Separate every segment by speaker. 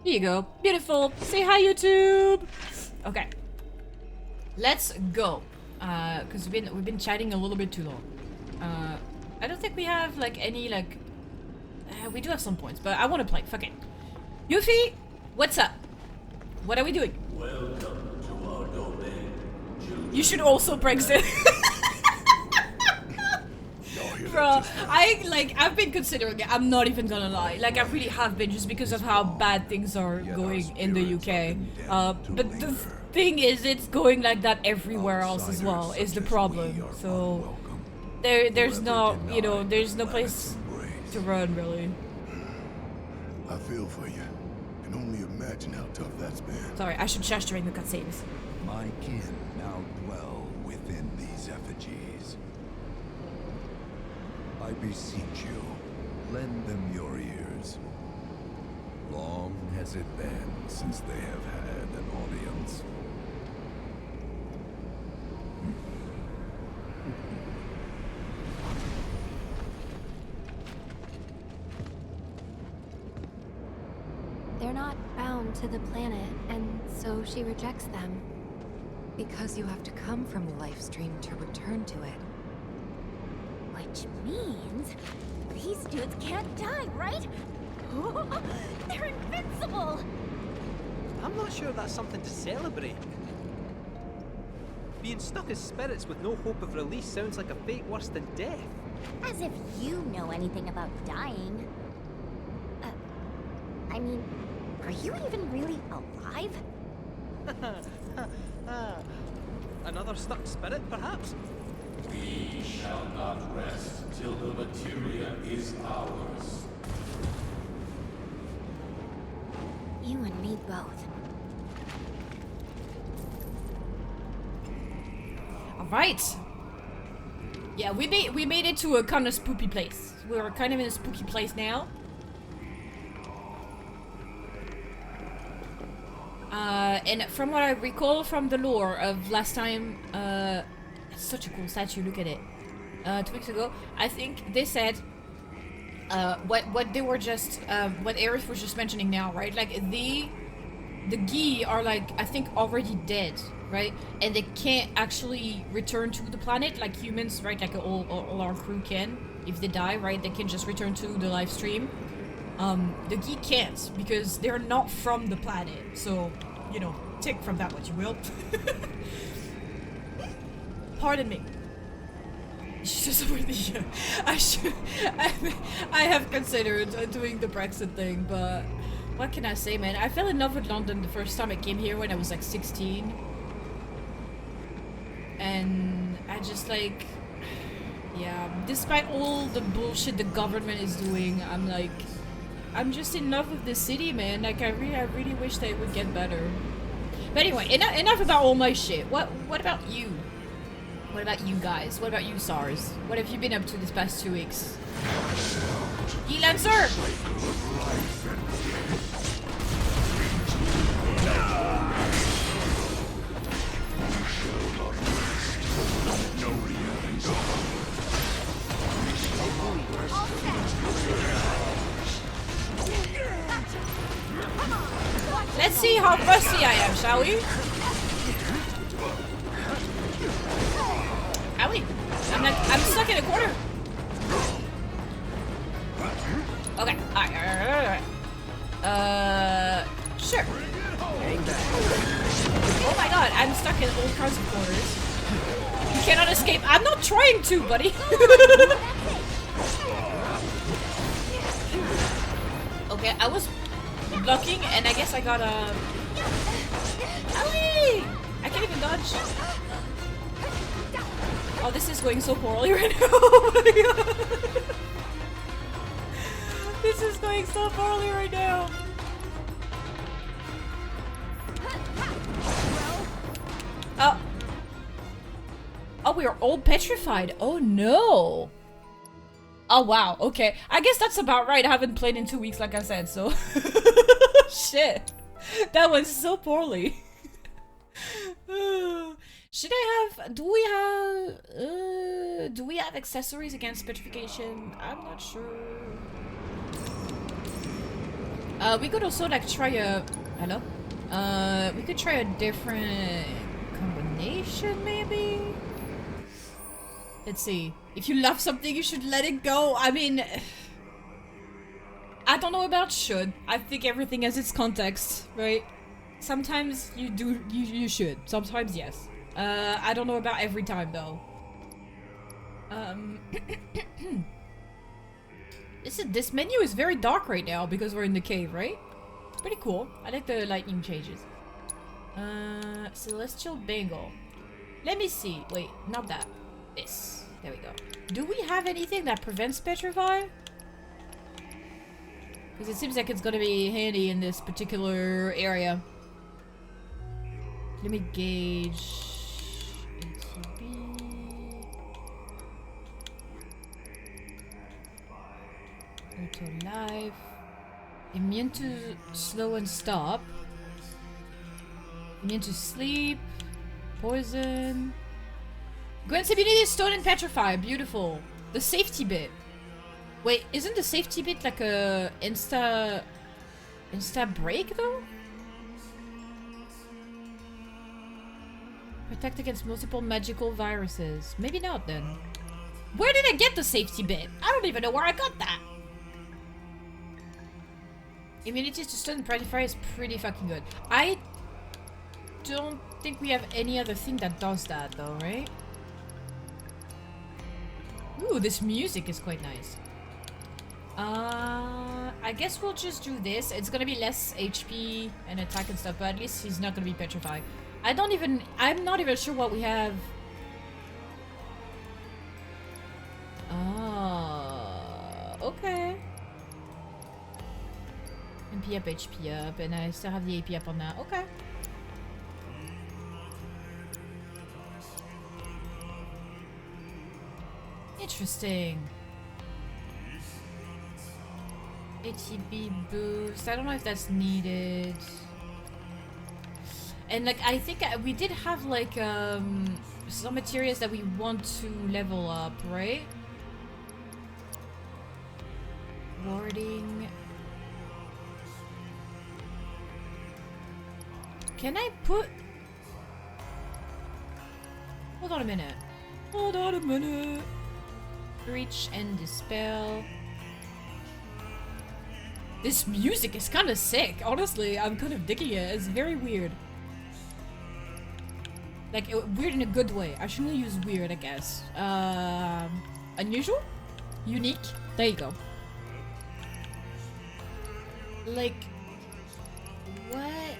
Speaker 1: Here you go. Beautiful. Say hi, YouTube. Okay. Let's go. Cause we've been chatting a little bit too long. I don't think we have like any like. We do have some points, but I want to play. Fuck it. Yuffie, what's up? What are we doing?
Speaker 2: Welcome to our domain.
Speaker 1: You should also Brexit. Bro, I've been considering it. I'm not even gonna lie. Like, I really have been, just because of how bad things are going in the UK. But the thing is, it's going like that everywhere else as well, is the problem. So, there's no, you know, there's no place to run, really.
Speaker 3: I feel for you. Can only imagine how tough that's been.
Speaker 1: Sorry, I should shush during the cutscenes.
Speaker 3: My kin now dwell within these effigies. I beseech you, lend them your ears. Long has it been since they have had an audience.
Speaker 4: They're not bound to the planet, and so she rejects them. Because you have to come from the life stream to return to it.
Speaker 5: Which means these dudes can't die, right? They're invincible!
Speaker 6: I'm not sure that's something to celebrate. Being stuck as spirits with no hope of release sounds like a fate worse than death.
Speaker 5: As if you know anything about dying. I mean, are you even really alive?
Speaker 6: Another stuck spirit, perhaps?
Speaker 2: We shall not rest till the materia is ours.
Speaker 5: You and me both.
Speaker 1: Alright. Yeah, we made it to a kind of spooky place. We're kind of in a spooky place now. And from what I recall from the lore of last time, it's such a cool statue, look at it. 2 weeks ago, I think they said, what they were just, what Aerith was just mentioning now, right? Like, the Gi are, like, I think already dead, right? And they can't actually return to the planet like humans, right? Like all our crew can. If they die, right? They can just return to the live stream. The Gi can't, because they're not from the planet, so, you know, take from that what you will. Pardon me. I have considered doing the Brexit thing, but what can I say, man? I fell in love with London the first time I came here when I was like 16. And I just like, yeah, despite all the bullshit the government is doing, I'm like, I'm just in love with this city, man. Like, I really wish they would get better. But anyway, enough about all my shit. What about you? What about you guys? What about you, SARS? What have you been up to this past 2 weeks? E-Lancer! Let's see how rusty I am, shall we? Owie! I'm stuck in a corner. Okay, alright. Sure. Oh my god, I'm stuck in all kinds of corners. You cannot escape. I'm not trying to, buddy. Okay, I was blocking, and I guess I got a... Owie! I can't even dodge. Oh, this is going so poorly right now. Oh my god. This is going so poorly right now. Oh. Oh, we are all petrified. Oh no. Oh wow, okay. I guess that's about right. I haven't played in 2 weeks, like I said, so... Shit. That went so poorly. Should I have... Do we have accessories against petrification? I'm not sure. We could also like try a... Hello? We could try a different combination maybe? Let's see. If you love something, you should let it go. I mean... I don't know about should. I think everything has its context, right? Sometimes you do, you should. Sometimes yes. I don't know about every time though. This menu is very dark right now because we're in the cave, right? It's pretty cool. I like the lightning changes. Celestial Bangle. Let me see. Wait, not that. This. There we go. Do we have anything that prevents petrify? Because it seems like it's gonna be handy in this particular area. Let me gauge. Auto life. Immune to slow and stop. Immune to sleep. Poison. Grants immunity, stone and petrify. Beautiful. The safety bit. Wait, isn't the safety bit like a insta break though? Protect against multiple magical viruses. Maybe not then. Where did I get the safety bit? I don't even know where I got that. Immunity to stun and petrify is pretty fucking good. I don't think we have any other thing that does that though, right? Ooh, this music is quite nice. I guess we'll just do this. It's gonna be less HP and attack and stuff, but at least he's not gonna be petrified. I'm not even sure what we have. Okay. MP up, HP up, and I still have the AP up on that. Okay. Interesting. ATB boost. I don't know if that's needed. And like, I think we did have like some materials that we want to level up, right? Warding. Can I put... Hold on a minute. Hold on a minute. Reach and dispel. This music is kind of sick. Honestly, I'm kind of digging it. It's very weird. Like, weird in a good way. I shouldn't use weird, I guess. Unusual? Unique? There you go. Like, what?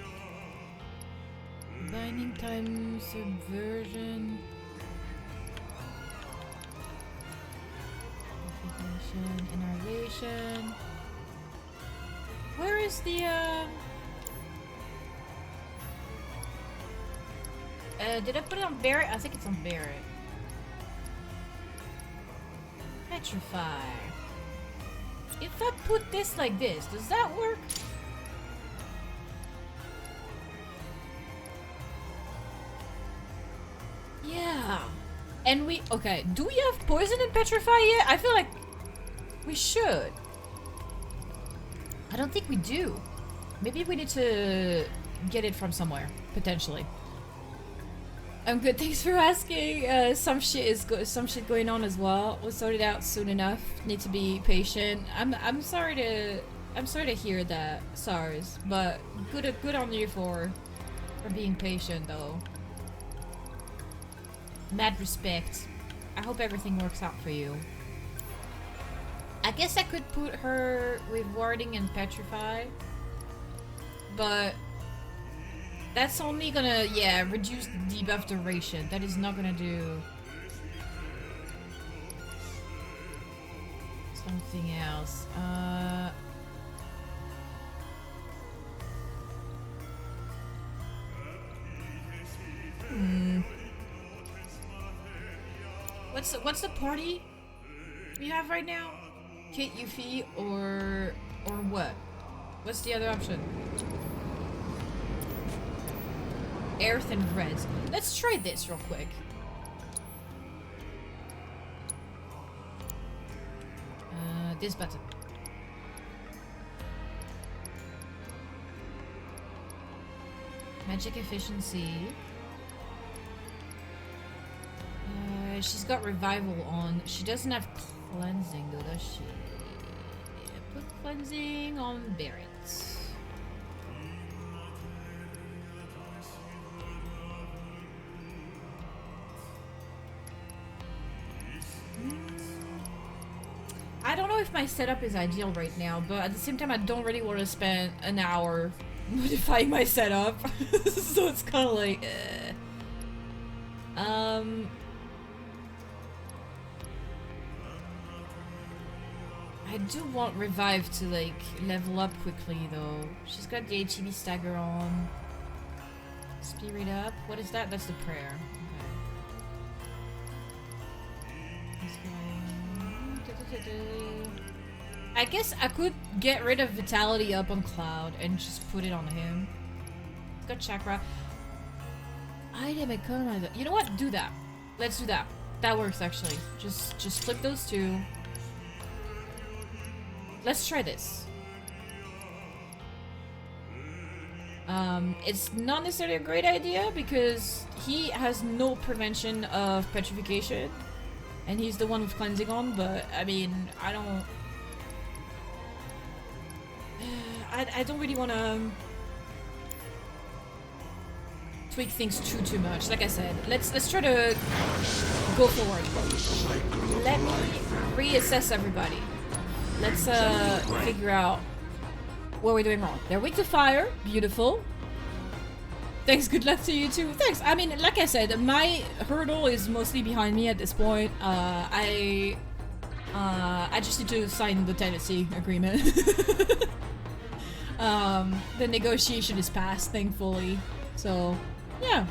Speaker 1: Binding time, subversion. Innervation. Where is the did I put it on Barret? I think it's on Barret. Petrify. If I put this like this, does that work? Yeah. And we... Okay, do we have poison and petrify yet? I feel like we should. I don't think we do. Maybe we need to get it from somewhere, potentially. I'm good. Thanks for asking. Some shit going on as well. We'll sort it out soon enough. Need to be patient. I'm sorry to hear that, SARS. But good on you for being patient though. Mad respect. I hope everything works out for you. I guess I could put her with warding and petrify, but that's only gonna, yeah, reduce the debuff duration. That is not gonna do something else. What's the party we have right now? Kit Yuffie or what? What's the other option? Earth and Reds. Let's try this real quick. This button. Magic efficiency. She's got revival on. She doesn't have cleansing though, does she? Yeah, put cleansing on Barret. I don't know if my setup is ideal right now, but at the same time I don't really want to spend an hour modifying my setup. So it's kind of like I do want Revive to like level up quickly though. She's got the HEB stagger on. Spirit up. What is that? That's the prayer. I guess I could get rid of Vitality up on Cloud and just put it on him. It's got Chakra. Item economizer. You know what? Do that. Let's do that. That works actually. Just flip those two. Let's try this. It's not necessarily a great idea because he has no prevention of petrification. And he's the one with cleansing on, but I mean, I don't really want to tweak things too much. Like I said, let's try to go forward. Let me reassess everybody. Let's figure out what we're doing wrong. They're weak to fire. Beautiful. Thanks, good luck to you too. Thanks. I mean, like I said, my hurdle is mostly behind me at this point. I just need to sign the tenancy agreement. The negotiation is passed, thankfully. So, yeah.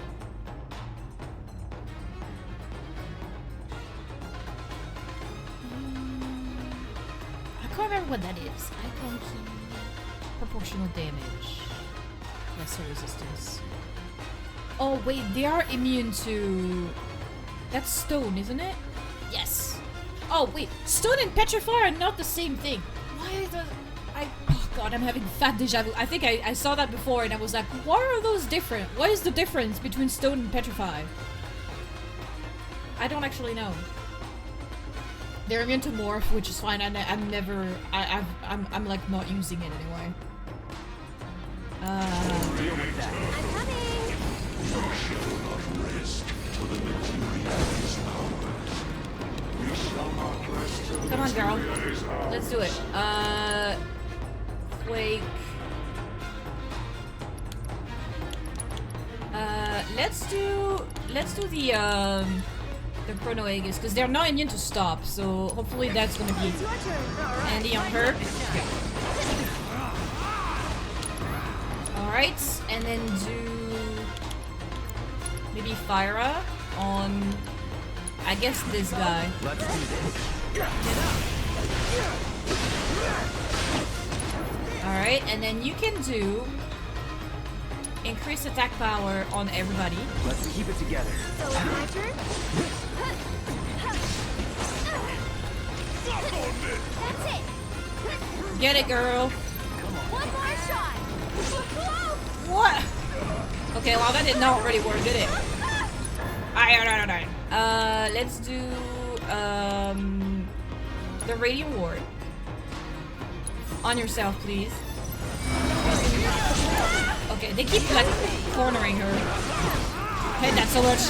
Speaker 1: I can't remember what that is. Icon key. Proportional damage. Lesser resistance. Oh wait, they are immune to... That's stone, isn't it? Yes. Oh wait, stone and petrify are not the same thing. Why are the... Oh god, I'm having fat deja vu. I think I saw that before and I was like, why are those different? What is the difference between stone and petrify? I don't actually know. They're immune to morph, which is fine. I'm never... I'm like not using it anyway.
Speaker 5: I'm coming!
Speaker 1: Come on, girl. Let's do it. Quake. Let's do the Chrono Aegis, because they're not immune to stop, so hopefully that's gonna be handy on her. Alright, and then do maybe Fyra on, I guess, this guy.
Speaker 6: Let's do this.
Speaker 1: Alright, and then you can do increase attack power on everybody.
Speaker 6: Let's keep it together.
Speaker 5: So it's my turn? That's it!
Speaker 1: Get it, girl.
Speaker 5: One more shot!
Speaker 1: What? Okay, well that did not really work, did it? Alright. Let's do the Radiant Ward. On yourself, please. Okay, they keep like cornering her. Hate that so much.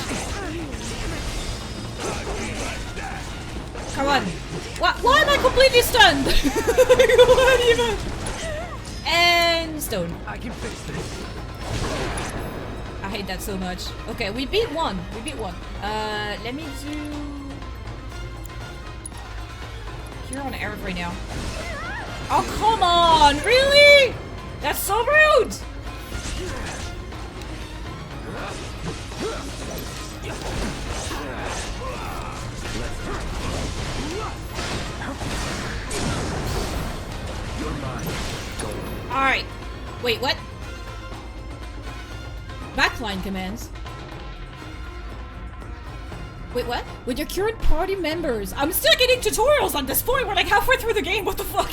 Speaker 1: Come on. Why am I completely stunned? What even? And stone.
Speaker 6: I can fix this.
Speaker 1: I hate that so much. Okay, we beat one. Let me do Cure on Eric right now. Oh, come on! Really? That's so rude! Alright. Wait, what? Backline commands. Wait, what? With your current party members. I'm still getting tutorials at this point. We're like halfway through the game. What the fuck?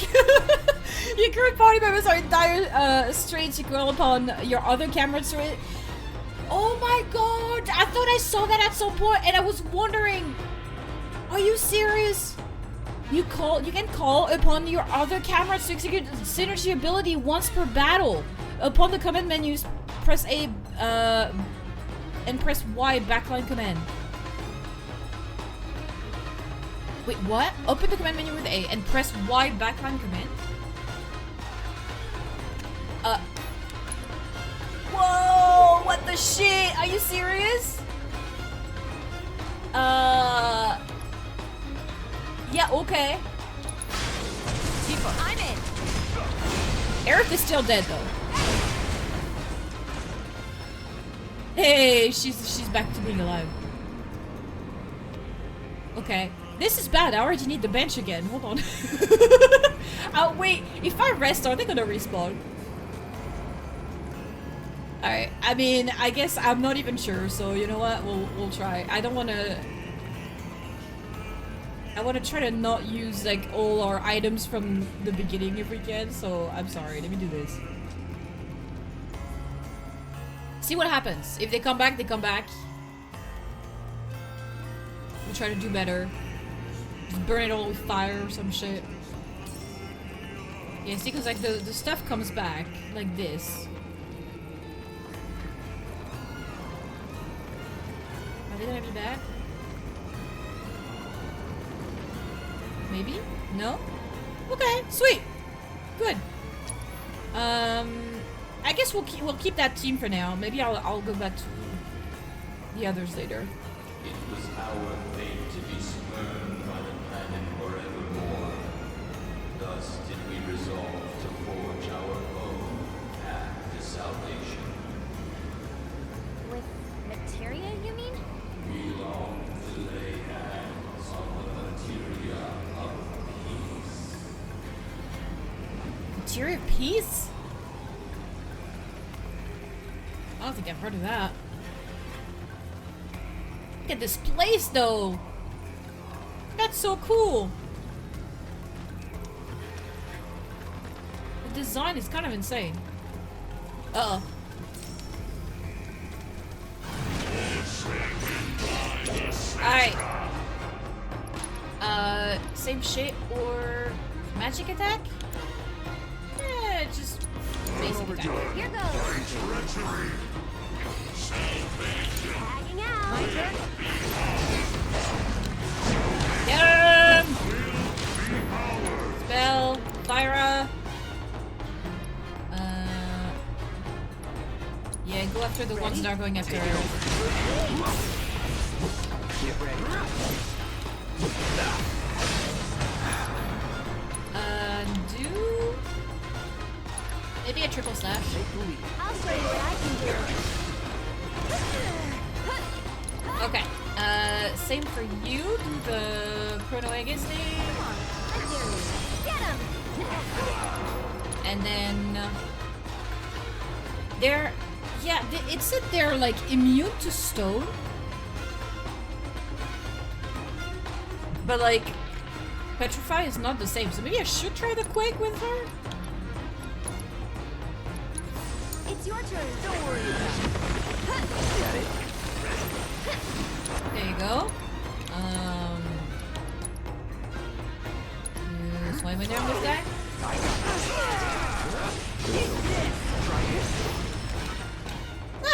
Speaker 1: Your current party members are in dire straits. You call upon your other camera Oh my god! I thought I saw that at some point and I was wondering. Are you serious? You can call upon your other cameras to execute synergy ability once per battle. Upon the command menus, press A and press Y backline command. Wait, what? Open the command menu with A and press Y backline command? Whoa! What the shit? Are you serious? Yeah, okay.
Speaker 5: I'm in.
Speaker 1: Aerith is still dead though. Hey, she's back to being alive. Okay. This is bad. I already need the bench again. Hold on. Oh wait, if I rest, are they gonna respawn? Alright, I mean, I guess I'm not even sure, so you know what? We'll try. I don't wanna... I wanna try to not use like all our items from the beginning if we can, so I'm sorry. Let me do this. See what happens. If they come back, they come back. We'll try to do better. Just burn it all with fire or some shit. Yeah, see, because like the stuff comes back like this. Are they gonna be back? Maybe? No? Okay, sweet. Good. I guess we'll keep that team for now. Maybe I'll go back to the others later.
Speaker 2: It was our fate to be spurned by the planet forevermore. Thus did we resolve to forge our own path to salvation.
Speaker 5: With materia, you mean?
Speaker 2: We long to lay hands on the materia of peace.
Speaker 1: Materia of Peace? I don't think I've heard of that. Look at this place though! That's so cool! The design is kind of insane. Uh-oh. Alright. Same shit or magic attack? Eh, just basic attack.
Speaker 5: Here goes. Tagging out. My turn.
Speaker 1: Get him! Spell, Fyra. Yeah, go after the ones that are going after her.
Speaker 6: Get ready.
Speaker 1: Do maybe a triple slash.
Speaker 5: I'll show you what I can do.
Speaker 1: Okay. Same for you. Do the Chrono Aegis thing.
Speaker 5: Come on, I dare you. Get him.
Speaker 1: And then they're it said they're like immune to stone, but like petrify is not the same. So maybe I should try the quake with her.
Speaker 5: It's your turn. Don't worry.
Speaker 6: Got it.
Speaker 1: There you go. Swim in there with this guy.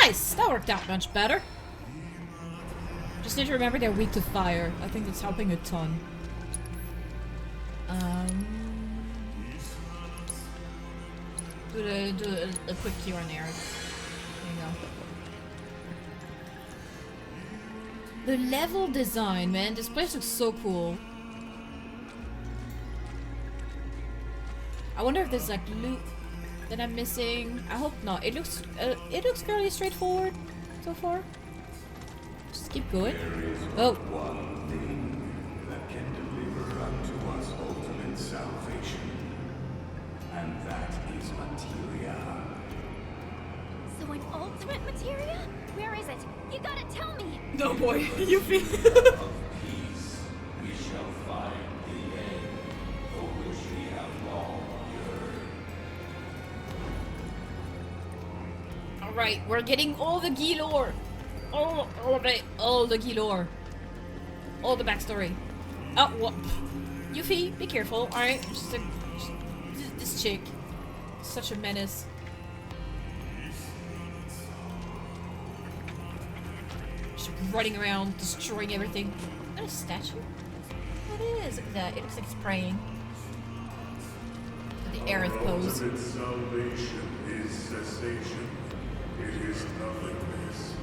Speaker 1: Nice! That worked out much better. Just need to remember they're weak to fire. I think that's helping a ton. Do a quick cure on Eric. There you go. The level design, man. This place looks so cool. I wonder if there's like loot that I'm missing. I hope not. It looks fairly straightforward so far. Just keep going. Oh.
Speaker 2: One thing that can deliver unto us ultimate salvation, and that is materia.
Speaker 5: So an ultimate materia? Where is it? You gotta tell me.
Speaker 1: No boy, you feel.
Speaker 2: Of peace, we shall find the end for which we have long yearned.
Speaker 1: Alright, we're getting all the Guy lore. All of it. All the Guy lore. All the backstory. Oh, what? Yuffie, be careful. Alright, this chick. Such a menace. Just running around, destroying everything. Is that a statue? What is? Look at that. It looks like it's praying. The Aerith pose.
Speaker 7: Ultimate salvation is cessation. It is nothingness.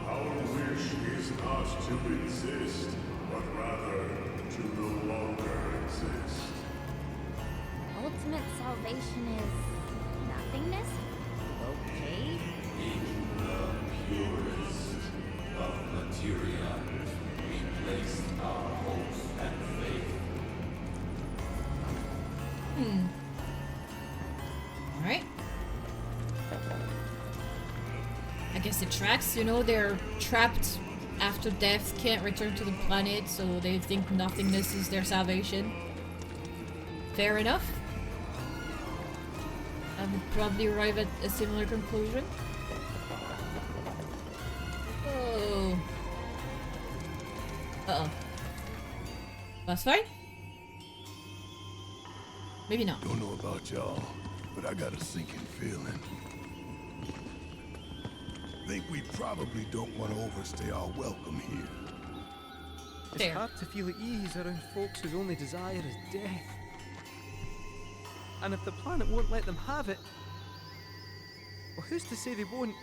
Speaker 7: Our wish is not to exist, but rather to no longer exist.
Speaker 5: Ultimate salvation is nothingness? Okay.
Speaker 2: In the purest of materia, we place our hope and faith.
Speaker 1: Alright. I guess it tracks, you know, they're trapped after death, can't return to the planet, so they think nothingness is their salvation. Fair enough. I would probably arrive at a similar conclusion. Oh. Uh-oh. That's fine? Maybe not.
Speaker 3: Don't know about y'all, but I got a sinking feeling. Think we probably don't want to overstay our welcome here.
Speaker 6: It's
Speaker 1: Fair.
Speaker 6: hard to feel at ease around folks whose only desire is death. And if the planet won't let them have it, well, who's to say they won't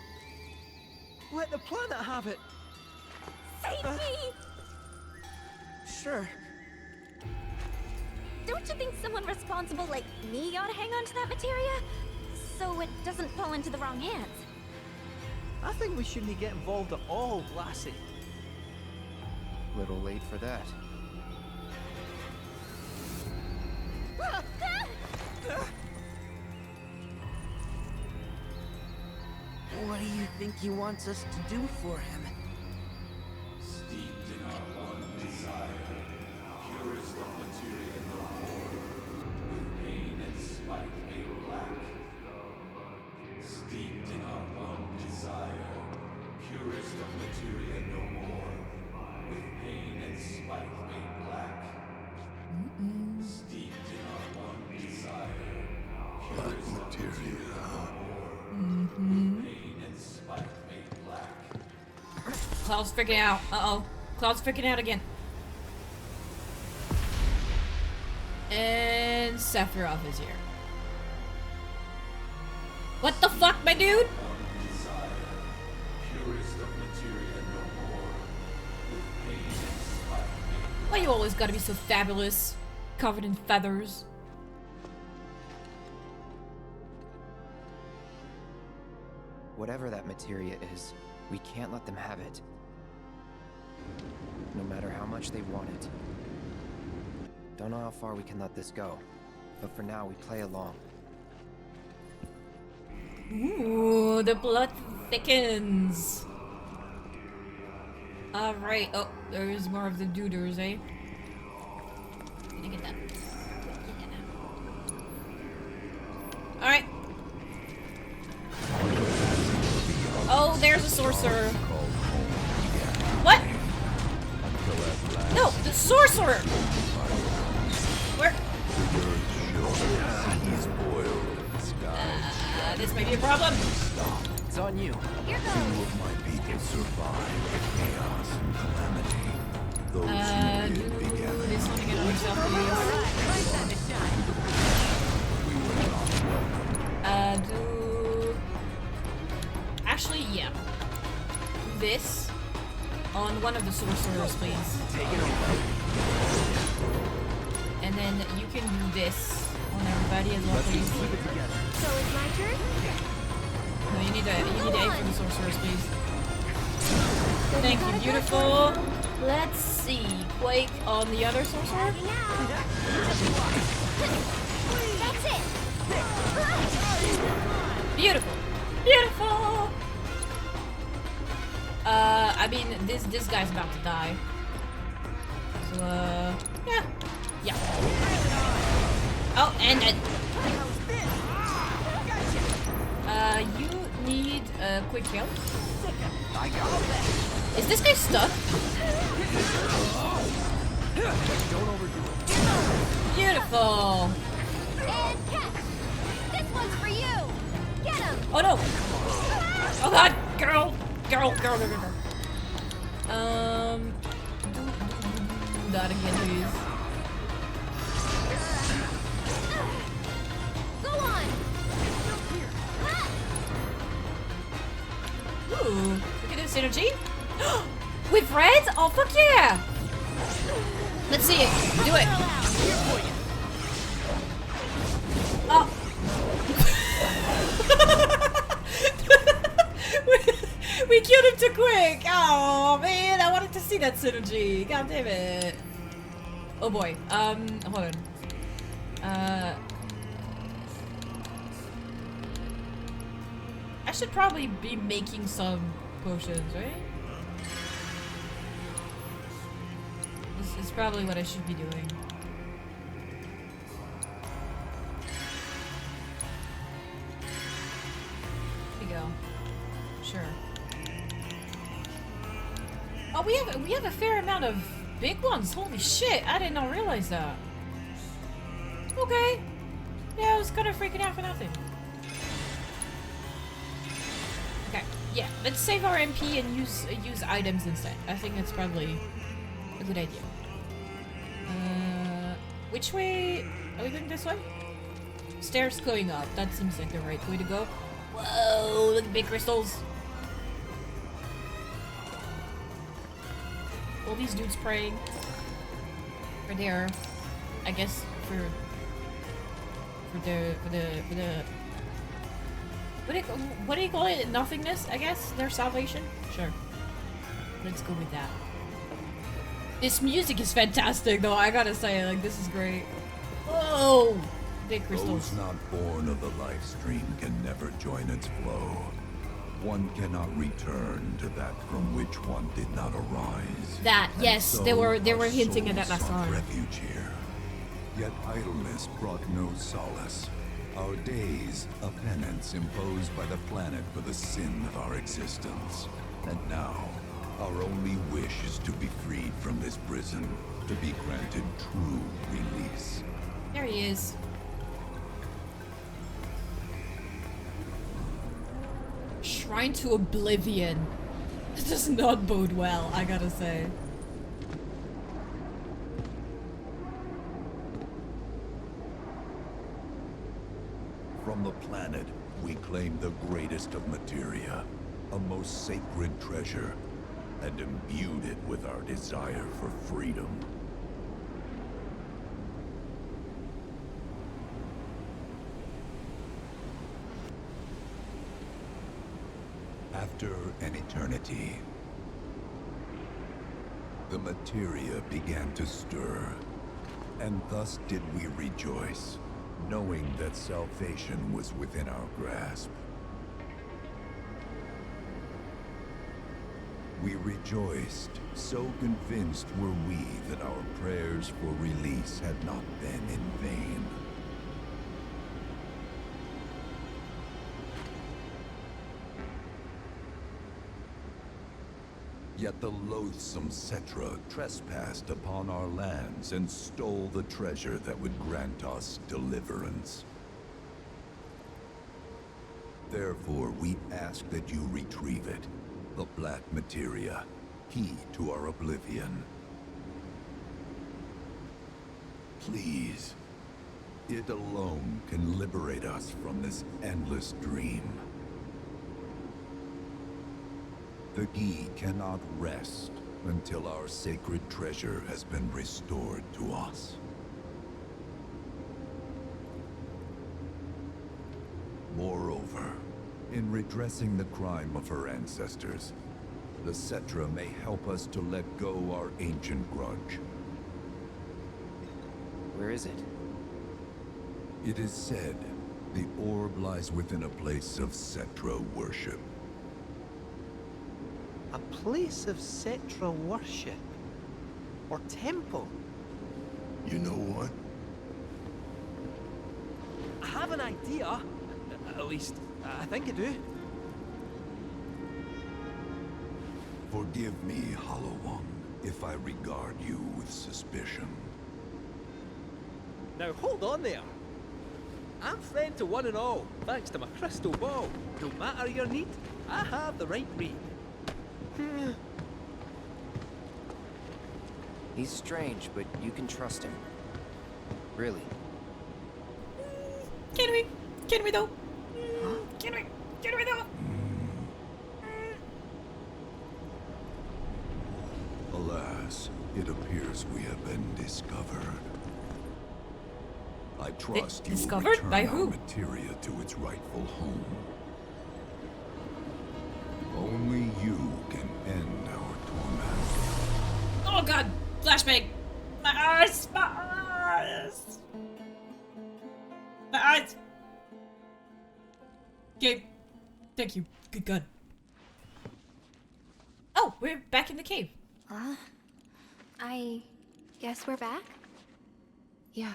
Speaker 6: let the planet have it?
Speaker 5: Save me!
Speaker 6: Sure.
Speaker 5: Don't you think someone responsible like me ought to hang on to that materia? So it doesn't fall into the wrong hands.
Speaker 6: I think we shouldn't get involved at all, Lassie.
Speaker 8: Little late for that.
Speaker 9: What do you think he wants us to do for him?
Speaker 2: Steeped in our one desire, purest of materia no more, with pain and spite made black. Steeped in our one desire, purest of materia no more, with pain and spite made black. Steeped in our one desire,
Speaker 3: Black
Speaker 2: purest of
Speaker 3: materia.
Speaker 2: pain and spite made black.
Speaker 1: Cloud's freaking out. Uh-oh. Cloud's freaking out again. And Sephiroth is here. What the fuck, my dude? Why you always gotta be so fabulous? Covered in feathers.
Speaker 8: Whatever that materia is, we can't let them have it. No matter how much they want it. Don't know how far we can let this go, but for now we play along.
Speaker 1: Ooh, the blood thickens. Alright. Oh, there's more of the duders, eh? Gonna get that. Alright. Oh, there's a sorcerer. What? No, the sorcerer! Where? This may be a problem.
Speaker 8: It's on you.
Speaker 5: Here
Speaker 3: Few
Speaker 5: goes.
Speaker 3: of my people survive chaos and calamity. Those who did began
Speaker 1: Do something on yourself,
Speaker 3: we were not welcome.
Speaker 1: please. Actually, yeah. This on one of the sorcerers, please.
Speaker 8: Take it over.
Speaker 1: And then you can do this on everybody as well, please.
Speaker 8: Keep it together.
Speaker 5: So it's my turn?
Speaker 1: No, you need a A for the sorcerers, please. Thank you, beautiful. Let's see. Quake on the other sorcerer.
Speaker 5: Hanging out. That's it.
Speaker 1: Beautiful. Beautiful. I mean, this guy's about to die. So, yeah. Yeah. Oh, and you need, quick kill.
Speaker 9: I got it.
Speaker 1: Is this guy stuck?
Speaker 9: Don't overdo it.
Speaker 1: Beautiful.
Speaker 5: And catch! This one's for you! Get him!
Speaker 1: Oh no! Oh god! Girl! That again, please.
Speaker 5: Go on!
Speaker 1: Ooh, look at this synergy. With red? Oh fuck yeah! Let's see it. Do it. Oh. we killed him too quick. Oh man, I wanted to see that synergy. God damn it. Oh boy. Hold on. I should probably be making some potions, right? This is probably what I should be doing. Here we go. Sure. Oh, we have a fair amount of big ones. Holy shit! I did not realize that. Okay. Yeah, I was kind of freaking out for nothing. Okay. Yeah. Let's save our MP and use items instead. I think that's probably a good idea. Which way? Are we going this way? Stairs going up. That seems like the right way to go. Whoa! Look at big crystals. All these dudes praying for their, I guess, for the what do you call it? Nothingness, I guess? Their salvation? Sure. Let's go with that. This music is fantastic though, I gotta say, like, this is great. Whoa! Big crystals.
Speaker 3: Those not born of the life stream can never join its flow. One cannot return to that from which one did not arise.
Speaker 1: That, yes,
Speaker 3: So
Speaker 1: they were
Speaker 3: our
Speaker 1: hinting at that
Speaker 3: souls
Speaker 1: last
Speaker 3: sought
Speaker 1: time.
Speaker 3: refuge here. Yet idleness brought no solace. Our days, a penance imposed by the planet for the sin of our existence. And now, our only wish is to be freed from this prison, to be granted true release.
Speaker 1: There he is. Shrine to Oblivion. This does not bode well, I gotta say.
Speaker 3: From the planet, we claim the greatest of materia, a most sacred treasure, and imbued it with our desire for freedom. After an eternity, the materia began to stir, and thus did we rejoice, knowing that salvation was within our grasp. We rejoiced, so convinced were we that our prayers for release had not been in vain. Yet the loathsome Cetra trespassed upon our lands and stole the treasure that would grant us deliverance. Therefore, we ask that you retrieve it, the black materia, key to our oblivion. Please, it alone can liberate us from this endless dream. The key cannot rest until our sacred treasure has been restored to us. Moreover, in redressing the crime of her ancestors, the Cetra may help us to let go our ancient grudge.
Speaker 8: Where is it?
Speaker 3: It is said the orb lies within a place of Cetra worship.
Speaker 6: A place of Cetra worship? Or temple?
Speaker 3: You know what?
Speaker 6: I have an idea. At least, I think I do.
Speaker 3: Forgive me, Hollow One, if I regard you with suspicion.
Speaker 6: Now hold on there. I'm friend to one and all, thanks to my crystal ball. No matter your need, I have the right read.
Speaker 8: He's strange, but you can trust him. Really.
Speaker 1: Can we? Can we though? Can we? Can we though?
Speaker 3: Alas, it appears we have been discovered. I trust you will
Speaker 1: Discovered?
Speaker 3: return
Speaker 1: By
Speaker 3: our
Speaker 1: who?
Speaker 3: materia to its rightful home. Only you can end our torment.
Speaker 1: Oh god! Flashbang! My eyes! My eyes! My eyes! Okay. Thank you. Good God. Oh, we're back in the cave.
Speaker 4: I guess we're back? Yeah.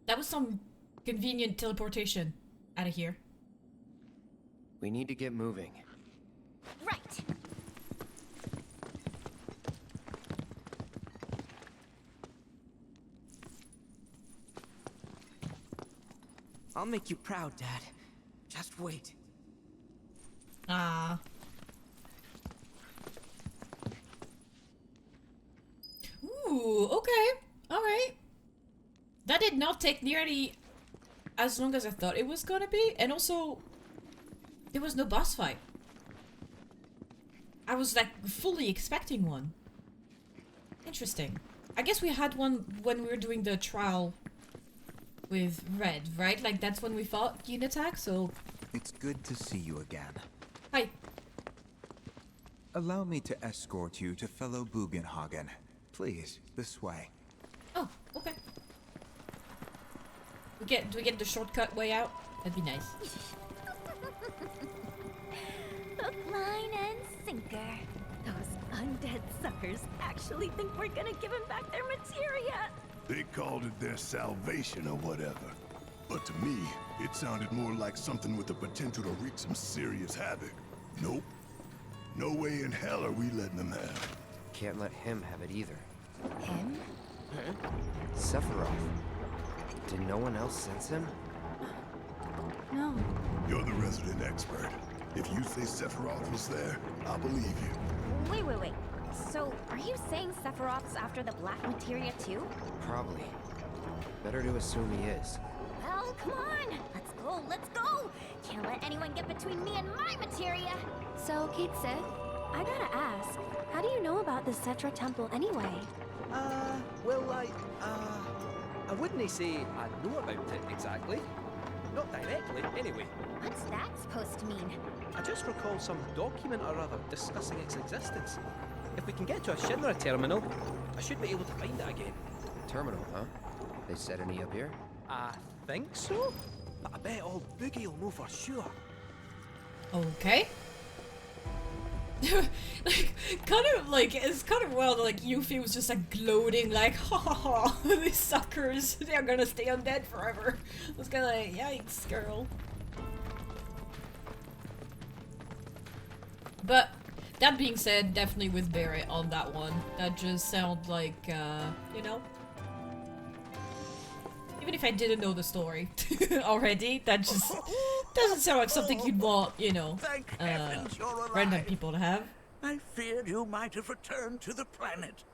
Speaker 1: That was some convenient teleportation out of here.
Speaker 8: We need to get moving.
Speaker 5: Right.
Speaker 9: I'll make you proud, Dad. Just wait.
Speaker 1: Ah. Ooh, okay. Alright. That did not take nearly as long as I thought it was gonna be, and also there was no boss fight. I was like fully expecting one. Interesting. I guess we had one when we were doing the trial with Red, right? Like that's when we fought Unitak, so...
Speaker 10: It's good to see you again.
Speaker 1: Hi.
Speaker 10: Allow me to escort you to fellow Bugenhagen. Please, this way.
Speaker 1: Oh, okay. Do we get the shortcut way out? That'd be nice.
Speaker 5: Hook, line, and sinker. Those undead suckers actually think we're gonna give them back their materia.
Speaker 7: They called it their salvation or whatever. But to me, it sounded more like something with the potential to wreak some serious havoc. Nope. No way in hell are we letting them have it.
Speaker 8: Can't let him have it either.
Speaker 4: Him?
Speaker 8: Sephiroth. Did no one else sense him?
Speaker 4: No.
Speaker 7: You're the resident expert. If you say Sephiroth was there, I'll believe you.
Speaker 5: Wait. So, are you saying Sephiroth's after the black materia too?
Speaker 8: Probably. Better to assume he is.
Speaker 5: Well, come on! Let's go! Can't let anyone get between me and my materia!
Speaker 4: So, Kate Sith, I gotta ask, how do you know about the Cetra Temple anyway?
Speaker 6: Well, I wouldn't say I know about it exactly. Not directly, anyway.
Speaker 5: What's that supposed to mean?
Speaker 6: I just recall some document or other discussing its existence. If we can get to a Shinra terminal, I should be able to find it again.
Speaker 8: Terminal, huh? They set any up here?
Speaker 6: I think so? But I bet old Boogie will know for sure.
Speaker 1: Okay. Like, it's kind of wild, like, Yuffie was just, like, gloating, like, ha ha ha, these suckers, they're gonna stay undead forever. I was kinda like, yikes, girl. But, that being said, definitely with Barrett on that one. That just sounds like, you know? Even if I didn't know the story already, that just doesn't sound like something you'd want, you know,
Speaker 11: Thank heavens you're alive.
Speaker 1: random people to have.
Speaker 11: I feared you might have returned to the planet.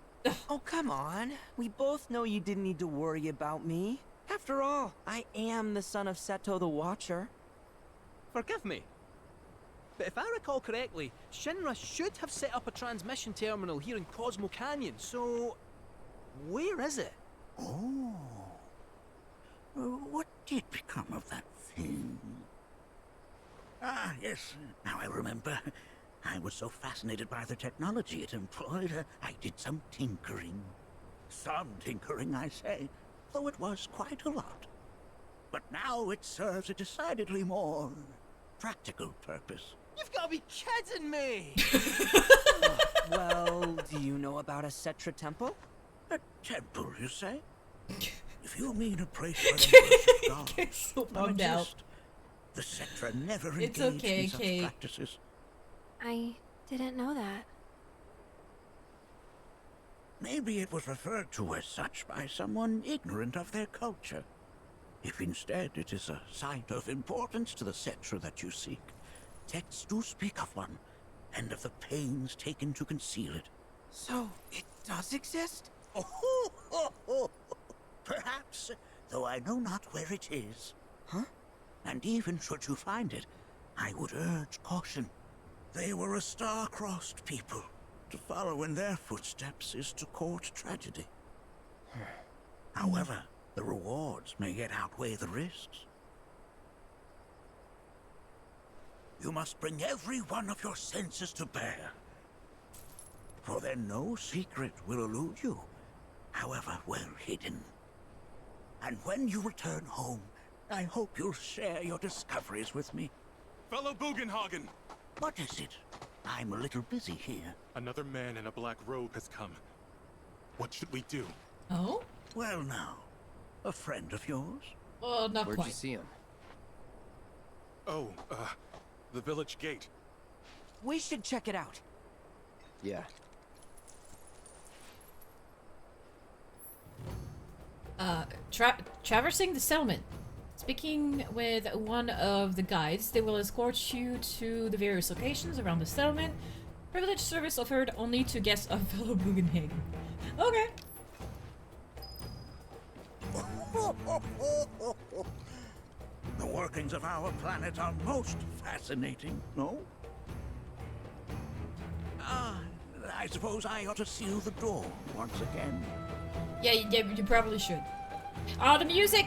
Speaker 9: Oh, come on. We both know you didn't need to worry about me. After all, I am the son of Seto the Watcher.
Speaker 6: Forgive me. But if I recall correctly, Shinra should have set up a transmission terminal here in Cosmo Canyon, so... where is it?
Speaker 11: Oh. What did become of that thing? Ah, yes, now I remember. I was so fascinated by the technology it employed, I did some tinkering. Some tinkering, I say, though it was quite a lot. But now it serves a decidedly more practical purpose.
Speaker 6: You've got to be kidding me!
Speaker 9: Well, do you know about a Cetra Temple?
Speaker 11: A temple, you say? If you mean a place where they worship God,
Speaker 1: Get so
Speaker 11: none
Speaker 1: bummed out.
Speaker 11: exist. The Cetra never
Speaker 1: It's
Speaker 11: engaged
Speaker 1: okay,
Speaker 11: in such
Speaker 1: Kate.
Speaker 11: practices.
Speaker 4: I didn't know that.
Speaker 11: Maybe it was referred to as such by someone ignorant of their culture. If instead it is a site of importance to the Cetra that you seek, texts do speak of one, and of the pains taken to conceal it.
Speaker 9: So, it does exist?
Speaker 11: Oh, perhaps, though I know not where it is.
Speaker 9: Huh?
Speaker 11: And even should you find it, I would urge caution. They were a star-crossed people. To follow in their footsteps is to court tragedy. However, the rewards may yet outweigh the risks. You must bring every one of your senses to bear. For then no secret will elude you, however well hidden. And when you return home, I hope you'll share your discoveries with me.
Speaker 12: Fellow Bugenhagen!
Speaker 11: What is it? I'm a little busy here.
Speaker 12: Another man in a black robe has come. What should we do?
Speaker 1: Oh?
Speaker 11: Well now, a friend of yours?
Speaker 1: Oh, not
Speaker 8: Where'd
Speaker 1: quite.
Speaker 8: you see him?
Speaker 12: Oh, the village gate.
Speaker 9: We should check it out.
Speaker 8: Yeah.
Speaker 1: Traversing the settlement. Speaking with one of the guides, they will escort you to the various locations around the settlement. Privilege service offered only to guests of fellow Bugenhagen. Okay.
Speaker 11: The workings of our planet are most fascinating, no? I suppose I ought to seal the door once again.
Speaker 1: Yeah, you probably should. Oh, the music!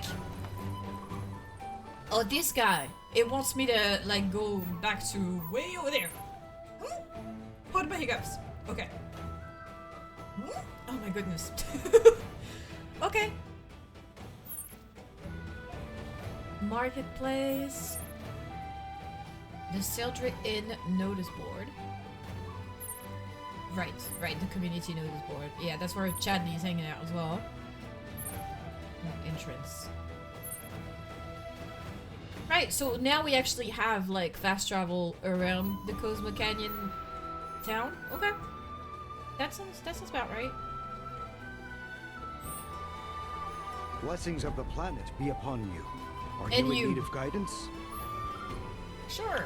Speaker 1: Oh, this guy. It wants me to, like, go back to way over there. Pardon my hiccups. Okay. Oh my goodness. Okay. Marketplace. The Sildred Inn notice board. Right, the community notice board. Yeah, that's where Chadney's hanging out as well. Entrance. Right, so now we actually have, like, fast travel around the Cosmo Canyon town. Okay. That sounds about right.
Speaker 13: Blessings of the planet be upon you. Are
Speaker 1: And
Speaker 13: you
Speaker 1: you.
Speaker 13: in need of guidance?
Speaker 1: Sure.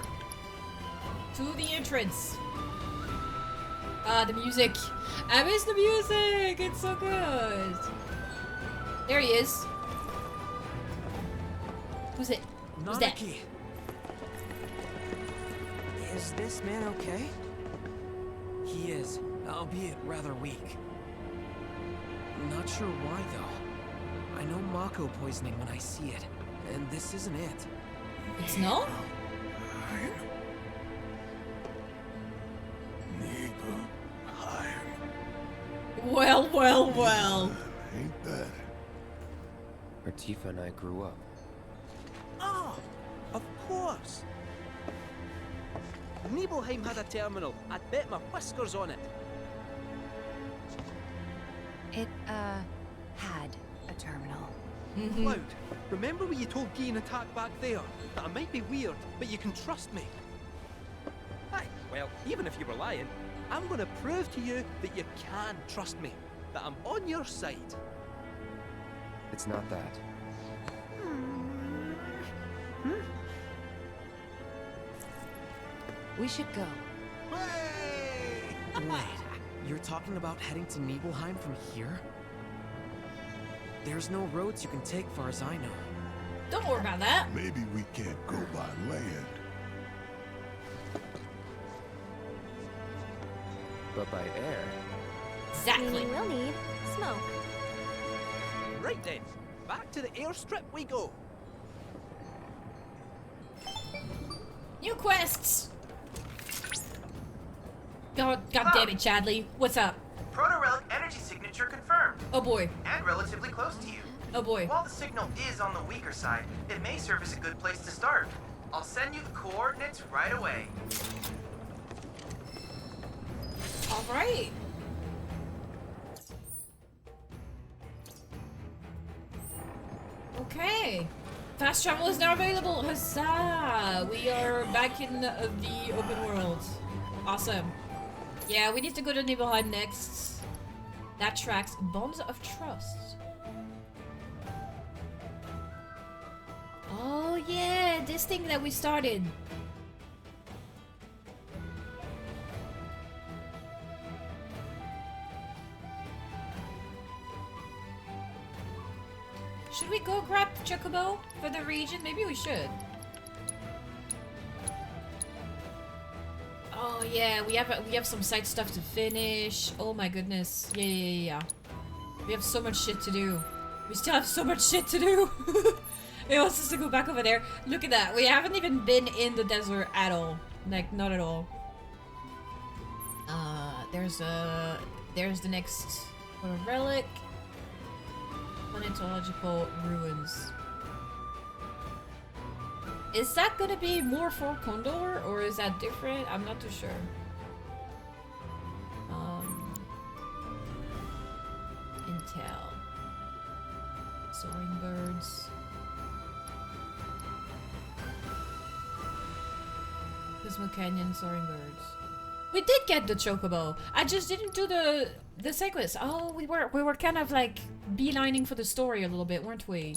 Speaker 1: To the entrance. The music. I miss the music. It's so good. There he is. Who's it? Who's that?
Speaker 9: Nanaki. Is this man okay? He is, albeit rather weak. Not sure why though. I know Mako poisoning when I see it, and this isn't it.
Speaker 1: It's no? Well.
Speaker 7: Ain't that?
Speaker 8: Where Tifa and I grew up.
Speaker 6: Ah, of course. Nibelheim had a terminal. I'd bet my whiskers on it.
Speaker 4: It, had a terminal.
Speaker 6: Cloud, remember when you told Guy and Attack back there that I might be weird, but you can trust me? Aye, well, even if you were lying, I'm gonna prove to you that you can trust me, that I'm on your side.
Speaker 8: It's not that.
Speaker 4: We should go.
Speaker 9: Wait, you're talking about heading to Nibelheim from here? There's no roads you can take far as I know.
Speaker 1: Don't worry about that.
Speaker 7: Maybe we can't go by land.
Speaker 8: But by air.
Speaker 1: Exactly.
Speaker 5: We'll need smoke.
Speaker 6: Right then, back to the airstrip we go.
Speaker 1: New quests. God damn it, Chadley. What's up?
Speaker 14: Proto-relic energy signature confirmed.
Speaker 1: Oh boy.
Speaker 14: And relatively close to you.
Speaker 1: Oh boy.
Speaker 14: While the signal is on the weaker side, it may serve as a good place to start. I'll send you the coordinates right away.
Speaker 1: All right. Okay. Fast travel is now available! Huzzah! We are back in the open world. Awesome. Yeah, we need to go to Nibelheim next. That tracks Bonds of Trust. Oh yeah, this thing that we started. Should we go grab Chocobo for the region? Maybe we should. Oh yeah, we have some side stuff to finish. Oh my goodness. Yeah. We have so much shit to do. We still have so much shit to do. It wants us to go back over there. Look at that. We haven't even been in the desert at all. Like, not at all. There's the next relic. Planetological ruins. Is that gonna be more for Condor or is that different? I'm not too sure. Intel. Soaring birds. Pismo Canyon, soaring birds. We did get the Chocobo. I just didn't do the sequence. Oh, we were kind of like beelining for the story a little bit, weren't we?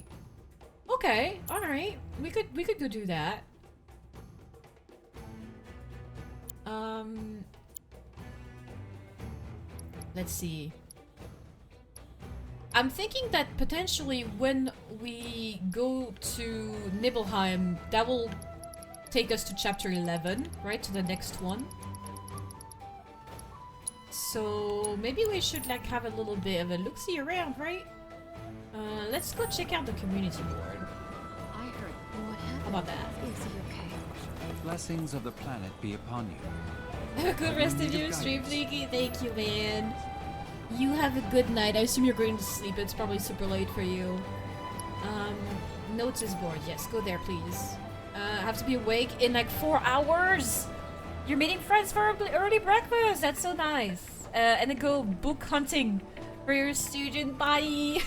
Speaker 1: Okay, all right. We could go do that. Let's see. I'm thinking that potentially when we go to Nibelheim, that will take us to chapter 11, right? To the next one. So maybe we should like have a little bit of a look-see around, right? Let's go check out the community board.
Speaker 4: I heard what happened.
Speaker 1: How about that?
Speaker 4: Is he okay?
Speaker 15: Blessings of the planet be upon you.
Speaker 1: Have a good rest of your stream, Fleeky. Thank you, man. You have a good night. I assume you're going to sleep. It's probably super late for you. Notice board. Yes, go there, please. Have to be awake in like 4 hours. You're meeting friends for early breakfast. That's so nice. And then go book hunting for your student. Bye.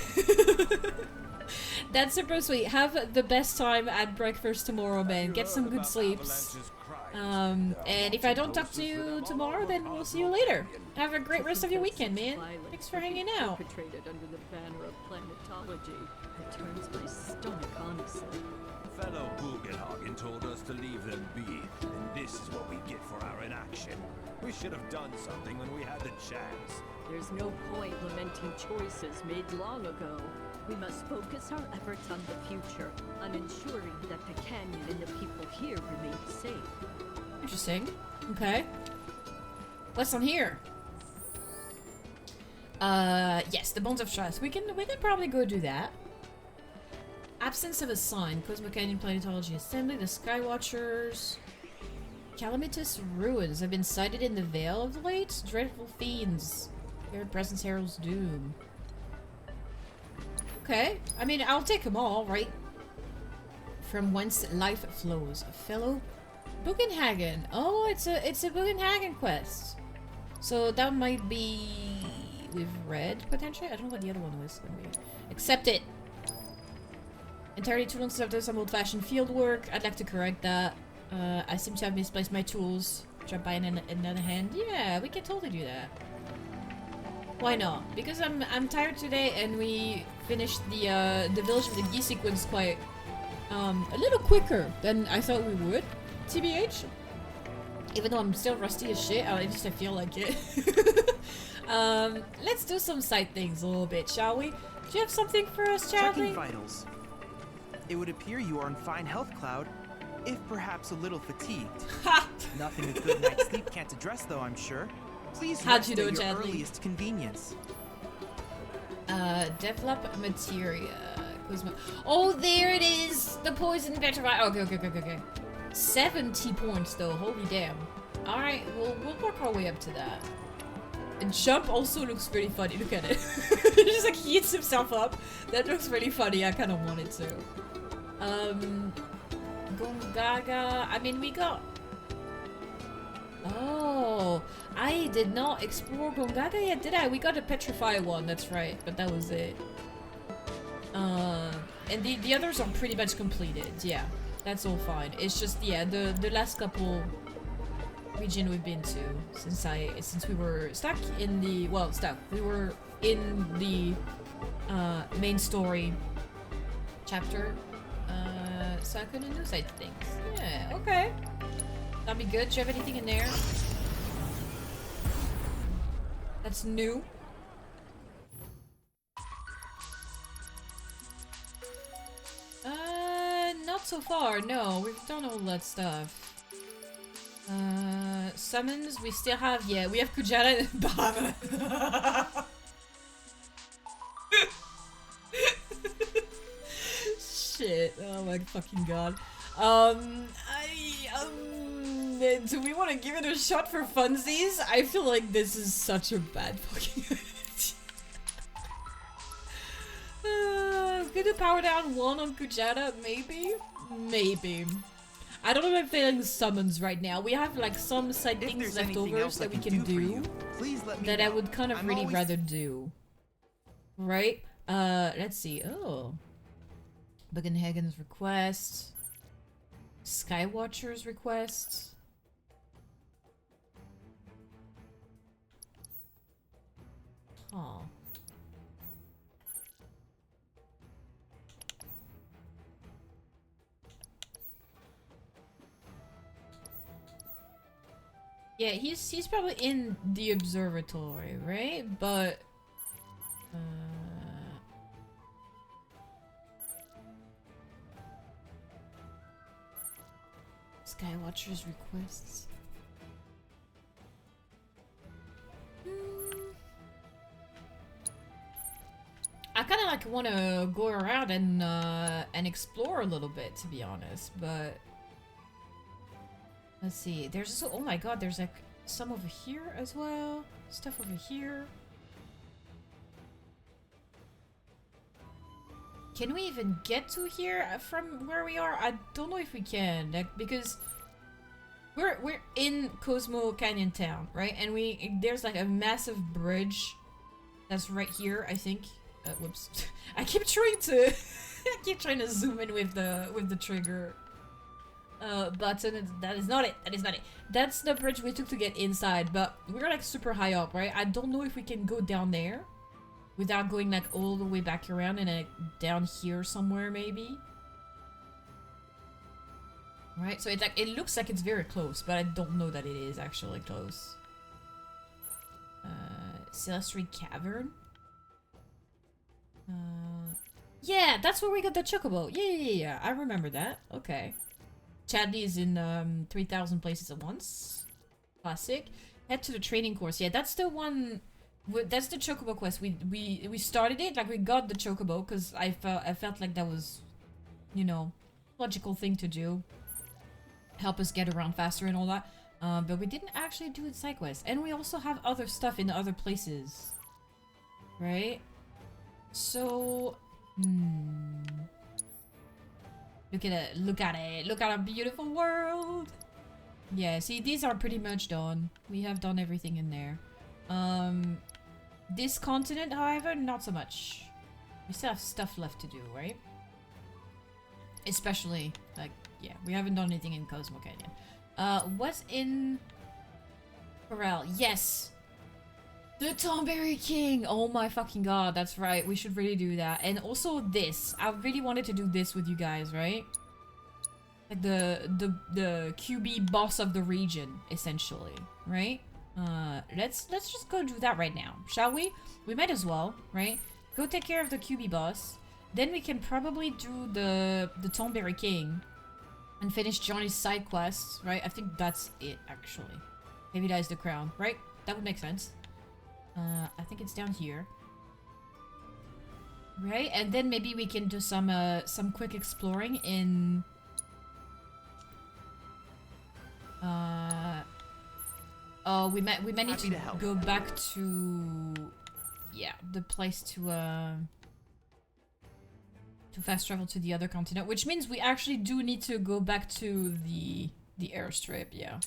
Speaker 1: That's super sweet. Have the best time at breakfast tomorrow, man. Get some good sleeps. And if I don't talk to you tomorrow, then we'll see you later. Have a great rest of your weekend, man. Thanks for hanging out.
Speaker 16: Perpetrated under the banner of planetology. It turns my stomach, honestly.
Speaker 17: Fellow Bugenhagen told us to leave them be, and this is what we get for our inaction. We should have done something when we had the chance.
Speaker 16: There's no point lamenting choices made long ago. We must focus our efforts on the future, on ensuring that the canyon and the people here remain safe.
Speaker 1: Interesting. Okay. What's on here? Yes, the Bonds of Trust. We can probably go do that. Absence of a sign. Cosmo Canyon Planetology Assembly. The Skywatchers. Calamitous ruins have been sighted in the Vale of late. Dreadful fiends. Their presence heralds doom. Okay. I mean, I'll take them all, right? From whence life flows. Fellow Bugenhagen. Oh, it's a Bugenhagen quest. So that might be with red potentially. I don't know what the other one was. Let me accept it. Entirely too long since I've done some old-fashioned field work. I'd like to correct that. I seem to have misplaced my tools. Drop by in another hand. Yeah, we can totally do that. Why not? Because I'm tired today, and we finished the Village of the Geese sequence quite a little quicker than I thought we would. TBH. Even though I'm still rusty as shit, I feel like it. Let's do some side things a little bit, shall we? Do you have something for us, Chadley?
Speaker 14: Checking vitals. It would appear you are in fine health, Cloud, if perhaps a little fatigued. Nothing a good night's sleep can't address, though, I'm sure. Please rest at your earliest convenience.
Speaker 1: Develop materia. Oh, there it is! The poison petrified. Okay. 70 points though, holy damn. Alright, we'll work our way up to that. And jump also looks pretty funny, look at it. He just like heats himself up. That looks really funny, I kind of want it to. Gongaga, I mean we got... Oh, I did not explore Gongaga yet, did I? We got a petrify one, that's right, but that was it. And the others are pretty much completed, yeah. That's all fine. It's just, yeah, the last couple region we've been to since we were stuck in the, well, we were in the main story chapter, so I couldn't do side things. Yeah, okay. That'd be good. Do you have anything in there that's new? Not so far, no. We've done all that stuff. Summons, we still have, yeah, we have Kujata and Baba. Shit, oh my fucking god. Do we want to give it a shot for funsies? I feel like this is such a bad fucking idea. Gonna power down 1 on Kujata, maybe? Maybe. I don't know if I'm feeling summons right now. We have like some side things left over that we can do that I would kind of really rather do. Right? Let's see. Oh. Bugenhagen's request. Skywatcher's request. Huh. Yeah, he's probably in the observatory, right? But Skywatcher's requests. I kind of like want to go around and explore a little bit, to be honest, but let's see. There's also, oh my god, there's like some over here as well. Stuff over here. Can we even get to here from where we are? I don't know if we can, like, because we're in Cosmo Canyon Town, right? And there's like a massive bridge that's right here, I think. Whoops. I keep trying to zoom in with the trigger button. That is not it. That is not it. That's the bridge we took to get inside, but we're like super high up, right? I don't know if we can go down there without going like all the way back around and like down here somewhere maybe. Right? So it looks like it's very close, but I don't know that it is actually close. Celestry Cavern. Yeah, that's where we got the chocobo. Yeah. I remember that. Okay. Chadley is in 3,000 places at once. Classic. Head to the training course. Yeah, that's the one. That's the chocobo quest. We started it, like we got the chocobo because I felt like that was, you know, logical thing to do. Help us get around faster and all that. But we didn't actually do it side quest, and we also have other stuff in other places, right? So, look at it, look at it, look at our beautiful world. Yeah, see, these are pretty much done. We have done everything in there. This continent, however, not so much. We still have stuff left to do, right? Especially, like, yeah, we haven't done anything in Cosmo Canyon. What's in Corral? Yes! The Tomberry King! Oh my fucking god, that's right. We should really do that. And also this. I really wanted to do this with you guys, right? Like the QB boss of the region, essentially, right? Let's just go do that right now, shall we? We might as well, right? Go take care of the QB boss. Then we can probably do the Tomberry King and finish Johnny's side quests, right? I think that's it, actually. Maybe that is the crown, right? That would make sense. I think it's down here. Right? And then maybe we can do some quick exploring in... Oh, we might need to go back to... Yeah, the place to fast travel to the other continent, which means we actually do need to go back to the airstrip, yeah.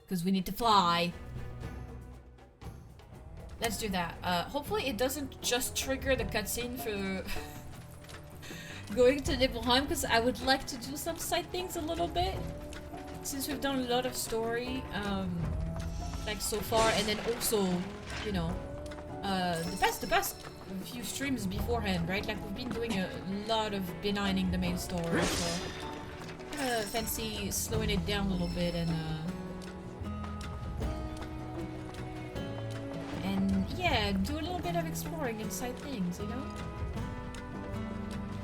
Speaker 1: Because we need to fly. Let's do that. Hopefully it doesn't just trigger the cutscene for going to Nibelheim because I would like to do some side things a little bit. Since we've done a lot of story, like so far, and then also, you know, the best few streams beforehand, right? Like we've been doing a lot of benigning the main story, so fancy slowing it down a little bit and yeah, do a little bit of exploring inside things, you know?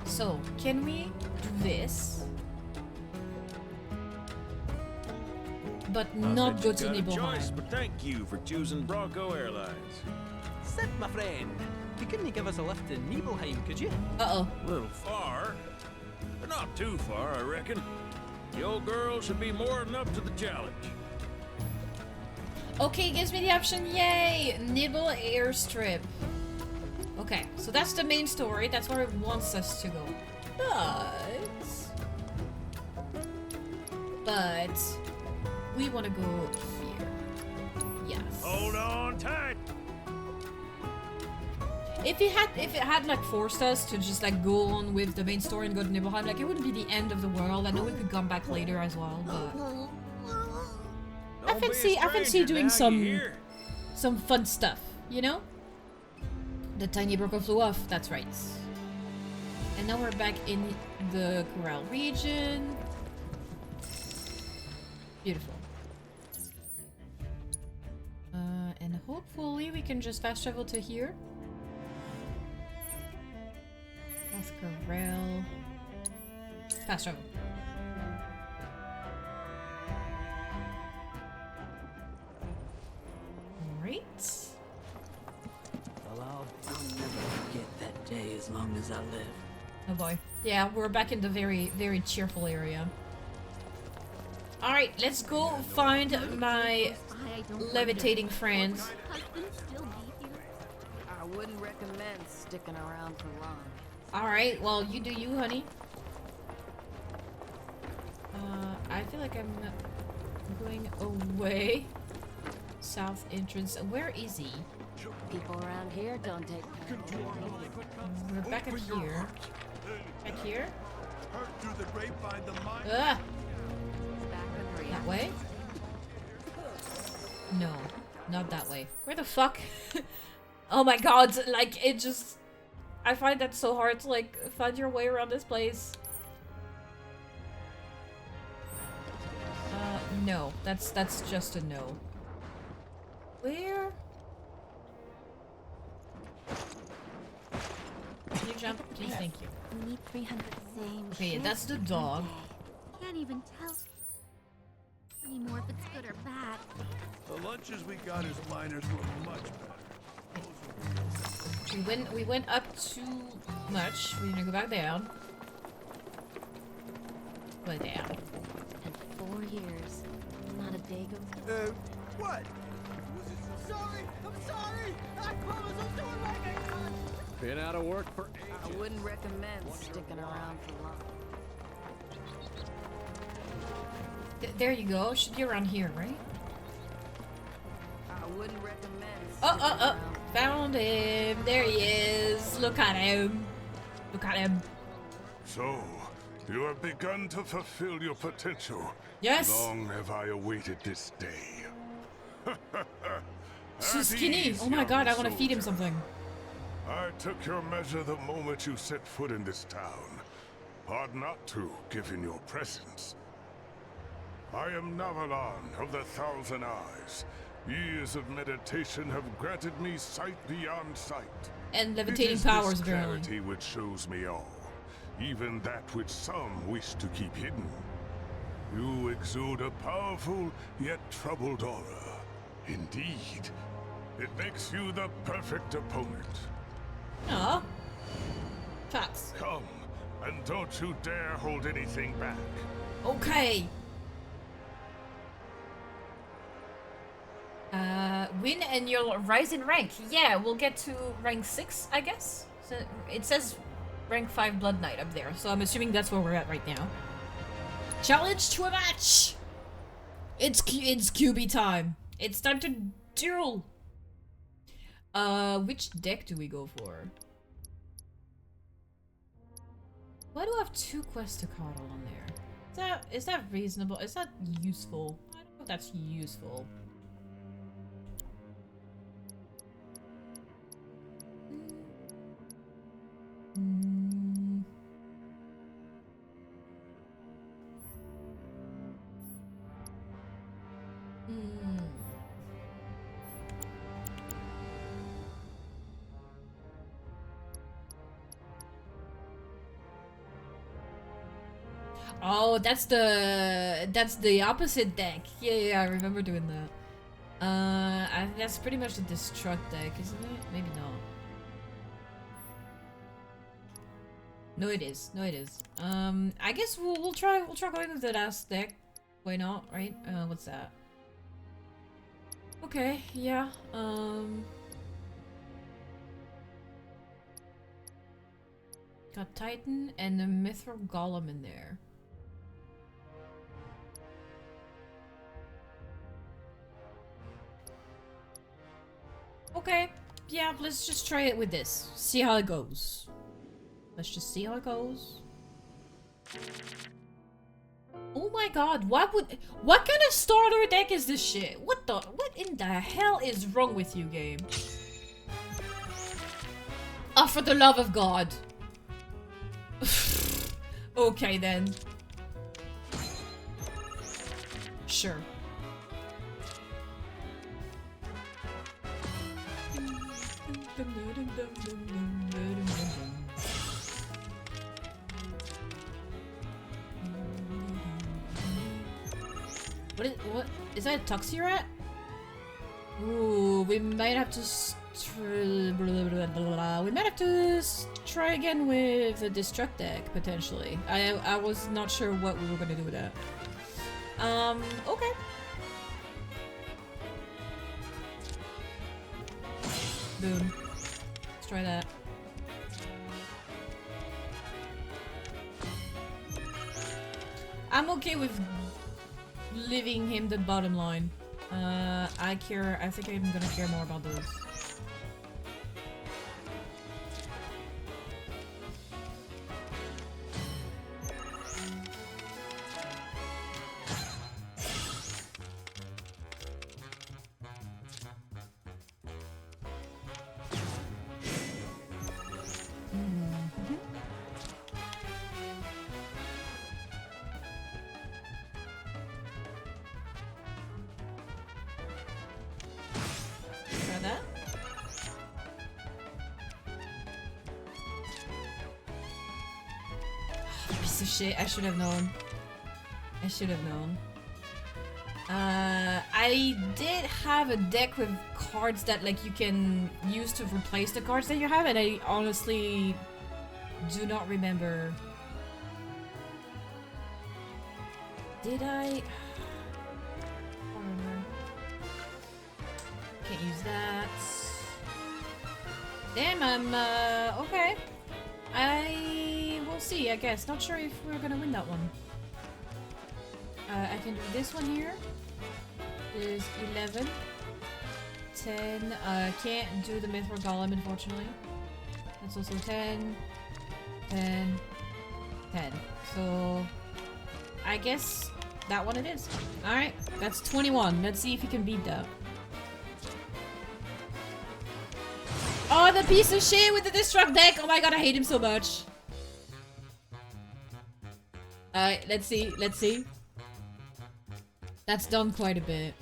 Speaker 1: So, can we do this? But not go to Nibelheim.
Speaker 17: But thank you for choosing Bronco Airlines.
Speaker 6: Sid, my friend, you couldn't give us a lift to Nibelheim, could you?
Speaker 1: Uh-oh.
Speaker 17: A little far, but not too far, I reckon. The old girl should be more than up to the challenge.
Speaker 1: Okay, gives me the option, yay! Nibble Airstrip. Okay, so that's the main story, that's where it wants us to go. But we want to go here. Yes.
Speaker 17: Hold on tight.
Speaker 1: If it had like forced us to just like go on with the main story and go to Nibelheim, like it wouldn't be the end of the world. I know we could come back later as well, but I fancy doing some fun stuff, you know? The tiny broker flew off, that's right. And now we're back in the Corral region. Beautiful. And hopefully we can just fast travel to here. That's Corral. Fast travel. Alright.
Speaker 11: Well, I'll never forget that day as long as I live.
Speaker 1: Oh boy. Yeah, we're back in the very, very cheerful area. Alright, let's go find my levitating friends.
Speaker 16: I wouldn't recommend sticking around for long.
Speaker 1: Alright, well, you do you, honey. I feel like I'm going away. South entrance. Where is he?
Speaker 16: People around here don't take care of me.
Speaker 1: We're back up here. Back here? That way? No, not that way. Where the fuck? Oh my god, like, it just... I find that so hard to, like, find your way around this place. No. That's just a no. Where? Can you jump? Please, thank you.
Speaker 5: We need 300 same.
Speaker 1: Okay, that's the dog.
Speaker 5: Can't even tell anymore if it's good or bad.
Speaker 7: The lunches we got as miners were much better.
Speaker 1: We went up too much. We're gonna go back down. Go down.
Speaker 5: And 4 years. Not a day goes.
Speaker 6: What?
Speaker 11: Sorry! I'm sorry! I promise I'll do it right next time!
Speaker 17: Been out of work for ages.
Speaker 16: I wouldn't recommend sticking around for long.
Speaker 1: There you go. Should be around here, right?
Speaker 16: I wouldn't recommend.
Speaker 1: Oh! Found him. There he is. Look at him. Look at him.
Speaker 7: So, you have begun to fulfill your potential.
Speaker 1: Yes.
Speaker 7: Long have I awaited this day.
Speaker 1: So skinny. Oh my god, I want to feed him something.
Speaker 7: I took your measure the moment you set foot in this town. Hard not to, given your presence. I am Navalon of the Thousand Eyes. Years of meditation have granted me sight beyond sight.
Speaker 1: And levitating powers,
Speaker 7: It is this
Speaker 1: apparently.
Speaker 7: clarity which shows me all, even that which some wish to keep hidden. You exude a powerful yet troubled aura. Indeed, it makes you the perfect opponent.
Speaker 1: Aw. Facts.
Speaker 7: Come, and don't you dare hold anything back.
Speaker 1: Okay. Win and you'll rise in rank. Yeah, we'll get to rank 6, I guess. So it says rank 5 Blood Knight up there, so I'm assuming that's where we're at right now. Challenge to a match! It's QB time. It's time to duel! Which deck do we go for? Why do I have 2 quests to card on there? Is that reasonable? Is that useful? I don't know if that's useful. Oh, that's the opposite deck. Yeah, I remember doing that. That's pretty much the destruct deck, isn't it? Maybe not. No, it is. No, it is. I guess we'll try going with the last deck. Why not? Right? What's that? Okay. Yeah. Got Titan and a Mithril Golem in there. Okay, yeah, let's just try it with this. See how it goes. Let's just see how it goes. Oh my god, what kind of starter deck is this shit? What in the hell is wrong with you, game? Oh, for the love of God. Okay then. Sure. What is that a Tuxie Rat? Ooh, we might have to try again with the Destruct deck, potentially. I was not sure what we were gonna do with that. Okay. Boom. Let's try that. I'm okay with leaving him the bottom line. I think I'm gonna care more about those. Shit, I should have known. I should have known. I did have a deck with cards that like you can use to replace the cards that you have, and I honestly do not remember. Did I? Can't remember. Can't use that. Damn, I'm okay. I will see, I guess. Not sure if we're gonna win that one. I can do this one here. Is 11. 10. Can't do the Mithril Golem, unfortunately. That's also 10. 10. 10. So, I guess that one it is. Alright, that's 21. Let's see if you can beat that. Oh, the piece of shit with the Destruct deck! Oh my god, I hate him so much. Alright, let's see, let's see. That's done quite a bit.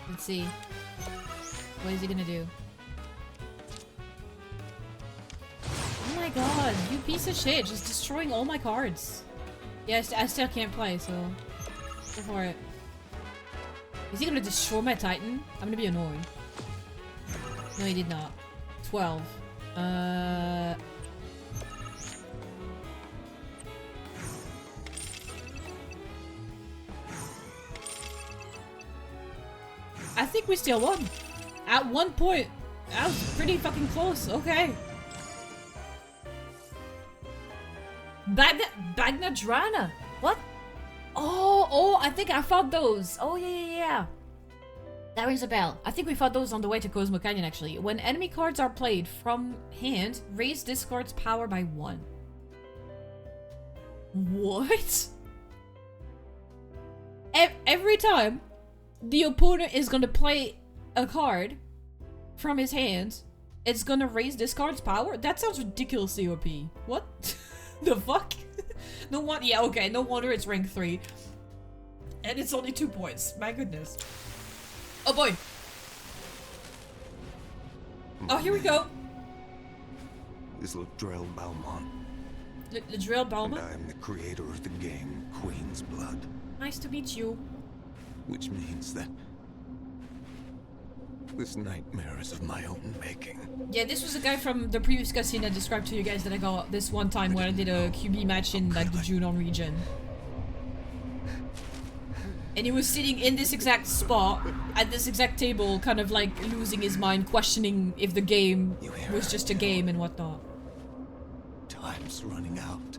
Speaker 1: Let's see. What is he gonna do? Oh my god, you piece of shit, just destroying all my cards. Yeah, I still can't play, so go for it. Is he gonna destroy my Titan? I'm gonna be annoyed. No, he did not. 12. I think we still won. At one point. That was pretty fucking close. Okay. Bagnadrana. What? Oh, I think I found those. Oh, yeah. That rings a bell. I think we fought those on the way to Cosmo Canyon, actually. When enemy cards are played from hand, raise this card's power by 1. What? Every time the opponent is gonna play a card from his hand, it's gonna raise this card's power? That sounds ridiculously OP. What? The fuck? No wonder. Yeah, okay. No wonder it's rank 3. And it's only 2 points. My goodness. Oh boy. Oh, here we go.
Speaker 3: Is Ladrell Balmont.
Speaker 1: Ladrell Balmont?
Speaker 3: And I'm the creator of the game, Queen's Blood.
Speaker 1: Nice to meet you.
Speaker 3: Which means that this nightmare is of my own making.
Speaker 1: Yeah, this was a guy from the previous cutscene I described to you guys that I got this one time when I did a QB match in like the Junon region. And he was sitting in this exact spot, at this exact table, kind of like losing his mind, questioning if the game was just a game and whatnot.
Speaker 3: Time's running out.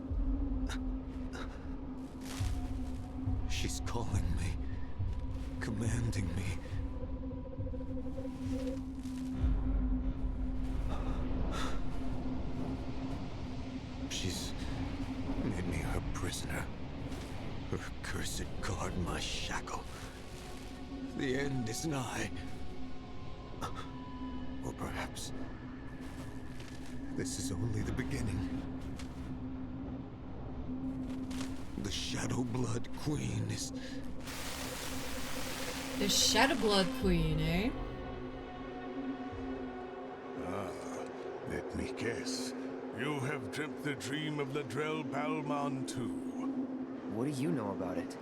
Speaker 3: She's calling me, commanding me. She's made me her prisoner. Her cursed guard my shackle. The end is nigh. Or perhaps this is only the beginning. The Shadow Blood Queen is...
Speaker 1: The Shadow Blood Queen, eh?
Speaker 7: Let me guess. You have dreamt the dream of Ladrell Balmont too.
Speaker 8: What do you know about it?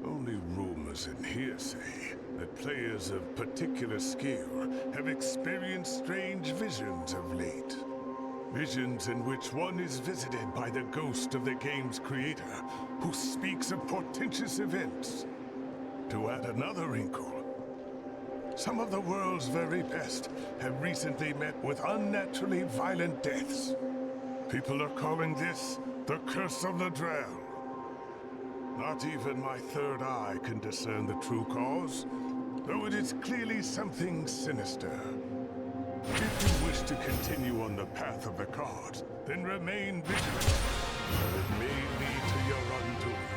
Speaker 7: Only rumors and hearsay that players of particular skill have experienced strange visions of late. Visions in which one is visited by the ghost of the game's creator, who speaks of portentous events. To add another wrinkle, some of the world's very best have recently met with unnaturally violent deaths. People are calling this the Curse of Ladrell. Not even my third eye can discern the true cause, though it is clearly something sinister. If you wish to continue on the path of the cards, then remain vigilant, or it may lead to your undoing.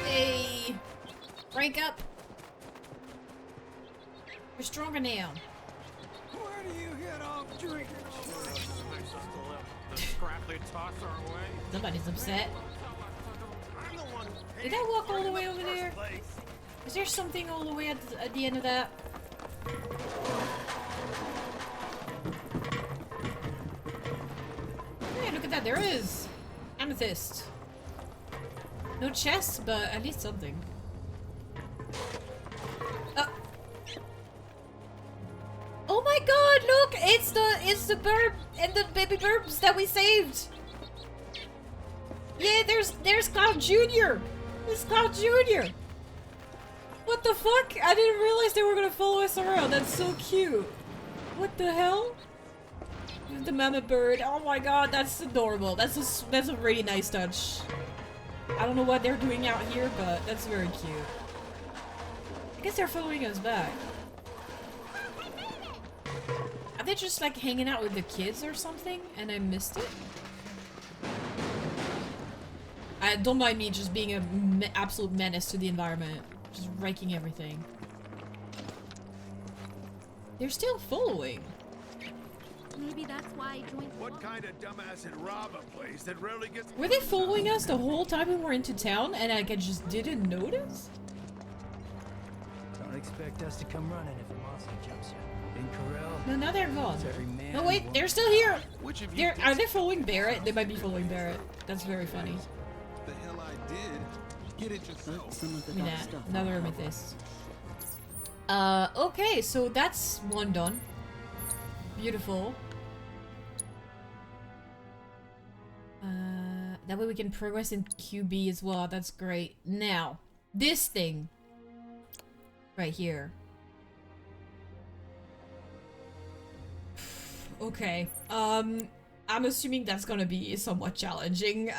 Speaker 1: Hey! Rank up! You're stronger now.
Speaker 17: Where do you get off drinking? Scrappily toss our way.
Speaker 1: Somebody's upset. Did I walk all the way over there? Is there something all the way at the end of that? Hey, look at that, there is! Amethyst. No chest, but at least something. Oh my god, look! It's the burb and the baby burbs that we saved! Yeah, there's Cloud Jr. It's Cloud Jr. What the fuck? I didn't realize they were gonna follow us around. That's so cute. What the hell? The mama bird. Oh my god, that's adorable. That's a really nice touch. I don't know what they're doing out here, but that's very cute. I guess they're following us back. Are they just like hanging out with the kids or something and I missed it? Don't mind me just being an absolute menace to the environment. Just wrecking everything. They're still following.
Speaker 5: Maybe that's why I joined.
Speaker 17: What kind of dumbass would rob a place that rarely gets...
Speaker 1: Were they following us the whole time we were into town and I just didn't notice?
Speaker 18: Don't expect us to come running if a monster jumps you. In Corel.
Speaker 1: No, now they're gone. No, wait, they're still here. Are they following Barrett? They might be following Barrett. That's very funny.
Speaker 17: The hell I did. Get it yourself.
Speaker 1: Give me that. Another amethyst. Okay, so that's one done. Beautiful. That way we can progress in QB as well. That's great. Now, this thing. Right here. Okay. I'm assuming that's gonna be somewhat challenging.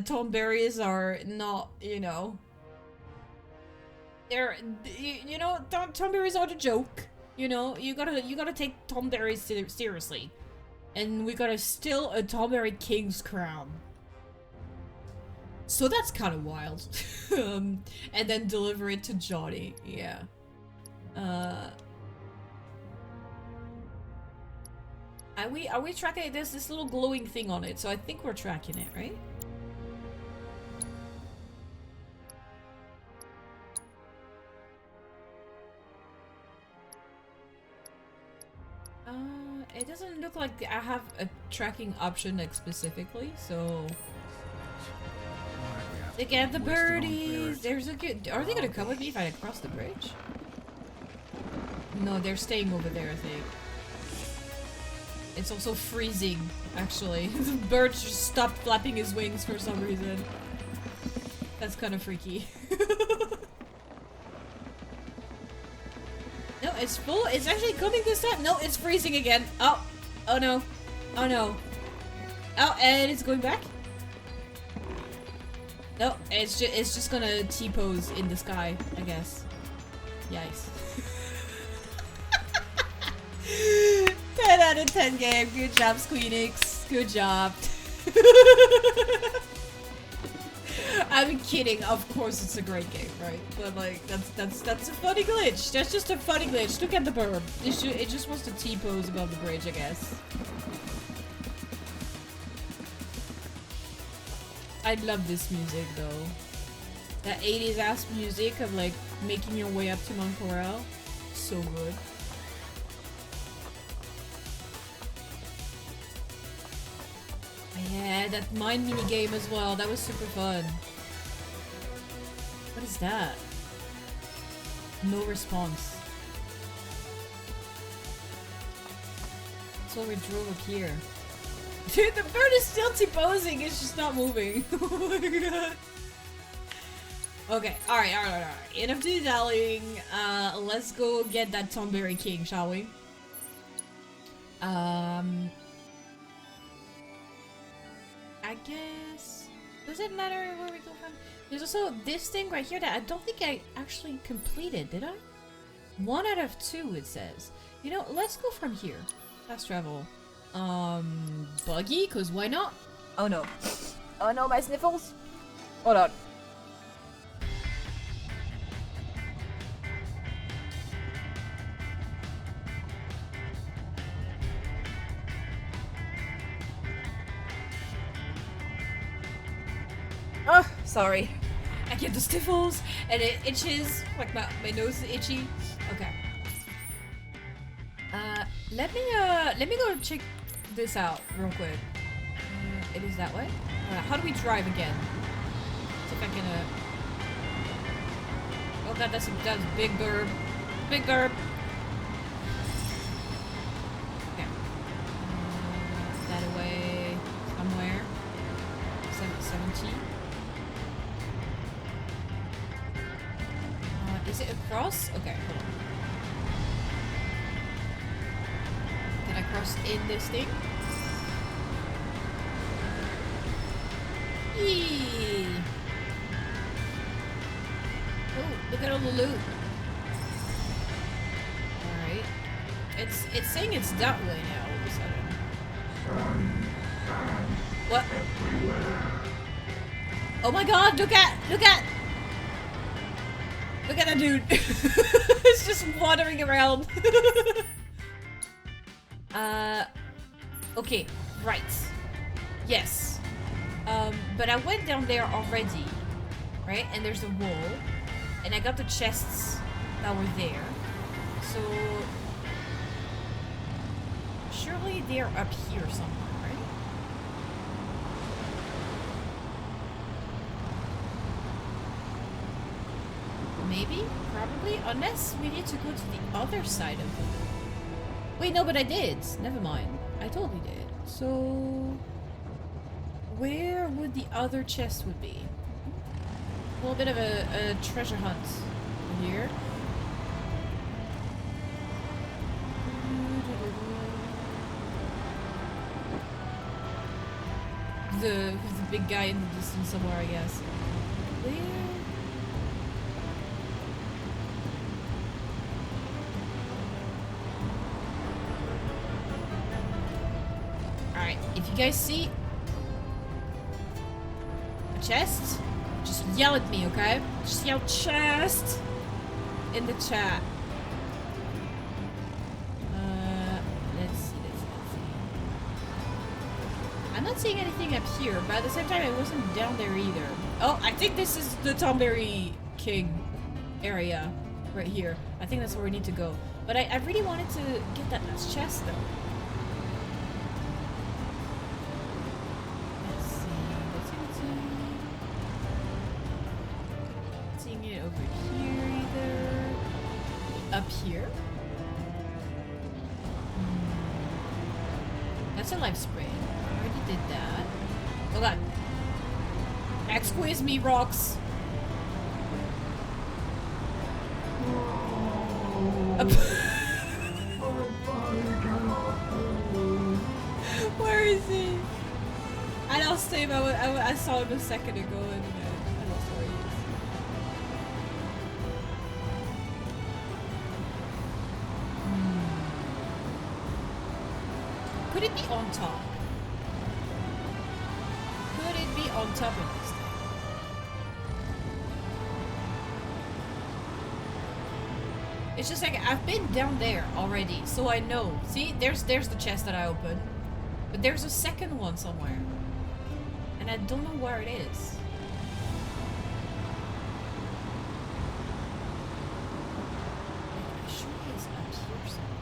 Speaker 1: Tom berries are not, you know... They're, you know, Tomberries are the joke. You know, you gotta take Tomberries seriously. And we gotta steal a Tomberry King's crown. So that's kind of wild. And then deliver it to Johnny. Yeah. Are we tracking it? There's this little glowing thing on it, so I think we're tracking it, right? It doesn't look like I have a tracking option like specifically, so... Look at the birdies! There's a good... Are they gonna come with me if I cross the bridge? No, they're staying over there, I think. It's also freezing, actually. The bird just stopped flapping his wings for some reason. That's kind of freaky. No, it's full. It's actually coming this time. No, it's freezing again. Oh. Oh no. Oh no. Oh, and it's going back? No, it's just gonna T-pose in the sky, I guess. Yikes. 10 out of 10 game. Good job, Square Enix. Good job. I'm kidding. Of course, it's a great game, right? But like, that's a funny glitch. That's just a funny glitch. Look at the bird. It just wants to T-pose above the bridge, I guess. I love this music though. That 80s ass music of like making your way up to Mount Corel. So good. Yeah, that mine mini game as well. That was super fun. What is that? No response. So we drove up here. Dude, the bird is still T-posing. It's just not moving. Oh my god. Okay, alright. Enough dilly-dallying. Let's go get that Tomberry King, shall we? I guess... Does it matter where we go from? There's also this thing right here that I don't think I actually completed, did I? 1 out of 2, it says. You know, let's go from here. Fast travel. Buggy? Cause why not? Oh no. Oh no, my sniffles! Hold on. Oh, sorry. I get the sniffles and it itches. Like my nose is itchy. Okay. Let me go check this out real quick. It is that way? How do we drive again? See if I can, Oh god, that's a big bird. Big bird! Okay. That away somewhere. 17. Is it across? Okay, hold on. Can I cross in this thing? Eee. Oh, look at all the loot. Alright. It's saying it's that way now all of a sudden. What? Oh my god, look at that dude. It's just wandering around. Okay, right. Yes. But I went down there already, right? And there's a wall, and I got the chests that were there. So surely they're up here somewhere, right? Maybe? Probably? Unless we need to go to the other side of it. Wait, no, but I did. Never mind. I totally did. So... where would the other chest would be? A little bit of a treasure hunt here. The big guy in the distance somewhere, I guess. Where? guys see a chest? Just yell at me, okay? Just yell chest in the chat. Let's see. I'm not seeing anything up here, but at the same time, I wasn't down there either. Oh, I think this is the Tomberry King area right here. I think that's where we need to go. But I really wanted to get that last chest, though. Let's see. Not seeing it over here either. Up here? That's a life spray. I already did that. Oh god. Squeeze me, rocks. Where is he? I lost him. I saw him a second ago and I lost where he is. Could it be on top? Could it be on top of this thing? It's just like, I've been down there already, so I know. See, there's the chest that I opened. But there's a second one somewhere. And I don't know where it is. I'm sure it's up here somewhere.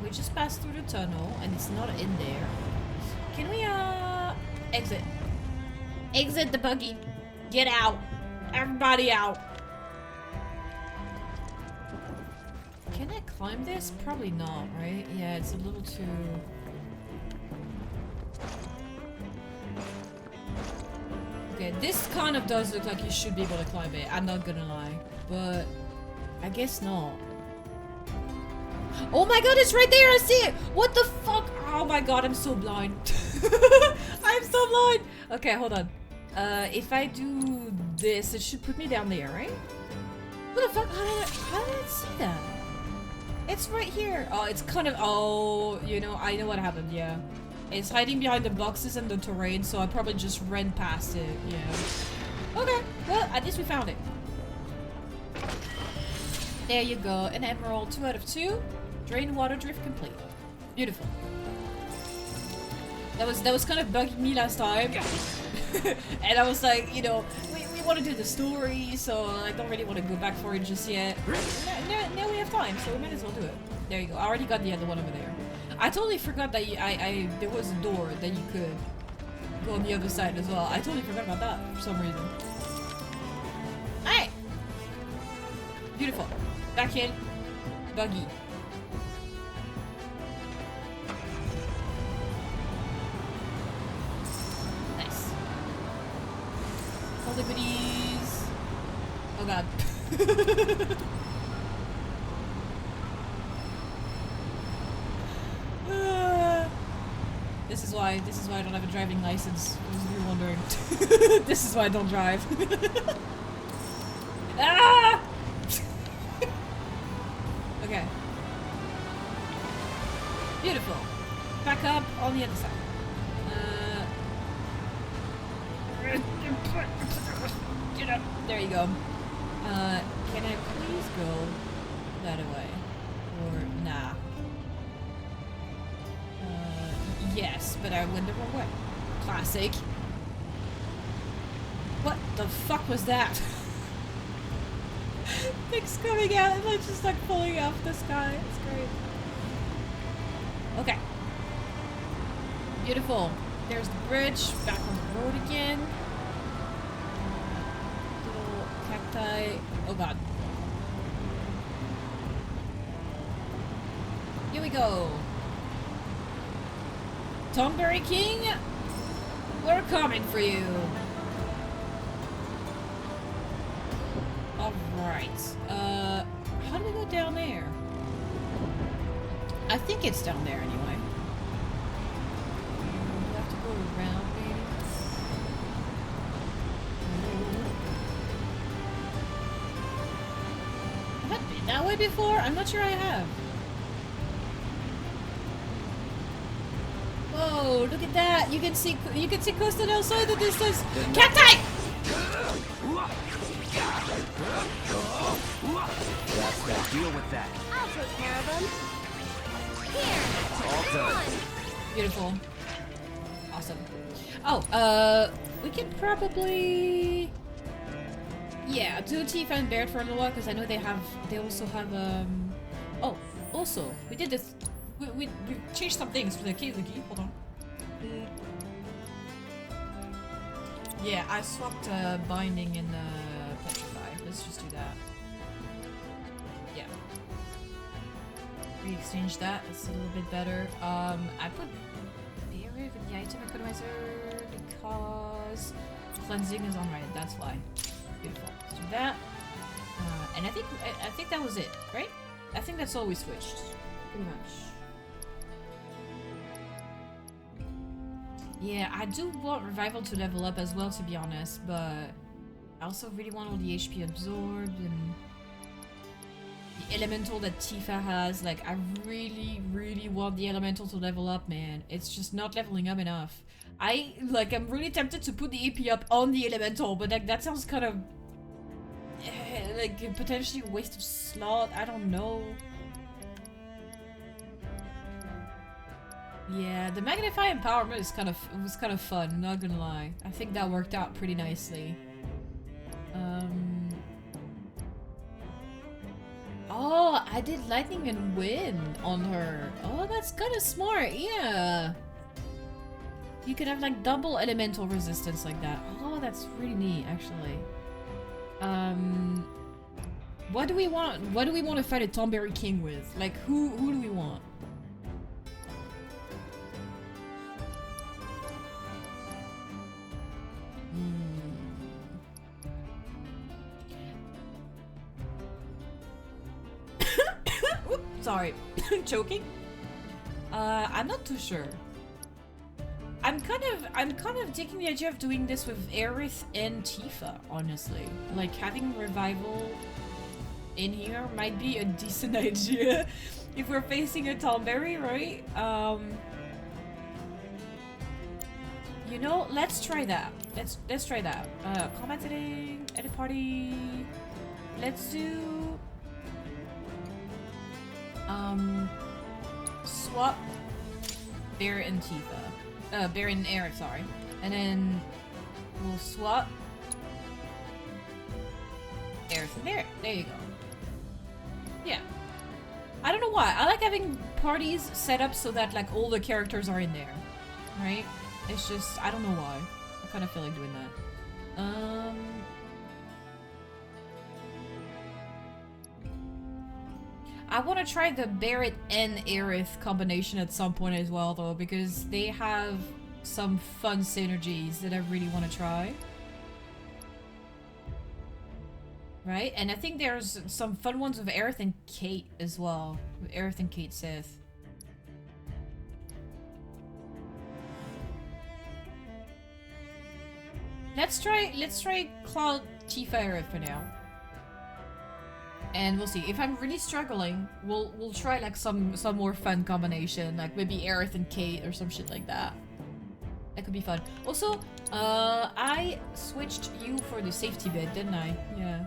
Speaker 1: We just passed through the tunnel, and it's not in there. Can we, exit? Exit the buggy. Get out. Everybody out. Can I climb this? Probably not, right? Yeah, it's a little too... Okay, this kind of does look like you should be able to climb it. I'm not gonna lie. But I guess not. Oh my god, it's right there! I see it! What the fuck? Oh my god, I'm so blind. I'm so blind! Okay, hold on. If I do this, it should put me down there, right? What the fuck? How did I see that? It's right here. Oh, it's kind of... Oh, you know, I know what happened, yeah. It's hiding behind the boxes and the terrain, so I probably just ran past it, yeah. Okay, well, at least we found it. There you go. An emerald, 2 out of 2. Drain water drift complete. Beautiful. That was kind of bugging me last time. And I was like, you know, we want to do the story, so I don't really want to go back for it just yet. Now we have time, so we might as well do it. There you go. I already got the other one over there. I totally forgot that there was a door that you could go on the other side as well. I totally forgot about that for some reason. Alright! Beautiful. Back in. Buggy. Nice. All the goodies. Oh god. This is why I don't have a driving license. If you're wondering. This is why I don't drive. Ah! Okay. Beautiful. Back up on the other side. Get up. There you go. Can I please go that way? Or nah? Yes, but I went the wrong way. Classic. What the fuck was that? Things coming out and it's just like pulling off the sky. It's great. Okay. Beautiful. There's the bridge. Back on the road again. Little cacti. Oh god. Here we go. Tomberry King, we're coming for you. Alright. How do we go down there? I think it's down there anyway. We have to go around, maybe? Have I been that way before? I'm not sure I have. Whoa! Look at that! You can see Costa del Sol in the distance. Cacti!
Speaker 9: That's that. Deal with that.
Speaker 5: I'll take care of them. Here.
Speaker 9: All done.
Speaker 1: Beautiful. Awesome. Oh, we can probably, yeah, do Tifa and Baird for a little while because I know they also have oh, also we did this. We changed some things for the Kizuki. Hold on. Yeah, I swapped binding and petrify. Let's just do that. Yeah. Re-exchange that. It's a little bit better. I put Barrier in the item economizer because cleansing is on right. That's why. Beautiful. Let's do that. And I think that was it, right? I think that's all we switched. Pretty much. Yeah, I do want Revival to level up as well, to be honest, but I also really want all the HP absorbed and the elemental that Tifa has. Like, I really, really want the elemental to level up, man. It's just not leveling up enough. I'm really tempted to put the AP up on the elemental, but like, that sounds kind of like potentially a waste of slot. I don't know. Yeah, the Magnify Empowerment was kind of fun, not gonna lie. I think that worked out pretty nicely. Oh, I did Lightning and Wind on her. Oh, that's kind of smart, yeah. You could have like double elemental resistance like that. Oh, that's really neat, actually. What do we want? What do we want to fight a Tomberry King with? Like, who do we want? Sorry, choking. I'm not too sure. I'm kind of taking the idea of doing this with Aerith and Tifa, honestly. Like, having Revival in here might be a decent idea if we're facing a Tomberry, right? You know, let's try that. Let's try that. Combat setting, edit party. Let's do swap Barret and Tifa. Barret and Aerith, sorry. And then we'll swap Aerith and Barret. There you go. Yeah. I don't know why. I like having parties set up so that like all the characters are in there. Right? It's just, I don't know why. I kind of feel like doing that. I want to try the Barret and Aerith combination at some point as well, though, because they have some fun synergies that I really want to try. Right? And I think there's some fun ones with Aerith and Kate as well. With Aerith and Kate Sith. Let's try Cloud Tifa Aerith for now. And we'll see. If I'm really struggling, we'll try like some more fun combination, like maybe Aerith and Kate or some shit like that. That could be fun. Also, I switched you for the safety bit, didn't I? Yeah.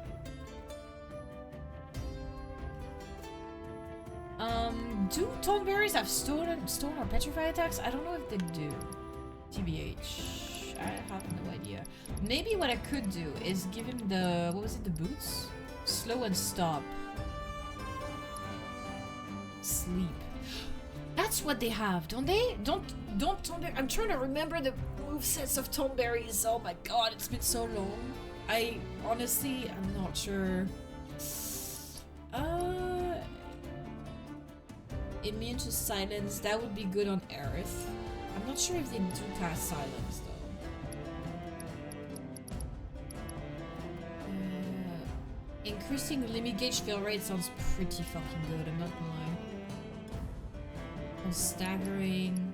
Speaker 1: Do Tomberries have stone or petrify attacks? I don't know if they do. TBH. I have no idea. Maybe what I could do is give him the, what was it, the boots? Slow and stop. Sleep. That's what they have, don't they? Don't Tomberry. I'm trying to remember the movesets of Tomberries. Oh my god, it's been so long. I honestly, I'm not sure. Immune to silence. That would be good on Aerith. I'm not sure if they do cast silence though. Increasing limit gauge fail rate sounds pretty fucking good, I'm not gonna lie. And staggering.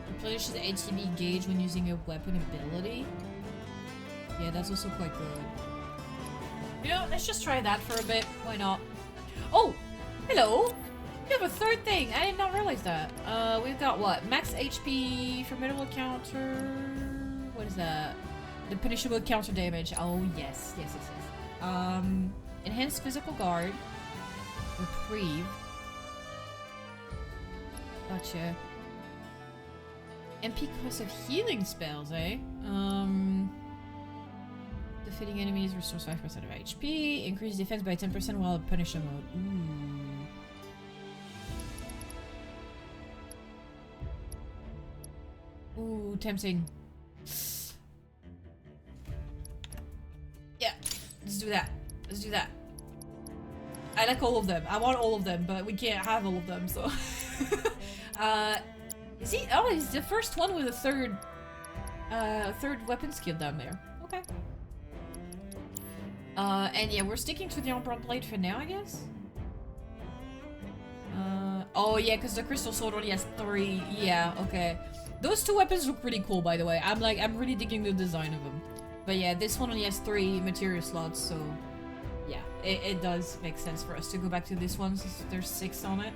Speaker 1: Replenishes ATB gauge when using a weapon ability. Yeah, that's also quite good. You know, let's just try that for a bit. Why not? Oh! Hello! We have a third thing. I did not realize that. We've got what? Max HP, formidable counter. What is that? The punishable counter damage. Oh yes, yes, yes, yes. Enhanced physical guard. Reprieve. Gotcha. MP cost of healing spells, eh? Defeating enemies restores 5% of HP. Increase defense by 10% while in Punisher mode. Ooh. Ooh, tempting. Yeah, let's do that. Let's do that. I like all of them. I want all of them, but we can't have all of them, so... is he? Oh, he's the first one with a third weapon skill down there. Okay. And yeah, we're sticking to the Emperor Blade for now, I guess? Oh yeah, because the Crystal Sword only has 3. Yeah, okay. Those 2 weapons look pretty cool, by the way. I'm really digging the design of them. But yeah, this one only has 3 material slots, so... Yeah, it does make sense for us to go back to this one since there's 6 on it.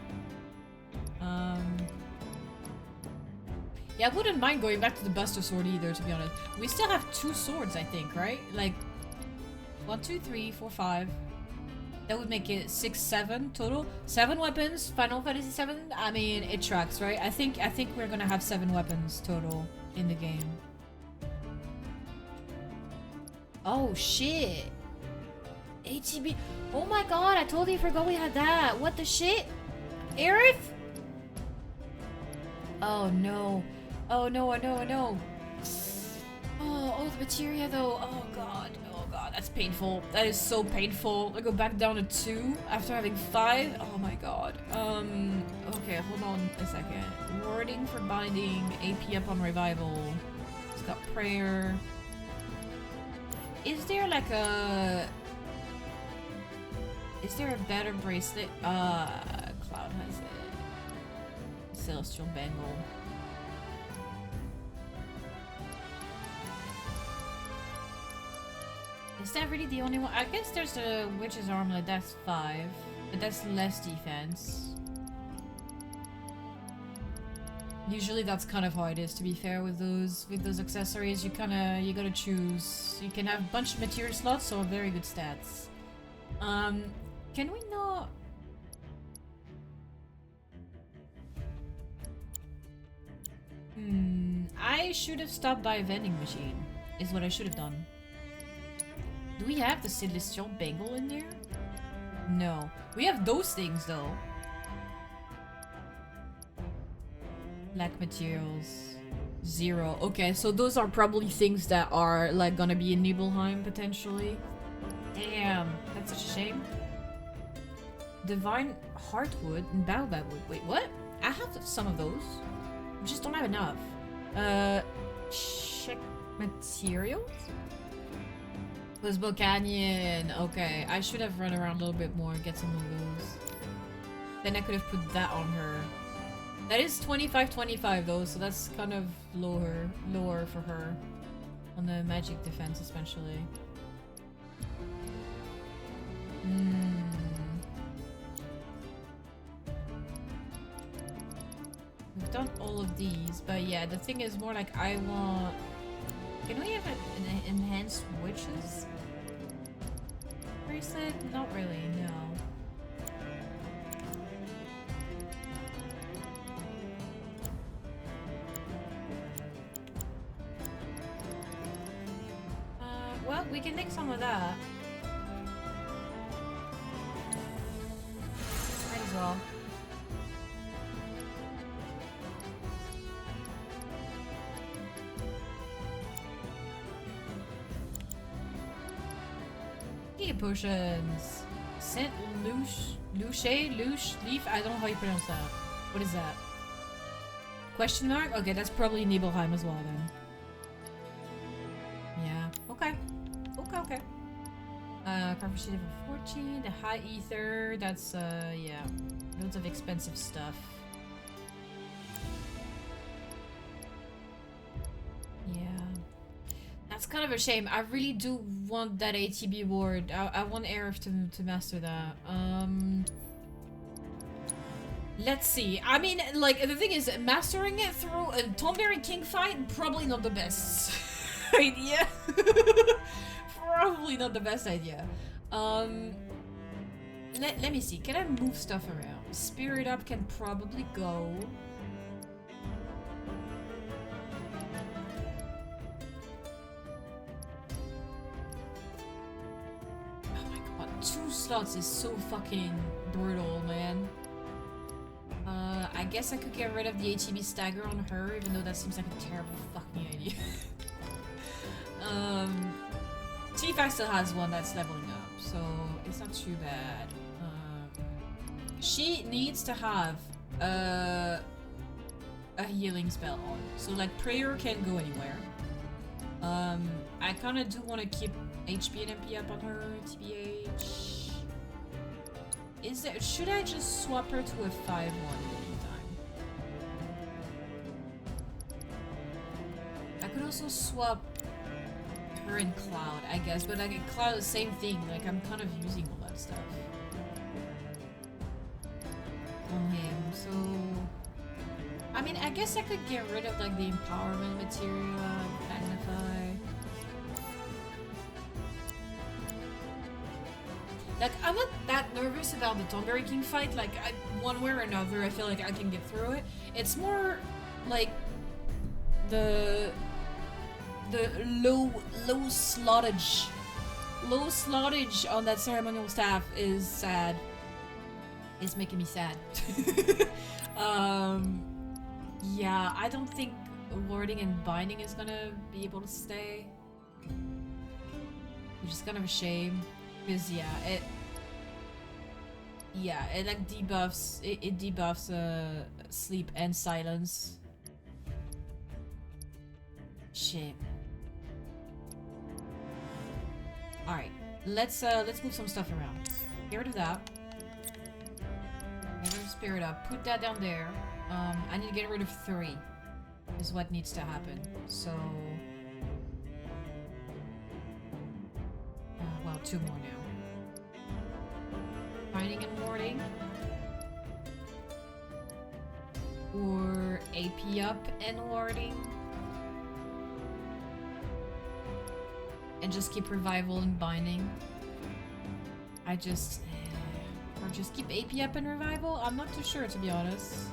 Speaker 1: Yeah, I wouldn't mind going back to the Buster Sword either, to be honest. We still have 2 swords, I think, right? Like, 1, 2, 3, 4, 5. That would make it 6, 7 total. 7 weapons, Final Fantasy VII. I mean, it tracks, right? I think we're gonna have 7 weapons total in the game. Oh shit! ATB. Oh my god! I totally forgot we had that. What the shit? Aerith? Oh no! Oh no! Oh no! Oh no! Oh, the materia though. Oh god. Oh god, that's painful. That is so painful. I go back down to 2 after having 5. Oh my god. Okay, hold on a second. Warding for binding, AP up on revival. It's got prayer. Is there like a... Is there a better bracelet? Cloud has it. Celestial Bangle. Is that really the only one? I guess there's a Witch's Armlet, that's 5. But that's less defense. Usually that's kind of how it is, to be fair, with those accessories. You gotta choose. You can have a bunch of material slots or very good stats. Can we not... I should have stopped by a vending machine, is what I should have done. Do we have the Celestial Bangle in there? No. We have those things though. Black materials. 0. Okay, so those are probably things that are like gonna be in Nibelheim potentially. Damn, that's such a shame. Divine Heartwood and Baobab Wood. Wait, what? I have some of those. I just don't have enough. Check materials? Lisbo Canyon. Okay, I should have run around a little bit more and get some of those. Then I could have put that on her. That is 25-25 though, so that's kind of lower for her. On the magic defense especially. We've done all of these, but yeah, the thing is more like I want... Can we have an enhanced witches bracelet? Not really, no. Well, we can make some of that. Might as well. Potions. Saint Luce, Leaf. I don't know how you pronounce that. What is that? Question mark? Okay, that's probably Nibelheim as well then. Yeah. Okay. Okay. Conversation level 14. The High Ether. That's yeah. Loads of expensive stuff. Yeah. That's kind of a shame. I really do want that ATB ward. I want Aerith to master that. Let's see. I mean, like, the thing is, mastering it through a Thornberry King fight, probably not the best idea. Probably not the best idea. Let me see. Can I move stuff around? Spirit Up can probably go. Oh my god, 2 slots is so fucking brutal, man. I guess I could get rid of the HEB stagger on her, even though that seems like a terrible fucking idea. Tifa still has one that's leveling up, so it's not too bad. She needs to have a healing spell on, so like prayer can go anywhere. I kind of do want to keep HP and MP up on her, TBH. Is there, should I just swap her to a 5-1 in the meantime? I could also swap her in Cloud, I guess, but like in Cloud, the same thing. Like I'm kind of using all that stuff on him, so I mean, I guess I could get rid of like the empowerment material, magnify. Like, I'm not that nervous about the Thornberry King fight. Like, one way or another, I feel like I can get through it. It's more like the low slottage on that ceremonial staff is sad. It's making me sad. Yeah, I don't think warding and binding is gonna be able to stay, which is kind of a shame. Because yeah, it like debuffs, it debuffs sleep and silence. Shit. All right, let's move some stuff around. Get rid of that. Get rid of Spirit Up. Put that down there. I need to get rid of 3. Is what needs to happen. So, well, 2 more now. Binding and warding, or AP up and warding, and just keep revival and binding. Or just keep AP up and revival. I'm not too sure, to be honest.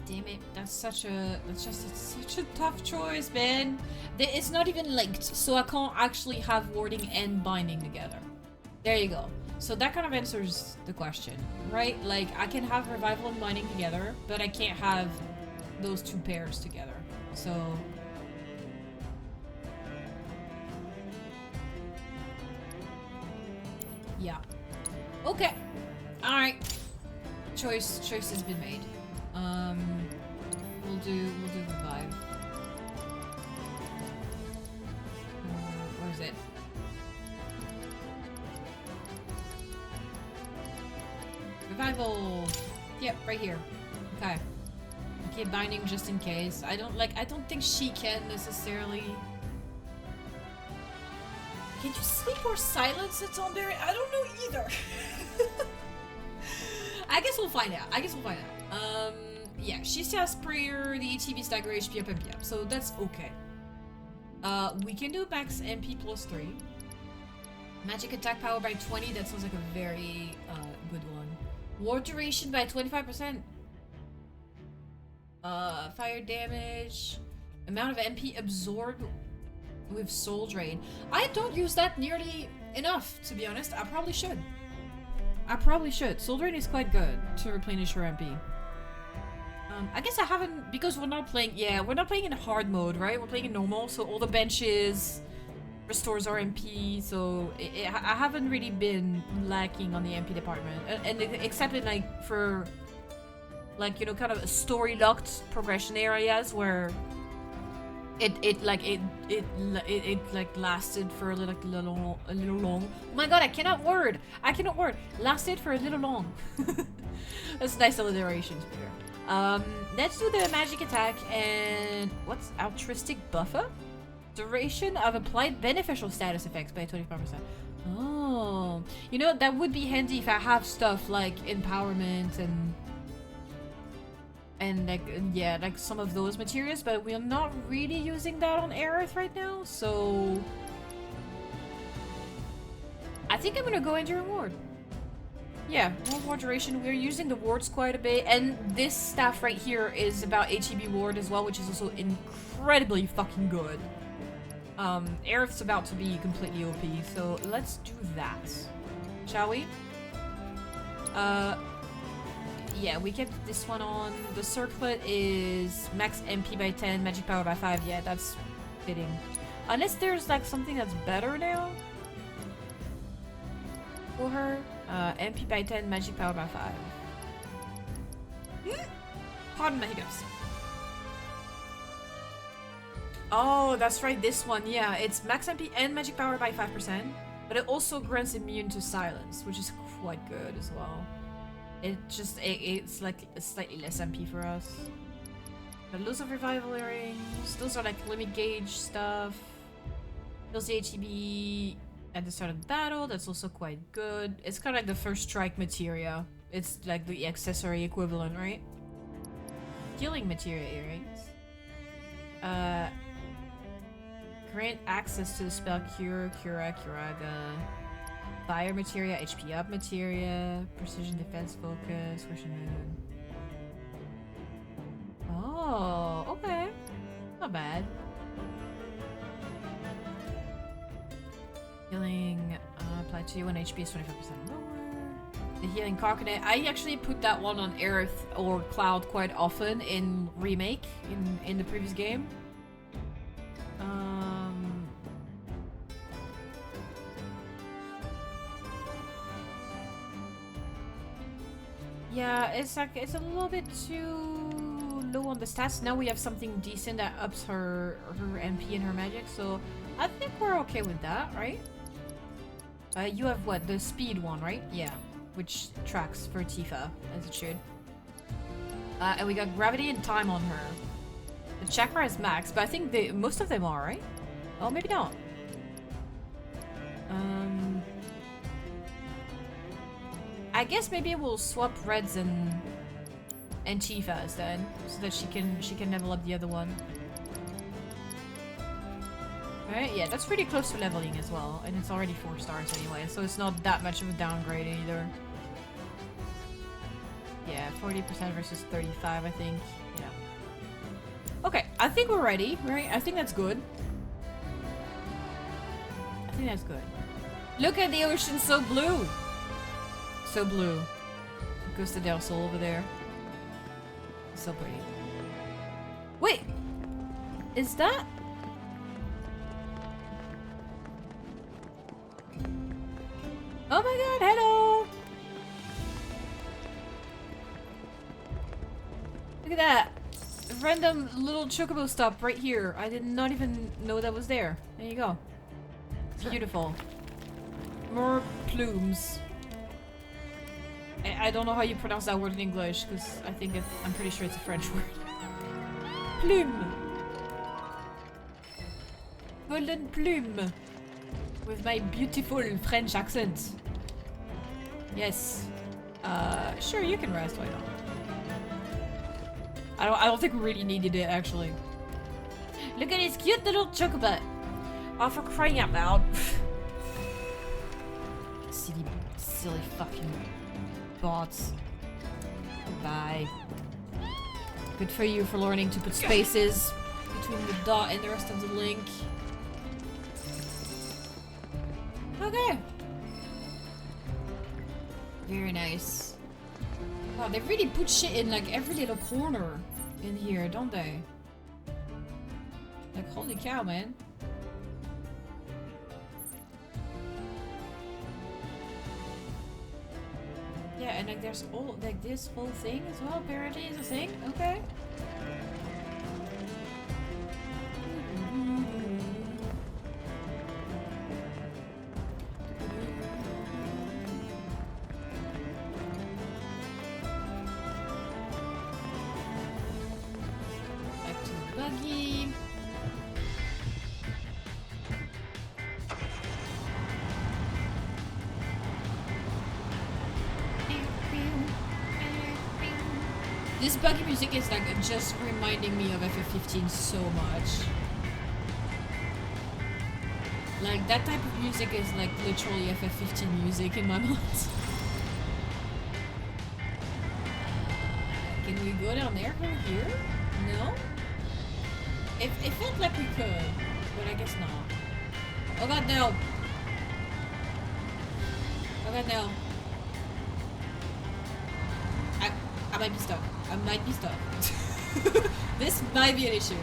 Speaker 1: Damn it, that's such a tough choice, man. It's not even linked, so I can't actually have warding and binding together. There you go. So that kind of answers the question, right? Like, I can have revival and binding together, but I can't have those 2 pairs together. So yeah. Okay. All right. Choice has been made. We'll do revive. Where is it? Revival. Yep, right here. Okay. Okay, binding just in case. I don't think she can necessarily. Can you sleep or silence it on there? I don't know either. I guess we'll find out. Yeah, she still has prayer, the HEB stagger, HP up, MP up, so that's okay. We can do max MP plus 3. Magic attack power by 20, that sounds like a very good one. War duration by 25%. Fire damage. Amount of MP absorbed with soul drain. I don't use that nearly enough, to be honest. I probably should. Soul drain is quite good to replenish your MP. I guess I haven't, because we're not playing in hard mode, right? We're playing in normal, so all the benches restores our MP, so I haven't really been lacking on the MP department, and except in like for like, you know, kind of story locked progression areas where it lasted for a little long. Oh my god, I cannot word. Lasted for a little long. That's nice alliteration, Peter. Let's do the magic attack and what's altruistic buffer? Duration of applied beneficial status effects by 25%. Oh, you know, that would be handy if I have stuff like empowerment and like, yeah, like some of those materials, but we're not really using that on Aerith right now, so I think I'm gonna go Enduring Ward. Yeah, more ward duration. We're using the wards quite a bit, and this staff right here is about HEB ward as well, which is also incredibly fucking good. Aerith's about to be completely OP, so let's do that. Shall we? Yeah, we kept this one on. The circlet is max MP by 10, magic power by 5. Yeah, that's fitting. Unless there's like something that's better now for her. MP by 10, magic power by 5. Pardon my hiccups. Oh, that's right, this one, yeah. It's max MP and magic power by 5%, but it also grants immune to silence, which is quite good as well. It's like a slightly less MP for us. But lots of revival earrings, those are like limit gauge stuff. Heals the HEB at the start of the battle, that's also quite good. It's kind of like the first strike materia. It's like the accessory equivalent, right? Healing materia earrings. Grant access to the spell Cure, Cura, Curaga. Fire materia, HP up materia. Precision defense focus, Wish and Moon. Oh, okay. Not bad. Healing, apply to you when HP is 25% lower. The healing coconut. I actually put that one on Aerith or Cloud quite often in Remake, in the previous game. Yeah, it's like, it's a little bit too low on the stats. Now we have something decent that ups her MP and her magic, so I think we're okay with that, right? You have what? The speed one, right? Yeah, which tracks for Tifa, as it should. And we got gravity and time on her. The chakra is max, but I think most of them are, right? Oh, maybe not. I guess maybe we'll swap Reds and Tifa's then, so that she can level up the other one. Right? Yeah, that's pretty close to leveling as well, and it's already 4 stars anyway, so it's not that much of a downgrade either. Yeah, 40% versus 35, I think. Yeah. Okay, I think we're ready, right? I think that's good. I think that's good. Look at the ocean, so blue! So blue. Costa del Sol over there. So pretty. Wait! Is that... Oh my god, hello! Look at that! A random little chocobo stop right here. I did not even know that was there. There you go. Beautiful. More plumes. I don't know how you pronounce that word in English, because I think I'm pretty sure it's a French word. Plume! Golden plume! With my beautiful French accent. Yes. Sure, you can rest, why not? I don't think we really needed it, actually. Look at his cute little chocobo! Oh, for crying out loud. Silly fucking bots. Goodbye. Good for you for learning to put spaces between the dot and the rest of the link. Okay. Very nice. Wow, they really put shit in like every little corner in here, don't they? Like, holy cow, man. Yeah, and like there's all like this whole thing as well apparently is a thing. Okay. Back to the buggy. This buggy music is like just reminding me of FF15 so much. Like that type of music is like literally FF15 music in my mind. Can we go down there from here? No? It felt like we could, but I guess not. Oh god, no! Oh god, no. I might be stuck. I might be stuck. This might be an issue.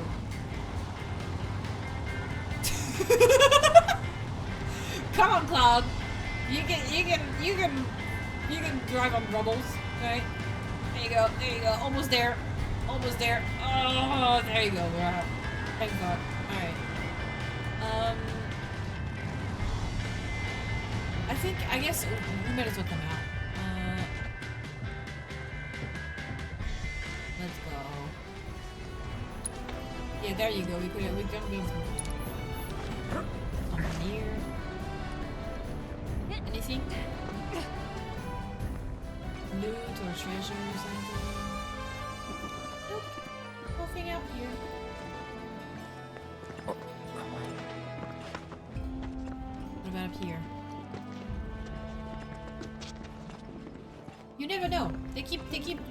Speaker 1: Come on, Cloud. You can drive on rubbles, right? There you go. There you go. Almost there. Almost there. Oh, there you go. We're out. Thank God. All right. I guess we might as well come out. Let's go. Yeah, there you go. We can go. Come here. Anything? Loot or treasure or something? Nope. Nothing out here. What about up here? You never know. They keep,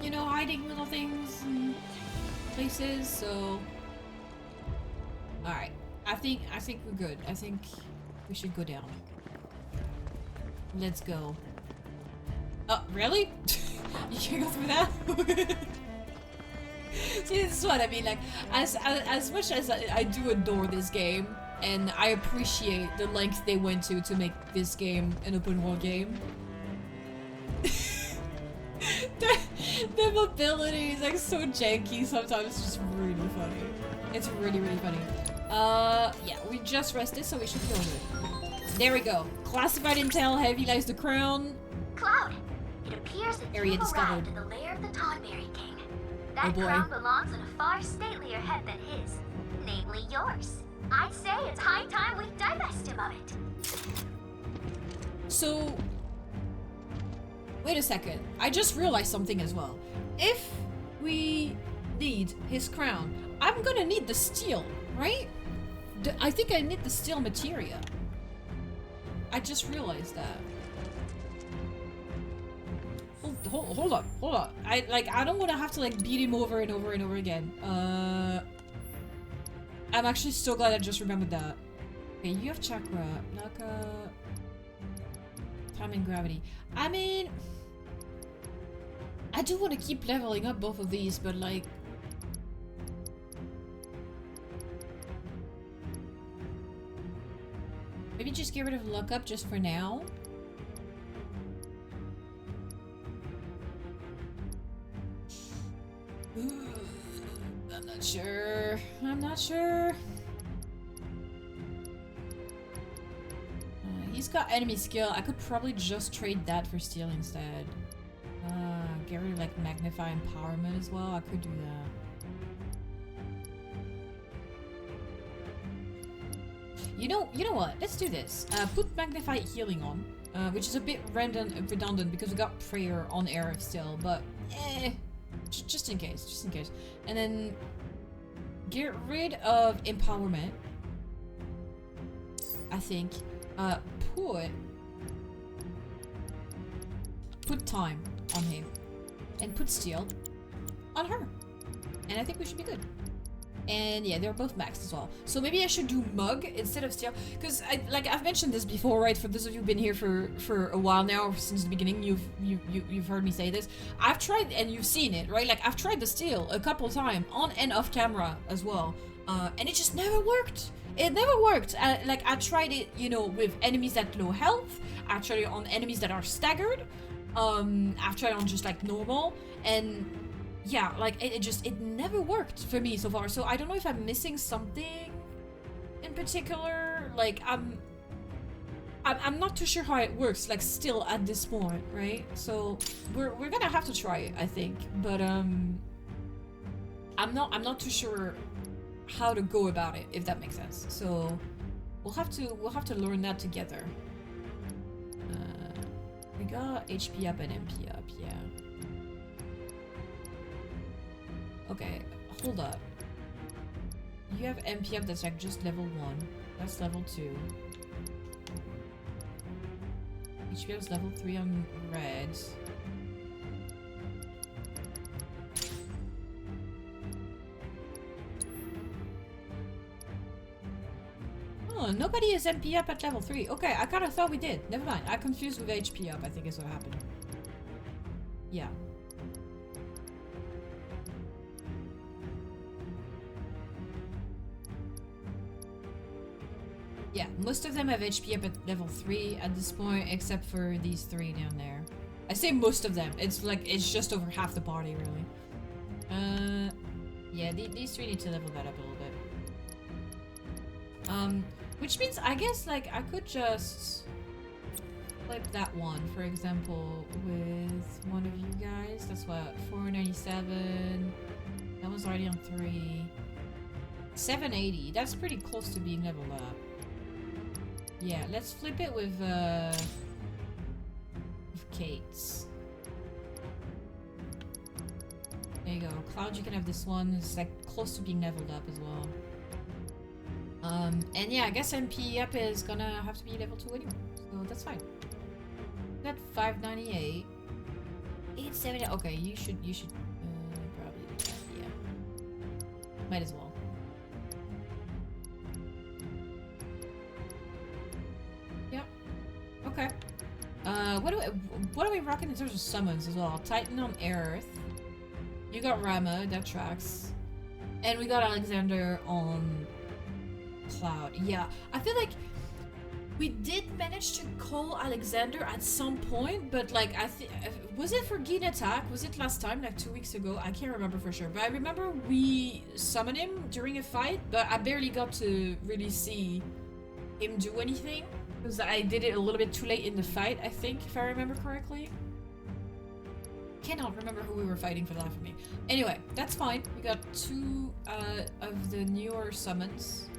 Speaker 1: you know, hiding little things and places, so alright. I think we're good. I think we should go down. Let's go. Oh, really? You can't go through that? See, this is what I mean. Like, as much as I do adore this game, and I appreciate the length they went to make this game an open world game, the mobility is like so janky sometimes. It's just really funny. It's really, really funny. Yeah, we just rested, so we should feel good. There we go. Classified intel, heavy lies the crown.
Speaker 5: Cloud, it appears that
Speaker 1: Area
Speaker 5: you've
Speaker 1: discovered.
Speaker 5: arrived at the lair of the Tonberry King. That
Speaker 1: Oh boy.
Speaker 5: crown belongs in a far statelier head than his, namely yours. I'd say it's high time we divest him of it.
Speaker 1: So, wait a second. I just realized something as well. If we need his crown, I'm gonna need the steel, right? I think I need the steel materia. I just realized that. Hold on. I don't want to have to like beat him over and over and over again. I'm actually so glad I just remembered that. Okay, you have chakra, Naka, time and gravity. I mean, I do want to keep leveling up both of these, but like, maybe just get rid of luck up just for now. I'm not sure. He's got enemy skill. I could probably just trade that for steel instead. Get rid of like magnify empowerment as well. I could do that. You know what? Let's do this. Put magnify healing on, which is a bit redundant because we got prayer on air still, but just in case, and then get rid of empowerment. I think put time on him and put steel on her, and I think we should be good. And yeah, they're both maxed as well. So maybe I should do mug instead of steel, because I've mentioned this before, right? For those of you who've been here for a while now, since the beginning, you've heard me say this. I've tried, and you've seen it, right? Like, I've tried the steel a couple times on and off camera as well, and it just never worked. It never worked. Like, I tried it, you know, with enemies at low health. I tried it on enemies that are staggered. I've tried it on just like normal, and yeah, like it never worked for me so far. So I don't know if I'm missing something in particular. Like I'm not too sure how it works, like still at this point, right? So we're gonna have to try it, I think. But I'm not too sure how to go about it, if that makes sense. So we'll have to learn that together. We got HP up and MP up, yeah. Okay, hold up. You have MP up that's like just level 1. That's level 2. HP up is level 3 on red. Oh, nobody is MP up at level 3. Okay, I kinda thought we did. Never mind. I confused with HP up, I think is what happened. Yeah. Yeah, most of them have HP up at level 3 at this point, except for these 3 down there. I say most of them. It's like, it's just over half the party, really. Yeah, these 3 need to level that up a little bit. Which means, I guess, like, I could just flip that one, for example, with one of you guys. That's what, 497. That was already on 3. 780. That's pretty close to being leveled up. Yeah, let's flip it with Kate's. There you go. Cloud, you can have this one. It's like close to being leveled up as well. And yeah, I guess MP up is gonna have to be level 2 anyway. So that's fine. Got 598. 870. Okay, you should probably do that, yeah. Might as well. Okay. What are we rocking in terms of summons as well? Titan on Earth. You got Rama, that tracks. And we got Alexander on Cloud. Yeah, I feel like we did manage to call Alexander at some point, but like was it for Gin Attack? Was it last time, like 2 weeks ago? I can't remember for sure, but I remember we summoned him during a fight, but I barely got to really see him do anything. Because I did it a little bit too late in the fight, I think, if I remember correctly. Cannot remember who we were fighting for the life of me. Anyway, that's fine. We got 2 of the newer summons.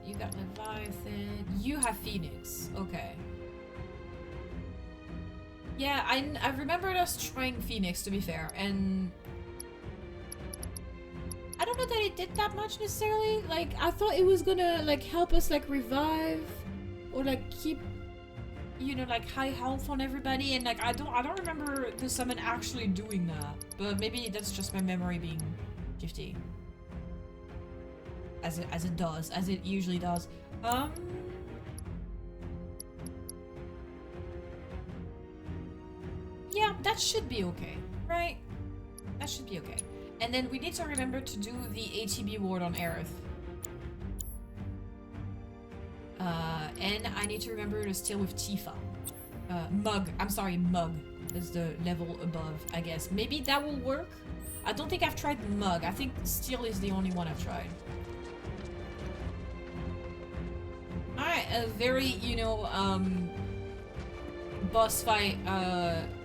Speaker 1: You got Leviathan. You have Phoenix. Okay. Yeah, I remembered us trying Phoenix, to be fair, and I don't know that it did that much necessarily. Like, I thought it was gonna like help us like revive or like keep, you know, like high health on everybody, and like I don't remember the summon actually doing that. But maybe that's just my memory being shifty. As it does, as it usually does. Yeah, that should be okay, right? That should be okay. And then we need to remember to do the ATB ward on Aerith. And I need to remember to steal with Tifa. Mug. I'm sorry, Mug is the level above, I guess. Maybe that will work? I don't think I've tried Mug. I think Steel is the only one I've tried. Alright, a very, you know, boss fight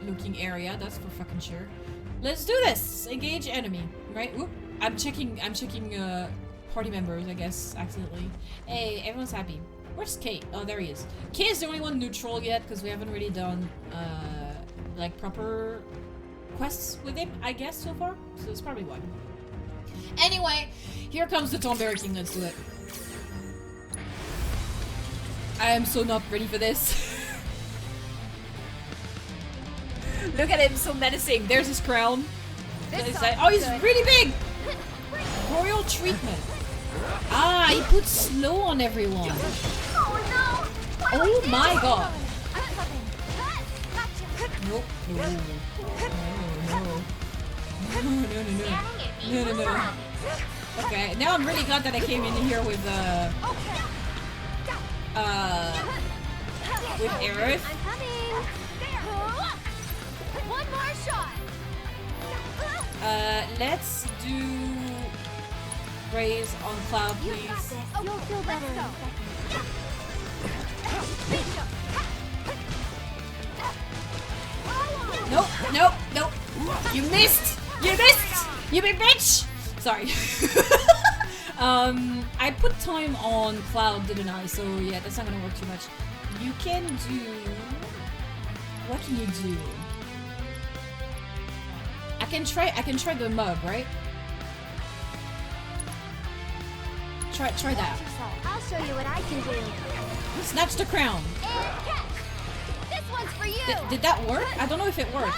Speaker 1: looking area, that's for fucking sure. Let's do this! Engage enemy, right? Whoop. I'm checking party members, I guess, accidentally. Hey, everyone's happy. Where's Kate? Oh, there he is. Kate is the only one neutral yet, because we haven't really done, like, proper quests with him, I guess, so far. So that's probably why. Anyway, here comes the Tomberry King, let's do it. I am so not ready for this. Look at him, so menacing. There's his crown. Oh, he's really big! Royal treatment. Ah, he puts slow on everyone. Oh my god. Nope. No. Okay, now I'm really glad that I came in here with Aerith.
Speaker 5: One more shot.
Speaker 1: Let's do Raise on Cloud, please.
Speaker 5: You'll feel better in a second.
Speaker 1: Nope. You missed! You big bitch! Sorry. I put time on Cloud, didn't I? So yeah, that's not gonna work too much. You can do... What can you do? I can try the mug, right? Try that.
Speaker 5: I'll show you what I can do.
Speaker 1: Snatch the crown.
Speaker 5: This one's for you.
Speaker 1: Did that work? I don't know if it worked.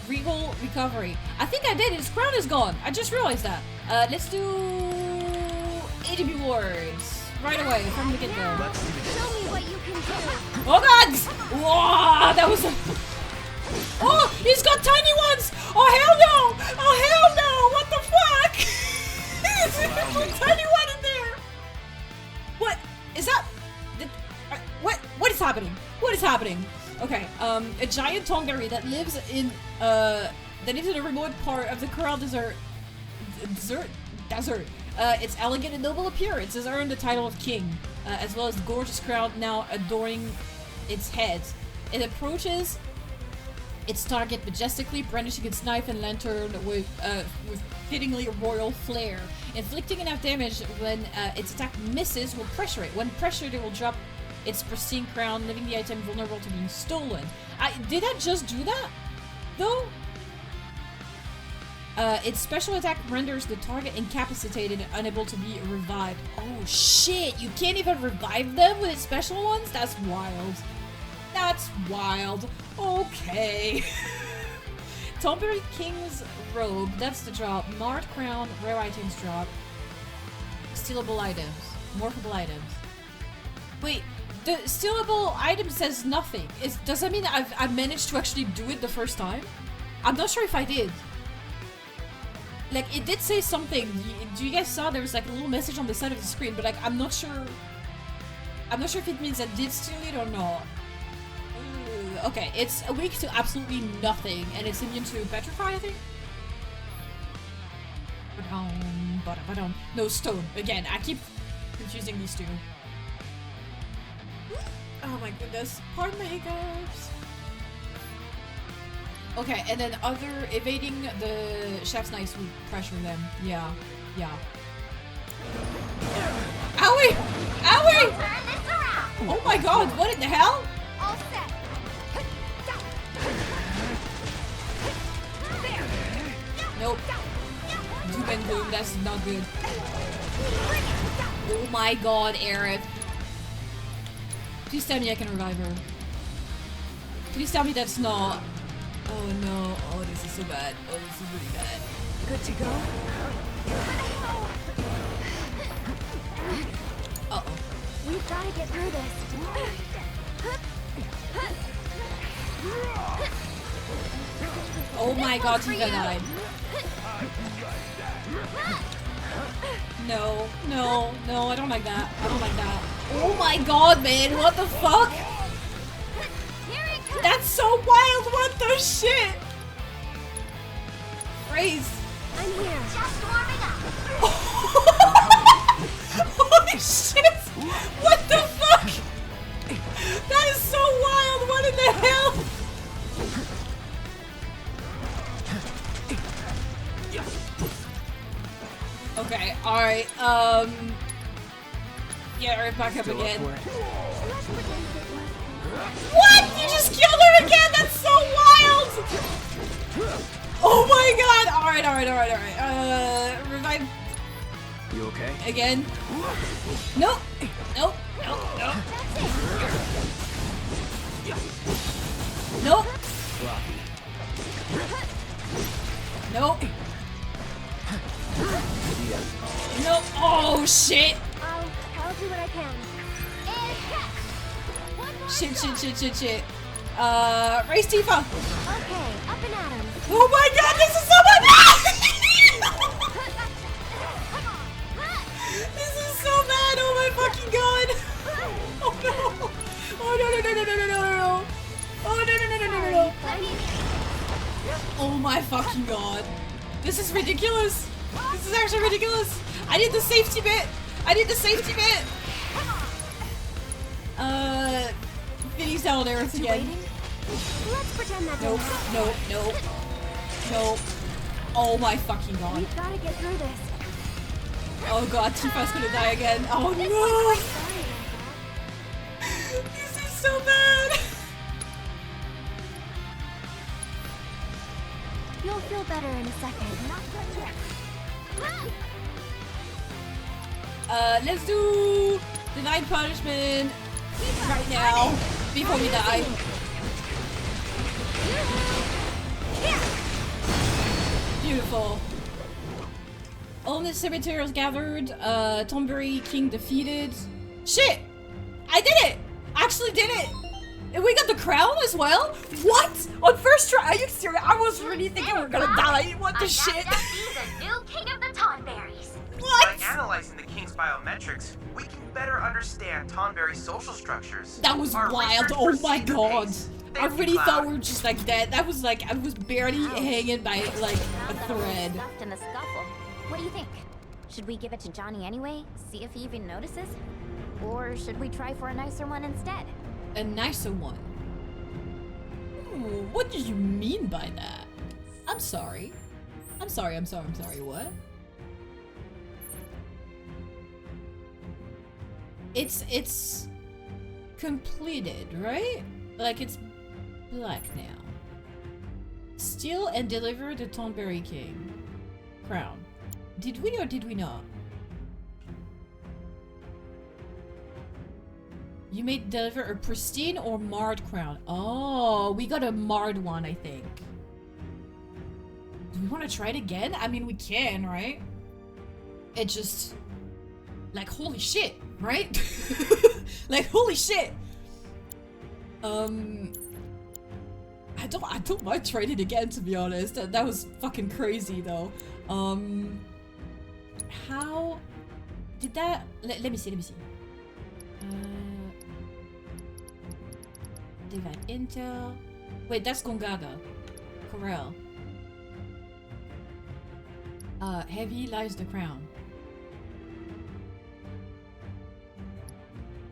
Speaker 1: Regal recovery. I think I did. His crown is gone. I just realized that. Let's do 80 rewards right away from the get-go.
Speaker 5: Show me what you can do.
Speaker 1: Oh god! Whoa, that was a... Oh, he's got tiny ones! Oh hell no! Oh hell no! What the fuck? There's a tiny one in there! What? Is that... What is happening? What is happening? Okay, a giant Tongari that lives in a remote part of the Coral Desert. Its elegant and noble appearance has earned the title of king, as well as the gorgeous crown now adorning its head. It approaches its target majestically, brandishing its knife and lantern with fittingly royal flair. Inflicting enough damage when its attack misses will pressure it. When pressured, it will drop its pristine crown, leaving the item vulnerable to being stolen. Did I just do that? Though? Its special attack renders the target incapacitated and unable to be revived. Oh shit, you can't even revive them with its special ones? That's wild. That's wild. Okay. Tomberry King's Robe, that's the drop. Marred Crown, rare items drop. Stealable items. Morphable items. Wait, the stealable item says nothing. Does that mean I've managed to actually do it the first time? I'm not sure if I did. Like, it did say something. Do you guys saw there was like a little message on the side of the screen, but like, I'm not sure if it means I did steal it or not. Okay, it's weak to absolutely nothing, and it's immune to petrify, I think? No, stone. Again, I keep confusing these two. Oh my goodness. Pardon my hiccups. Okay, and then other evading the chef's knives would pressure them. Yeah. Owie! Owie! Oh my god, what in the hell?
Speaker 5: All set.
Speaker 1: Nope. Doom and boom, that's not good. Oh my god, Aerith. Please tell me I can revive her. Please tell me that's not... Oh no. Oh, this is so bad. Oh, this is really bad.
Speaker 5: Good to go?
Speaker 1: Uh-oh.
Speaker 5: We've got to get through this.
Speaker 1: Oh my god, Tifa died. No, I don't like that. Oh my god, man, what the fuck? That's so wild, what the shit? Raise.
Speaker 5: I'm here. Just warming up.
Speaker 1: Holy shit! What the fuck? That is so wild, what in the hell? Okay, alright, yeah, right back up again. What? You just killed her again? That's so wild! Oh my god! Alright. Revive.
Speaker 8: You okay?
Speaker 1: Again. Nope. Nope. Nope. Oh shit!
Speaker 5: I'll do what I can.
Speaker 1: Shit. Raise Tifa!
Speaker 5: Okay, up and at him.
Speaker 1: Oh my god, this is so much! This is so bad, oh my fucking god! Oh no! Oh no. Oh my fucking god. This is ridiculous! This is actually ridiculous! I need the safety bit! Vinny's down there again.
Speaker 5: Let's pretend that
Speaker 1: Nope. Oh my fucking god.
Speaker 5: We've got to get through this.
Speaker 1: Oh god, Tifa's gonna die again. Oh no! This is so bad!
Speaker 5: You'll feel better in a second. Not done yet.
Speaker 1: Let's do Divine Punishment right now before we die. Beautiful. All necessary materials gathered. Tomberry King defeated. Shit! I did it! Actually did it! And we got the crown as well? What? On first try? Are you serious? I was really thinking we were gonna die. What the shit?
Speaker 5: The new king of the Tonberries.
Speaker 1: What?
Speaker 14: By analyzing the king's biometrics, we can better understand Tonberry's social structures.
Speaker 1: That was wild. Oh my god. I really thought we were just like dead. That was like, I was barely hanging by like a thread.
Speaker 5: Stuffed in the scuffle. What do you think? Should we give it to Johnny anyway? See if he even notices? Or should we try for a nicer one instead?
Speaker 1: A nicer one? Ooh, what do you mean by that? I'm sorry. I'm sorry, what? It's completed, right? Like it's black now. Steal and deliver the Tonberry King crown. Did we or did we not? You may deliver a pristine or marred crown. Oh, we got a marred one, I think. Do we want to try it again? I mean, we can, right? It just... Like, holy shit, right? Like, holy shit! I don't mind trying it again, to be honest. That was fucking crazy, though. How... Did that... Let me see. Divine Intel. Wait, that's Gongaga. Corel. Heavy lies the crown.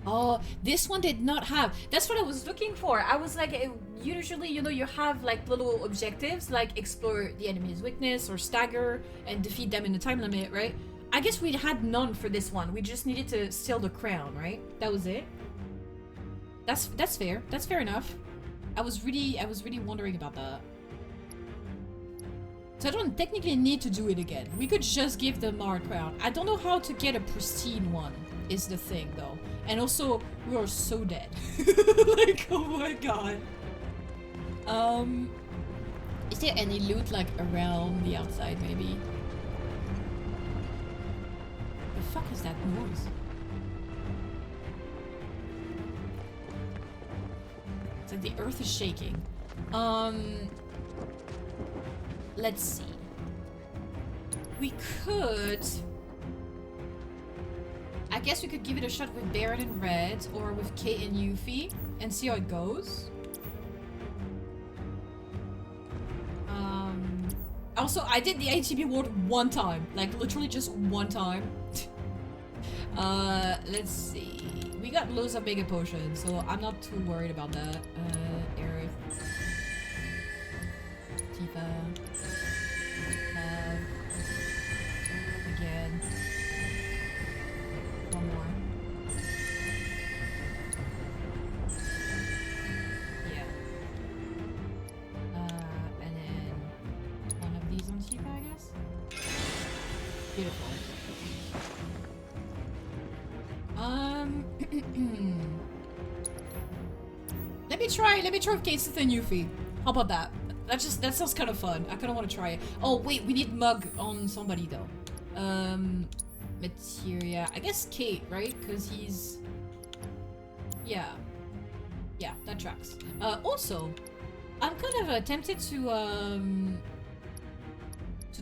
Speaker 1: Oh, this one did not have. That's what I was looking for. I was like, usually, you know, you have like little objectives, like explore the enemy's weakness or stagger and defeat them in the time limit, right? I guess we had none for this one. We just needed to steal the crown, right? That was it. That's fair. That's fair enough. I was really wondering about that. So I don't technically need to do it again. We could just give the marred crown. I don't know how to get a pristine one, is the thing though. And also, we are so dead. Like, oh my god. Is there any loot like around the outside maybe? The fuck is that noise? It's like the earth is shaking. Let's see. We could... I guess we could give it a shot with Baron and Red or with Kate and Yuffie and see how it goes. Also, I did the ATB award one time. Like, literally just one time. Let's see. We got loads of mega potions, so I'm not too worried about that. Aerith. Tifa. Again. One more. Yeah. And then one of these on Tifa, I guess? Beautiful. Let me try with Kate, Sith, and Yuffie. How about that? That sounds kind of fun. I kind of want to try it. Oh wait, we need Mug on somebody though. Materia. I guess Kate, right? Because he's... Yeah, that tracks. Also, I'm kind of tempted to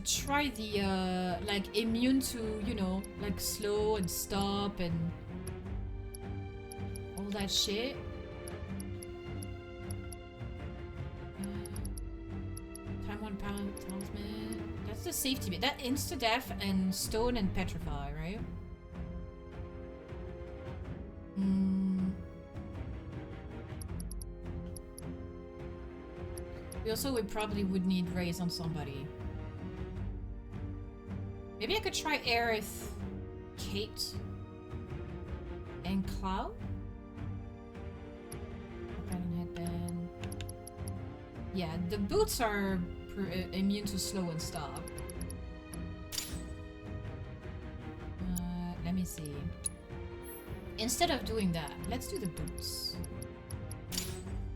Speaker 1: try the like immune to, you know, like slow and stop and all that shit. Time 1 pound talisman. That's the safety bit. That insta death and stone and petrify, right? We probably would need raise on somebody. Maybe I could try Aerith, Kate, and Cloud? Headband. Yeah, the boots are immune to slow and stop. Let me see. Instead of doing that, let's do the boots.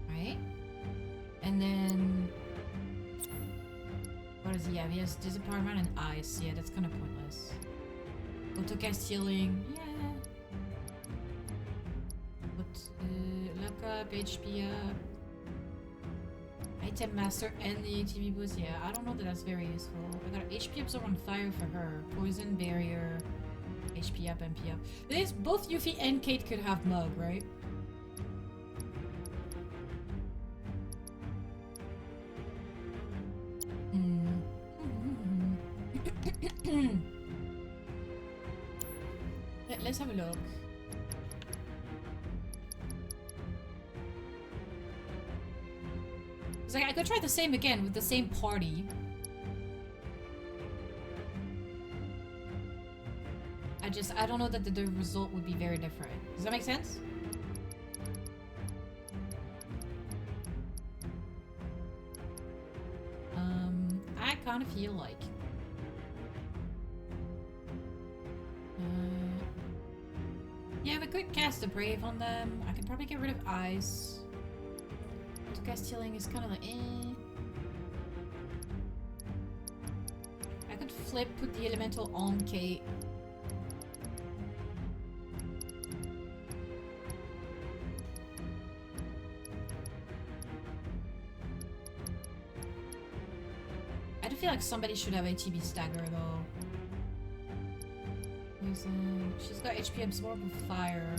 Speaker 1: Right? And then... What is he have? He has Disempowerment and Ice. Yeah, that's kind of pointless. Autocast healing. Yeah. But, lock up, HP up. Item Master and the ATB boost. Yeah, I don't know that that's very useful. I got HP Absorb on Fire for her. Poison Barrier. HP up, MP up. This, both Yuffie and Kate could have Mug, right? Let's have a look. It's like I could try the same again with the same party. I don't know that the result would be very different. Does that make sense? I kind of feel like... yeah, we could cast a Brave on them. I could probably get rid of Ice. To cast healing is kind of like, eh. I could flip, put the Elemental on Kate. I do feel like somebody should have ATB Stagger though. She's got HP Absorb with Fire.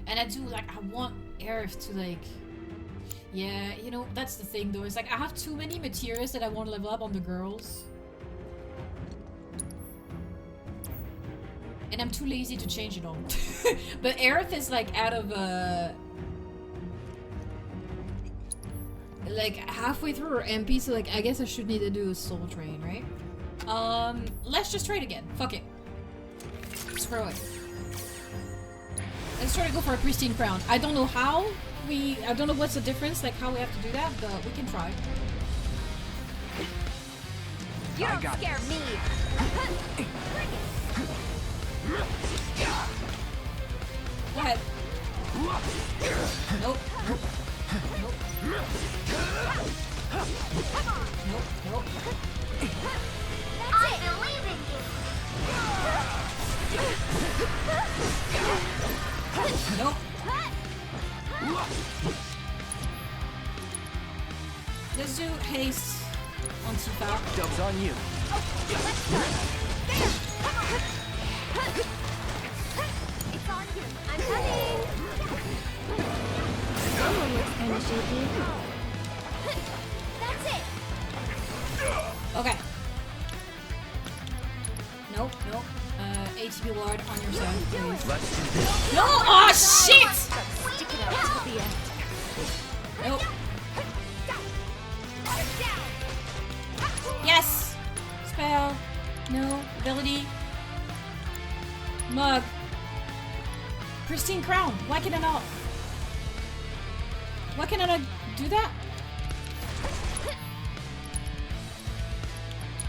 Speaker 1: And I do, like, I want Aerith to, like... Yeah, you know, that's the thing though. It's like, I have too many materials that I want to level up on the girls. And I'm too lazy to change it all. But Aerith is, like, out of, like, halfway through her MP, so, like, I guess I should need to do a Soul Train, right? Let's just trade again. Fuck it. Screw it. Let's try to go for a Pristine Crown. I don't know how I don't know what's the difference, like how we have to do that, but we can try.
Speaker 5: You don't scare me.
Speaker 1: Go ahead. Nope. Nope. Nope. Nope. Nope.
Speaker 5: I believe in you.
Speaker 1: Nope. Let's do haste on Tifa.
Speaker 9: Dove's on you.
Speaker 5: It's on you. I'm coming. Someone looks kind of shaky. That's it.
Speaker 1: Okay. Nope, nope. ATB ward on your side, please.
Speaker 9: Let's do this.
Speaker 1: No! Oh shit!
Speaker 5: Stick it out to the end.
Speaker 1: Nope. Yes! Spell. No. Ability. Mug. Pristine Crown. Why can I not? Why can I not do that?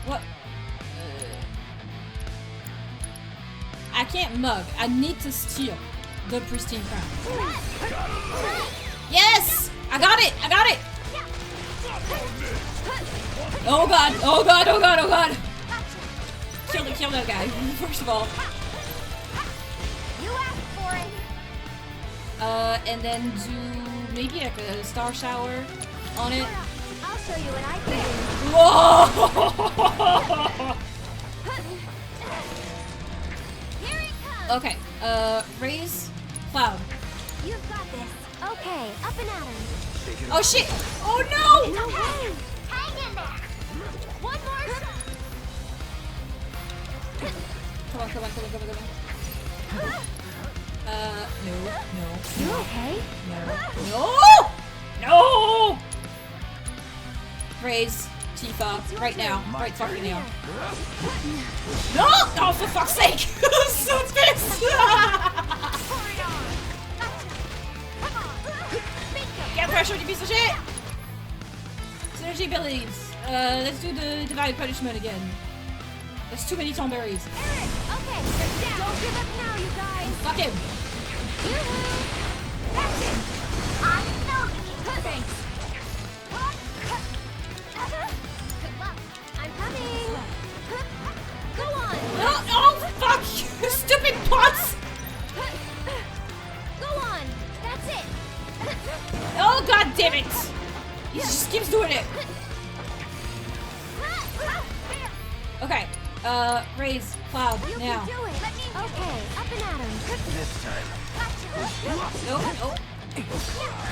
Speaker 1: What? I can't mug. I need to steal the Pristine Crown. Yes! I got it! I got it! Oh god! Oh god! Oh god! Oh god! Kill that guy, first of all.
Speaker 5: You asked for it.
Speaker 1: And then do maybe like a Star Shower on it.
Speaker 5: I'll show you what I can do.
Speaker 1: Whoa!
Speaker 5: Here it comes.
Speaker 1: Okay, raise Cloud.
Speaker 5: You've got this. Okay, up and at him.
Speaker 1: Oh shit! Oh no!
Speaker 5: It's okay. Hang in there. One more shot.
Speaker 1: Come on, come on, come on, come on, come on. No.
Speaker 5: You okay?
Speaker 1: No! No! Raise Tifa right now. Right fucking now. No! Oh, for fuck's sake! I'm so pissed! Get pressure, you piece of shit! Synergy abilities. Let's do the Divine Punishment again. There's too many tomberries.
Speaker 5: Eric, okay, don't give up now, you guys.
Speaker 1: Fuck him.
Speaker 5: That's it. I know you. Thanks. Good luck. I'm coming. Go on.
Speaker 1: Oh fuck! You stupid pots!
Speaker 5: Go on. That's it.
Speaker 1: Oh god damn it! He just keeps doing it. Okay. Raise Cloud
Speaker 5: You
Speaker 1: now.
Speaker 5: can do it. Let me okay, up and at him.
Speaker 8: This time.
Speaker 1: Nope.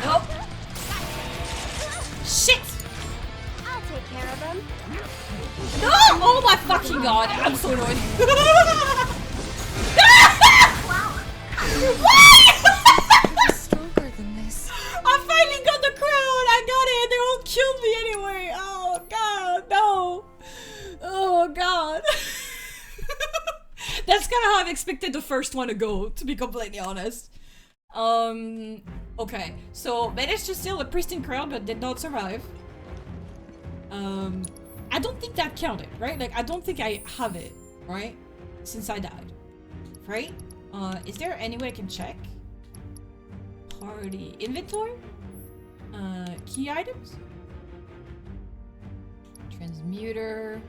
Speaker 1: Nope. Shit!
Speaker 5: I'll take care of him.
Speaker 1: No! Oh my fucking god! I'm so annoyed.
Speaker 4: Stronger than this.
Speaker 1: I finally got the crown! I got it! They won't kill me anyway! Oh god, no! Oh god. That's kind of how I expected the first one to go, to be completely honest. Okay. So, managed to steal a pristine crown but did not survive. I don't think that counted, right? Like, I don't think I have it, right? Since I died. Right? Is there any way I can check? Party inventory? Key items? Transmuter.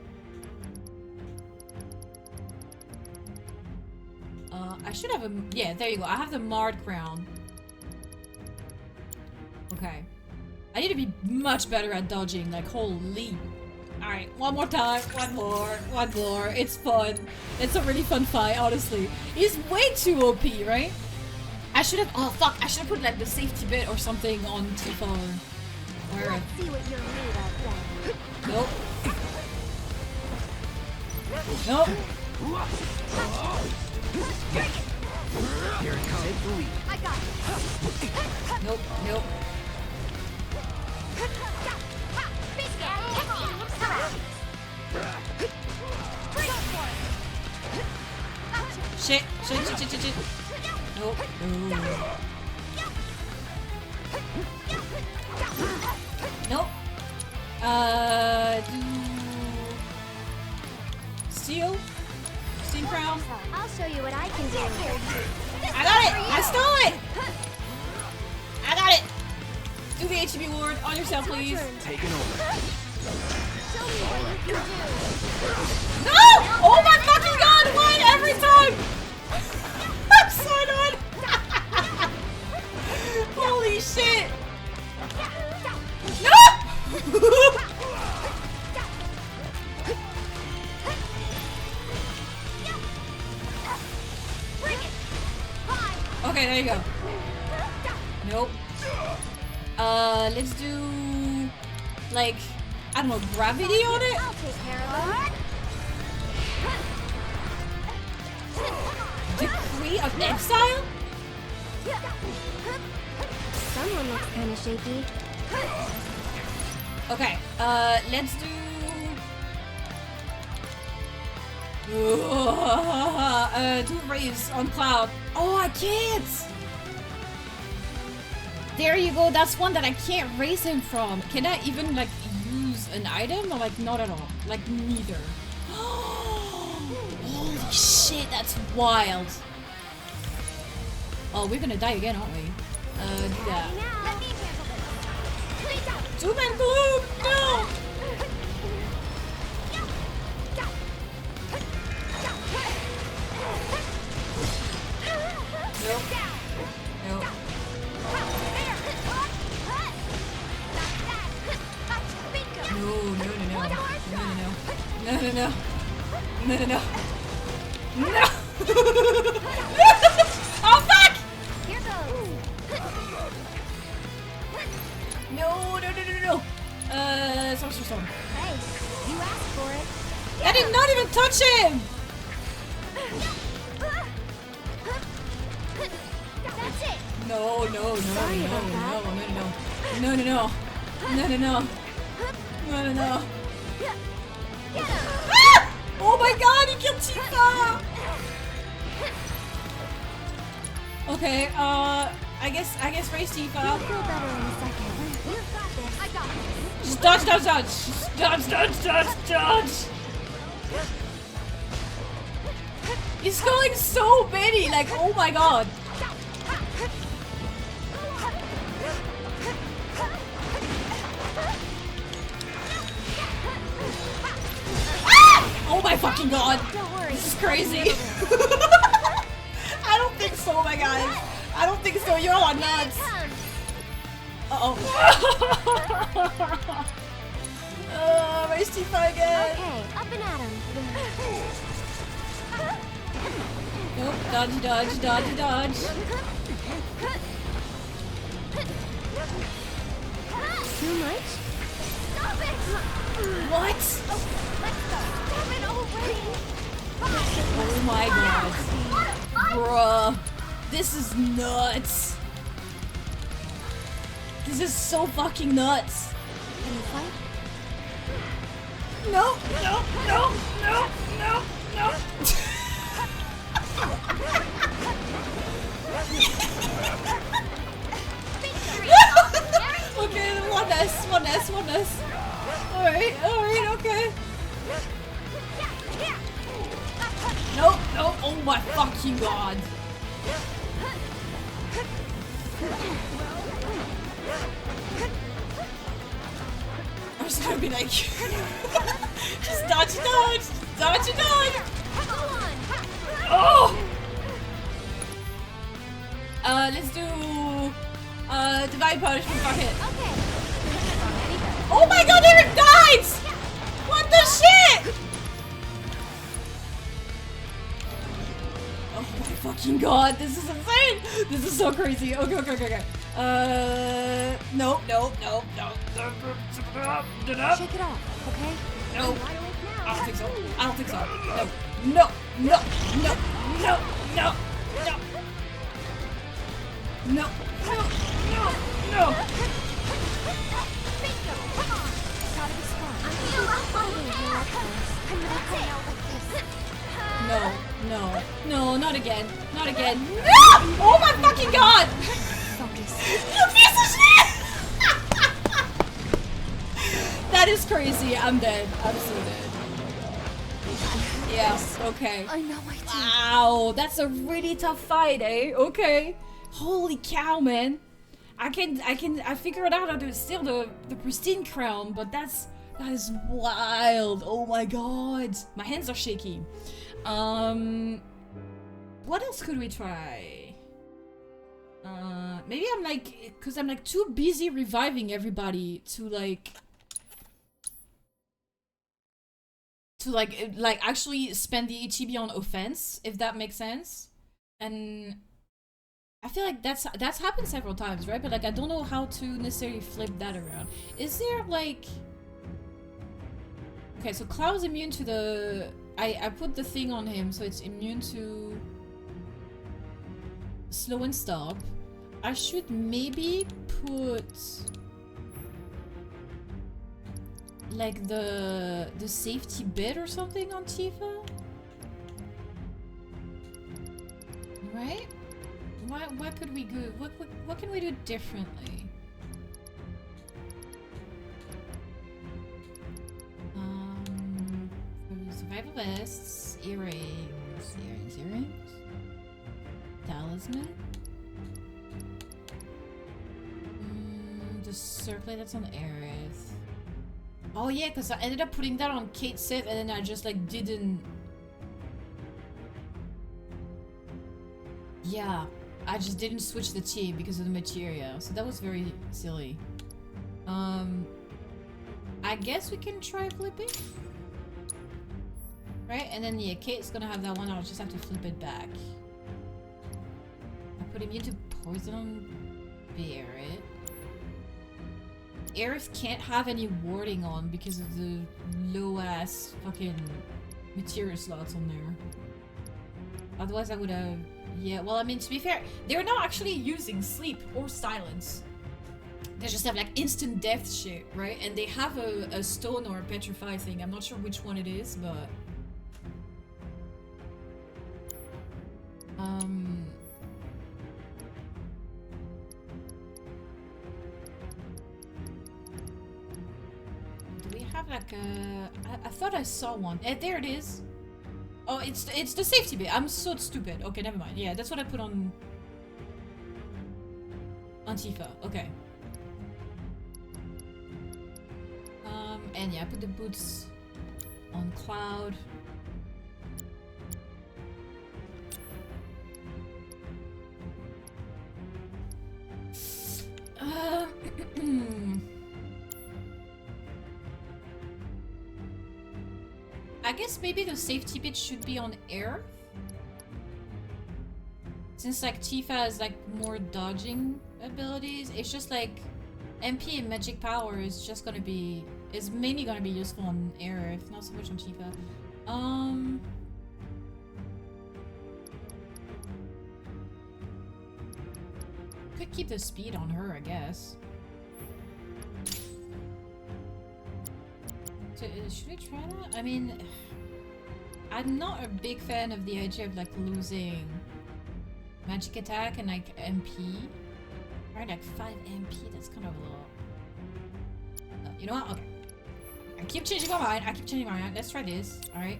Speaker 1: I should have a... Yeah, there you go. I have the Marred Crown. Okay. I need to be much better at dodging. Like, holy... Alright, one more time. One more. It's fun. It's a really fun fight, honestly. He's way too OP, right? I should have... Oh, fuck. I should have put, like, the safety bit or something on Tifa. Where...
Speaker 5: Let's see what you're made of then.
Speaker 1: Nope. Nope.
Speaker 8: Here it comes. Take the lead.
Speaker 5: I got it.
Speaker 1: Nope. Nope. Shit. Nope. Nope. Steel? Steam Crown?
Speaker 5: I'll show you what I can do.
Speaker 1: I got it! I stole it! I got it! Do the HB ward on yourself, please.
Speaker 8: Taking over.
Speaker 5: Show me what you can do.
Speaker 1: No! Oh my fucking god! Why every time? I'm so annoyed! Holy shit! No! Okay, there you go. Nope. Let's do like, I don't know, gravity on it?
Speaker 5: I'll take care of it.
Speaker 1: Decree of exile?
Speaker 5: Someone looks kind of shaky.
Speaker 1: Okay, let's do... do raise on Cloud. Oh, I can't! There you go, that's one that I can't raise him from. Can I even, like, use an item? Or, like, not at all? Like, neither. Holy shit, that's wild. Oh, we're gonna die again, aren't we? Do that. Doom and gloom! No! Nope. Nope. No. Oh fuck!
Speaker 5: Here goes.
Speaker 1: No. Sorcerer Stone.
Speaker 5: Hey, you asked for it.
Speaker 1: I did not even touch him!
Speaker 5: That's it.
Speaker 1: No.
Speaker 5: Sorry about that.
Speaker 1: No.
Speaker 5: Get him.
Speaker 1: Ah! Oh my god, he killed Tifa! Okay, I guess race Tifa.
Speaker 5: You'll feel better in a second. You've got this. I got this.
Speaker 1: Just dodge, dodge, dodge. Just dodge, dodge, dodge, dodge. He's going so many, like, oh my god. Ah! Oh my fucking god.
Speaker 5: Don't worry.
Speaker 1: This is crazy. I don't think so, my guys. I don't think so. You're all nuts. Uh-oh. Race Tifa again.
Speaker 5: Okay, up and at him.
Speaker 1: Nope, dodge, dodge, dodge, dodge.
Speaker 5: Too much? Stop it!
Speaker 1: What?
Speaker 5: Oh, let's go. Stop it already!
Speaker 1: Oh my god. Bruh. This is nuts. This is so fucking nuts.
Speaker 5: Can you fight?
Speaker 1: No, no, no, no, no, no. Okay, one S. Alright, okay. Nope, oh my fucking god. I'm just gonna be like, just dodge. Oh! Let's do, Divine Punishment, fuck it.
Speaker 5: Okay.
Speaker 1: Oh my god, Eric died! What the shit? Oh my fucking god, this is insane! This is so crazy. Okay. No.
Speaker 5: Shake it off, okay?
Speaker 1: No. I don't think so. No.
Speaker 5: Bingo! Come on! Gotta be smart. I'm fighting here at first. I'm gonna play out like this.
Speaker 1: No, not again. No! Oh my fucking god!
Speaker 5: Focus.
Speaker 1: You piece of shit! That is crazy. I'm dead. I'm so dead. Yeah, okay.
Speaker 5: I know I do.
Speaker 1: Wow, that's a really tough fight, eh? Okay. Holy cow, man. I figured out how to steal the pristine crown, but that is wild. Oh my god. My hands are shaky. What else could we try? Maybe I'm like, cause I'm like too busy reviving everybody to actually spend the HEB on offense, if that makes sense. And I feel like that's happened several times, right? But like I don't know how to necessarily flip that around. Is there like, okay, so Cloud's immune to the, I put the thing on him, so it's immune to slow and stop. I should maybe put like the safety bit or something on Tifa, right? What could we do? What can we do differently? Survival vests, earrings, talisman. The circlet that's on Aerith. Oh yeah, because I ended up putting that on Kate Sith and then I just like didn't. Yeah, I just didn't switch the team because of the materia, so that was very silly. I guess we can try flipping. Right, and then yeah, Kate's gonna have that one, I'll just have to flip it back. I put him into poison on Barret. Aerith can't have any warding on because of the low-ass fucking materia slots on there. Otherwise I would have... Yeah, well I mean, to be fair, they're not actually using sleep or silence. They just have like instant death shit, right? And they have a stone or a petrify thing. I'm not sure which one it is, but... have like a... I thought I saw one. There it is. Oh, it's the safety bit. I'm so stupid. Okay, never mind. Yeah, that's what I put on Tifa. Okay. And yeah, I put the boots on Cloud. I guess maybe the safety bit should be on air. Since like Tifa has like more dodging abilities, it's just like MP and magic power is just gonna be is mainly gonna be useful on air, if not so much on Tifa. Could keep the speed on her, I guess. So, should we try that? I mean, I'm not a big fan of the idea of like losing magic attack and like MP. Alright, like 5 MP, that's kind of a lot. You know what? Okay. I keep changing my mind. Let's try this. Alright.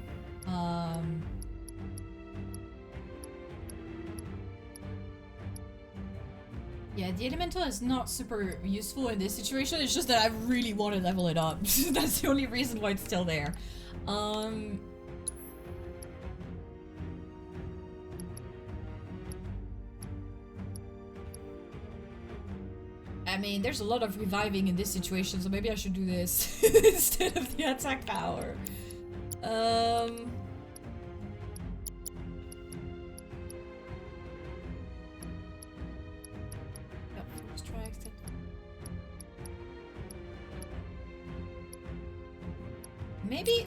Speaker 1: Yeah, the elemental is not super useful in this situation. It's just that I really want to level it up. That's the only reason why it's still there. I mean, there's a lot of reviving in this situation, so maybe I should do this instead of the attack power.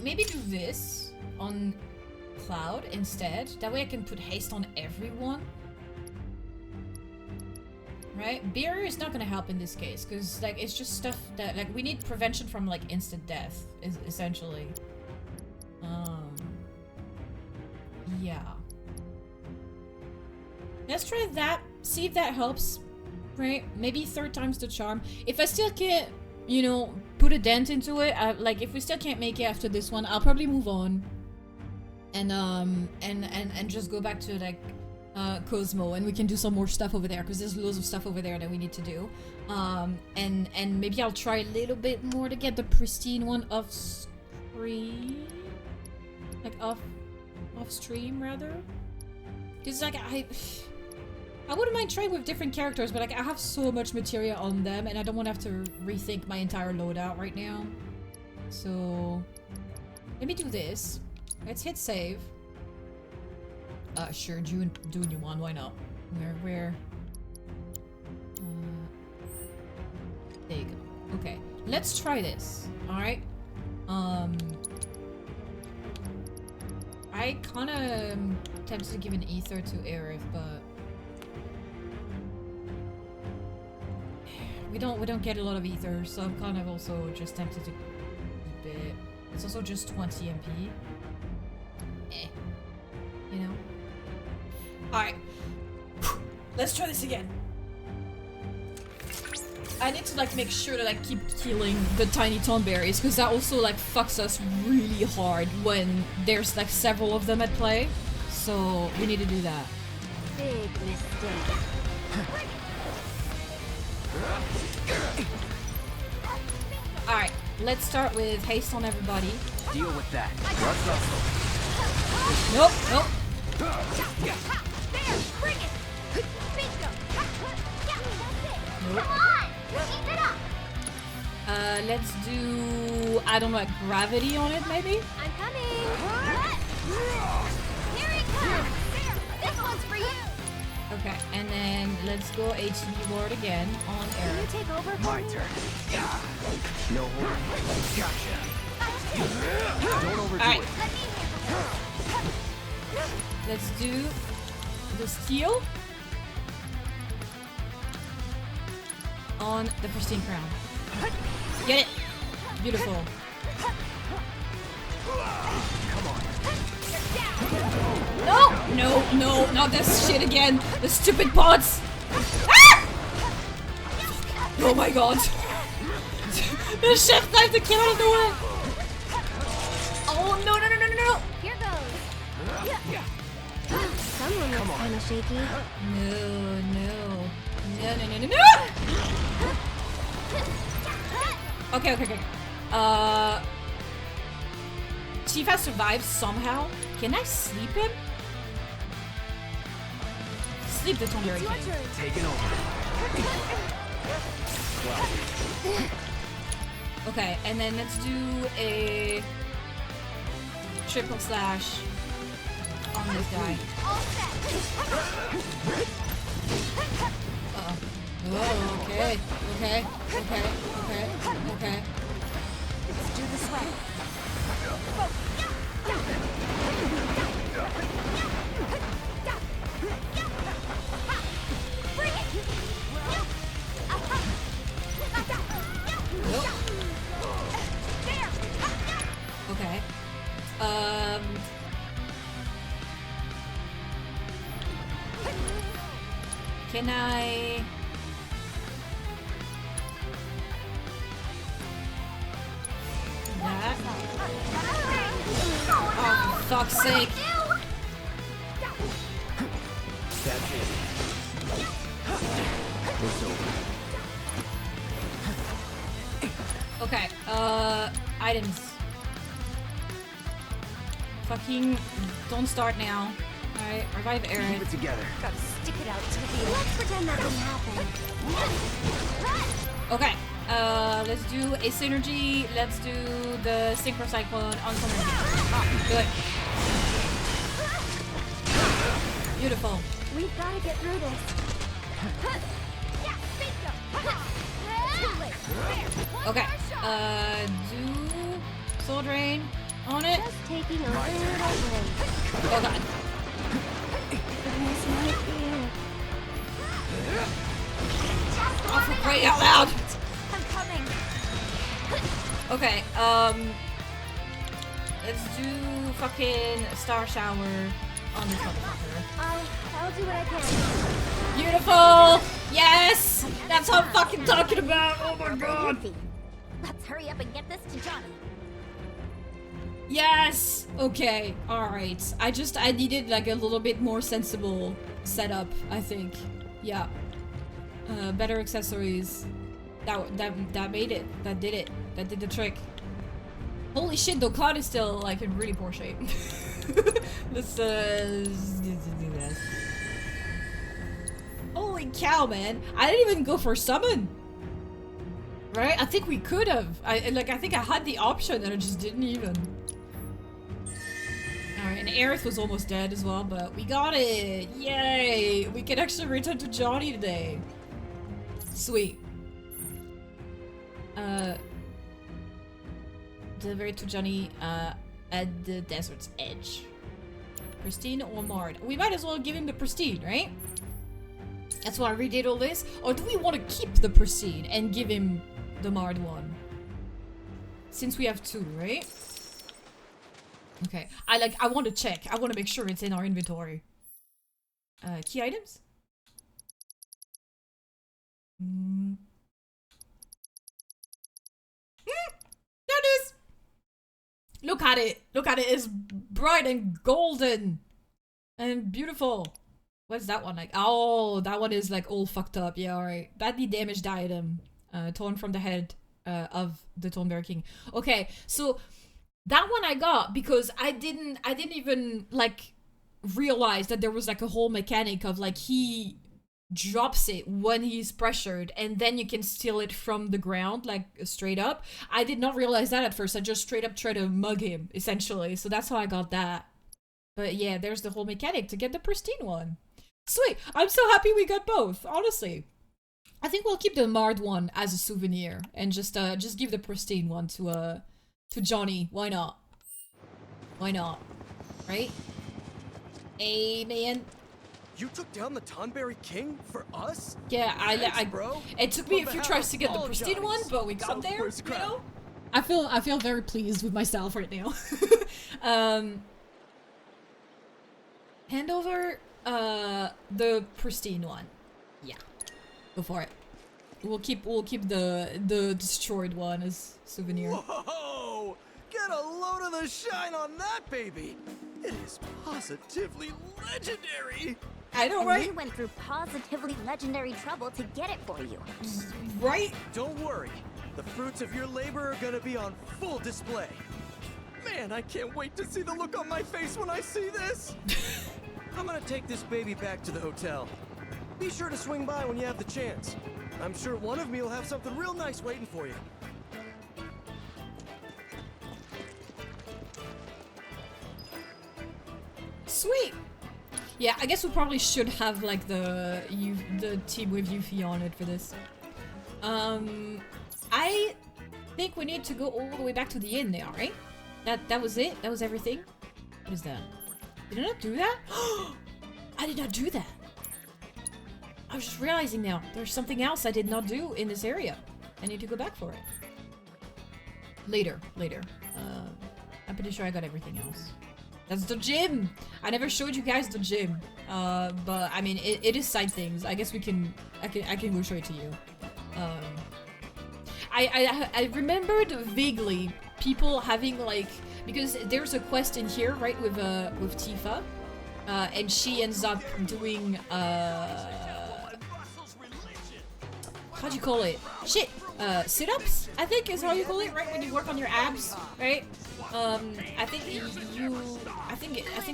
Speaker 1: Maybe do this on Cloud instead. That way I can put haste on everyone. Right? Barrier is not gonna help in this case, because like it's just stuff that like we need prevention from like instant death, essentially. Yeah. Let's try that. See if that helps. Right? Maybe 3rd time's the charm. If I still can't, you know, put a dent into it, like if we still can't make it after this one, I'll probably move on. And just go back to like Cosmo, and we can do some more stuff over there, because there's loads of stuff over there that we need to do. And maybe I'll try a little bit more to get the pristine one off screen, like off stream rather, because like I wouldn't mind trying with different characters, but like I have so much material on them, and I don't want to have to rethink my entire loadout right now. So let me do this. Let's hit save. Sure, do a new one, why not? Where? There you go. Okay, let's try this, alright? I kinda tempted to give an ether to Aerith, but we don't get a lot of ether, so I'm kind of also just tempted to keep it. It's also just 20 MP. You know? Alright. Let's try this again. I need to like make sure that I keep killing the tiny tomberries, because that also like fucks us really hard when there's like several of them at play. So we need to do that.
Speaker 5: Big mistake.
Speaker 1: Alright, let's start with haste on everybody.
Speaker 9: Deal with that.
Speaker 1: Nope, nope.
Speaker 5: There, bring it. Bingo.
Speaker 1: Nope.
Speaker 5: Come on, keep it up.
Speaker 1: Let's do, I don't know, like gravity on it maybe?
Speaker 5: I'm coming. Here it comes. There, this one's for you.
Speaker 1: Okay, and then let's go HB Lord again on air.
Speaker 5: Can you take over?
Speaker 9: My turn. No hold. Gotcha. Don't overdo
Speaker 1: All right.
Speaker 9: it.
Speaker 1: Let's do the steel on the pristine crown. Get it! Beautiful.
Speaker 9: Come on.
Speaker 1: No! No, no, not this shit again! The stupid pods! Ah! Oh my god! The chef dive that came out of nowhere! no, no, no, no, no, no!
Speaker 5: Here goes. Someone looks kind of shaky.
Speaker 1: No, no. No, no, no, no, no! Okay, okay, okay. Chief has survived somehow. Can I sleep him? Sleep the Tomb Raider.
Speaker 9: Taking over.
Speaker 1: Okay, and then let's do a triple slash on this guy. Oh, okay, okay, okay, okay, okay.
Speaker 5: Let's do this way. Bring it!
Speaker 1: Okay. Can I... That? Oh, for fuck's sake.
Speaker 9: That's it. It's over.
Speaker 1: Okay, items. Fucking don't start now. Alright, revive Aaron.
Speaker 9: Keep it together.
Speaker 5: Gotta stick it out to the end. Let's pretend that didn't happen.
Speaker 1: Okay, let's do a synergy. Let's do the synchro cyclone on synergy. Good. Beautiful.
Speaker 5: We've gotta get through this.
Speaker 1: Okay, do soul drain on it.
Speaker 5: Just taking a little break.
Speaker 1: Oh god.
Speaker 5: Goodness, my ear.
Speaker 1: Oh, for crying out loud!
Speaker 5: I'm coming.
Speaker 1: Okay, let's do fucking star shower on this motherfucker.
Speaker 5: I'll do what I can.
Speaker 1: Beautiful! Yes! That's what I'm fucking talking about! Oh my god!
Speaker 5: Let's hurry up and get this to Johnny.
Speaker 1: Yes! Okay, alright. I needed like a little bit more sensible setup, I think. Yeah. Better accessories. That made it. That did it. That did the trick. Holy shit, though, Cloud is still like in really poor shape. Let's do this. Holy cow, man! I didn't even go for summon. Right? I think we could have. I think I had the option and I just didn't even. Alright, and Aerith was almost dead as well, but we got it! Yay! We can actually return to Johnny today. Sweet. Deliver to Johnny at the desert's edge. Pristine or marred? We might as well give him the pristine, right? That's why I redid all this. Or do we want to keep the pristine and give him the marred one? Since we have two, right? Okay. I want to check. I want to make sure it's in our inventory. Key items? There it is! Look at it! Look at it! It's bright and golden! And beautiful! What's that one like? Oh, that one is like all fucked up. Yeah, alright. Badly damaged item. Torn from the head of the Tomb Raider King. Okay, so that one I got because I didn't even like realize that there was like a whole mechanic of like he drops it when he's pressured and then you can steal it from the ground like straight up. I did not realize that at first. I just straight up tried to mug him essentially, so that's how I got that. But yeah, there's the whole mechanic to get the pristine one. Sweet. I'm so happy we got both, honestly. I think we'll keep the marred one as a souvenir and just give the pristine one to Johnny. Why not? Why not? Right? Amen.
Speaker 9: You took down the Tonberry King for us?
Speaker 1: Yeah,
Speaker 9: Thanks, bro.
Speaker 1: It took me a few tries to get the pristine one, but we got there, you know? I feel very pleased with myself right now. Hand over the pristine one. Yeah. Go for it. We'll keep the destroyed one as souvenir.
Speaker 9: Whoa! Get Get a load of the shine on that baby! It is positively legendary!
Speaker 1: I know,
Speaker 5: And
Speaker 1: right?
Speaker 5: we went through positively legendary trouble to get it for you.
Speaker 1: Right?
Speaker 9: Don't worry. The fruits of your labor are gonna be on full display. Man, I can't wait to see the look on my face when I see this! I'm gonna take this baby back to the hotel. Be sure to swing by when you have the chance. I'm sure one of me will have something real nice waiting for you.
Speaker 1: Sweet. Yeah, I guess we probably should have like the team with Yuffie on it for this. I think we need to go all the way back to the inn now, right? That was it? That was everything? What is that? Did I not do that? I did not do that. I was just realizing now, there's something else I did not do in this area. I need to go back for it. Later. I'm pretty sure I got everything else. That's the gym! I never showed you guys the gym. But I mean, it is side things. I guess I can go show it to you. I remembered vaguely people having like, because there's a quest in here, right, with Tifa, and she ends up doing how do you call it? Shit, sit-ups, I think is how you call it, right? When you work on your abs, right? I think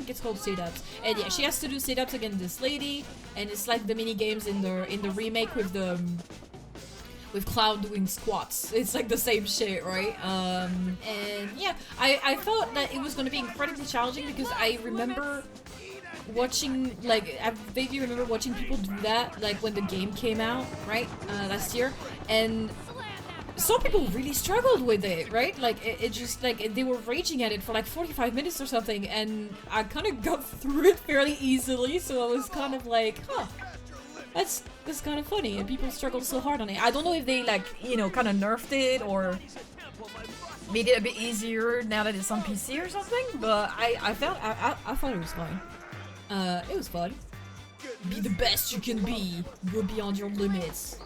Speaker 1: it's called sit-ups. And yeah, she has to do sit-ups against this lady, and it's like the mini games in the remake with Cloud doing squats. It's like the same shit, right? And yeah, I thought that it was gonna be incredibly challenging because I remember watching, like, I vaguely remember watching people do that, like, when the game came out, right? Last year. And some people really struggled with it, right? Like, it just, like, they were raging at it for, like, 45 minutes or something, and I kind of got through it fairly easily, so I was kind of like, huh. That's kind of funny, and people struggled so hard on it. I don't know if they, like, you know, kind of nerfed it or made it a bit easier now that it's on PC or something, but I thought it was fine. It was fun. Be the best you can be. Go beyond your limits.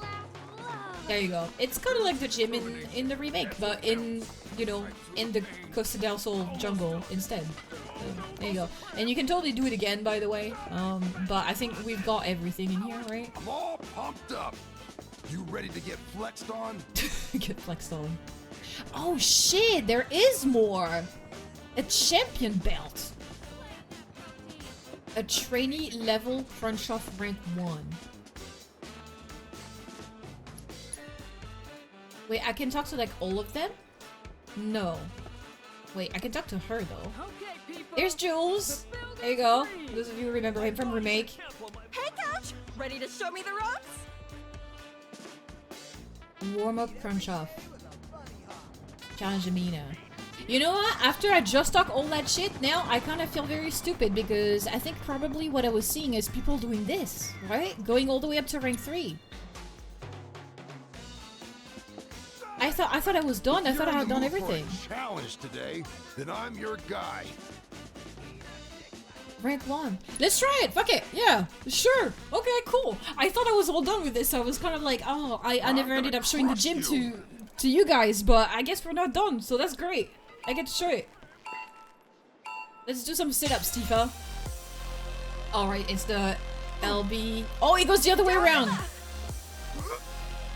Speaker 1: There you go. It's kind of like the gym in the remake, but in, you know, in the Costa del Sol jungle instead. There you go. And you can totally do it again, by the way. But I think we've got everything in here, right?
Speaker 19: I'm all pumped up. You ready to get flexed on?
Speaker 1: Get flexed on. Oh shit, there is more! A champion belt! A trainee level crunch off rank 1. Wait, I can talk to like all of them? No. Wait, I can talk to her though. There's Jules! There you go. Those of you who remember him from Remake.
Speaker 20: Hey coach! Ready to show me the ropes?
Speaker 1: Warm up crunch off. Challenge Amina. You know what? After I just talk all that shit, now I kind of feel very stupid because I think probably what I was seeing is people doing this, right? Going all the way up to rank 3. I thought I was done. I thought I had done everything.
Speaker 19: Challenge today, then I'm your guy.
Speaker 1: Rank 1. Let's try it. Fuck it. Yeah. Sure. Okay. Cool. I thought I was all done with this. I was kind of like, oh, I never ended up showing the gym to you guys, but I guess we're not done. So that's great. I get to show it. Let's do some sit-ups, Tifa. Alright, it's the LB. Oh, it goes the other way around.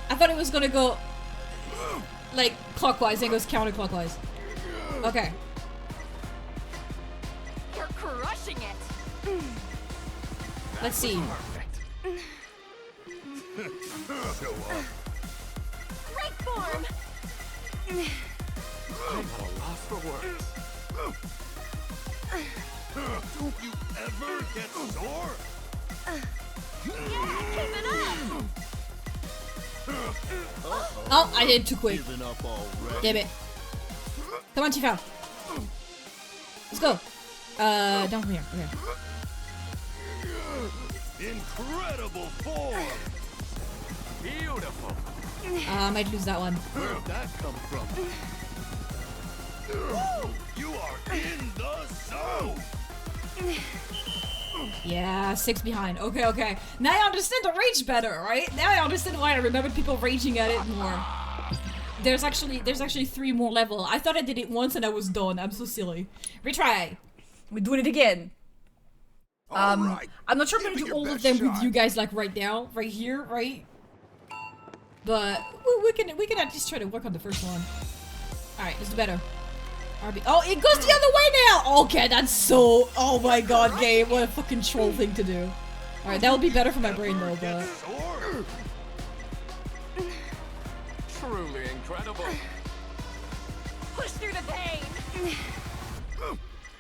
Speaker 1: I thought it was gonna go like clockwise, and it goes counterclockwise. Okay.
Speaker 20: You're crushing it.
Speaker 1: Let's see.
Speaker 20: Break form.
Speaker 19: I'm at a loss for words. Don't you ever get sore?
Speaker 20: Yeah, keep it up.
Speaker 1: Oh, I did too quick.
Speaker 19: Giving up already.
Speaker 1: Damn it. Come on, Tifa. Let's go. Down from here. Okay.
Speaker 19: Incredible form. Beautiful.
Speaker 1: I might lose that one.
Speaker 19: Where'd that come from? You are in the zone.
Speaker 1: Yeah, 6 behind. Okay. Now I understand the rage better, right? Now I understand why I remember people raging at it more. there's actually 3 more levels. I thought I did it once and I was done. I'm so silly. Retry. We're doing it again. I'm not sure I'm gonna do all of them with you guys like right now, right here, right? But we can at least try to work on the first one. All right, let's do better. RB. Oh, it goes the other way now. Okay, that's so. Oh my god, game! What a fucking troll thing to do. All right, that will be better for my brain though, but.
Speaker 17: Truly incredible.
Speaker 20: Push through the pain.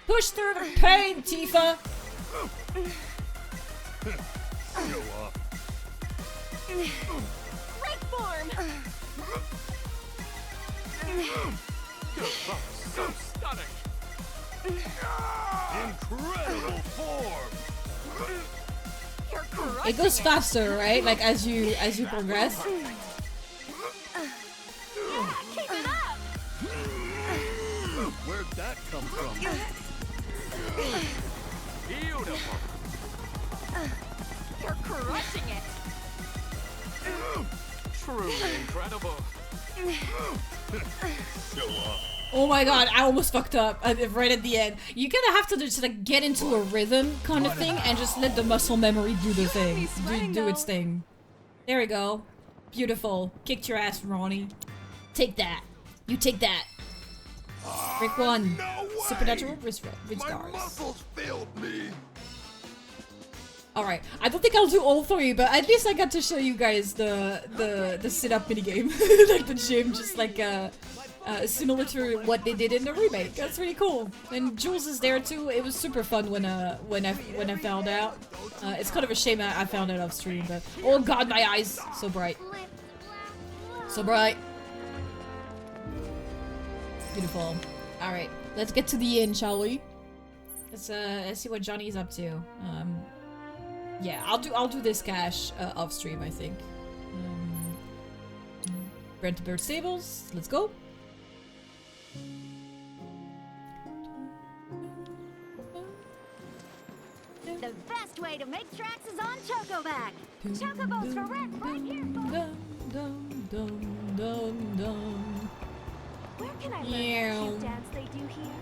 Speaker 1: Push through the pain, Tifa.
Speaker 17: Show up.
Speaker 20: Break form.
Speaker 17: So stunning. Incredible form.
Speaker 20: You're crushing
Speaker 1: It goes faster, right? Like as you progress.
Speaker 20: Keep it up.
Speaker 17: Where'd that come from? Beautiful.
Speaker 20: You're crushing it.
Speaker 17: Truly incredible. Show up.
Speaker 1: Oh my god, I almost fucked up right at the end. You're gonna have to just like get into a rhythm kind of thing and just let the muscle memory do the thing. Do its thing. There we go. Beautiful. Kicked your ass, Ronnie. Take that. You take that. Rick 1. Supernatural wrist stars.
Speaker 19: Muscles failed me.
Speaker 1: Alright, I don't think I'll do all 3, but at least I got to show you guys the sit-up minigame. Like the gym, just like similar to what they did in the remake. That's really cool. And Jules is there too. It was super fun when I found out. It's kind of a shame I found out off stream, but oh god, my eyes, so bright. So bright. Beautiful. Alright, let's get to the inn, shall we? Let's see what Johnny's up to. Yeah, I'll do this cache off stream, I think. Brent Bird Stables, let's go.
Speaker 5: The best way to make tracks is on Chocoback. Chocobos for rent right here, folks. Where can I learn that cute dance they do here?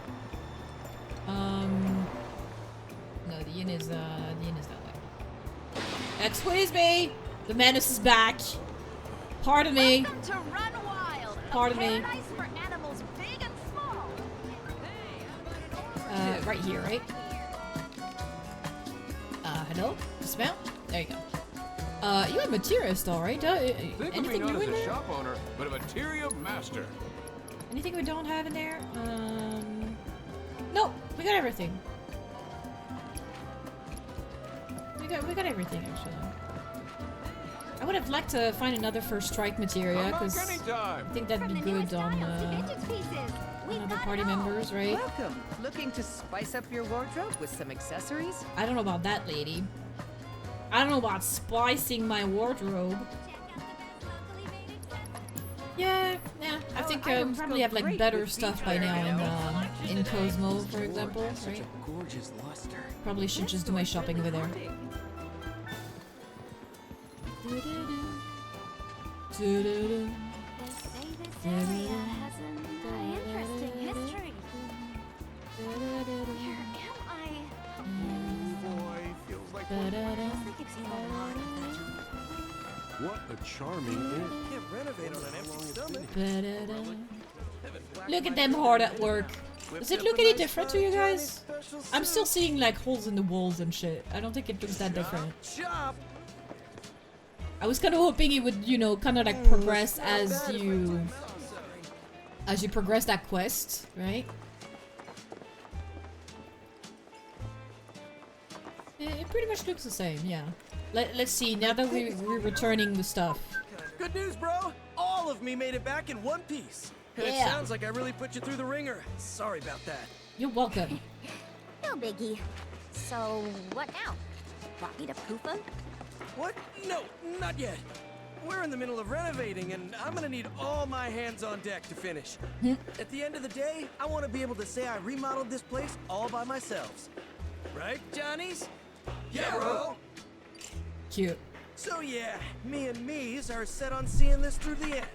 Speaker 1: No, the inn is that way. Excuse me! The menace is back. Pardon me.
Speaker 20: Welcome to Run Wild.
Speaker 1: Pardon me.
Speaker 20: Paradise for animals big and small.
Speaker 1: Right here, right? Hello? Dismount? There you go. You're a materialist, alright?
Speaker 17: Think of me
Speaker 1: Anything
Speaker 17: not
Speaker 1: new
Speaker 17: as
Speaker 1: in
Speaker 17: a
Speaker 1: there?
Speaker 17: shop owner, but a materia master.
Speaker 1: Anything we don't have in there? Nope. We got everything. We got everything, actually. I would have liked to find another First Strike materia, because I think that'd be good on other party members, right?
Speaker 21: Welcome. Looking to spice up your wardrobe with some accessories?
Speaker 1: I don't know about that, lady. I don't know about splicing my wardrobe. Yeah. I think probably have like better stuff by now in Cosmo, for example, right? Probably should just do my shopping over there.
Speaker 5: Interesting history. Where am I?
Speaker 17: Boy, feels like
Speaker 5: I think I've seen a lot of that.
Speaker 17: what a charming inn.
Speaker 6: Can't renovate on an empty stomach.
Speaker 1: Look at them hard at work. Does it look any different to you guys? I'm still seeing like holes in the walls and shit. I don't think it looks that different. I was kind of hoping it would, you know, kind of like progress as you progress that quest, right? It pretty much looks the same, yeah. Let's see, now that we're returning the stuff.
Speaker 6: Good news, bro! All of me made it back in one piece. And it
Speaker 1: Yeah.
Speaker 6: sounds like I really put you through the ringer. Sorry about that.
Speaker 1: You're welcome.
Speaker 5: No biggie. So, what now? Want me to poofa?
Speaker 6: What? No, not yet. We're in the middle of renovating, and I'm gonna need all my hands on deck to finish. At the end of the day, I want to be able to say I remodeled this place all by myself. Right, Johnnies? Yeah, bro!
Speaker 1: Cute.
Speaker 6: So yeah, me and me's are set on seeing this through the end.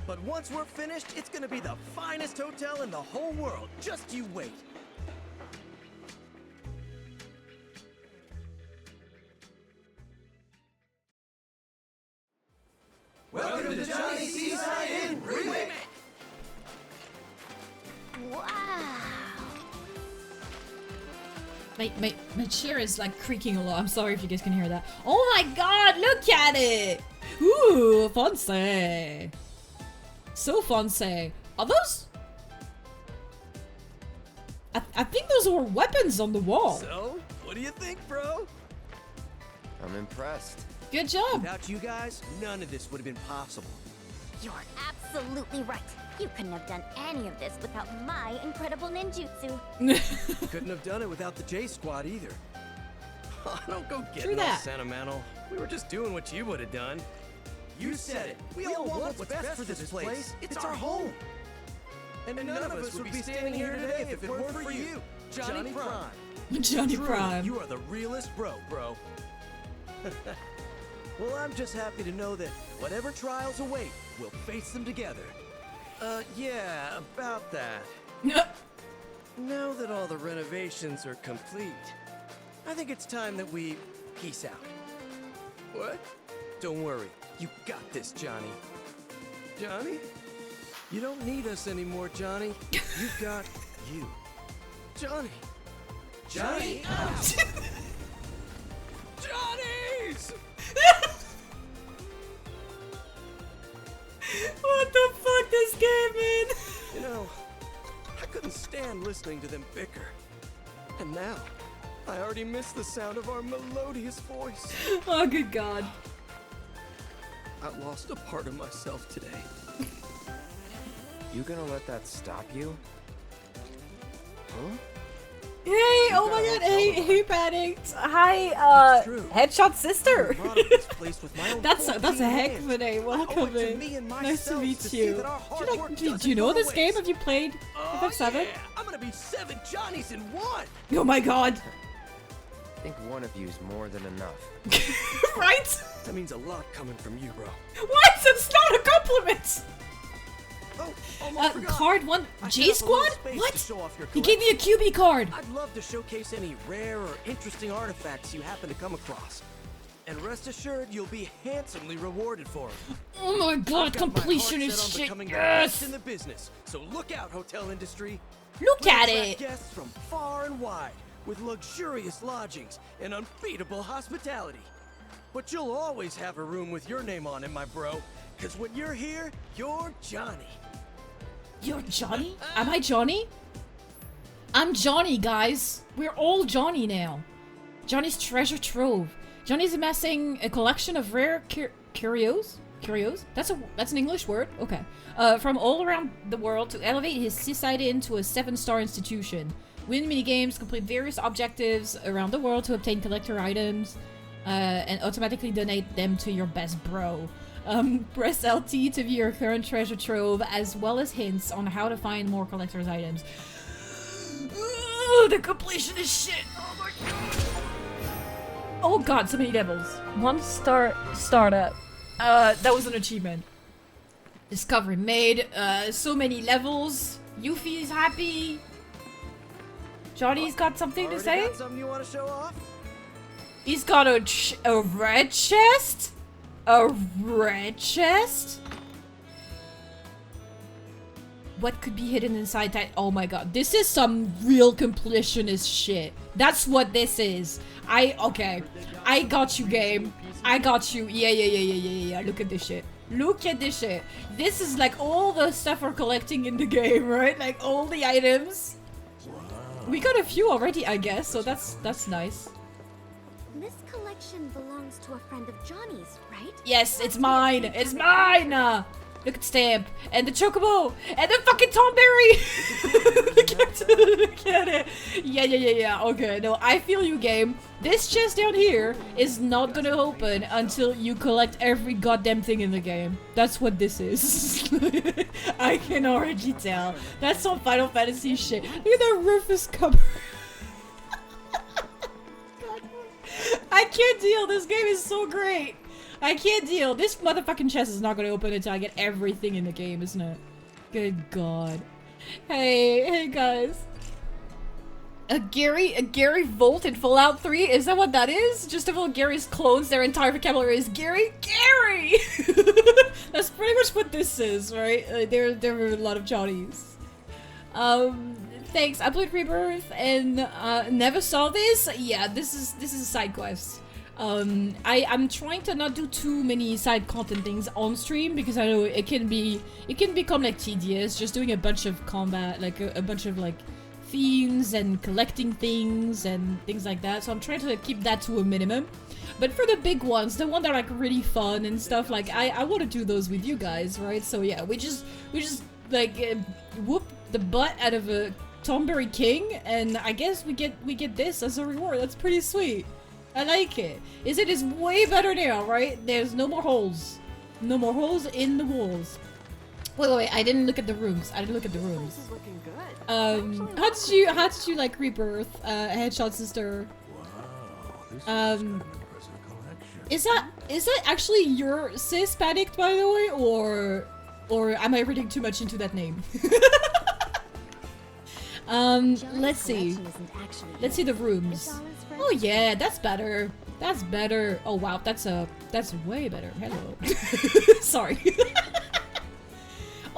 Speaker 2: But once we're finished, it's gonna be the finest hotel in the whole world. Just you wait.
Speaker 9: Welcome to Johnny Seaside Remake!
Speaker 5: Wow.
Speaker 1: My chair is like creaking a lot. I'm sorry if you guys can hear that. Oh my god, look at it! Ooh, fancy. So fancy. Are those... I think those are weapons on the wall.
Speaker 2: So, what do you think, bro?
Speaker 8: I'm impressed.
Speaker 1: Good job.
Speaker 2: Without you guys, none of this would have been possible.
Speaker 5: You're absolutely right. You couldn't have done any of this without my incredible ninjutsu.
Speaker 2: Couldn't have done it without the J Squad either. Oh, don't go
Speaker 1: True
Speaker 2: getting all
Speaker 1: that.
Speaker 2: sentimental. We were just doing what you would have done. You said it. We all want what's best for this place. It's our home. And none of us would be standing here today if it weren't for you, Johnny Prime.
Speaker 1: Johnny
Speaker 2: Truly,
Speaker 1: Prime.
Speaker 2: You are the realest bro. Well, I'm just happy to know that whatever trials await, we'll face them together. Yeah, about that. Now that all the renovations are complete, I think it's time that we peace out. What? Don't worry, you got this, Johnny. Johnny? You don't need us anymore, Johnny. You've got you. Johnny! Johnny! Johnny's!
Speaker 1: What the fuck, this game, man?
Speaker 2: You know, I couldn't stand listening to them bicker. And now, I already miss the sound of our melodious voice.
Speaker 1: Oh, good god.
Speaker 2: I lost a part of myself today.
Speaker 8: You gonna let that stop you? Huh?
Speaker 1: Hey, oh my god, hey Panicked. Hi, Headshot Sister. That's a heck of a name. Welcome in. Nice to meet you. Do you know this game? Have you played FF7?
Speaker 2: Yeah. I'm gonna be 7 Johnnies in one.
Speaker 1: Oh my god.
Speaker 8: I think one of you's more than enough.
Speaker 1: Right?
Speaker 2: That means a lot coming from you, bro.
Speaker 1: What? That's not a compliment.
Speaker 2: Oh,
Speaker 1: card 1 J Squad? What? He gave me a QB card.
Speaker 2: I'd love to showcase any rare or interesting artifacts you happen to come across. And rest assured, you'll be handsomely rewarded for it.
Speaker 1: Oh my god, completion is shit. Yes.
Speaker 2: In the business, so look out, hotel industry.
Speaker 1: Look at
Speaker 2: attract
Speaker 1: it.
Speaker 2: Guests from far and wide, with luxurious lodgings and unbeatable hospitality. But you'll always have a room with your name on it, my bro. Cause when you're here, you're Johnny.
Speaker 1: You're Johnny? Am I Johnny? I'm Johnny, guys. We're all Johnny now. Johnny's treasure trove. Johnny's amassing a collection of rare curios. Curios? That's an English word? Okay. From all around the world to elevate his society into a 7-star institution. Win minigames, complete various objectives around the world to obtain collector items, and automatically donate them to your best bro. Press LT to view your current treasure trove, as well as hints on how to find more collector's items. Ooh, the completion is shit! Oh my god! Oh god, so many levels. 1-star startup. That was an achievement. Discovery made. So many levels. Yuffie's happy. Johnny's got something to say?
Speaker 2: Got something you want to show off?
Speaker 1: He's got a red chest? A red chest? What could be hidden inside that? Oh my god, this is some real completionist shit. That's what this is. Okay. I got you, game. I got you. Yeah. Look at this shit. Look at this shit. This is like all the stuff we're collecting in the game, right? Like all the items. We got a few already, I guess, so that's nice.
Speaker 5: This collection belongs to a friend of Johnny's, right?
Speaker 1: Yes, it's mine. It's mine. Look at Stamp and the Chocobo and the fucking Tomberry. Look at it. Yeah. Okay, no, I feel you, game. This chest down here is not gonna open until you collect every goddamn thing in the game. That's what this is. I can already tell. That's some Final Fantasy shit. Look at that Rufus cupboard. I can't deal. This game is so great. I can't deal. This motherfucking chest is not gonna open until I get everything in the game, isn't it? Good god. Hey guys. A Gary Volt in Fallout 3? Is that what that is? Just of all Gary's clones, their entire vocabulary is Gary? That's pretty much what this is, right? There are a lot of Johnnies. Thanks. I played Rebirth and never saw this. Yeah, this is a side quest. I'm trying to not do too many side content things on stream because I know it can become like tedious just doing a bunch of combat, like a bunch of like themes and collecting things and things like that. So I'm trying to keep that to a minimum. But for the big ones, the one that are like really fun and stuff, like I want to do those with you guys, right? So yeah, we just like whoop the butt out of a Tomberry King, and I guess we get this as a reward. That's pretty sweet. I like it. It is way better now, right? There's no more holes. No more holes in the walls. Wait, I didn't look at the rooms. How did you like Rebirth, Headshot Sister? Is that actually your sis panicked, by the way, or am I reading too much into that name? Let's see. Let's see the rooms. Oh yeah, that's better. That's better. Oh wow, that's way better. Hello. Sorry.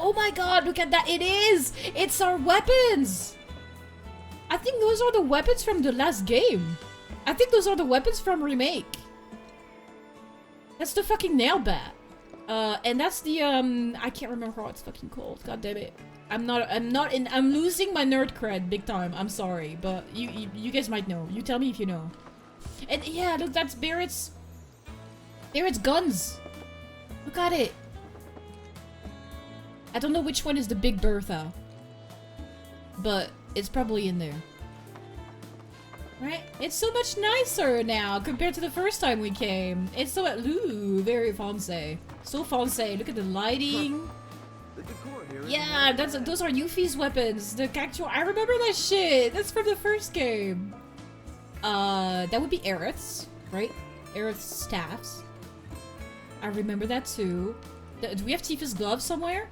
Speaker 1: Oh my god, look at that. It is! It's our weapons! I think those are the weapons from the last game. I think those are the weapons from Remake. That's the fucking nail bat. And that's the, I can't remember how it's fucking called. God damn it. I'm losing my nerd cred big time. I'm sorry, but you guys might know. You tell me if you know. And yeah, look, that's Barrett's guns. Look at it. I don't know which one is the Big Bertha, but it's probably in there. Right? It's so much nicer now compared to the first time we came. It's so, ooh, very fancy. So fancy. Look at the lighting. Yeah, those are Yuffie's weapons. The cactual. I remember that shit. That's from the first game. That would be Aerith's, right? Aerith's staffs. I remember that too. Do we have Tifa's gloves somewhere?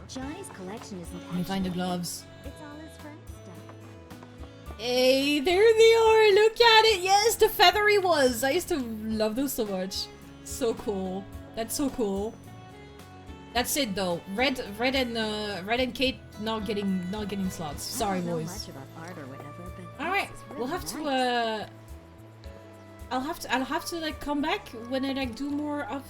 Speaker 5: Johnny's collection isn't.
Speaker 1: Let me find the gloves.
Speaker 5: It's all his friend's stuff.
Speaker 1: Hey, there they are. Look at it. Yes, the feathery ones. I used to love those so much. So cool. That's so cool. That's it though. Red and Kate not getting slots. Sorry, boys. All right, we'll have to. I'll have to like come back when I like do more of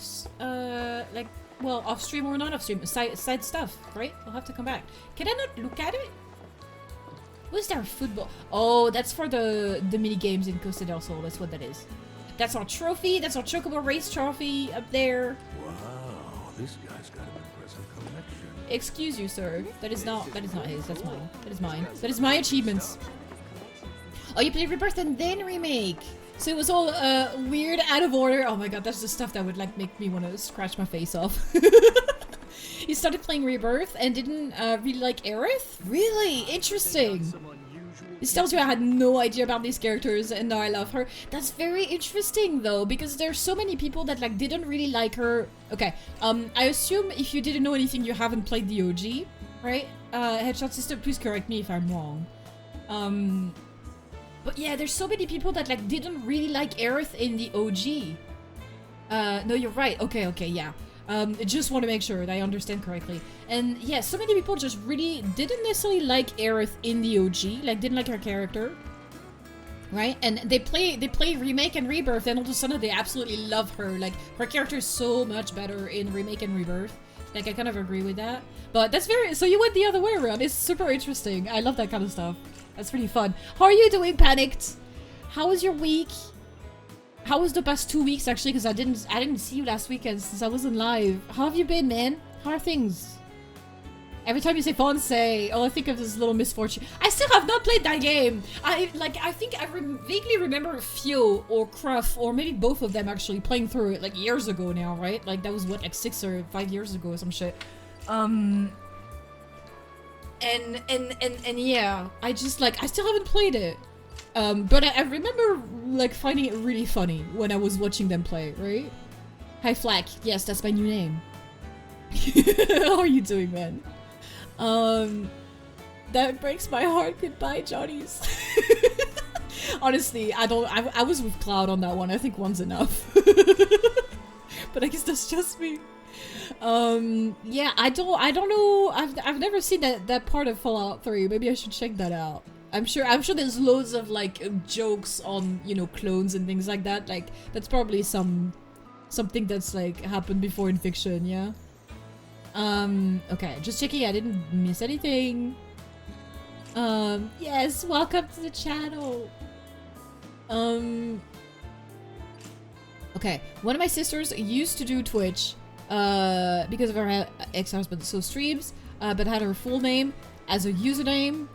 Speaker 1: like. Well, off stream or not off stream, side stuff, right? I'll have to come back. Can I not look at it? What's there? Football? Oh, that's for the mini games in Costa del Sol. That's what that is. That's our trophy. That's our Chocobo Race trophy up there.
Speaker 7: Wow, this guy's got an impressive collection.
Speaker 1: Excuse you, sir. That is not his. That's mine. That is mine. That is my achievements. Oh, you played Rebirth and then Remake. So it was all weird, out of order. Oh my god, that's the stuff that would like make me want to scratch my face off. You started playing Rebirth and didn't really like Aerith? Really? Interesting. This tells you I had no idea about these characters and now I love her. That's very interesting though, because there's so many people that like didn't really like her. Okay, I assume if you didn't know anything, you haven't played the OG, right? Headshot Sister, please correct me if I'm wrong. But yeah, there's so many people that like didn't really like Aerith in the OG. No, you're right. Okay, yeah. Just want to make sure that I understand correctly. And yeah, so many people just really didn't necessarily like Aerith in the OG, like didn't like her character. Right? And they play Remake and Rebirth and all of a sudden they absolutely love her. Like her character is so much better in Remake and Rebirth. Like I kind of agree with that. But that's so you went the other way around. It's super interesting. I love that kind of stuff. That's pretty fun. How are you doing, Panicked? How was your week? How was the past 2 weeks actually? Because I didn't see you last weekend since I wasn't live. How have you been, man? How are things? Every time you say Fonse, all I think of is little misfortune. I still have not played that game. I think I vaguely remember Fio or Cruff or maybe both of them actually playing through it like years ago now, right? Like that was what, like 6 or 5 years ago or some shit. And yeah, I still haven't played it. But I remember like finding it really funny when I was watching them play, right? Hi Flack. Yes, that's my new name. How are you doing, man? That breaks my heart. Goodbye, Johnny's. Honestly, I was with Cloud on that one. I think one's enough. But I guess that's just me. Yeah, I don't know. I've never seen that part of Fallout 3. Maybe I should check that out. I'm sure there's loads of like jokes on, you know, clones and things like that. Like that's probably something that's like happened before in fiction, yeah. Okay, just checking I didn't miss anything. Yes, welcome to the channel. Okay, one of my sisters used to do Twitch because of her ex-husband, so streams, but had her full name as a username.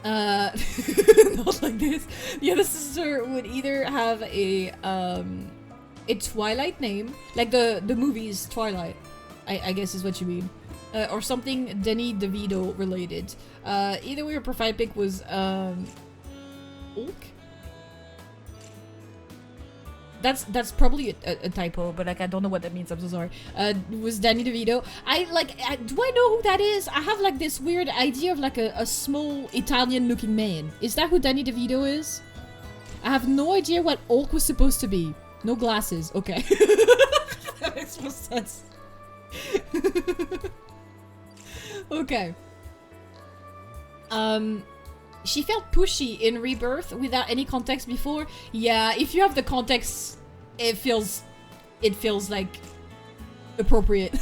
Speaker 1: Not like this. The other sister would either have a Twilight name, like the movies Twilight, I guess is what you mean, or something Danny DeVito related. Either way, her profile pic was Ulk. That's probably a typo, but like I don't know what that means. I'm so sorry. It was Danny DeVito. Do I know who that is? I have like this weird idea of like a small Italian-looking man. Is that who Danny DeVito is? I have no idea what Ulk was supposed to be. No glasses. Okay. That makes more sense. Okay. She felt pushy in Rebirth without any context before. Yeah, if you have the context, it feels like appropriate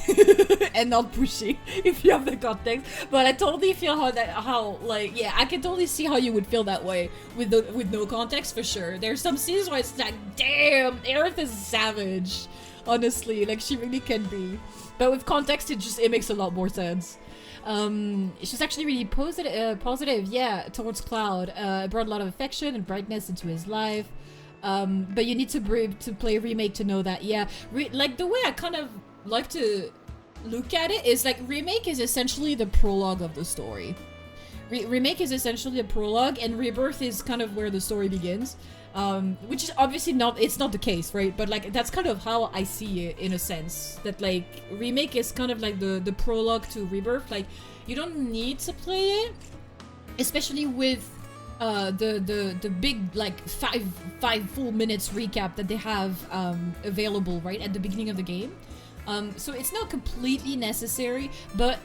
Speaker 1: and not pushy if you have the context. But I totally feel yeah, I can totally see how you would feel that way with no context for sure. There's some scenes where it's like, damn, Aerith is savage. Honestly, like she really can be. But with context, it makes a lot more sense. She's actually really positive, yeah, towards Cloud. Brought a lot of affection and brightness into his life. But you need to play Remake to know that, yeah. Like, the way I kind of like to look at it is, like, Remake is essentially the prologue of the story. Remake is essentially a prologue, and Rebirth is kind of where the story begins. Which is obviously it's not the case, right? But like that's kind of how I see it in a sense. That like Remake is kind of like the prologue to Rebirth. Like you don't need to play it, especially with the big like five full minutes recap that they have available right at the beginning of the game. So it's not completely necessary, but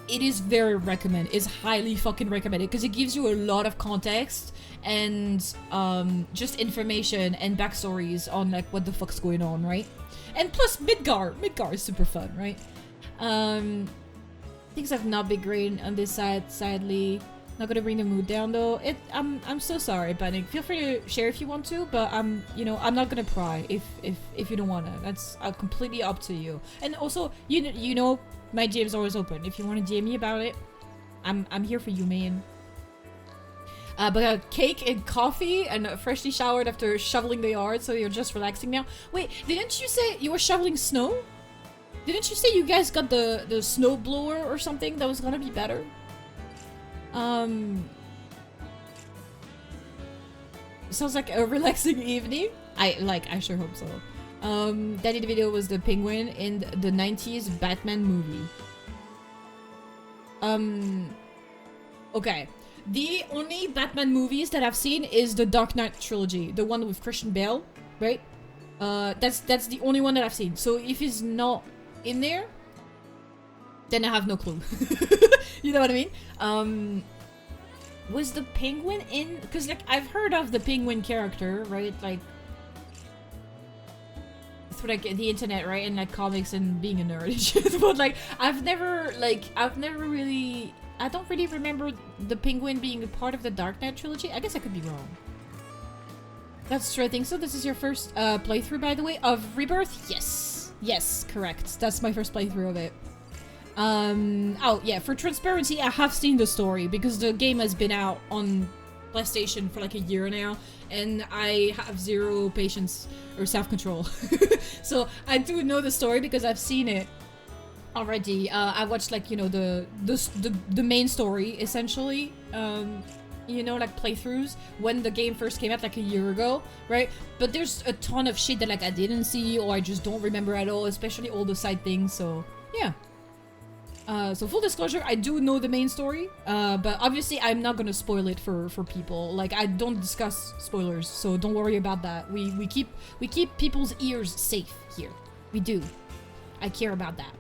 Speaker 1: it is very recommended. It's highly fucking recommended because it gives you a lot of context and just information and backstories on like what the fuck's going on, right? And plus Midgar is super fun, right? Things have not been great on this side, sadly. Not gonna bring the mood down though. I'm so sorry, Panic. Feel free to share if you want to, but I'm not gonna pry if you don't wanna. That's completely up to you. And also, you know, my DM's always open. If you want to DM me about it, I'm here for you, man. But cake and coffee and freshly showered after shoveling the yard, so you're just relaxing now. Wait, didn't you say you were shoveling snow? Didn't you say you guys got the snow blower or something that was gonna be better? Sounds like a relaxing evening. I sure hope so. Danny DeVito was the penguin in the 90s Batman movie. Okay. The only Batman movies that I've seen is the Dark Knight trilogy, the one with Christian Bale, right? That's the only one that I've seen. So if he's not in there, then I have no clue. You know what I mean? Was the penguin in? Because like I've heard of the penguin character, right? Like through like the internet, right? And like comics and being a nerd and shit. But like I don't really remember the penguin being a part of the Dark Knight trilogy. I guess I could be wrong. That's true, I think so. This is your first playthrough, by the way, of Rebirth? Yes. Yes, correct. That's my first playthrough of it. Oh, yeah, for transparency, I have seen the story because the game has been out on PlayStation for like a year now, and I have zero patience or self-control. So I do know the story because I've seen it already. I watched like, you know, the main story essentially, you you know, like playthroughs when the game first came out like a year ago, right? But there's a ton of shit that like I didn't see or I just don't remember at all, especially all the side things, so yeah. So full disclosure, I do know the main story, but obviously I'm not gonna spoil it for people. Like, I don't discuss spoilers, so don't worry about that. We keep people's ears safe here. We do. I care about that.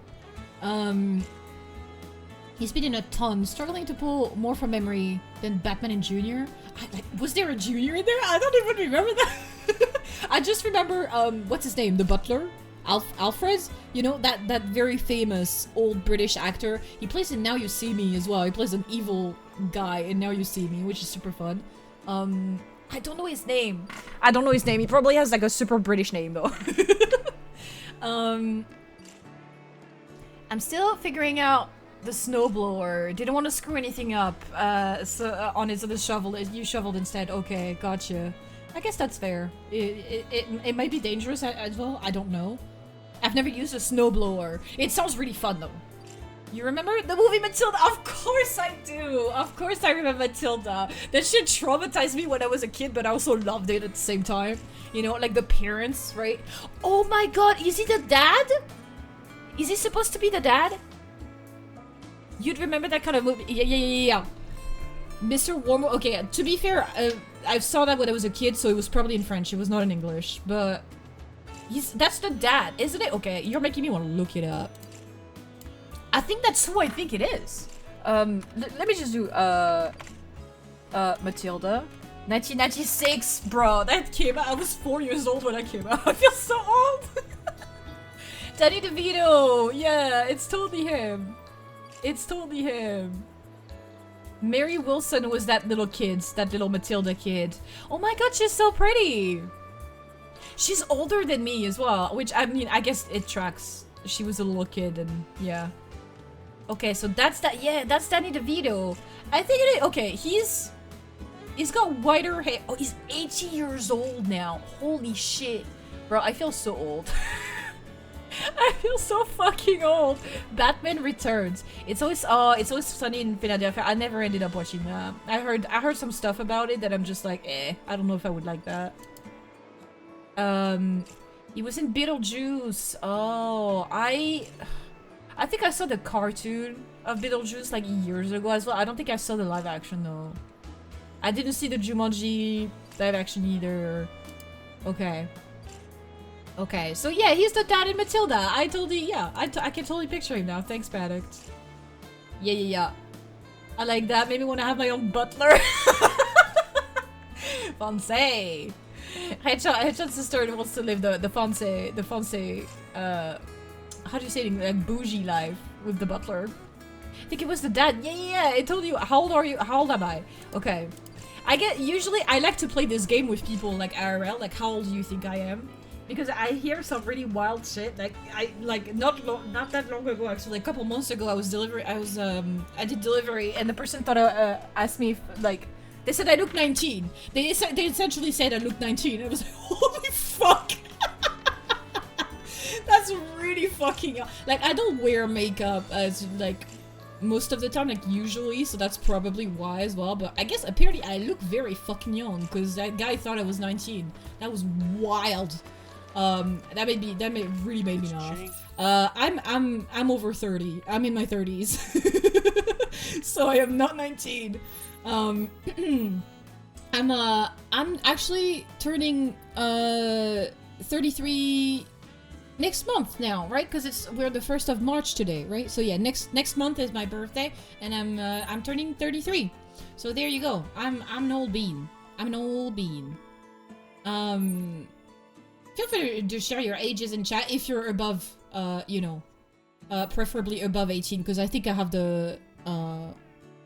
Speaker 1: He's been in a ton, struggling to pull more from memory than Batman and Junior. Was there a Junior in there? I don't even remember that. I just remember, what's his name? The butler? Alfred? You know, that very famous old British actor. He plays in Now You See Me as well. He plays an evil guy in Now You See Me, which is super fun. I don't know his name. He probably has like a super British name though. I'm still figuring out the snowblower. Didn't want to screw anything up. So on his other shovel, you shoveled instead. Okay, gotcha. I guess that's fair. It might be dangerous as well. I don't know. I've never used a snowblower. It sounds really fun though. You remember the movie Matilda? Of course I do. Of course I remember Matilda. That shit traumatized me when I was a kid, but I also loved it at the same time. You know, like the parents, right? Oh my god, is he the dad? Is he supposed to be the dad? You'd remember that kind of movie? Yeah. Mr. Warmo. Okay, to be fair, I saw that when I was a kid, so it was probably in French. It was not in English, but that's the dad, isn't it? Okay, you're making me want to look it up. I think that's who I think it is. Let me just do Matilda. 1996, bro. That came out. I was 4 years old when I came out. I feel so old. Danny DeVito. Yeah, it's totally him. It's totally him. Mary Wilson was that little kid, that little Matilda kid. Oh my god, she's so pretty. She's older than me as well, which, I mean, I guess it tracks. She was a little kid and yeah. Okay, so that's that. Yeah, that's Danny DeVito. I think it is. Okay, he's got whiter hair. Oh, he's 80 years old now. Holy shit. Bro, I feel so old. I feel so fucking old. Batman Returns. It's always sunny in Philadelphia. I never ended up watching that. I heard some stuff about it that I'm just like, I don't know if I would like that. He was in Beetlejuice. Oh, I think I saw the cartoon of Beetlejuice like years ago as well. I don't think I saw the live action though. I didn't see the Jumanji live action either. Okay. Okay, so yeah, he's the dad in Matilda. I can totally picture him now. Thanks, Paddock. Yeah. I like that. Maybe want to have my own butler. Fancy. Headshot's sister wants to live the fancy, how do you say it? Like bougie life with the butler. I think it was the dad. Yeah. It told you. How old are you? How old am I? Okay. Usually I like to play this game with people like IRL. Like, how old do you think I am? Because I hear some really wild shit. Like not that long ago, actually, a couple months ago, I did delivery, and the person thought asked me if, like, they said I look 19. They essentially said I look 19. I was like, holy fuck. That's really fucking, like, I don't wear makeup as like most of the time, like usually, so that's probably why as well. But I guess apparently I look very fucking young because that guy thought I was 19. That was wild. That really made me laugh. I'm over 30. I'm in my 30s. So I am not 19. I'm actually turning 33 next month now, right? Because we're the 1st of March today, right? So yeah, next month is my birthday, and I'm turning 33. So there you go. I'm an old bean. Feel free to share your ages in chat if you're above, preferably above 18, because I think I have the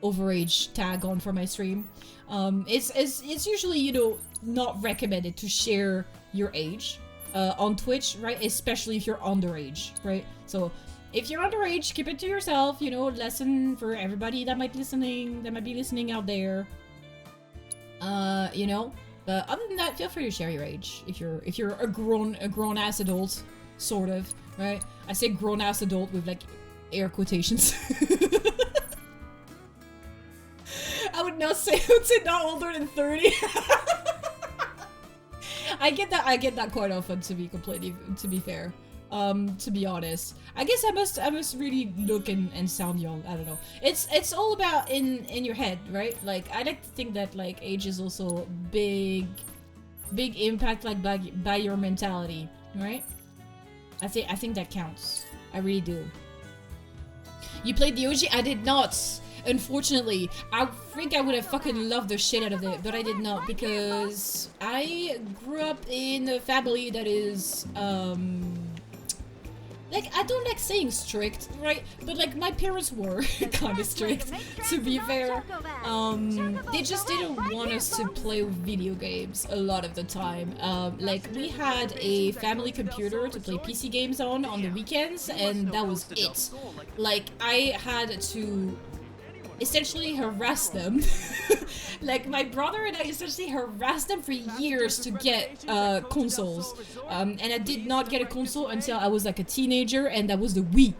Speaker 1: overage tag on for my stream. It's usually, not recommended to share your age on Twitch, right? Especially if you're underage, right? So if you're underage, keep it to yourself. Lesson for everybody that might be listening out there. But other than that, feel free to share your age if you're a grown ass adult, sort of, right? I say grown ass adult with like air quotations. I would not say who's it not older than 30. I get that quite often, to be fair. To be honest, I guess I must really look and sound young. I don't know. It's all about in your head, right? Like, I like to think that like age is also big impact, like by your mentality, right? I think that counts. I really do. You played the OG? I did not. Unfortunately, I think I would have fucking loved the shit out of it, but I did not, because I grew up in a family that is, like, I don't like saying strict, right? But like, my parents were kind of strict, to be fair. They just didn't want us to play video games a lot of the time. Like, we had a family computer to play PC games on the weekends, and that was it. Like, I had to essentially harass them. Like, my brother and I essentially harassed them for years to get consoles, and I did not get a console until I was like a teenager, and that was the Wii.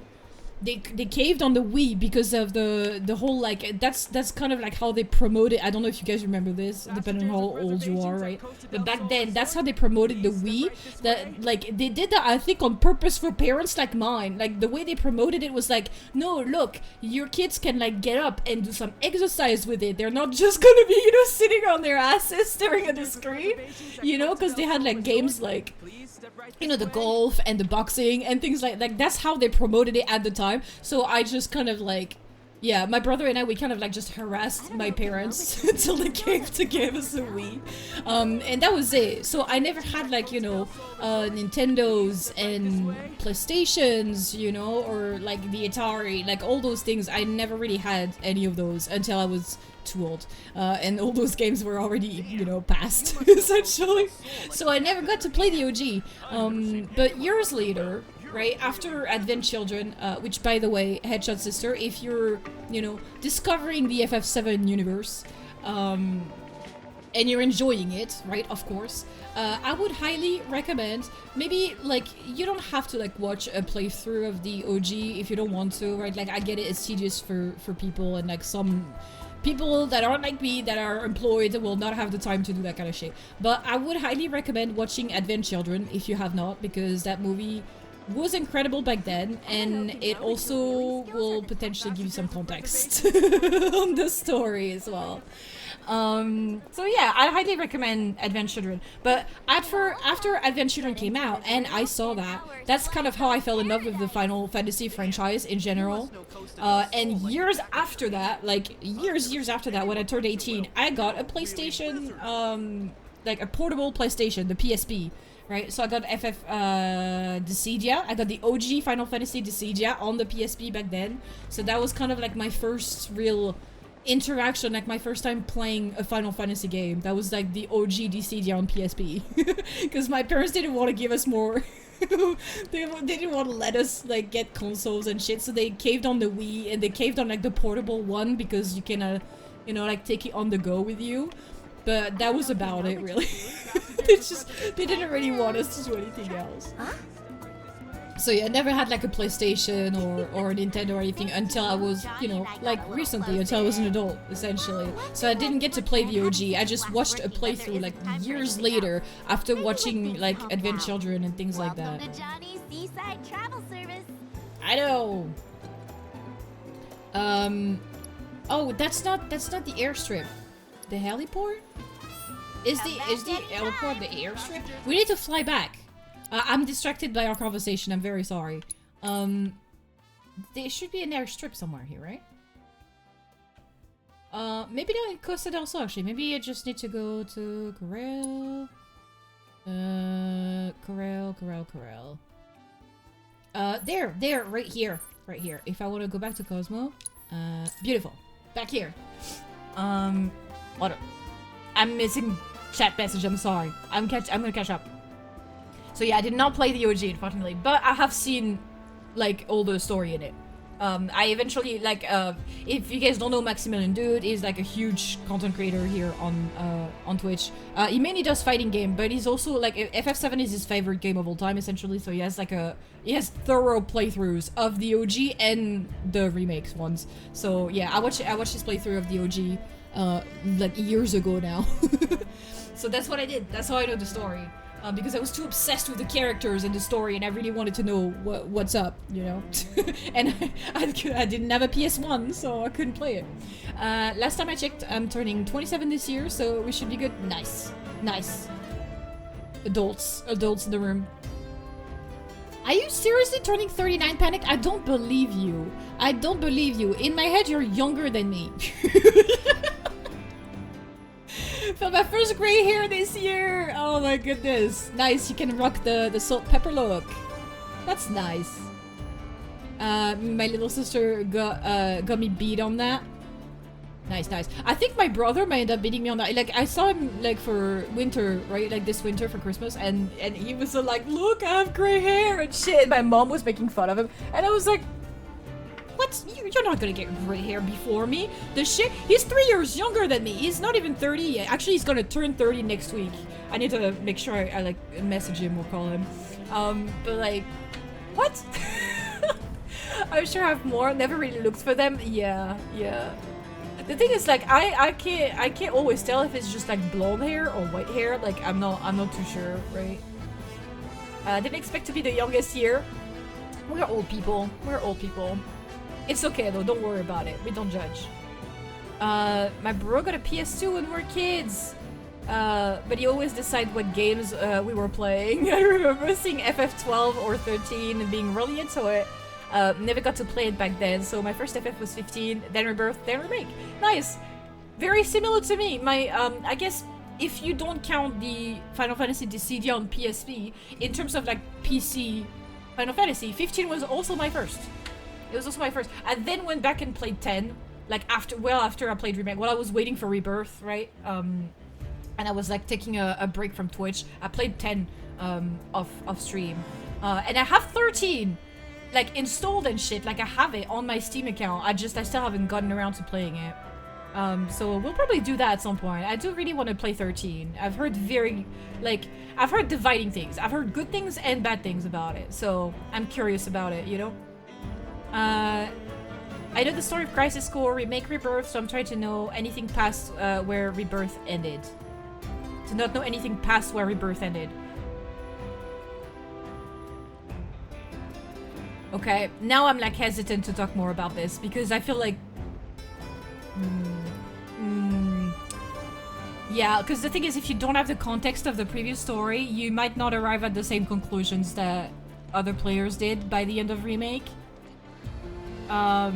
Speaker 1: They caved on the Wii because of the whole, like, that's kind of like how they promoted. I don't know if you guys remember this, depending on how old you are, right? But back then, that's how they promoted the Wii. That, like, they did that, I think, on purpose for parents like mine. Like, the way they promoted it was like, no, look, your kids can like get up and do some exercise with it. They're not just gonna be, you know, sitting on their asses staring at the screen, you know, because they had like games like, you know, the golf and the boxing and things like that's how they promoted it at the time. So I just kind of like, yeah, my brother and I, we kind of like just harassed my parents until they came to give us a Wii. And that was it. So I never had like, you know, Nintendos and PlayStations, you know, or like the Atari, like all those things. I never really had any of those until I was too old, and all those games were already, you know, past, essentially. So I never got to play the OG. But years later, right, after Advent Children, which, by the way, Headshot Sister, if you're, you know, discovering the FF7 universe, and you're enjoying it, right, of course, I would highly recommend, maybe, like, you don't have to, like, watch a playthrough of the OG if you don't want to, right? Like, I get it, it's tedious for people, and, like, some people that aren't like me, that are employed, will not have the time to do that kind of shit. But I would highly recommend watching Advent Children if you have not, because that movie was incredible back then, and it also will potentially give you some context on the story as well. So yeah, I highly recommend Advent Children. But after Advent Children came out and I saw that's kind of how I fell in love with the Final Fantasy franchise in general. And years after that, like years after that, when I turned 18, I got a PlayStation, like a portable PlayStation, the PSP. Right, so I got FF Dissidia. I got the OG Final Fantasy Dissidia on the PSP back then. So that was kind of like my first real interaction, like my first time playing a Final Fantasy game. That was like the OG Dissidia on PSP. Because my parents didn't want to give us more. They didn't want to let us like get consoles and shit. So they caved on the Wii, and they caved on like the portable one because you can, you know, like take it on the go with you. But that was about it, really. They didn't really want us to do anything else. So yeah, I never had like a PlayStation or a Nintendo or anything until I was, you know, like recently, until I was an adult, essentially. So I didn't get to play the OG. I just watched a playthrough like years later after watching like Advent Children and things like that.
Speaker 5: Welcome to Johnny's Seaside Travel Service.
Speaker 1: I know. Oh, that's not the airstrip. The heliport? Is the heliport the airstrip? We need to fly back. I'm distracted by our conversation. I'm very sorry. There should be an airstrip somewhere here, right? Maybe not in Costa del Sol, actually. Maybe I just need to go to Corel. Corel. There, right here. Right here. If I want to go back to Cosmo. Beautiful. Back here. What? I'm missing chat message. I'm sorry. I'm gonna catch up. So yeah, I did not play the OG, unfortunately, but I have seen like all the story in it. I eventually, like, if you guys don't know, Maximilian Dude is like a huge content creator here on Twitch. He mainly does fighting game, but he's also like, FF7 is his favorite game of all time, essentially. So he has like he has thorough playthroughs of the OG and the remakes ones. So yeah, I watched his playthrough of the OG like years ago now. So that's what I did. That's how I know the story. Because I was too obsessed with the characters and the story, and I really wanted to know what's up, you know. And I didn't have a PS1, so I couldn't play it. Last time I checked, I'm turning 27 this year, so we should be good. Nice, nice. Adults in the room. Are you seriously turning 39, Panic? I don't believe you. I don't believe you. In my head, you're younger than me. For my first gray hair this year! Oh my goodness. Nice, you can rock the salt pepper look. That's nice. My little sister got me beat on that. Nice, nice. I think my brother might end up beating me on that. Like, I saw him, like, for winter, right? Like, this winter for Christmas, and he was like, look, I have gray hair and shit. And my mom was making fun of him, and I was like, what? You're not gonna get gray hair before me. The shit. He's 3 years younger than me. He's not even 30 yet. Actually, he's gonna turn 30 next week. I need to make sure I like message him or call him. But like, what? I'm sure I have more. Never really looked for them. Yeah, yeah. The thing is, like, I can't always tell if it's just like blonde hair or white hair. Like, I'm not too sure, right? I didn't expect to be the youngest here. We're old people. We're old people. It's okay though, don't worry about it. We don't judge. My bro got a PS2 when we were kids. But he always decided what games we were playing. I remember seeing FF12 or 13 and being really into it. Never got to play it back then, so my first FF was 15, then Rebirth, then Remake. Nice! Very similar to me. My, I guess if you don't count the Final Fantasy CD on PSP, in terms of like PC Final Fantasy, 15 was also my first. It was also my first. I then went back and played 10, like after I played Remake. While I was waiting for Rebirth, right? And I was like taking a break from Twitch. I played 10 off stream. And I have 13 like installed and shit. Like I have it on my Steam account. I still haven't gotten around to playing it. So we'll probably do that at some point. I do really want to play 13. I've heard I've heard dividing things. I've heard good things and bad things about it. So I'm curious about it, you know? I know the story of Crisis Core, Remake, Rebirth, so I'm trying to know anything past where Rebirth ended. To not know anything past where Rebirth ended. Okay, now I'm like hesitant to talk more about this because I feel like... Yeah, because the thing is, if you don't have the context of the previous story, you might not arrive at the same conclusions that other players did by the end of Remake. I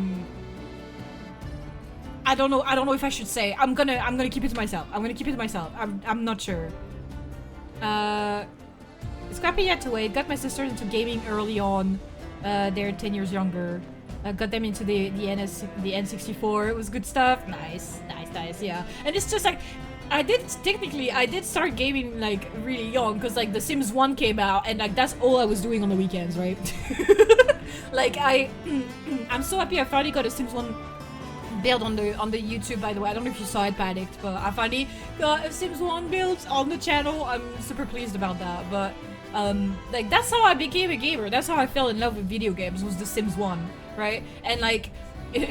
Speaker 1: don't know if I should say. I'm gonna keep it to myself. I'm not sure. Scrappy had to wait. Got my sisters into gaming early on. They're 10 years younger. Got them into the N64. It was good stuff. Nice, yeah. And it's just like, I did start gaming like really young because like The Sims 1 came out and like that's all I was doing on the weekends, right? Like I'm so happy I finally got a Sims 1 build on the YouTube, by the way. I don't know if you saw it, Panicked, but I finally got a Sims 1 build on the channel. I'm super pleased about that. But like that's how I became a gamer. That's how I fell in love with video games, was The Sims 1, right? And like,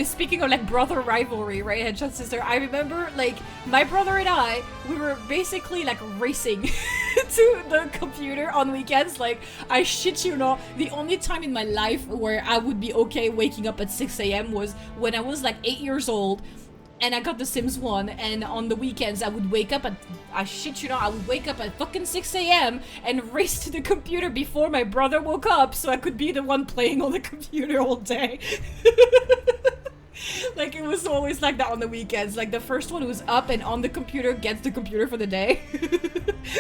Speaker 1: speaking of like brother rivalry, right, Headshot Sister, I remember like my brother and I, we were basically like racing to the computer on weekends. Like, I shit you not, the only time in my life where I would be okay waking up at 6 AM was when I was like 8 years old and I got The Sims 1, and on the weekends I would wake up at, I shit you not, I would wake up at fucking 6 AM and race to the computer before my brother woke up so I could be the one playing on the computer all day. Like, it was always like that on the weekends. Like, the first one who's up and on the computer gets the computer for the day.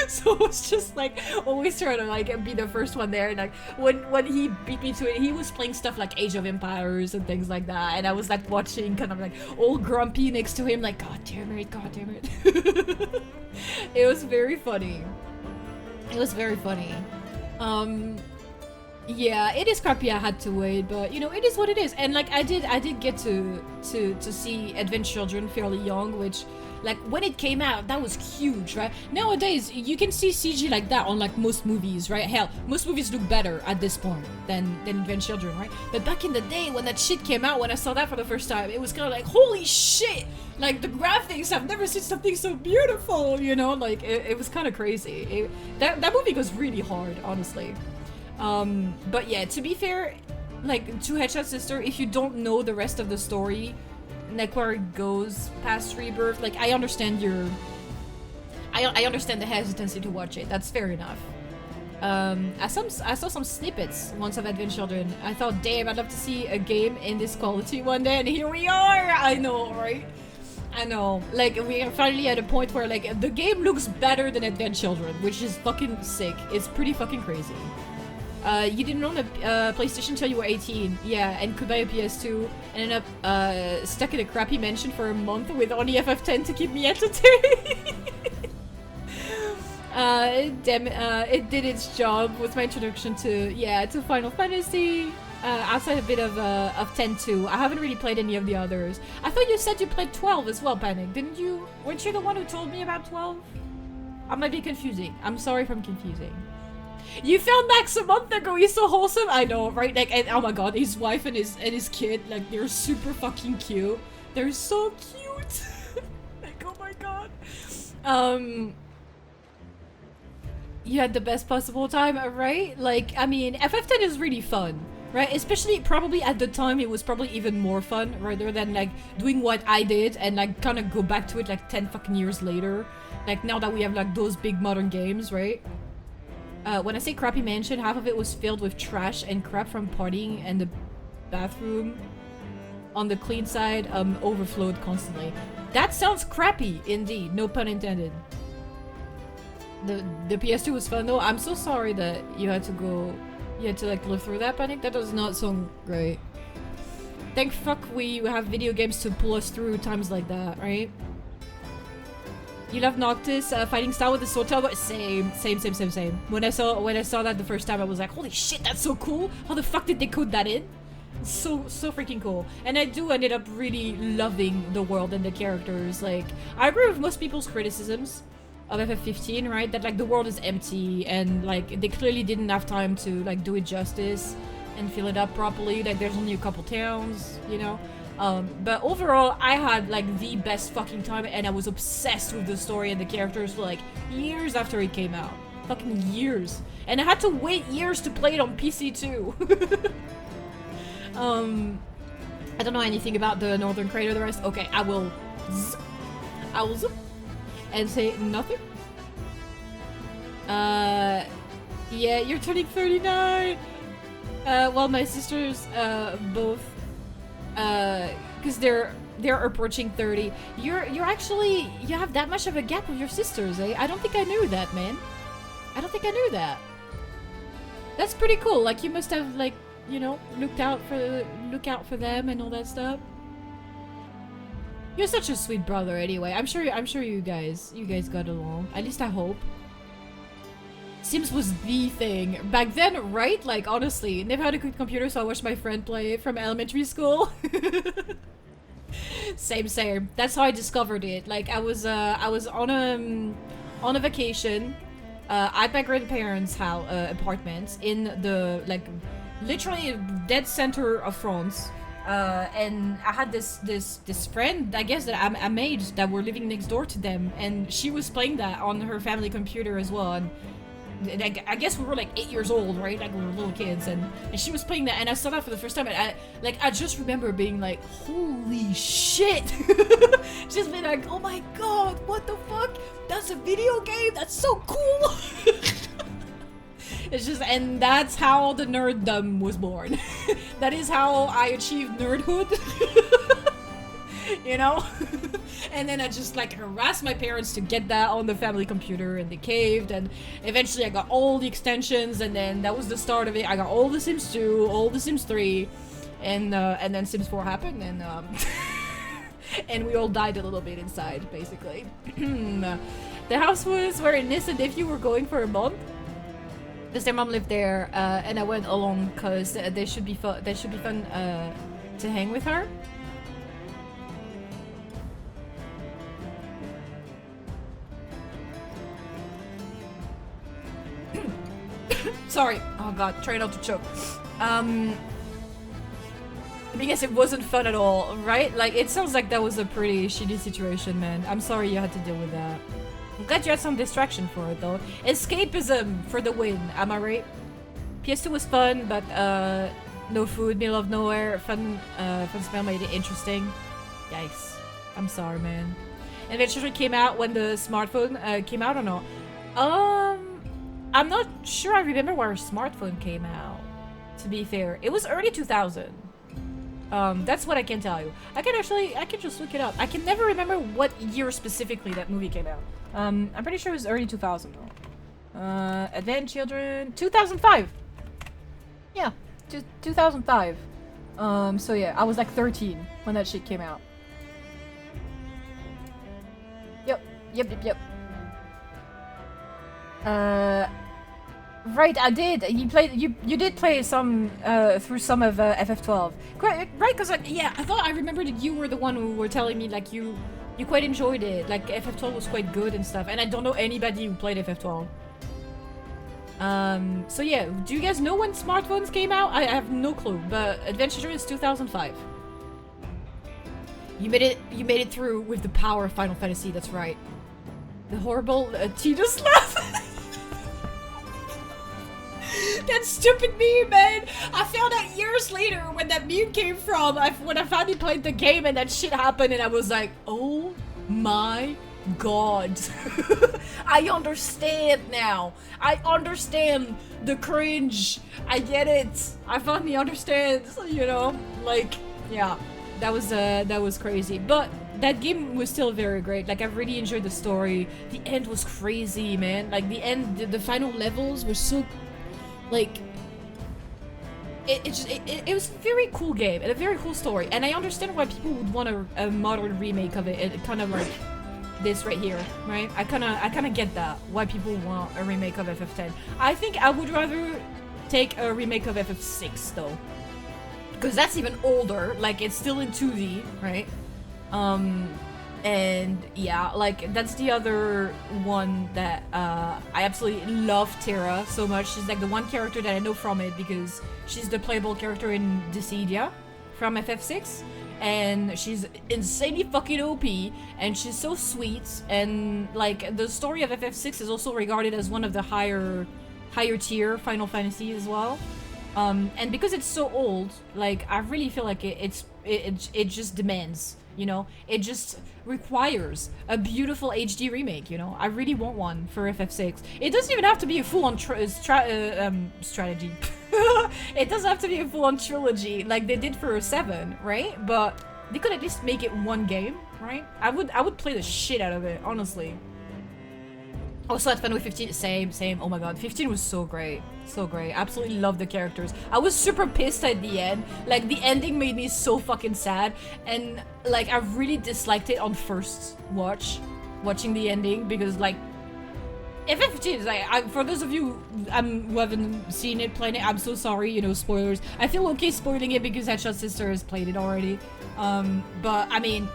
Speaker 1: So it was just like always trying to like be the first one there. And like when he beat me to it, he was playing stuff like Age of Empires and things like that. And I was like watching, kind of like all grumpy next to him, like, God damn it. It was very funny. It was very funny. Yeah, it is crappy. I had to wait, but you know, it is what it is. And like, I did get to see Advent Children fairly young, which, like, when it came out, that was huge, right? Nowadays, you can see CG like that on like most movies, right? Hell, most movies look better at this point than Advent Children, right? But back in the day, when that shit came out, when I saw that for the first time, it was kind of like, holy shit! Like, the graphics, I've never seen something so beautiful, you know? Like, it was kind of crazy. That movie goes really hard, honestly. But yeah, to be fair, like, to Headshot Sister, if you don't know the rest of the story, like where it goes past Rebirth, like, I understand I understand the hesitancy to watch it. That's fair enough. I saw some snippets once of Advent Children. I thought, damn, I'd love to see a game in this quality one day, and here we are! I know, right? I know. Like, we are finally at a point where, like, the game looks better than Advent Children, which is fucking sick. It's pretty fucking crazy. You didn't own a PlayStation until you were 18. Yeah, and could buy a PS2. And ended up stuck in a crappy mansion for a month with only FF10 to keep me entertained. It did its job. Was my introduction to Final Fantasy. Outside a bit of 10 too. I haven't really played any of the others. I thought you said you played 12 as well, Panic. Didn't you? Weren't you the one who told me about 12? I might be confusing. I'm sorry if I'm confusing. You found Max a month ago. He's so wholesome. I know, right? Like, and oh my god, his wife and his kid, like, they're super fucking cute. They're so cute. Like, oh my god. You had the best possible time, right? Like, I mean, FF10 is really fun, right? Especially probably at the time, it was probably even more fun rather than like doing what I did and like kind of go back to it like 10 fucking years later. Like, now that we have like those big modern games, right? When I say crappy mansion, half of it was filled with trash and crap from partying, and the bathroom on the clean side overflowed constantly. That sounds crappy, indeed. No pun intended. The PS2 was fun though. I'm so sorry that you had to like live through that, Panic. That does not sound great. Thank fuck we have video games to pull us through times like that, right? You love Noctis, fighting style with the sword tail, but same. When I saw that the first time, I was like, holy shit, that's so cool! How the fuck did they code that in? So freaking cool. And I ended up really loving the world and the characters. Like, I agree with most people's criticisms of FF15, right? That like the world is empty and like they clearly didn't have time to like do it justice and fill it up properly. Like, there's only a couple towns, you know? But overall, I had like the best fucking time, and I was obsessed with the story and the characters for like years after it came out. Fucking years. And I had to wait years to play it on PC too. I don't know anything about the Northern Crater, the rest. Okay, I will zip and say nothing. Yeah, you're turning 39. Well, my sisters both because they're approaching 30. You have that much of a gap with your sisters, eh? I don't think I knew that, man. I don't think I knew that. That's pretty cool. Like, you must have, like, you know, look out for them and all that stuff. You're such a sweet brother anyway. I'm sure you guys got along. At least I hope. Sims was the thing back then, right? Like, honestly, never had a good computer, so I watched my friend play it from elementary school. Same. That's how I discovered it. Like, I was on a vacation at my grandparents' house apartment in the like literally dead center of France. And I had this friend, I guess, that I made that were living next door to them, and she was playing that on her family computer as well. And I guess we were like 8 years old, right? Like, we were little kids, and she was playing that, and I saw that for the first time, and I just remember being like, holy shit! Just being like, oh my god, what the fuck? That's a video game? That's so cool! It's just, and that's how the nerddom was born. That is how I achieved nerdhood. You know? And then I just like harassed my parents to get that on the family computer, and they caved, and eventually I got all the extensions, and then that was the start of it. I got all the Sims 2, all the Sims 3, and then Sims 4 happened, and and we all died a little bit inside, basically. The house was where Nis and nephew were going for a month. Because their mom lived there, and I went along because they should be fun. They should be fun to hang with her. Sorry. Oh god, try not to choke. Because it wasn't fun at all, right? Like, it sounds like that was a pretty shitty situation, man. I'm sorry you had to deal with that. I'm glad you had some distraction for it, though. Escapism for the win, am I right? PS2 was fun, but no food, middle of nowhere, fun smell made it interesting. Yikes. I'm sorry, man. Adventure came out when the smartphone came out or not? I'm not sure I remember where a smartphone came out, to be fair. It was early 2000. That's what I can tell you. I can just look it up. I can never remember what year specifically that movie came out. I'm pretty sure it was early 2000 though. Advent Children, 2005. Yeah, 2005. So yeah, I was like 13 when that shit came out. Yep. Right, I did. You did play some through some of FF12, right? Because yeah, I remembered that you were the one who were telling me like you quite enjoyed it. Like FF12 was quite good and stuff. And I don't know anybody who played FF12. So yeah, do you guys know when smartphones came out? I have no clue. But Adventure is 2005. You made it through with the power of Final Fantasy. That's right. The horrible Tidus laugh. That stupid meme, man! I found out years later when that meme came from, when I finally played the game and that shit happened and I was like, oh my god. I understand now. I understand the cringe. I get it. I finally understand, you know? Like, yeah. That was crazy. But that game was still very great. Like, I really enjoyed the story. The end was crazy, man. Like, the final levels were so... Like, it was a very cool game and a very cool story, and I understand why people would want a modern remake of it, kind of like this right here, right? I kind of get that, why people want a remake of FF10. I think I would rather take a remake of FF6 though, because that's even older. Like, it's still in 2D, right? And yeah, like, that's the other one that I absolutely love Terra so much. She's like the one character that I know from it because she's the playable character in Dissidia from FF6. And she's insanely fucking OP, and she's so sweet, and like the story of FF6 is also regarded as one of the higher tier Final Fantasy as well. And because it's so old, like, I really feel like it just demands, you know, it just requires a beautiful HD remake, you know. I really want one for FF6. It doesn't even have to be a full-on strategy. It doesn't have to be a full-on trilogy like they did for 7, right? But they could at least make it one game, right? I would play the shit out of it, honestly. Also at Final 15, same. Oh my god, 15 was so great. So great. Absolutely love the characters. I was super pissed at the end. Like, the ending made me so fucking sad. And, like, I really disliked it on first watching the ending. Because, like, FF15 is like, for those of you who haven't seen it, playing it, I'm so sorry, you know, spoilers. I feel okay spoiling it because Headshot Sister has played it already. But, I mean,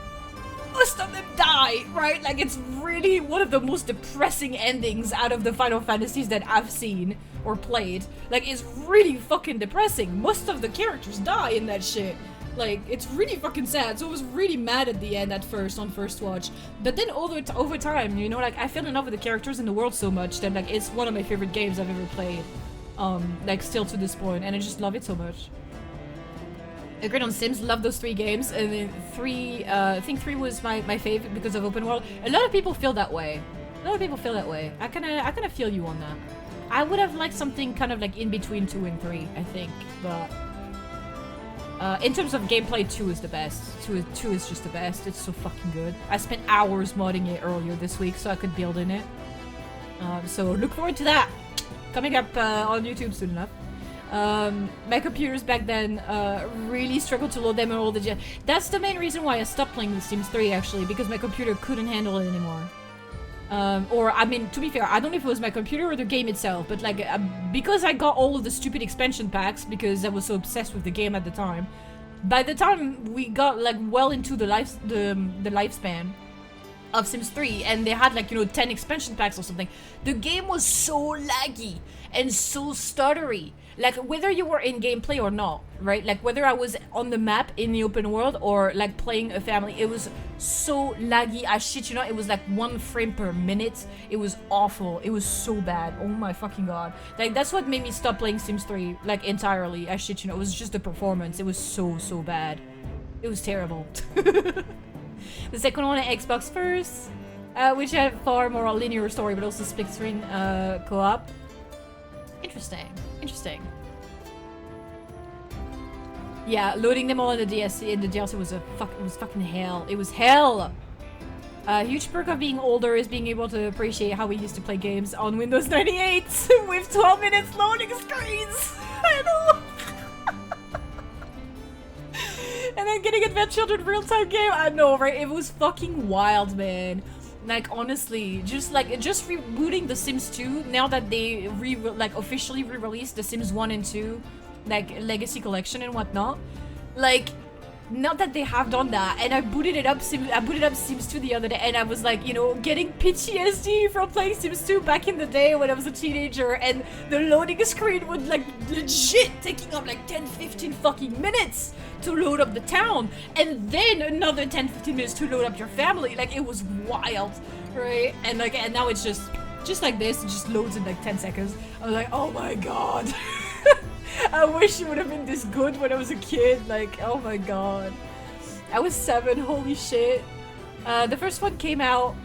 Speaker 1: most of them die, right? Like, it's really one of the most depressing endings out of the Final Fantasies that I've seen or played. Like, it's really fucking depressing. Most of the characters die in that shit. Like, it's really fucking sad. So I was really mad at the end on first watch. But then over time, you know, like, I fell in love with the characters in the world so much that, like, it's one of my favorite games I've ever played. Like, still to this point, and I just love it so much. Agreed on Sims, love those 3 games, and then 3, I think 3 was my favorite because of open world. A lot of people feel that way. I kinda feel you on that. I would have liked something kind of like in between 2 and 3, I think, but in terms of gameplay, 2 is the best. 2 is just the best. It's so fucking good. I spent hours modding it earlier this week so I could build in it. So look forward to that. Coming up on YouTube soon enough. My computers back then really struggled to load them and all the That's the main reason why I stopped playing The Sims 3, actually, because my computer couldn't handle it anymore. Or, I mean, to be fair, I don't know if it was my computer or the game itself, but like, because I got all of the stupid expansion packs, because I was so obsessed with the game at the time, by the time we got like well into the lifespan of Sims 3, and they had like, you know, 10 expansion packs or something, the game was so laggy and so stuttery. Like, whether you were in gameplay or not, right? Like, whether I was on the map in the open world or, like, playing a family, it was so laggy. I shit you not, it was like 1 frame per minute. It was awful. It was so bad. Oh my fucking god. Like, that's what made me stop playing Sims 3, like, entirely. I shit you not, it was just the performance. It was so bad. It was terrible. The second one, Xbox first, which had far more a linear story, but also split screen co-op. Interesting. Yeah, loading them all in the DLC was fucking hell. It was hell. A huge perk of being older is being able to appreciate how we used to play games on Windows 98 with 12 minutes loading screens. I know. And then getting Advent Children real-time game. I know, right? It was fucking wild, man. Like, honestly, just rebooting The Sims 2 now that they officially re-released The Sims 1 and 2, like Legacy Collection and whatnot. Like, not that they have done that, and I booted up Sims 2 the other day, and I was like, you know, getting PTSD from playing Sims 2 back in the day when I was a teenager, and the loading screen would like legit taking up like 10-15 fucking minutes to load up the town, and then another 10-15 minutes to load up your family. Like, it was wild, right? And like, and now it's just like this, it just loads in like 10 seconds. I was like, oh my god. I wish it would have been this good when I was a kid. Like, oh my god. I was 7, holy shit. The first one came out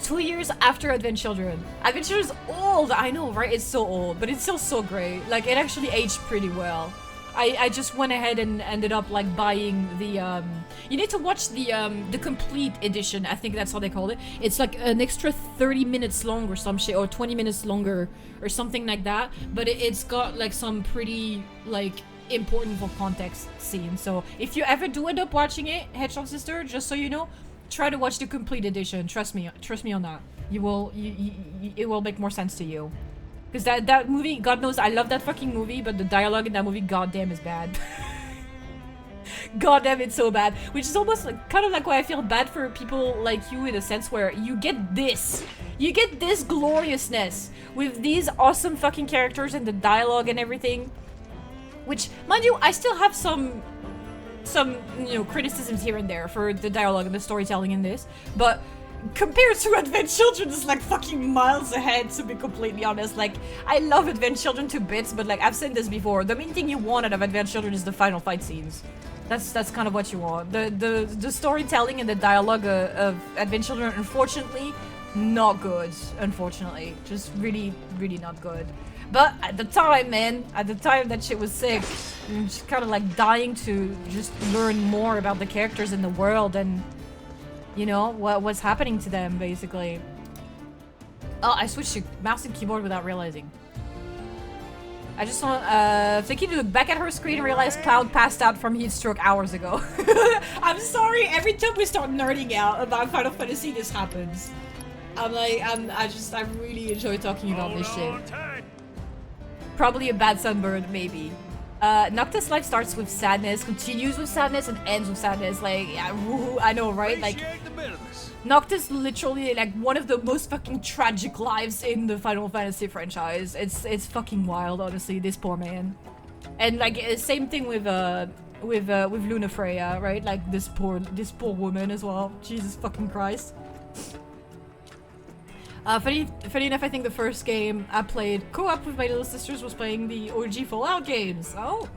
Speaker 1: 2 years after Advent Children. Advent Children's old, I know, right? It's so old, but it's still so great. Like, it actually aged pretty well. I just went ahead and ended up like buying the you need to watch the complete edition. I think that's how they call it. It's like an extra 30 minutes long or some shit, or 20 minutes longer or something like that, but it's got like some pretty like important for context scenes. So if you ever do end up watching it, Hedgehog Sister, just so you know, try to watch the complete edition. Trust me on that. It will make more sense to you. Because that movie, God knows, I love that fucking movie, but the dialogue in that movie, goddamn, is bad. Goddamn, it's so bad. Which is almost like, kind of like why I feel bad for people like you, in a sense where you get this. You get this gloriousness with these awesome fucking characters and the dialogue and everything. Which, mind you, I still have some you know, criticisms here and there for the dialogue and the storytelling in this, but compared to Advent Children, it's like fucking miles ahead, to be completely honest. Like, I love Advent Children to bits, but like, I've said this before, the main thing you want out of Advent Children is the final fight scenes. That's kind of what you want. The storytelling and the dialogue of Advent Children, unfortunately, not good. Unfortunately, just really not good. But at the time, man, at the time that shit was sick. I'm just kind of like dying to just learn more about the characters in the world and, you know, what's happening to them, basically. Oh, I switched to mouse and keyboard without realizing. I just saw Vicky to look back at her screen and realize Cloud passed out from heat stroke hours ago. I'm sorry, every time we start nerding out about Final Fantasy, this happens. I'm like, I really enjoy talking about this shit. Probably a bad sunburn, maybe. Noctis' life starts with sadness, continues with sadness, and ends with sadness. Like, yeah, woohoo, I know, right? Like, Noctis literally like one of the most fucking tragic lives in the Final Fantasy franchise. It's fucking wild, honestly. This poor man. And like, same thing with Luna Freya, right? Like this poor woman as well. Jesus fucking Christ. Funny enough, I think the first game I played co-op with my little sisters was playing the OG Fallout games. Oh!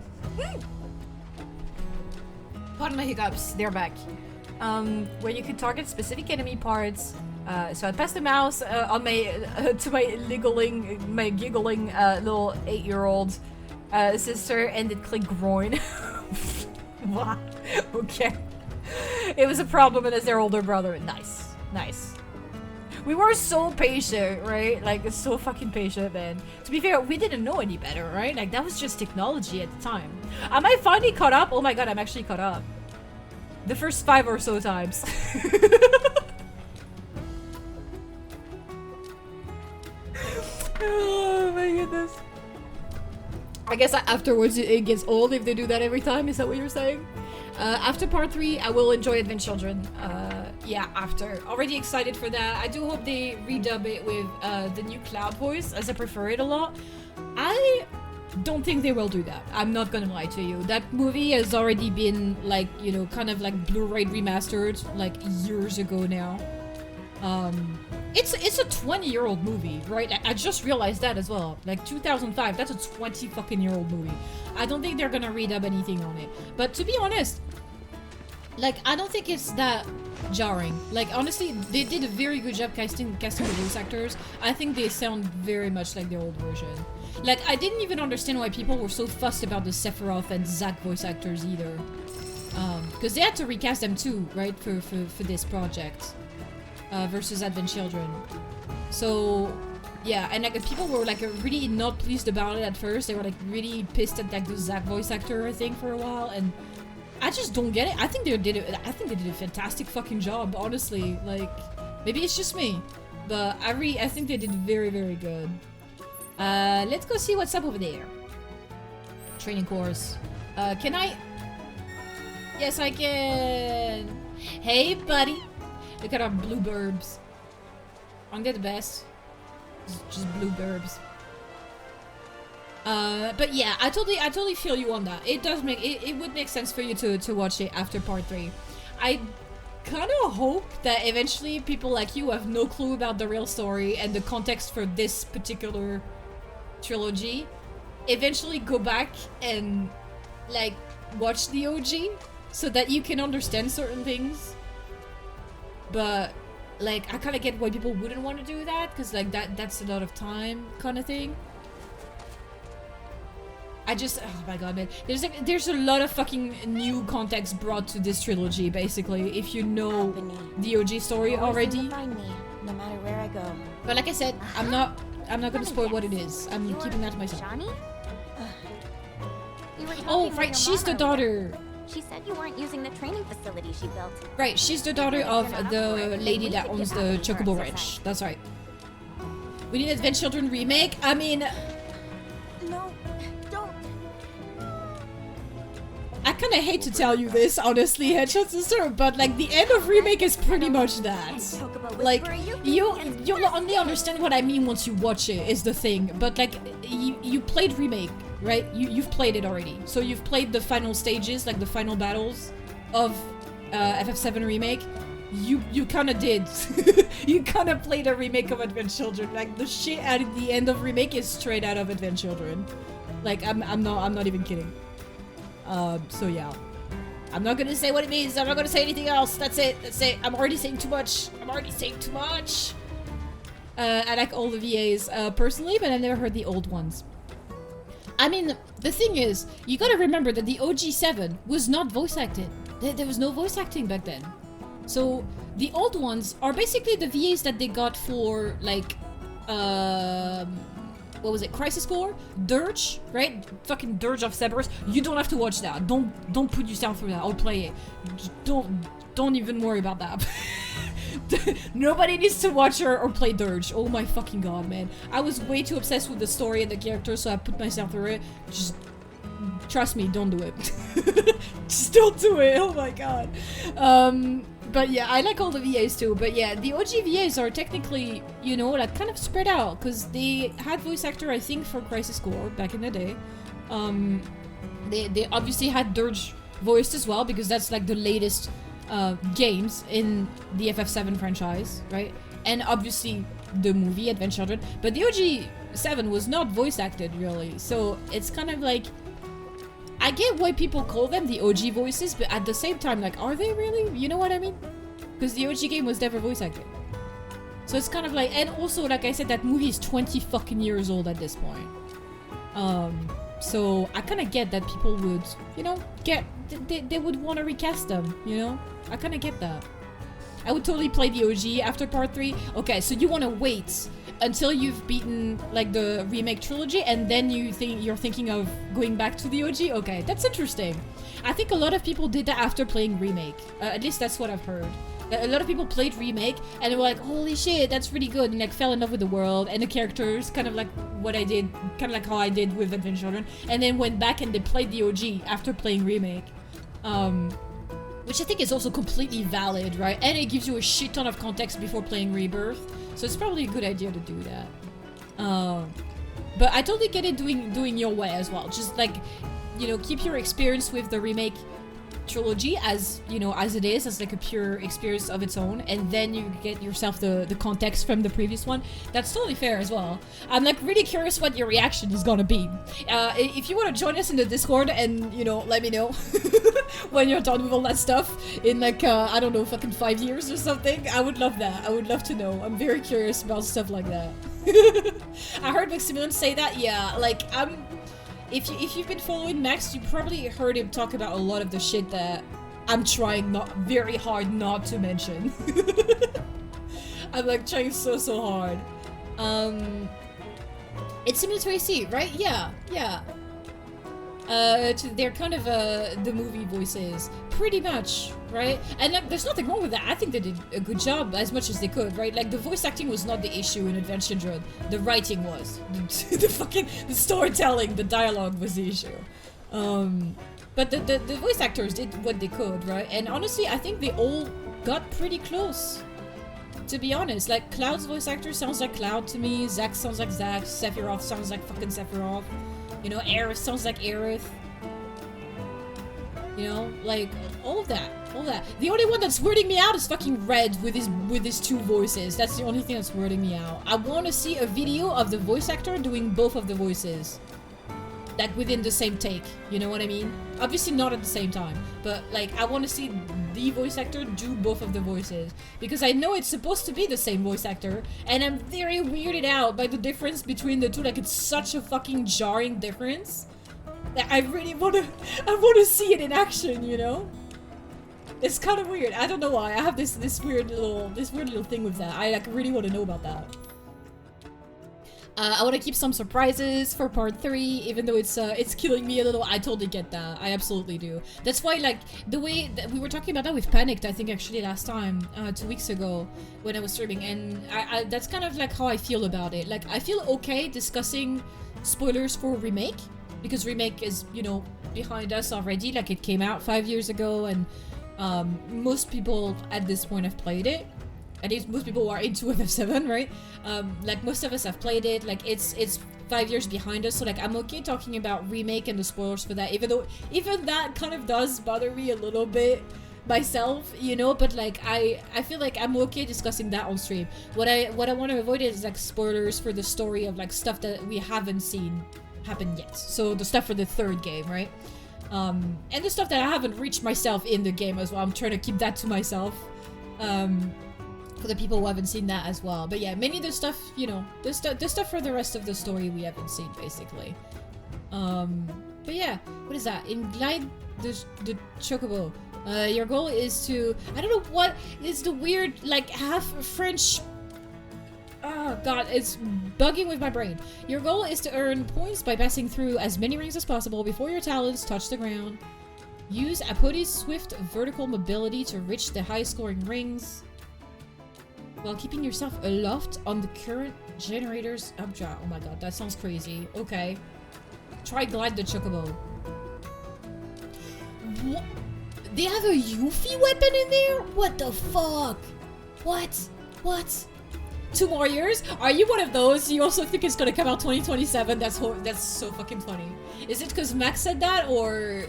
Speaker 1: Pardon my hiccups, they're back. Where you could target specific enemy parts. So I passed the mouse on to my giggling little 8-year-old sister, and it clicked groin. What? Okay. It was a problem as their older brother. Nice. Nice. We were so patient, right? Like, so fucking patient, man. To be fair, we didn't know any better, right? Like, that was just technology at the time. Am I finally caught up? Oh my god, I'm actually caught up. The first 5 or so times. I guess afterwards it gets old if they do that every time. Is that what you're saying? After part 3, I will enjoy Advent Children. Yeah, after. Already excited for that. I do hope they redub it with the new Cloud voice, as I prefer it a lot. I don't think they will do that. I'm not gonna lie to you. That movie has already been, like, you know, kind of like Blu-ray remastered, like, years ago now. It's a 20-year-old movie, right? I just realized that as well. Like, 2005, that's a 20-fucking-year-old movie. I don't think they're gonna redub anything on it. But to be honest, like, I don't think it's that jarring. Like, honestly, they did a very good job casting the voice actors. I think they sound very much like the old version. Like, I didn't even understand why people were so fussed about the Sephiroth and Zack voice actors either. Because they had to recast them too, right, for this project. Versus Advent Children. So, yeah, and like people were like really not pleased about it at first. They were like really pissed at like the Zack voice actor, I think, for a while, and I just don't get it. I think they did a fantastic fucking job, honestly. Like, maybe it's just me, but I think they did very, very good. Let's go see what's up over there. Training course. Can I? Yes, I can. Hey, buddy. Look at our blue burbs. Aren't they the best? Just blue burbs. But yeah, I totally feel you on that. It does make it would make sense for you to watch it after part 3. I kind of hope that eventually people like you who have no clue about the real story and the context for this particular trilogy eventually go back and like watch the OG so that you can understand certain things. But like I kind of get why people wouldn't want to do that, because like that's a lot of time kind of thing. I just, oh my god, man, there's a lot of fucking new context brought to this trilogy, basically, if you know the OG story already.
Speaker 5: Find me, no matter where I go.
Speaker 1: But like I said, I'm not gonna spoil what it is. I'm keeping that to myself. Oh, right, she's the daughter.
Speaker 5: She said you weren't using the training facility she built.
Speaker 1: Right, she's the daughter of the lady that owns the Chocobo Ranch. That's right. We need Advent Children remake. I mean,
Speaker 5: no, don't.
Speaker 1: I kind of hate to tell you this, honestly, Headshot Sister, but like the end of remake is pretty much that. Like you'll only understand what I mean once you watch it. Is the thing. But like you played remake. Right? You've played it already. So you've played the final stages, like the final battles of FF7 Remake. You kind of did. You kind of played a remake of Advent Children. Like the shit at the end of Remake is straight out of Advent Children. Like I'm not even kidding. So yeah. I'm not gonna say what it means. I'm not gonna say anything else. That's it. I'm already saying too much. I like all the VAs personally, but I've never heard the old ones. I mean, the thing is, you gotta remember that the OG7 was not voice acted. There was no voice acting back then. So, the old ones are basically the VAs that they got for, like, what was it, Crisis Core? Dirge, right? Fucking Dirge of Cerberus. You don't have to watch that. Don't put yourself through that. I'll play it. Just don't even worry about that. Nobody needs to watch her or play Dirge. Oh my fucking god, man. I was way too obsessed with the story and the characters, so I put myself through it. Just trust me, don't do it. Just don't do it. Oh my god. But yeah, I like all the VAs too. But yeah, the OG VAs are technically, you know, like kind of spread out, because they had voice actor, I think, for Crisis Core back in the day. They obviously had Dirge voiced as well, because that's like the latest games in the FF7 franchise, right? And obviously the movie Advent Children, but the OG7 was not voice acted really, so it's kind of like, I get why people call them the OG voices, but at the same time, like, are they really? You know what I mean? Because the OG game was never voice acted. So it's kind of like, and also, like I said, that movie is 20 fucking years old at this point. So I kind of get that people would, you know, they would want to recast them, you know? I kind of get that. I would totally play the OG after part 3. Okay, so you want to wait until you've beaten, like, the remake trilogy, and then you're thinking of going back to the OG? Okay, that's interesting. I think a lot of people did that after playing remake. At least that's what I've heard. A lot of people played remake, and they were like, holy shit, that's really good, and like fell in love with the world, and the characters kind of like what I did, kind of like how I did with Adventure Children, and then went back and they played the OG after playing Remake. Which I think is also completely valid, right? And it gives you a shit ton of context before playing Rebirth, so it's probably a good idea to do that. But I totally get it doing your way as well. Just like, you know, keep your experience with the Remake trilogy as, you know, as it is, as like a pure experience of its own, and then you get yourself the context from the previous one. That's totally fair as well. I'm like really curious what your reaction is gonna be. If you want to join us in the Discord and, you know, let me know when you're done with all that stuff in like, I don't know, fucking 5 years or something, I would love that. I would love to know. I'm very curious about stuff like that. I heard Maximilian say that, yeah, like, if you've been following Max, you probably heard him talk about a lot of the shit that I'm trying not very hard not to mention. I'm like trying so hard. It's similar to AC, right? Yeah. They're kind of the movie voices, pretty much, right? And like, there's nothing wrong with that. I think they did a good job as much as they could, right? Like, the voice acting was not the issue in Adventure Children. The writing was. The storytelling, the dialogue was the issue. But the voice actors did what they could, right? And honestly, I think they all got pretty close. To be honest, like, Cloud's voice actor sounds like Cloud to me. Zack sounds like Zack. Sephiroth sounds like fucking Sephiroth. You know, Aerith sounds like Aerith. You know, like, all of that. The only one that's weirding me out is fucking Red with his two voices. That's the only thing that's weirding me out. I want to see a video of the voice actor doing both of the voices. Like, within the same take. You know what I mean? Obviously not at the same time. But, like, I want to see the voice actor do both of the voices. Because I know it's supposed to be the same voice actor. And I'm very weirded out by the difference between the two. Like, it's such a fucking jarring difference. That I really want to see it in action, you know? It's kind of weird. I don't know why. I have this weird little thing with that. I like really want to know about that. I want to keep some surprises for part 3, even though it's killing me a little. I totally get that. I absolutely do. That's why, like, the way that we were talking about that with Panicked, I think actually last time, 2 weeks ago, when I was streaming, and I that's kind of like how I feel about it. Like, I feel okay discussing spoilers for Remake, because Remake is, you know, behind us already. Like, it came out 5 years ago, and most people at this point have played it. At least most people are into FF7, right? Like, most of us have played it. Like, it's 5 years behind us, so like, I'm okay talking about Remake and the spoilers for that, even though that kind of does bother me a little bit myself, you know. But like, I feel like I'm okay discussing that on stream. What I want to avoid is like spoilers for the story of like stuff that we haven't seen happen yet. So the stuff for the 3rd game, right? And the stuff that I haven't reached myself in the game as well. I'm trying to keep that to myself. For the people who haven't seen that as well. But yeah, many of the stuff, you know, the stuff for the rest of the story we haven't seen, basically. But yeah, what is that? In Glide the Chocobo, your goal is to, I don't know what is the weird, like, half French. Oh god, it's bugging with my brain. Your goal is to earn points by passing through as many rings as possible before your talons touch the ground. Use Apody's swift vertical mobility to reach the high scoring rings, while keeping yourself aloft on the current generator's updraft. Oh my god, that sounds crazy. Okay. Try Glide the Chocobo. What? They have a Yuffie weapon in there? What the fuck? What? 2 more years? Are you one of those? You also think it's gonna come out 2027? That's so fucking funny. Is it because Max said that, or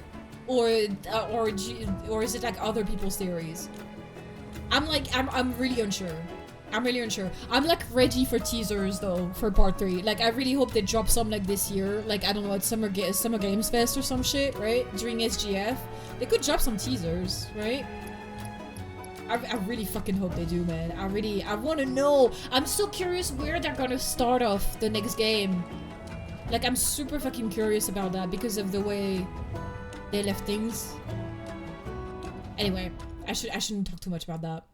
Speaker 1: is it like other people's theories? I'm really unsure. I'm like ready for teasers though for part 3. Like, I really hope they drop some like this year. Like, I don't know, at Summer Games Fest or some shit, right? During SGF. They could drop some teasers, right? I really fucking hope they do, man. I want to know. I'm so curious where they're gonna start off the next game. Like, I'm super fucking curious about that because of the way they left things. Anyway, I shouldn't talk too much about that.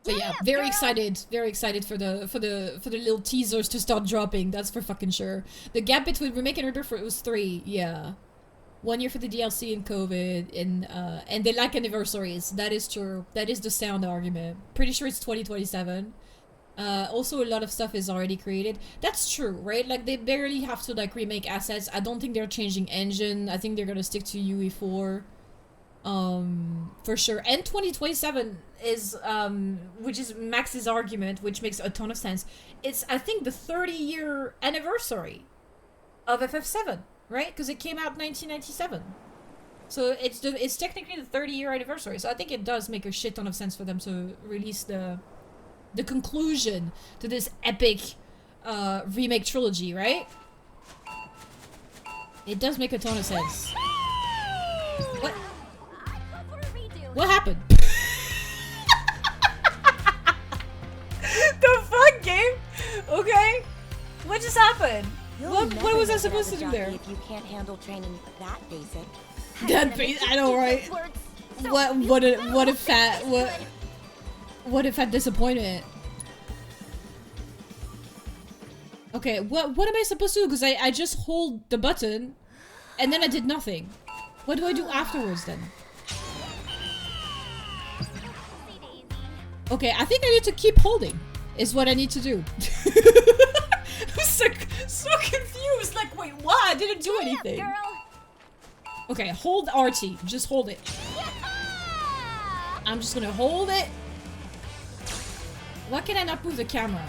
Speaker 1: But yeah, very excited for the little teasers to start dropping. That's for fucking sure. The gap between Remake and Rebirth was 3, yeah. 1 year for the DLC and COVID, and they lack anniversaries. That is true. That is the sound argument. Pretty sure it's 2027. Also, a lot of stuff is already created. That's true, right? Like, they barely have to, like, remake assets. I don't think they're changing engine. I think they're gonna stick to UE4. For sure. And 2027 is, which is Max's argument, which makes a ton of sense. It's, I think, the 30-year anniversary of FF7, right? Because it came out in 1997. So it's technically the 30-year anniversary. So I think it does make a shit ton of sense for them to release the conclusion to this epic remake trilogy, right? It does make a ton of sense. What? What happened? The fuck, game? Okay. What just happened? What was I supposed to do there?
Speaker 5: If you can't handle training that basic.
Speaker 1: That basic, I know, right? What if I disappointment? Okay, what am I supposed to do? Because I just hold the button and then I did nothing. What do I do afterwards then? Okay, I think I need to keep holding is what I need to do. I'm so confused. Like, wait, what? I didn't do anything. Okay, hold RT. Just hold it. I'm just gonna hold it. Why can I not move the camera?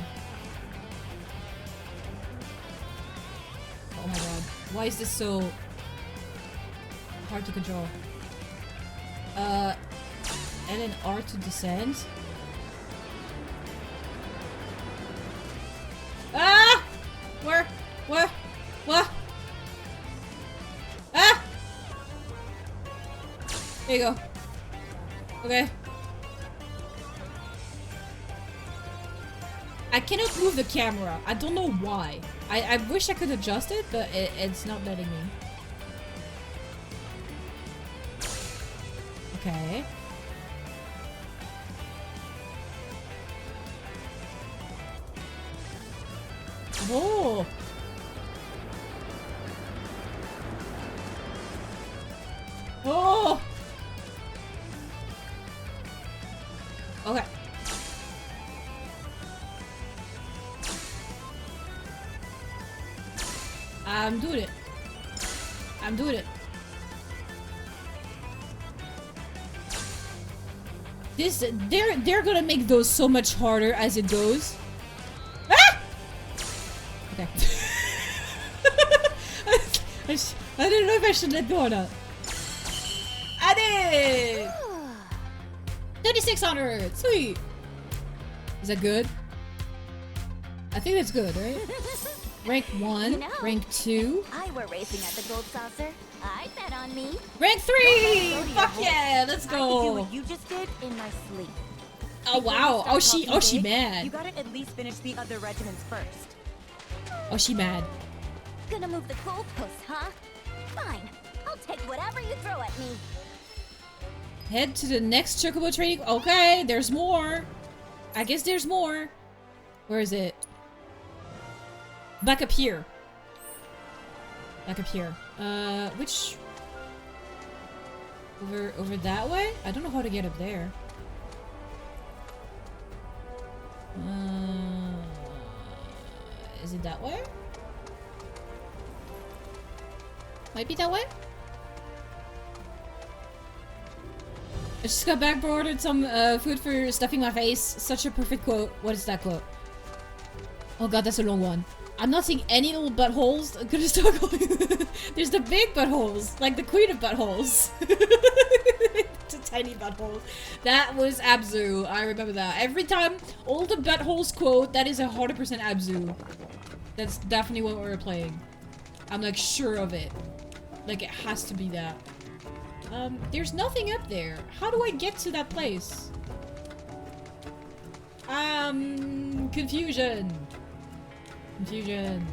Speaker 1: Oh my god. Why is this so hard to control? And then R to descend. Ah! Where? What? Ah! There you go. Okay. I cannot move the camera. I don't know why. I wish I could adjust it, but it's not letting me. Okay. Oh! Oh! Okay. I'm doing it. I'm doing it. They're gonna make those so much harder as it goes. Ah! Okay. I didn't know if I should let go or not. I did! 3600! Sweet! Is that good? I think that's good, right? Rank 1, you know, rank 2.
Speaker 5: I were racing at the Gold Saucer. I bet on me.
Speaker 1: Rank 3! Fuck yeah, let's go!
Speaker 5: I can do what you just did in my sleep.
Speaker 1: Oh wow! Oh she mad.
Speaker 5: You gotta at least finish the other regiments first.
Speaker 1: Oh she mad.
Speaker 5: Gonna move the goalposts, huh? Fine. I'll take whatever you throw at me.
Speaker 1: Head to the next Chocobo training. Okay, there's more. I guess there's more. Where is it? Back up here. Back up here. Which? Over that way? I don't know how to get up there. Is it that way? Might be that way? I just got back, bro, ordered some food for stuffing my face. Such a perfect quote. What is that quote? Oh god, that's a long one. I'm not seeing any little buttholes. I'm gonna start going. There's the big buttholes, like the queen of buttholes. The tiny buttholes. That was Abzu. I remember that. Every time all the buttholes quote, that is 100% Abzu. That's definitely what we were playing. I'm like sure of it. Like it has to be that. There's nothing up there. How do I get to that place? Confusion. Confusion.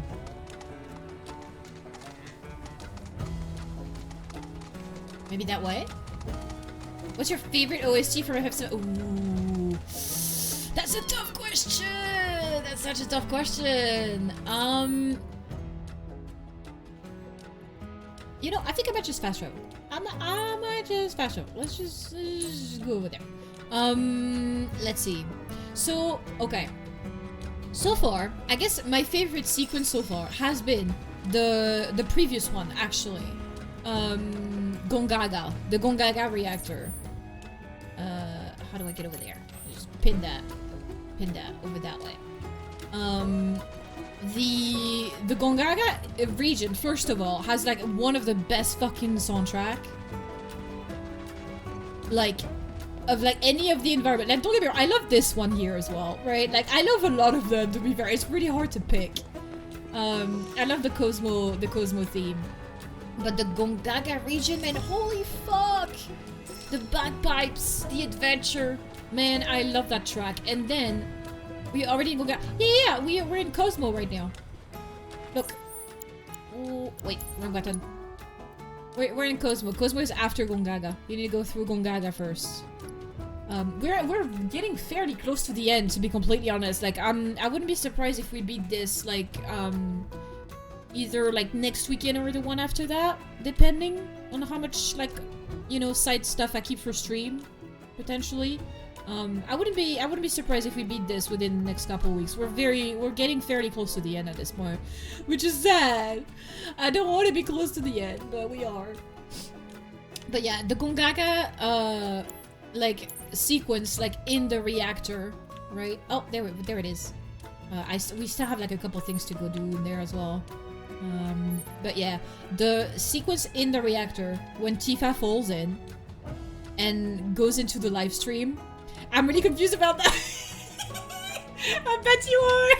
Speaker 1: Maybe that way? What's your favorite OST from FF7? Ooh. That's a tough question! That's such a tough question. You know, I think I might just fast travel. I might just fast travel. Let's just go over there. Let's see. So, okay. So far, I guess my favorite sequence so far has been the previous one, actually. Gongaga. The Gongaga reactor. How do I get over there? Just pin that over that way. The Gongaga region, first of all, has like one of the best fucking soundtrack. Like, of like any of the environment. Like, don't get me wrong, I love this one here as well, right? Like, I love a lot of them, to be fair. It's really hard to pick. I love the Cosmo theme. But the Gongaga region, man, holy fuck! The bagpipes, the adventure, man, I love that track. And then we already in Gongaga. Yeah, we're in Cosmo right now. Look. Oh, wait, wrong button. We're in Cosmo. Cosmo is after Gongaga. You need to go through Gongaga first. We're getting fairly close to the end, to be completely honest. Like, I wouldn't be surprised if we beat this, like, either, like, next weekend or the one after that, depending on how much, like, you know, side stuff I keep for stream, potentially. I wouldn't be surprised if we beat this within the next couple of weeks. We're getting fairly close to the end at this point, which is sad. I don't want to be close to the end, but we are. But yeah, the Gongaga, like, sequence, like, in the reactor, right? Oh, there it is. We still have, like, a couple things to go do in there as well. But yeah, the sequence in the reactor when Tifa falls in and goes into the live stream. I'm really confused about that. I bet you are.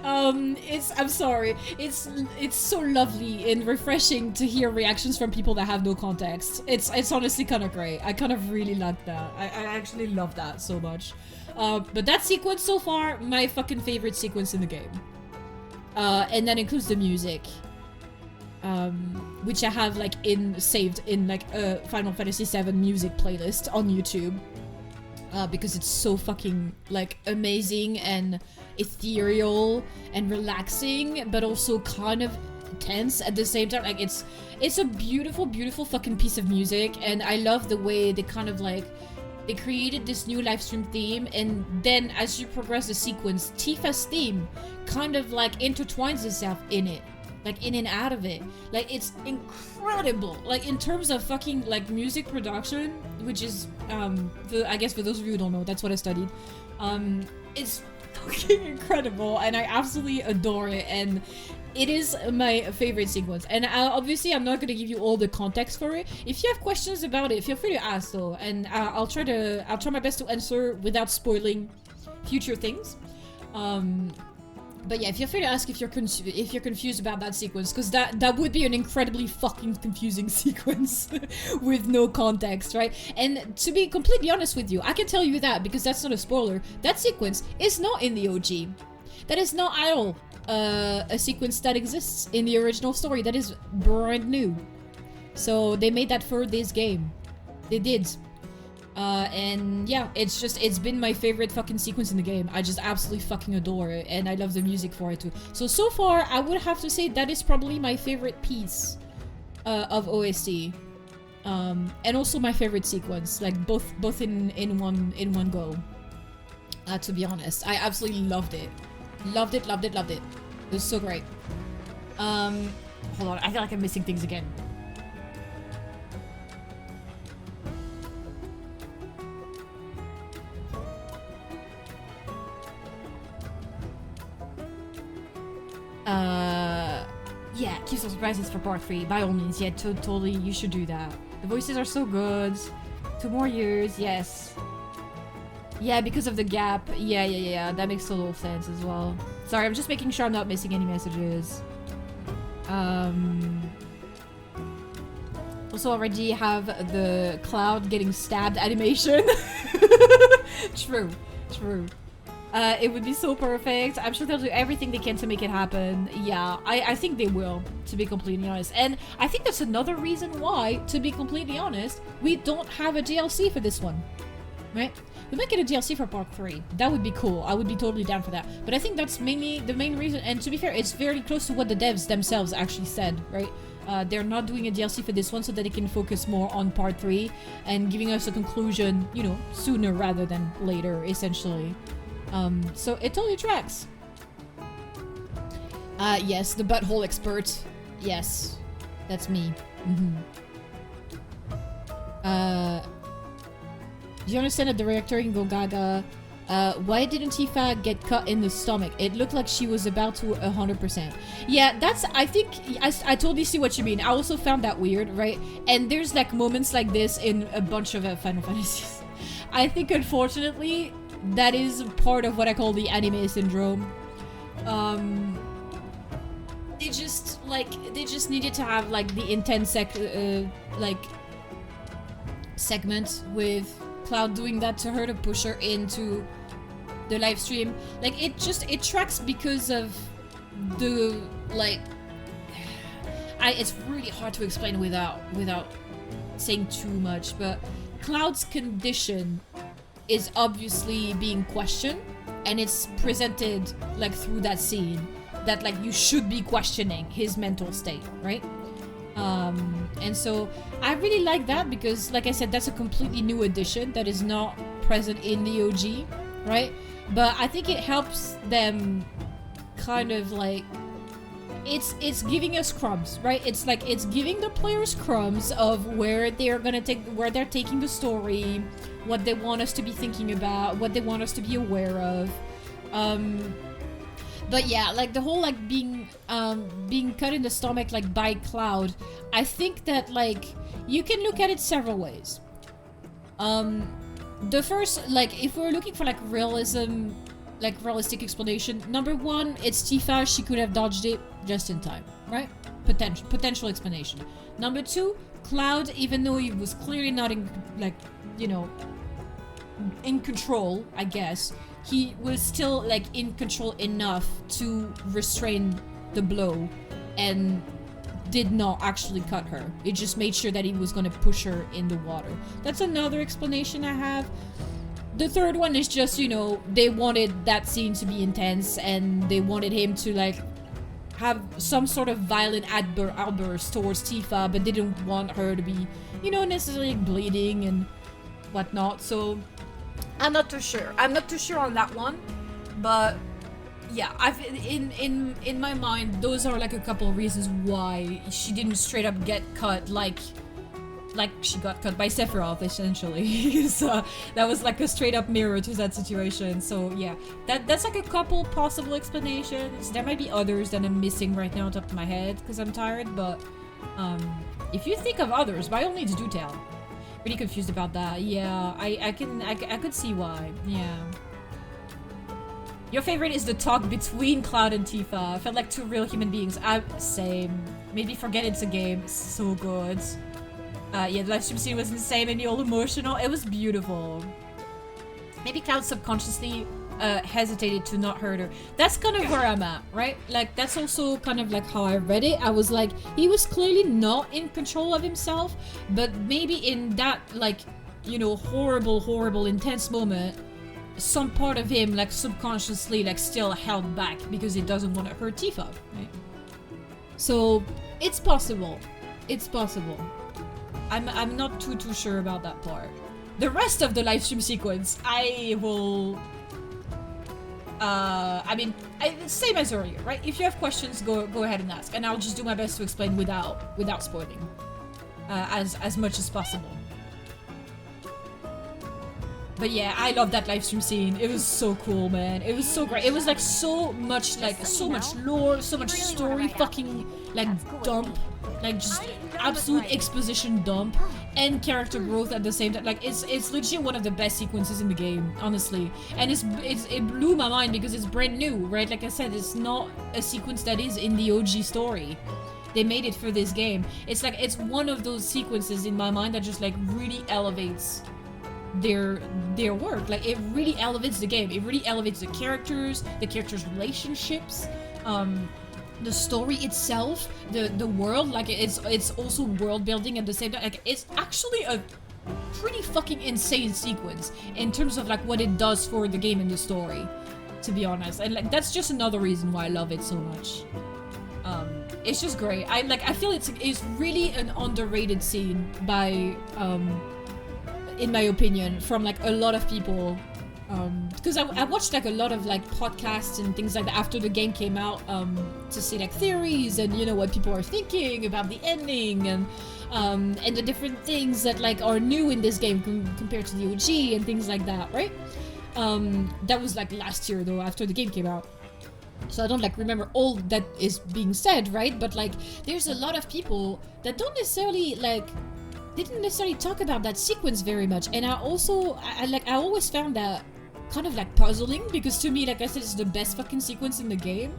Speaker 1: I'm sorry. It's so lovely and refreshing to hear reactions from people that have no context. It's honestly kind of great. I kind of really like that. I actually love that so much. But that sequence so far, my fucking favorite sequence in the game. And that includes the music. Which I have like saved in like a Final Fantasy VII music playlist on YouTube. Because it's so fucking like amazing and ethereal and relaxing, but also kind of tense at the same time. Like it's a beautiful, beautiful fucking piece of music, and I love the way they kind of like they created this new live stream theme, and then as you progress the sequence, Tifa's theme kind of like intertwines itself in it. Like in and out of it. Like it's incredible. Like in terms of fucking like music production, which is I guess for those of you who don't know, that's what I studied. It's fucking incredible, and I absolutely adore it, and it is my favorite sequence. And obviously I'm not gonna give you all the context for it. If you have questions about it, feel free to ask though, and I'll try my best to answer without spoiling future things. But yeah, feel free to ask if you're confused about that sequence, because that would be an incredibly fucking confusing sequence with no context, right? And to be completely honest with you, I can tell you that, because that's not a spoiler, that sequence is not in the OG. That is not at all a sequence that exists in the original story. That is brand new. So they made that for this game. They did. And yeah, it's been my favorite fucking sequence in the game. I just absolutely fucking adore it, and I love the music for it too. So far, I would have to say that is probably my favorite piece of OST. And also my favorite sequence, like both in one go. To be honest, I absolutely loved it. Loved it. It was so great. Hold on, I feel like I'm missing things again. Yeah, keep some surprises for part 3, by all means. Yeah, totally, you should do that. The voices are so good. 2 more years, yes. Yeah, because of the gap. Yeah, that makes total sense as well. Sorry, I'm just making sure I'm not missing any messages. Also already have the Cloud getting stabbed animation. True. It would be so perfect. I'm sure they'll do everything they can to make it happen. Yeah, I think they will, to be completely honest. And I think that's another reason why, to be completely honest, we don't have a DLC for this one. Right? We might get a DLC for part 3. That would be cool. I would be totally down for that. But I think that's mainly the main reason. And to be fair, it's very close to what the devs themselves actually said, right? They're not doing a DLC for this one so that they can focus more on part 3 and giving us a conclusion, you know, sooner rather than later, essentially. So it totally tracks. Yes, the butthole expert. Yes, that's me. Do you understand that the director in Go Gaga? Why didn't Tifa get cut in the stomach? It looked like she was about to 100%. Yeah, that's, I think, I totally see what you mean. I also found that weird, right? And there's like moments like this in a bunch of Final Fantasies. I think, unfortunately, that is part of what I call the anime syndrome. They just needed to have like the intense segment with Cloud doing that to her to push her into the live stream. Like it tracks because of the it's really hard to explain without saying too much, but Cloud's condition is obviously being questioned, and it's presented like through that scene that like you should be questioning his mental state, right? And so I really like that because, like I said, that's a completely new addition that is not present in the OG, right? But I think it helps them kind of like it's giving us crumbs, right? It's like it's giving the players crumbs of where they're taking the story, what they want us to be thinking about, what they want us to be aware of. But yeah, like the whole like being cut in the stomach like by Cloud, I think that like you can look at it several ways. The first, like if we're looking for like realism, like realistic explanation, number one, it's Tifa, she could have dodged it just in time, right? Potential explanation. Number two, Cloud, even though he was clearly not in like, you know, in control, I guess, he was still like in control enough to restrain the blow and did not actually cut her. It just made sure that he was going to push her in the water. That's another explanation I have. The third one is just, you know, they wanted that scene to be intense and they wanted him to like have some sort of violent outburst towards Tifa, but didn't want her to be, you know, necessarily bleeding and whatnot. So I'm not too sure. I'm not too sure on that one, but yeah, I've in my mind, those are like a couple of reasons why she didn't straight up get cut like she got cut by Sephiroth, essentially. So that was like a straight up mirror to that situation. So yeah, that's like a couple possible explanations. There might be others that I'm missing right now on top of my head because I'm tired, but if you think of others, by all means do tell. Really confused about that. Yeah, I could see why. Yeah. Your favorite is the talk between Cloud and Tifa. Felt like two real human beings. Same. Maybe forget it's a game. So good. Yeah, the live stream scene was insane and all emotional. It was beautiful. Maybe Cloud subconsciously hesitated to not hurt her. That's kind of where I'm at, right? Like, that's also kind of like how I read it. I was like, he was clearly not in control of himself, but maybe in that, like, you know, horrible, intense moment, some part of him, like, subconsciously, like, still held back because he doesn't want to hurt Tifa, right? So, it's possible. It's possible. I'm not too sure about that part. The rest of the live stream sequence, I will... I mean, same as earlier, right? If you have questions, go ahead and ask, and I'll just do my best to explain without spoiling, as much as possible. But yeah, I love that live stream scene. It was so cool, man. It was so great. It was like so much lore, so much story, fucking like dump, like just absolute exposition dump and character growth at the same time. Like it's legit one of the best sequences in the game, honestly. And it blew my mind because it's brand new, right? Like I said, it's not a sequence that is in the OG story. They made it for this game. It's like it's one of those sequences in my mind that just like really elevates their work. Like it really elevates the game. It really elevates the characters relationships, the story itself, the world. Like it's also world building at the same time. Like it's actually a pretty fucking insane sequence in terms of like what it does for the game and the story, to be honest. And like that's just another reason why I love it so much. It's just great. I feel it's really an underrated scene by in my opinion, from like a lot of people Because I watched like a lot of like podcasts and things like that after the game came out, to see like theories and you know what people are thinking about the ending and the different things that like are new in this game compared to the OG and things like that, right? That was like last year though, after the game came out. So I don't like remember all that is being said, right? But like there's a lot of people that don't necessarily like didn't necessarily talk about that sequence very much. And I also I always found that kind of like puzzling, because to me, like I said, it's the best fucking sequence in the game.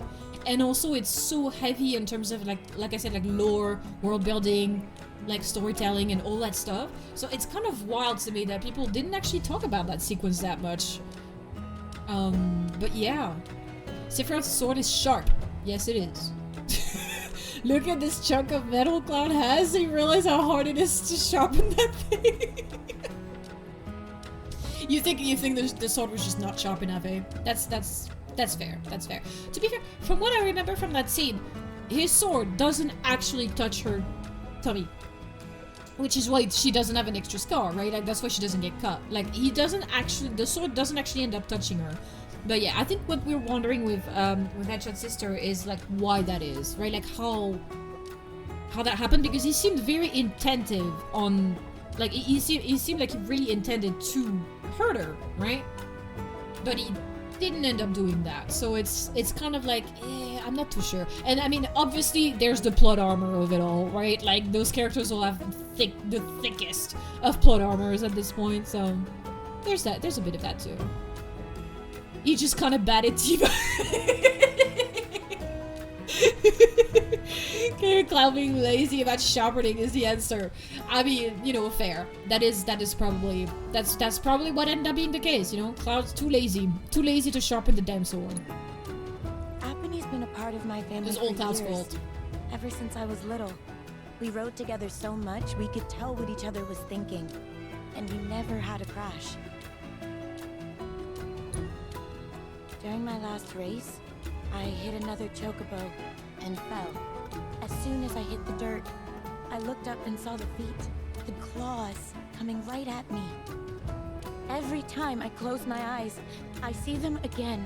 Speaker 1: And also it's so heavy in terms of like I said, like lore, world building, like storytelling and all that stuff. So it's kind of wild to me that people didn't actually talk about that sequence that much. But yeah. Sephiroth's sword is sharp. Yes, it is. Look at this chunk of metal Cloud has. You realize how hard it is to sharpen that thing. You think the sword was just not sharp enough, eh? That's fair. That's fair. To be fair, from what I remember from that scene, his sword doesn't actually touch her tummy. Which is why she doesn't have an extra scar, right? Like that's why she doesn't get cut. Like the sword doesn't actually end up touching her. But yeah, I think what we're wondering with Headshot's sister is like why that is, right? Like how that happened, because he seemed very intentive on, like he seemed like he really intended to hurt her, right? But he didn't end up doing that, so it's kind of like I'm not too sure. And I mean, obviously there's the plot armor of it all, right? Like those characters will have the thickest of plot armors at this point, so there's a bit of that too. You just kind of batted Tifa. Cloud being lazy about sharpening is the answer. I mean, you know, fair. That's probably what ended up being the case. You know, Cloud's too lazy to sharpen the damn sword.
Speaker 5: Appany's been a part of my family
Speaker 1: It's all
Speaker 5: for
Speaker 1: Cloud's
Speaker 5: years.
Speaker 1: fault.
Speaker 5: Ever since I was little, we rode together so much we could tell what each other was thinking, and we never had a crash. During my last race, I hit another chocobo and fell. As soon as I hit the dirt, I looked up and saw the feet, the claws, coming right at me. Every time I close my eyes, I see them again.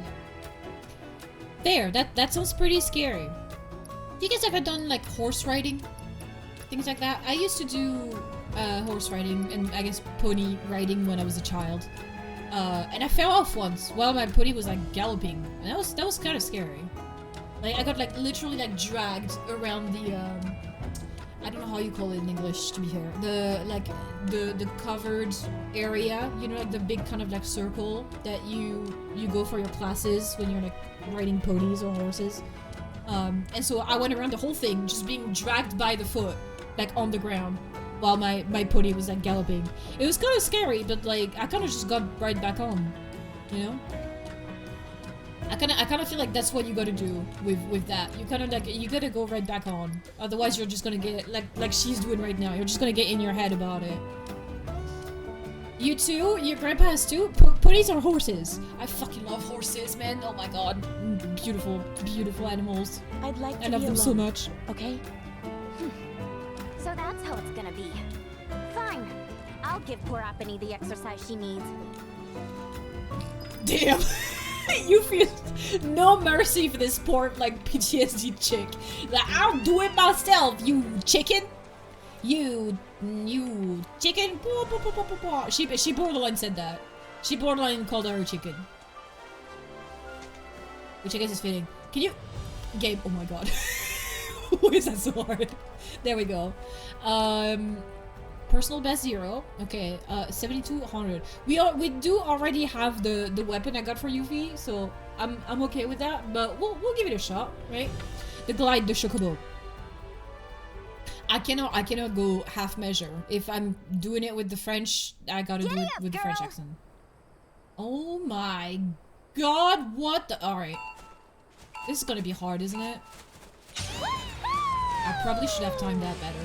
Speaker 1: There, that sounds pretty scary. You guys ever done like horse riding? Things like that? I used to do horse riding and I guess pony riding when I was a child. And I fell off once while my pony was like galloping, and that was kind of scary. Like I got like literally like dragged around the I don't know how you call it in English, to be fair. The covered area, you know, like the big kind of like circle that you go for your classes when you're like riding ponies or horses. And so I went around the whole thing just being dragged by the foot, like on the ground, while my pony was like galloping. It was kind of scary, but like I kind of just got right back on, you know. I kind of feel like that's what you gotta do with that. You kind of like you gotta go right back on. Otherwise, you're just gonna get like she's doing right now. You're just gonna get in your head about it. You too? Your grandpa has too? Ponies or horses? I fucking love horses, man. Oh my god, beautiful, beautiful animals.
Speaker 5: I'd like to
Speaker 1: I love
Speaker 5: be
Speaker 1: them
Speaker 5: alone,
Speaker 1: so much.
Speaker 5: Okay.
Speaker 20: So that's how it's gonna be. Fine. I'll give poor Appany the exercise she needs.
Speaker 1: Damn. You feel no mercy for this poor, like, PTSD chick. Like, I'll do it myself, you chicken. You chicken. She borderline said that. She borderline called her a chicken. Which I guess is fitting. Can you... Gabe, oh my god. Why is that so hard? There we go. Personal best 0. Okay, 7200. We do already have the weapon I got for Yuffie, so I'm okay with that. But we'll give it a shot, right? The glide, the chocobo. I cannot go half measure. If I'm doing it with the French, I gotta do it with the French accent. Oh my god! What the? All right, this is gonna be hard, isn't it? I probably should have timed that better.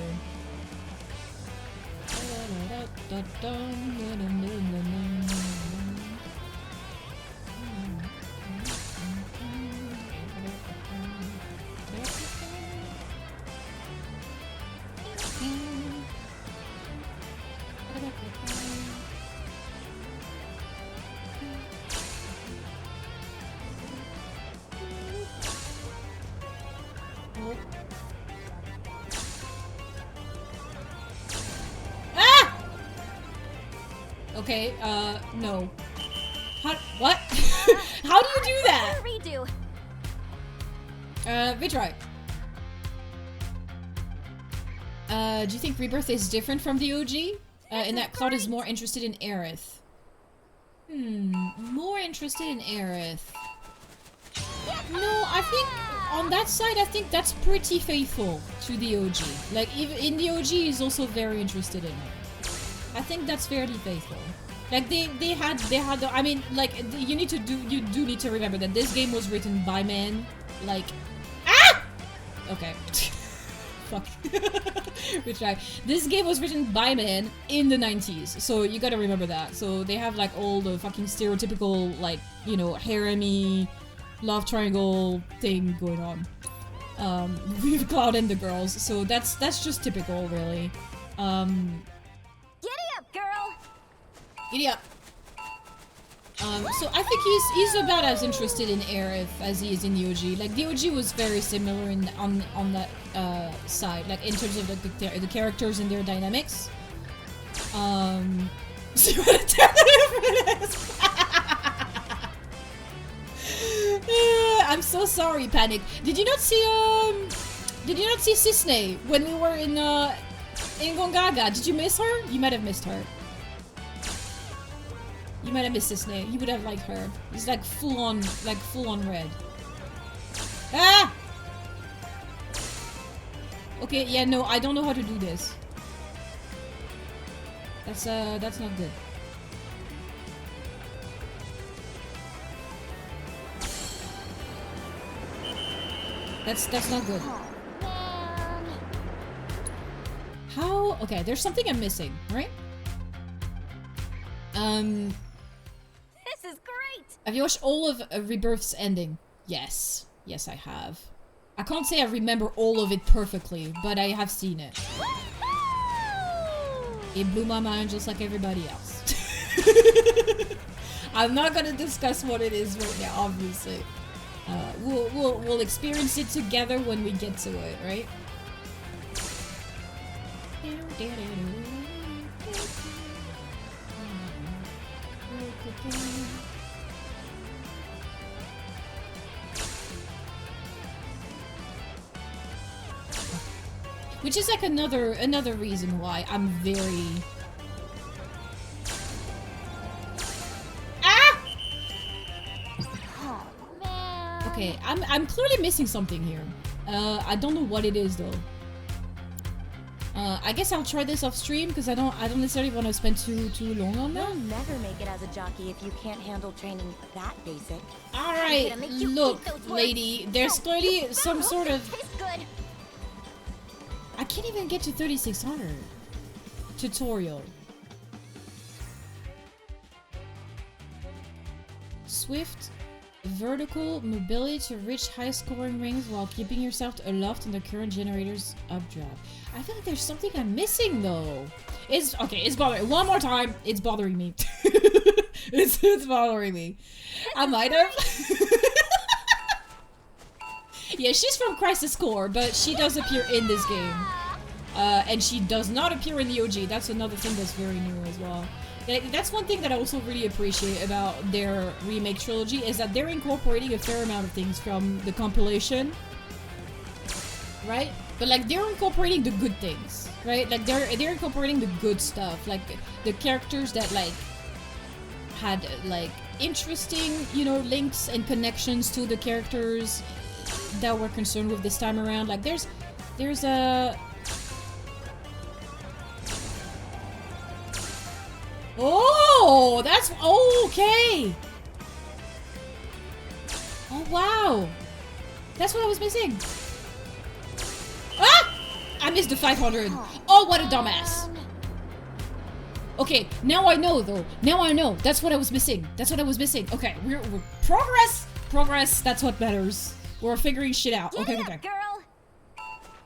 Speaker 1: Okay, no. What? How do you do that?
Speaker 20: Redo.
Speaker 1: Retry. Do you think Rebirth is different from the OG? In that Cloud is more interested in Aerith. More interested in Aerith. No, I think on that side, I think that's pretty faithful to the OG. Like, even in the OG, he's also very interested in it. I think that's fairly faithful. Like, they had the, I mean, like, you do need to remember that this game was written by men. Like, okay. Fuck. Retry. This game was written by men in the 90s, so you gotta remember that. So they have, like, all the fucking stereotypical, like, you know, harem-y love triangle thing going on with Cloud and the girls, so that's just typical, really.
Speaker 20: Giddy up, girl.
Speaker 1: Giddy up. So I think he's about as interested in Aerith as he is in the OG. Like, the OG was very similar on that side, like in terms of like the characters and their dynamics. See what a terrible is. I'm so sorry, Panic. Did you not see Cisne when we were in Gongaga? Did you miss her? You might have missed her. You might have missed Cisne. You would have liked her. It's like full on red. Ah! Okay, yeah, no, I don't know how to do this. That's not good. That's not good. How? Okay, there's something I'm missing, right?
Speaker 20: This is great.
Speaker 1: Have you watched all of Rebirth's ending? Yes. Yes, I have. I can't say I remember all of it perfectly, but I have seen it. It blew my mind just like everybody else. I'm not gonna discuss what it is right now, obviously. We'll experience it together when we get to it, right? Which is like another reason why I'm very okay, I'm clearly missing something here. I don't know what it is though. I guess I'll try this off stream because I don't necessarily want to spend too long on that.
Speaker 5: You'll never make it as a jockey if you can't handle training that basic.
Speaker 1: All right, look, lady, there's clearly some sort of. I can't even get to 3600 tutorial. Swift vertical mobility to reach high scoring rings while keeping yourself aloft in the current generator's updraft. I feel like there's something I'm missing though. It's bothering one more time. It's bothering me. it's bothering me. I might have. Yeah, she's from Crisis Core, but she does appear in this game. And she does not appear in the OG. That's another thing that's very new as well. That's one thing that I also really appreciate about their remake trilogy is that they're incorporating a fair amount of things from the compilation, right? But like they're incorporating the good things, right? Like they're incorporating the good stuff, like the characters that like had like interesting, you know, links and connections to the characters that we're concerned with this time around. Like there's a oh, that's okay. Oh wow, that's what I was missing. Ah! I missed the 500. Oh, what a dumbass. Okay, now I know though. Now I know. That's what I was missing. That's what I was missing. Okay, we're progress. That's what matters. We're figuring shit out. Okay.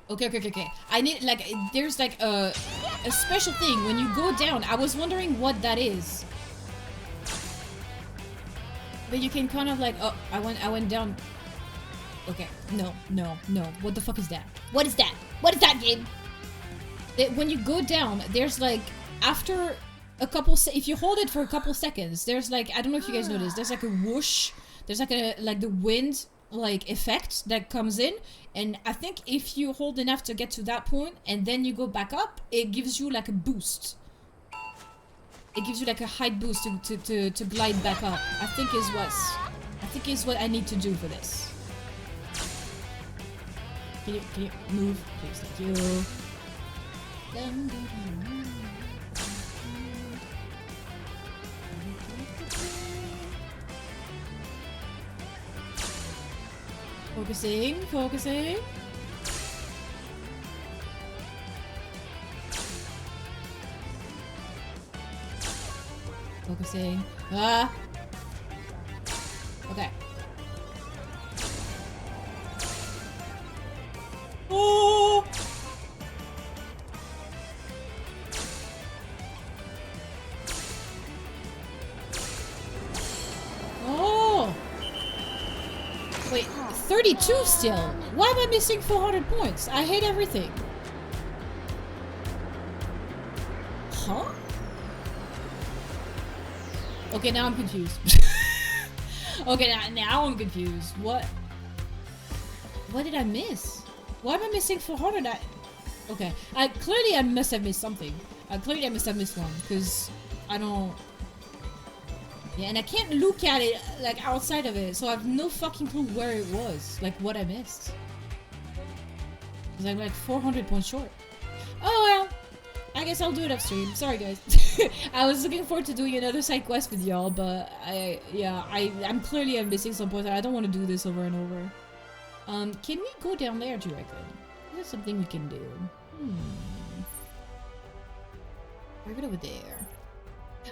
Speaker 1: Okay. I need like there's like a special thing when you go down. I was wondering what that is. But you can kind of like I went down. Okay. No. What the fuck is that? What is that? What is that game? When you go down, there's like after if you hold it for a couple seconds, there's like, I don't know if you guys noticed, there's like a whoosh, there's like the wind like effect that comes in, and I think if you hold enough to get to that point and then you go back up, it gives you like a boost. It gives you like a height boost to glide back up. I think is what I need to do for this. Can you move, please? Thank you. Focusing. Focusing. Ah! Okay. Oh! Oh! Wait, 32 still? Why am I missing 400 points? I hate everything. Huh? Okay, now I'm confused. Okay, now I'm confused. What did I miss? Why am I missing 400? Okay, clearly I must have missed something. Clearly I must have missed one, because I don't... Yeah, and I can't look at it, like, outside of it, so I have no fucking clue where it was. Like, what I missed. Because I'm like 400 points short. Oh well, I guess I'll do it upstream. Sorry guys. I was looking forward to doing another side quest with y'all, but I'm clearly missing some points. I don't want to do this over and over. Can we go down there, do you reckon? Is there something we can do? Right over there.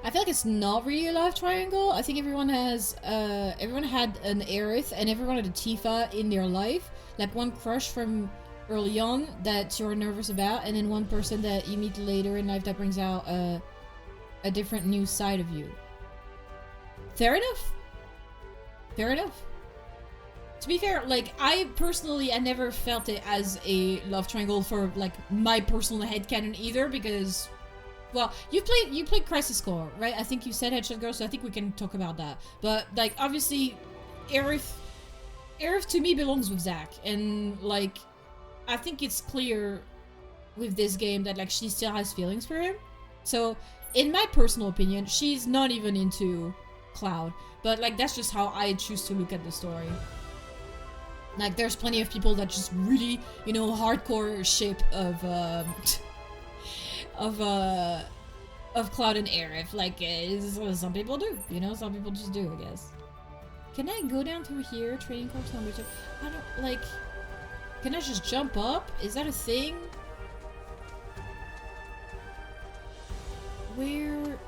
Speaker 1: I feel like it's not really a love triangle. I think everyone has, everyone had an Aerith and everyone had a Tifa in their life. Like one crush from early on that you're nervous about, and then one person that you meet later in life that brings out a different new side of you. Fair enough. Fair enough. To be fair, like, I never felt it as a love triangle for, like, my personal headcanon either, because... Well, you played Crisis Core, right? I think you said Headshot Girl, so I think we can talk about that. But, like, obviously, Aerith to me belongs with Zack. And, like, I think it's clear with this game that, like, she still has feelings for him. So, in my personal opinion, she's not even into Cloud. But, like, that's just how I choose to look at the story. Like, there's plenty of people that just really, you know, hardcore ship of Cloud and Aerith, like, some people do, you know, some people just do, I guess. Can I go down through here, training course number 2? I don't, like, can I just jump up? Is that a thing? Where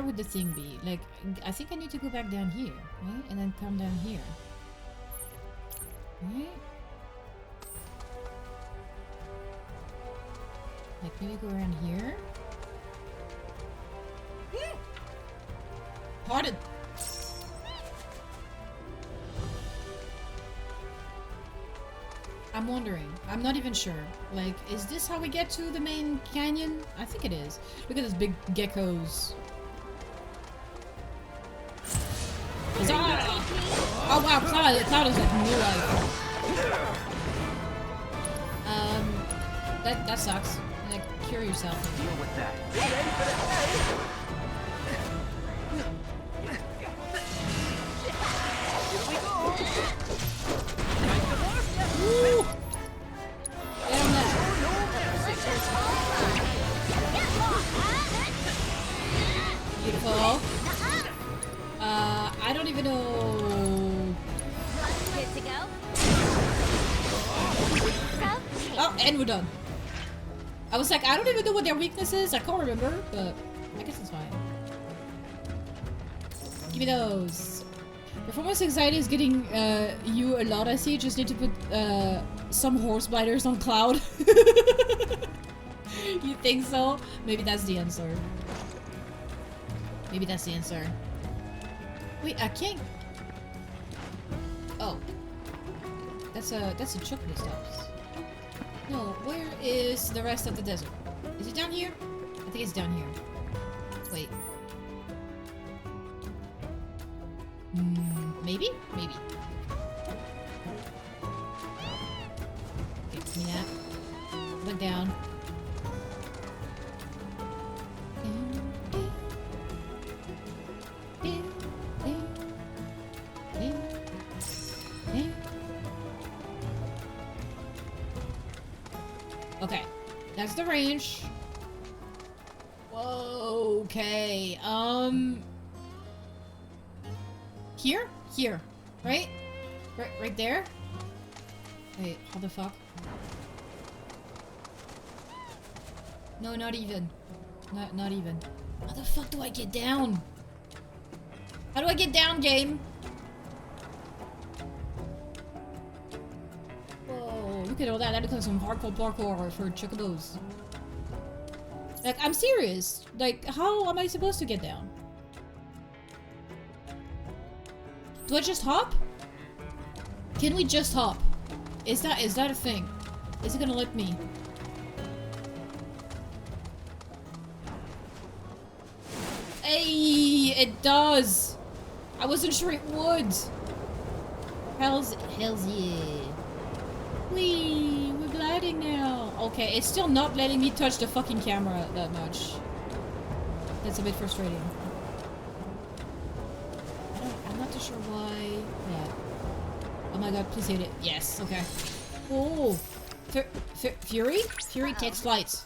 Speaker 1: would the thing be? Like, I think I need to go back down here, right? And then come down here. Right? Like, maybe go around here? Pardon! I'm wondering. I'm not even sure. Like, is this how we get to the main canyon? I think it is. Look at those big geckos. Oh wow, Cloud is like new life. That sucks. Like, cure yourself.
Speaker 9: Deal with that.
Speaker 1: Woo! Get on that. Beautiful. I don't even know.
Speaker 20: Good to go?
Speaker 1: Oh, and we're done. I was like, I don't even know what their weakness is. I can't remember, but I guess it's fine. Give me those. Performance anxiety is getting you a lot, I see. Just need to put some horse blinders on Cloud. You think so? Maybe that's the answer. Maybe that's the answer. Wait, I can't... Oh. That's a chocolate stops. No, where is the rest of the desert? Is it down here? I think it's down here. Wait. Maybe? Maybe. Okay, give me that. Look down. Okay, that's the range. Whoa, okay, here? Here, right? Right there? Wait, how the fuck? No, not even. Not even. How the fuck do I get down? How do I get down, game? Whoa, look at all that. That looks like some hardcore parkour for chocobos. Like, I'm serious. Like, how am I supposed to get down? Do I just hop? Can we just hop? Is that a thing? Is it gonna let me? Hey, it does. I wasn't sure it would. Hell's yeah. Whee, we're gliding now. Okay, it's still not letting me touch the fucking camera that much. That's a bit frustrating. I'm not too sure why. Yeah. Oh my god, please hit it. Yes, okay. Oh, Fury? Fury takes flight.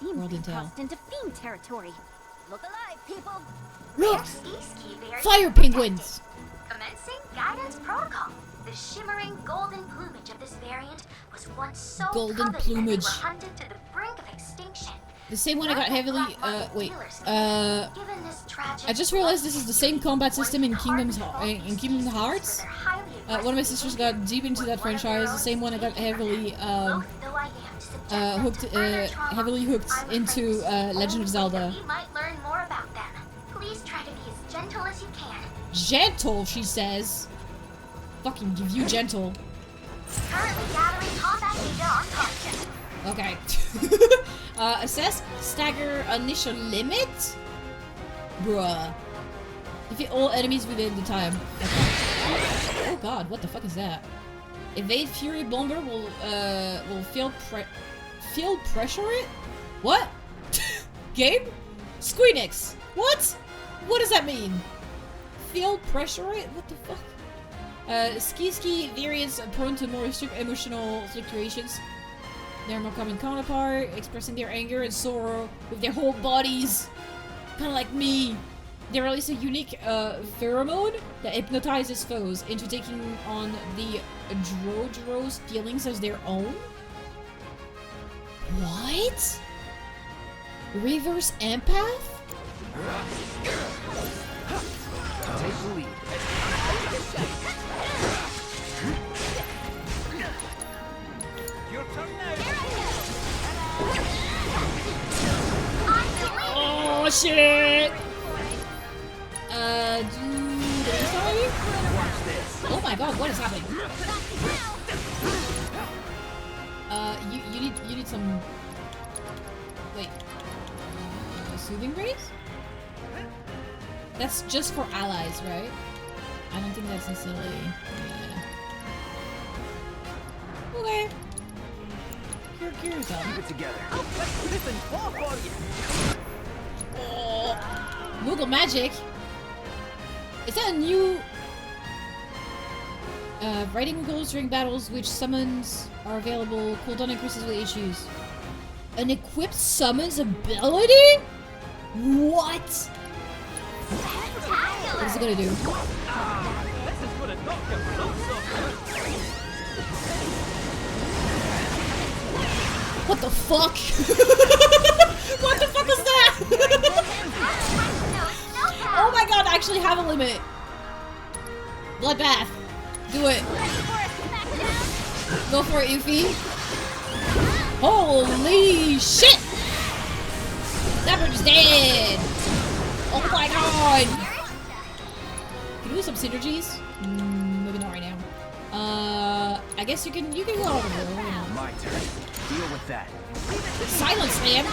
Speaker 1: World Intel.
Speaker 20: Crossed into Fiend territory. Look alive, people.
Speaker 1: Look!
Speaker 20: Ski variant
Speaker 1: Fire penguins!
Speaker 20: Commencing guidance protocol. The shimmering golden plumage of this variant was once so
Speaker 1: Golden
Speaker 20: coveted
Speaker 1: plumage.
Speaker 20: that they were hunted to the brink of extinction.
Speaker 1: The same one I got heavily, wait,
Speaker 20: Given this tragic
Speaker 1: I just realized this is the same combat system in Kingdom Hearts. One of my sisters got deep into that franchise, the same one I got heavily, heavily hooked into, Legend of Zelda.
Speaker 20: You might learn more about them. Please try to be as gentle as you can.
Speaker 1: Gentle, she says. Fucking give you gentle.
Speaker 20: Currently gathering combat data on target.
Speaker 1: Okay. Assess stagger initial limit? Bruh. Defeat all enemies within the time. Okay. Oh god, what the fuck is that? Evade Fury Bomber will field pressure it? What? Game? Square Enix. What? What does that mean? Field pressure it? What the fuck? Ski variants are prone to more emotional fluctuations. They're more common counterpart, expressing their anger and sorrow with their whole bodies. Kinda like me. They release a unique pheromone that hypnotizes foes into taking on the Drojo's feelings as their own. What? Reverse empath?
Speaker 8: Take the lead.
Speaker 6: Your turn now.
Speaker 1: Oh shit! Sorry? Oh my god, what is happening? You need some. Wait. Soothing rays? That's just for allies, right? I don't think that's necessarily. Yeah. Okay. Cure yourself.
Speaker 8: Keep it together.
Speaker 1: Oh. Moogle magic. Is that a new writing goals during battles which summons are available? Cooldown increases with issues. An equipped summons ability? What? What is it gonna do?
Speaker 6: This is gonna knock your socks off.
Speaker 1: What the fuck? What the fuck is that? Oh my god, I actually have a limit. Bloodbath. Do it. Go for it, Yuffie. Holy shit! That bird's dead. Oh my god. Can we do some synergies? Maybe not right now. I guess you can go over there.
Speaker 8: My turn. Deal with that.
Speaker 1: Silence, man.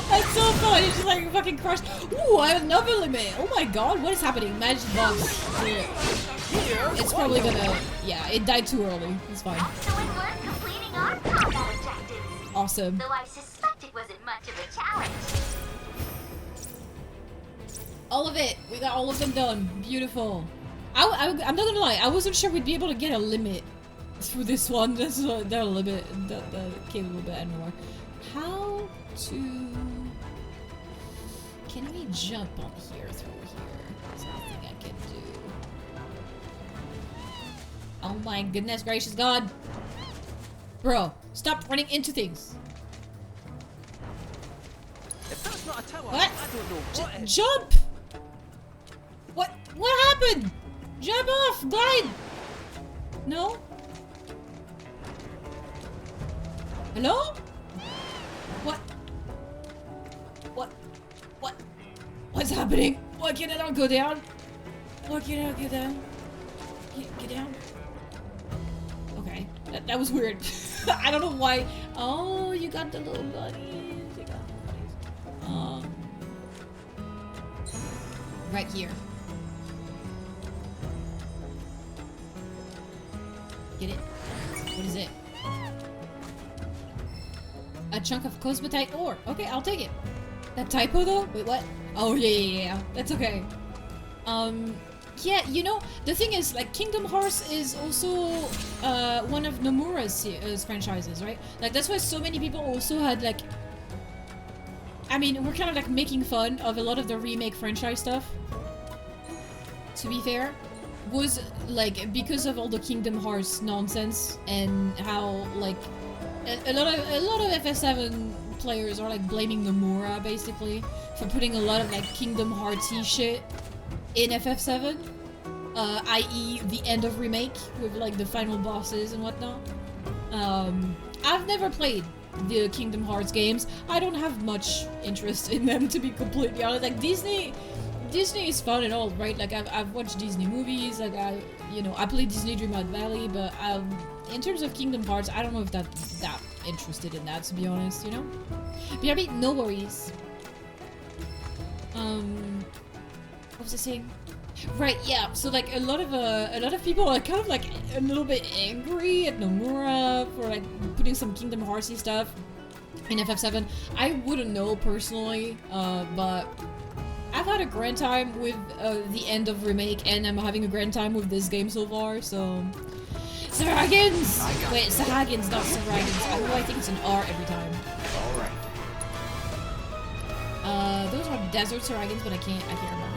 Speaker 1: That's so funny. It's just like fucking crushed. Ooh, I have another limit. Oh my god, what is happening? Magic bugs. It's probably gonna. Yeah, it died too early. It's fine.
Speaker 10: Excellent work completing our combat objectives.
Speaker 1: Awesome.
Speaker 10: Though I suspect it wasn't much of a challenge.
Speaker 1: All of it. We got all of them done. Beautiful. I'm not gonna lie. I wasn't sure we'd be able to get a limit for this one. That's a little bit. That came a little bit anymore. How to? Can we jump on here through here? There's nothing I can do. Oh my goodness gracious God, bro! Stop running into things.
Speaker 6: If that's not a tower,
Speaker 1: What?
Speaker 6: I don't know what is.
Speaker 1: Jump! What happened? Jump off! Glide! No? Hello? What? What's happening? Why can I not go down? Why can't I not get down? Get down? Okay. That was weird. I don't know why. Oh, you got the little bunnies. You got the bunnies. Right here. Get it? What is it? A chunk of cosmetite ore. Okay, I'll take it. That typo though? Wait, what? Oh yeah. That's okay. Yeah, you know, the thing is, like, Kingdom Hearts is also one of Nomura's franchises, right? Like, that's why so many people also had, like... I mean, we're kind of, like, making fun of a lot of the remake franchise stuff. To be fair. Was, like, because of all the Kingdom Hearts nonsense and how, like... A lot of FF7 players are, like, blaming Nomura, basically, for putting a lot of, like, Kingdom Hearts-y shit in FF7, i.e. the end of Remake, with, like, the final bosses and whatnot. I've never played the Kingdom Hearts games. I don't have much interest in them, to be completely honest. Like, Disney is fun and all, right? Like, I've watched Disney movies, like, I played Disney Dreamlight Valley, but, in terms of Kingdom Hearts, I don't know if that interested in that, to be honest, you know? But I mean, no worries. What was I saying? Right, yeah. So like a lot of people are kind of like a little bit angry at Nomura for like putting some Kingdom Heartsy stuff in FF7. I wouldn't know personally, but I've had a grand time with the end of Remake, and I'm having a grand time with this game so far. So, Saragans! Wait, Saragans, not Saragans. Although I think it's an R every time. Alright. Those are desert Saragans, but I can't remember.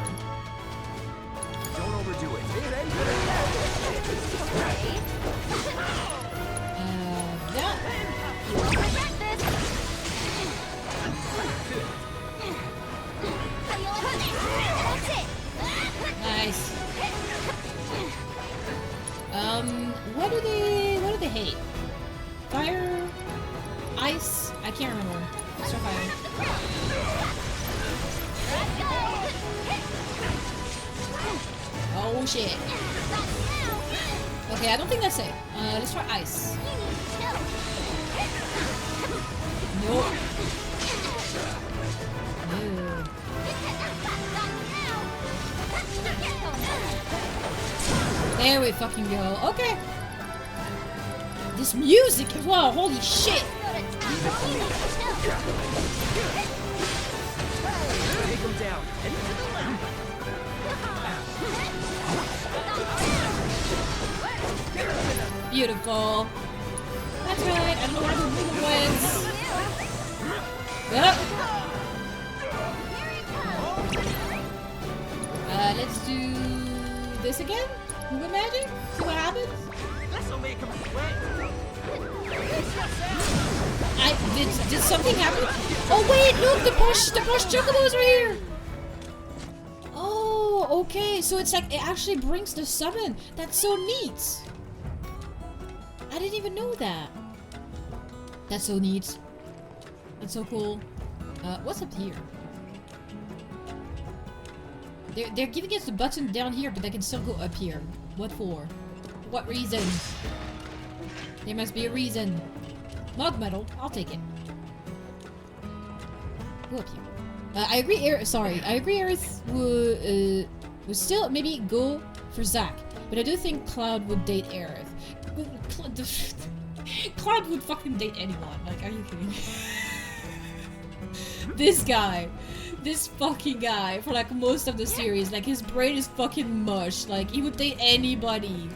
Speaker 2: Don't overdo it.
Speaker 1: Yeah.
Speaker 10: You won't regret this. That's it.
Speaker 1: Nice. What do they hate? Fire? Ice? I can't remember. Let's try fire. Oh shit. Okay, I don't think that's it. Let's try ice. Nope. No. There we fucking go. Okay. This music as well. Holy shit.
Speaker 2: Take him down.
Speaker 1: Beautiful. That's right. I don't know where the movement wins. Yep. Let's do this again. Movement magic. See what happens.
Speaker 6: This'll make him sweat.
Speaker 1: Did something happen? Oh wait, look, the plush chocobos are here. Oh, okay. So it's like it actually brings the summon. That's so neat. I didn't even know that. That's so neat. That's so cool. What's up here? They're giving us the button down here, but they can still go up here. What for? What reason? There must be a reason. Mod metal, I'll take it. Go up here. I agree. I agree. Aerith would still maybe go for Zack, but I do think Cloud would date Aerith. Cloud would fucking date anyone. Like, are you kidding? This guy, this fucking guy, for like most of the series, like his brain is fucking mush. Like, he would date anybody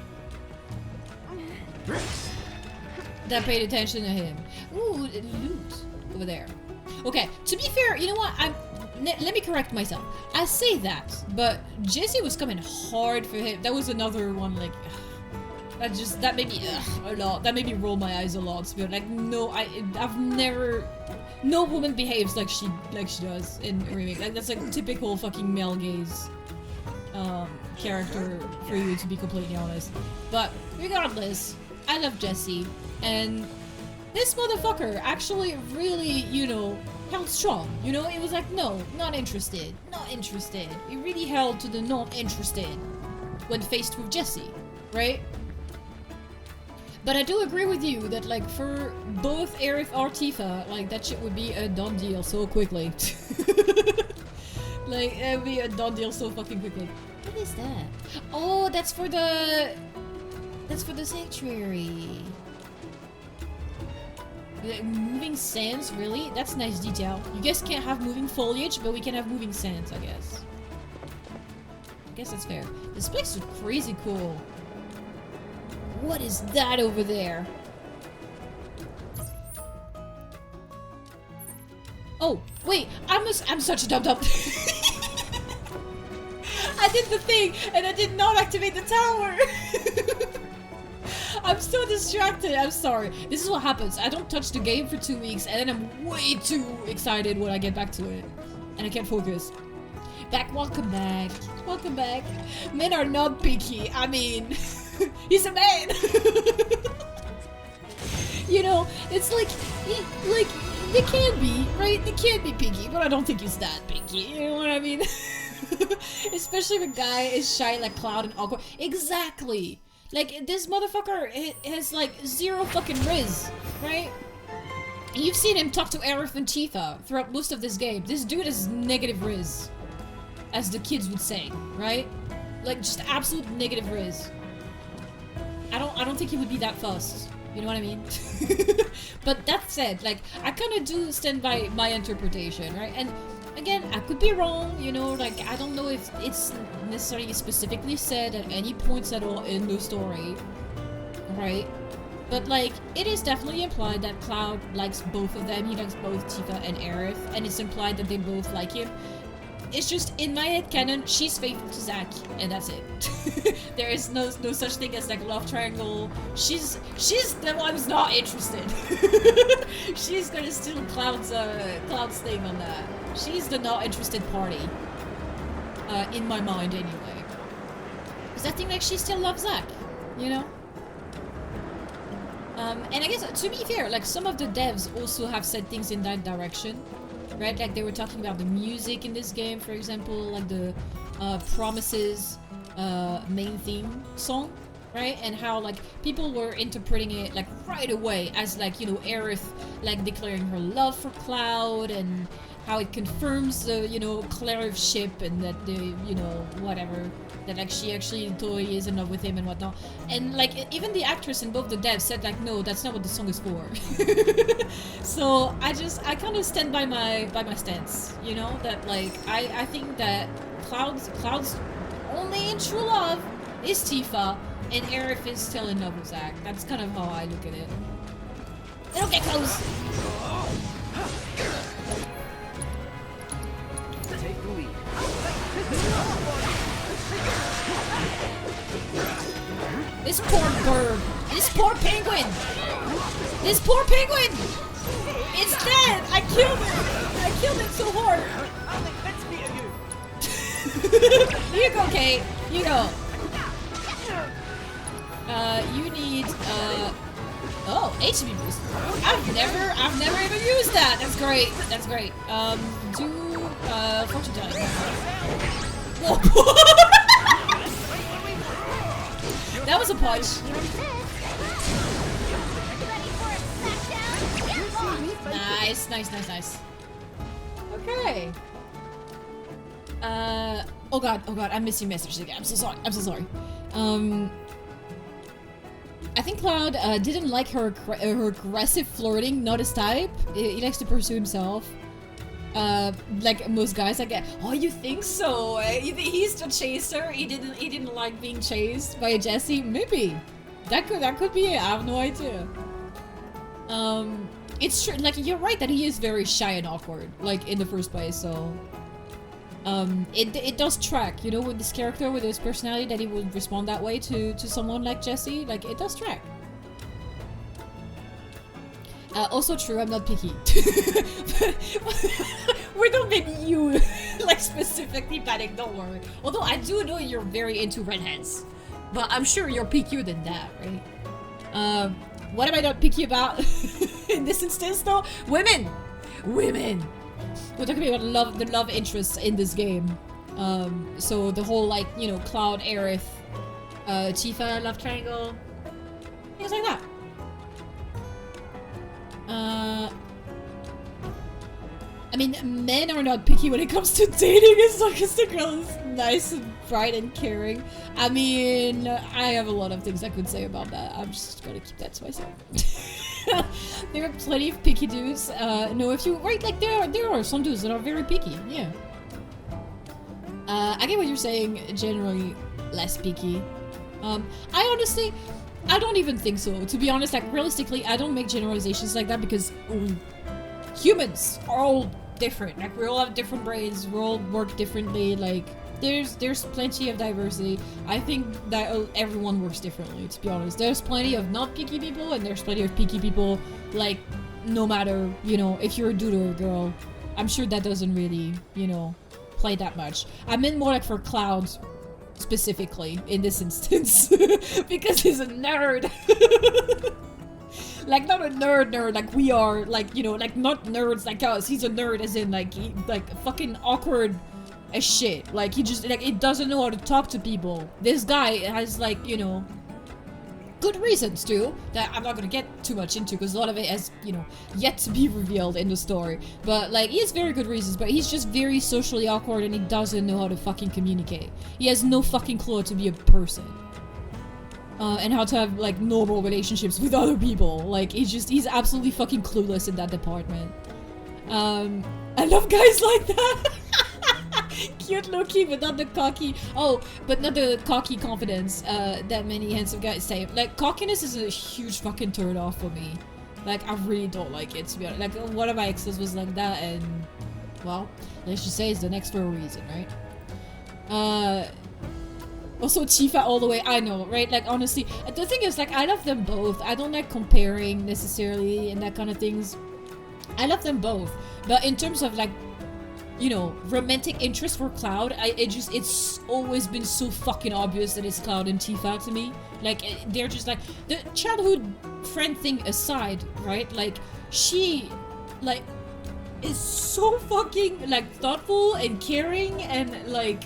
Speaker 1: that paid attention to him. Ooh, loot over there. Okay, to be fair, you know what? Let me correct myself. I say that, but Jesse was coming hard for him. That was another one, like, that made me a lot. That made me roll my eyes a lot. To be honest. Like, no, I've never. No woman behaves like she does in Remake. Like, that's like typical fucking male gaze character for you, to be completely honest. But regardless, I love Jesse, and this motherfucker actually really, you know, held strong. You know, it was like, no, not interested, not interested. He really held to the not interested when faced with Jesse, right? But I do agree with you that, like, for both Aerith or Tifa, like, that shit would be a done deal so quickly. Like, it would be a done deal so fucking quickly. What is that? Oh, that's for the sanctuary. Like, moving sands, really? That's nice detail. You guys can't have moving foliage, but we can have moving sands, I guess. I guess that's fair. This place is crazy cool. What is that over there? Oh, wait, I'm such a dum-dum. I did the thing, and I did not activate the tower. I'm so distracted, I'm sorry. This is what happens. I don't touch the game for 2 weeks, and then I'm way too excited when I get back to it. And I can't focus. Welcome back. Welcome back. Men are not picky, I mean... He's a man! You know, it's like, they can be, right? They can be picky, but I don't think he's that picky, you know what I mean? Especially if a guy is shy like Cloud and awkward. Exactly! Like, this motherfucker has, like, zero fucking riz, right? You've seen him talk to Aerith and Tifa throughout most of this game. This dude has negative riz, as the kids would say, right? Like, just absolute negative riz. I don't think he would be that fussed. You know what I mean? But that said, like, I kind of do stand by my interpretation, right? And again, I could be wrong, you know, like, I don't know if it's necessarily specifically said at any points at all in the story, right? But, like, it is definitely implied that Cloud likes both of them. He likes both Tifa and Aerith, and it's implied that they both like him. It's just, in my head canon, she's faithful to Zack, and that's it. There is no such thing as, like, love triangle. She's the one who's not interested. She's gonna steal Cloud's thing on that. She's the not interested party. In my mind, anyway. Because I think, like, she still loves Zack, you know? And I guess, to be fair, like, some of the devs also have said things in that direction. Right, like they were talking about the music in this game, for example, like the Promises main theme song, right? And how, like, people were interpreting it, like, right away as, like, you know, Aerith, like, declaring her love for Cloud, and how it confirms the, you know, Claire-ship, and that the, you know, whatever, that, like, she actually totally is in love with him and whatnot. And, like, even the actress in both the devs said, like, no, that's not what the song is for. So I kind of stand by my stance, you know, that, like, I think that Cloud's only true love is Tifa, and Aerith is still in love with Zack. That's kind of how I look at it. They don't get close.
Speaker 6: Take the lead.
Speaker 1: This poor bird. This poor penguin. This poor penguin. It's dead. I killed it. I killed it so hard. You go, Kate. You go. You need oh, HP boost. I've never even used that. That's great. That's great. Do fortune telling. Whoa. That was a punch. Nice, nice, nice, nice. Okay. Oh god, I'm missing messages again. I'm so sorry. I think Cloud didn't like her aggressive flirting, not his type. He likes to pursue himself. Like most guys, oh, you think so? He's the chaser. He didn't like being chased by Jesse. Maybe that could be it. I have no idea. It's true. Like you're right that he is very shy and awkward, like in the first place. So, it does track, you know, with this character, with his personality, that he would respond that way to someone like Jesse. Like it does track. Also true, I'm not picky. We don't make you like specifically panic, don't worry. Although I do know you're very into redheads, but I'm sure you're pickier than that, right? What am I not picky about in this instance though? Women! We're talking about the love interests in this game. So the whole, like, you know, Cloud, Aerith, Tifa love triangle, things like that. I mean, men are not picky when it comes to dating as long as the girl is nice and bright and caring. I mean, I have a lot of things I could say about that. I'm just gonna keep that to myself. There are plenty of picky dudes. No, if you right, like there are some dudes that are very picky. Yeah. I get what you're saying. Generally, less picky. I don't even think so. To be honest, like realistically, I don't make generalizations like that because humans are all different. Like we all have different brains. We all work differently. Like there's plenty of diversity. I think that everyone works differently. To be honest, there's plenty of not picky people and there's plenty of picky people. Like no matter, you know, if you're a dude or a girl, I'm sure that doesn't really, you know, play that much. I meant more like for Cloud specifically in this instance because he's a nerd. Like not a nerd like we are, like, you know, like not nerds like us. He's a nerd as in like he, like fucking awkward as shit. Like he just like it doesn't know how to talk to people. This guy has, like, you know, good reasons too that I'm not gonna get too much into because a lot of it has, you know, yet to be revealed in the story. But like he has very good reasons, but he's just very socially awkward and he doesn't know how to fucking communicate. He has no fucking clue how to be a person. And how to have like normal relationships with other people. Like he's absolutely fucking clueless in that department. I love guys like that. Cute Loki, but not the cocky. Oh, but not the cocky confidence that many handsome guys say. Like cockiness is a huge fucking turn off for me. Like I really don't like it, to be honest. Like one of my exes was like that, and well, let's just say it's the next for a reason, right? Also Tifa all the way, I know, right? Like honestly, the thing is, like, I love them both. I don't like comparing necessarily and that kind of things. I love them both, but in terms of like, you know, romantic interest for Cloud, it's always been so fucking obvious that it's Cloud and Tifa to me. Like they're just like, the childhood friend thing aside, right? Like she, like, is so fucking like thoughtful and caring and like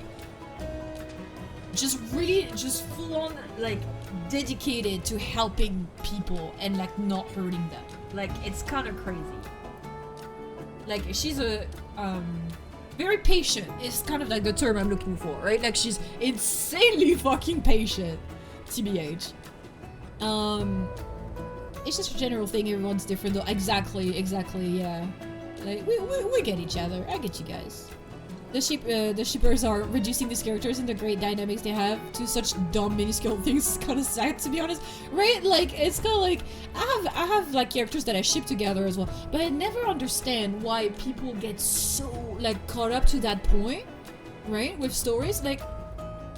Speaker 1: just really just full on like dedicated to helping people and like not hurting them. Like it's kind of crazy. Like she's a very patient is kind of like the term I'm looking for, right? Like she's insanely fucking patient, TBH. It's just a general thing. Everyone's different though. Exactly, yeah. Like we get each other. I get you guys. The shippers are reducing these characters and the great dynamics they have to such dumb minuscule things. It's kind of sad, to be honest, right? Like it's kind of like I have like characters that I ship together as well, but I never understand why people get so like caught up to that point, right? With stories, like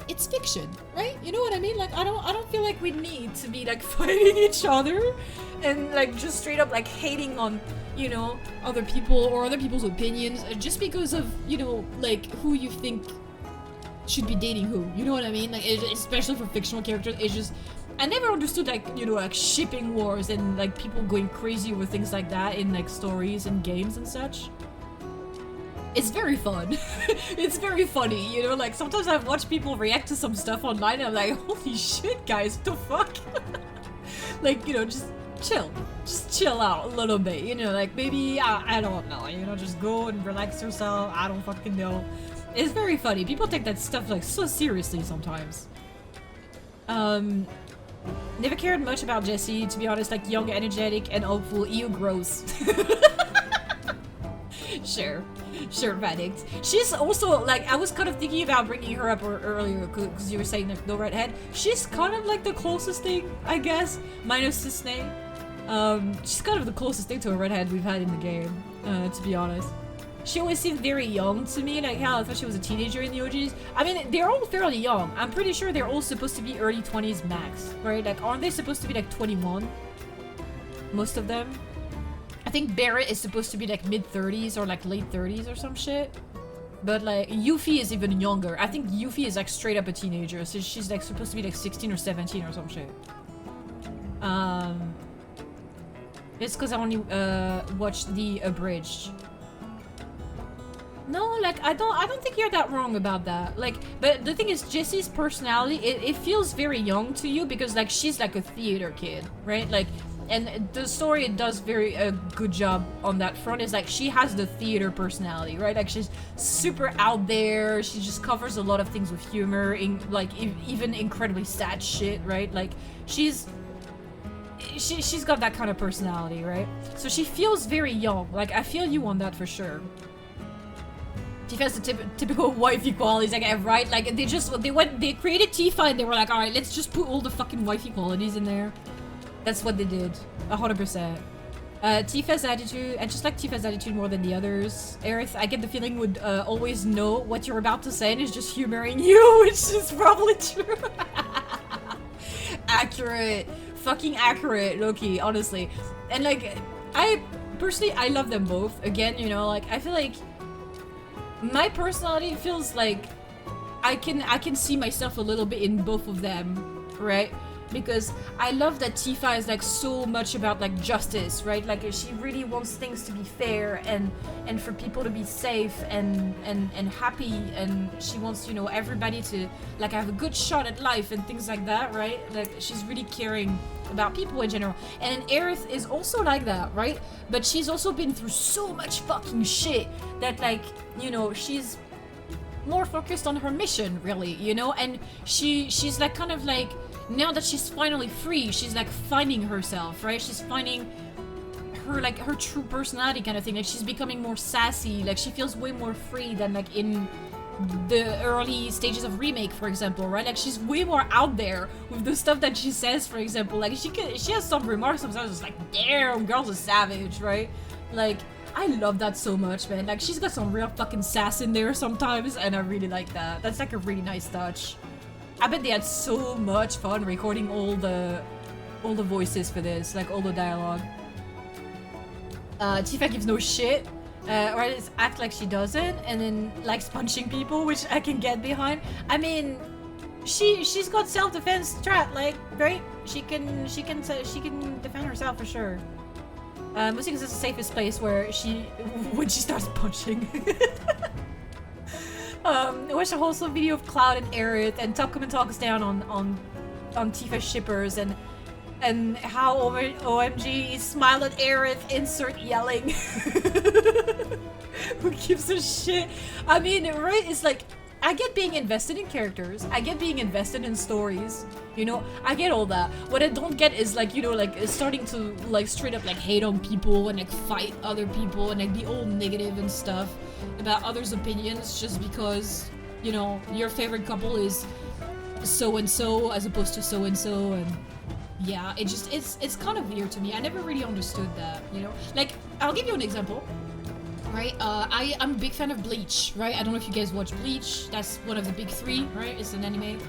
Speaker 1: it's fiction, right? You know what I mean? Like I don't feel like we need to be like fighting each other and like just straight up like hating on, you know, other people or other people's opinions just because of, you know, like who you think should be dating who. You know what I mean? Like especially for fictional characters, it's just I never understood like, you know, like shipping wars and like people going crazy over things like that in like stories and games and such. It's very fun. It's very funny, you know, like sometimes I've watched people react to some stuff online and I'm like, holy shit guys, what the fuck? Like, you know, just chill. Just chill out a little bit, you know, like maybe, I don't know, you know, just go and relax yourself, I don't fucking know. It's very funny. People take that stuff like so seriously sometimes. Never cared much about Jessie, to be honest, like young, energetic, and hopeful. Ew, gross. Sure, Vanix. She's also, like, I was kind of thinking about bringing her up earlier, because you were saying like, no redhead. She's kind of like the closest thing, I guess, minus Cisne. She's kind of the closest thing to a redhead we've had in the game, to be honest. She always seemed very young to me, like hell, I thought she was a teenager in the OGs. I mean, they're all fairly young. I'm pretty sure they're all supposed to be early 20s max, right? Like, aren't they supposed to be like 21? Most of them? I think Barrett is supposed to be like mid-30s or like late 30s or some shit. But like, Yuffie is even younger. I think Yuffie is like straight up a teenager, so she's like supposed to be like 16 or 17 or some shit. It's because I only watched the abridged. No, like, I don't think you're that wrong about that. Like, but the thing is, Jessie's personality, it feels very young to you because, like, she's like a theater kid, right? Like, and the story does very good job on that front. Is like, she has the theater personality, right? Like, she's super out there. She just covers a lot of things with humor, like, even incredibly sad shit, right? Like, she's got that kind of personality, right? So she feels very young. Like, I feel you on that for sure. Tifa has the typical wifey qualities, like, right? Like, they created Tifa and they were like, alright, let's just put all the fucking wifey qualities in there. That's what they did. 100%. Tifa's attitude, I just like Tifa's attitude more than the others. Aerith, I get the feeling, would always know what you're about to say and is just humoring you, which is probably true. Accurate. Fucking accurate, Loki, honestly. And, like, I love them both. Again, you know, like, I feel like my personality feels like I can see myself a little bit in both of them, right? Because I love that Tifa is like so much about like justice, right? Like she really wants things to be fair and for people to be safe and happy, and she wants, you know, everybody to like have a good shot at life and things like that, right? Like she's really caring about people in general. And Aerith is also like that, right? But she's also been through so much fucking shit that, like, you know, she's more focused on her mission, really, you know? And she's like kind of like, now that she's finally free, she's like finding herself, right? She's finding her, like, her true personality kind of thing. Like she's becoming more sassy, like she feels way more free than like in the early stages of Remake, for example, right? Like she's way more out there with the stuff that she says, for example. Like she has some remarks sometimes, it's like, damn, girl's a savage, right? Like, I love that so much, man. Like she's got some real fucking sass in there sometimes, and I really like that. That's like a really nice touch. I bet they had so much fun recording all the voices for this, like all the dialogue. Tifa gives no shit, or at least act like she doesn't, and then likes punching people, which I can get behind. I mean, she's got self-defense strat, like, right? She can defend herself for sure. Mostly because it's the safest place where when she starts punching. I watched a wholesome video of Cloud and Aerith, and Topcomen talks down on Tifa shippers and how OMG smile at Aerith, insert yelling. Who gives a shit? I mean, right? It's like, I get being invested in characters. I get being invested in stories. You know, I get all that. What I don't get is, like, you know, like starting to like straight up like hate on people and like fight other people and like be all negative and stuff about others' opinions just because, you know, your favorite couple is so and so as opposed to so and so. And yeah, it's kind of weird to me. I never really understood that, you know. Like, I'll give you an example. Right, I'm a big fan of Bleach, right? I don't know if you guys watch Bleach. That's one of the big three, right? It's an anime.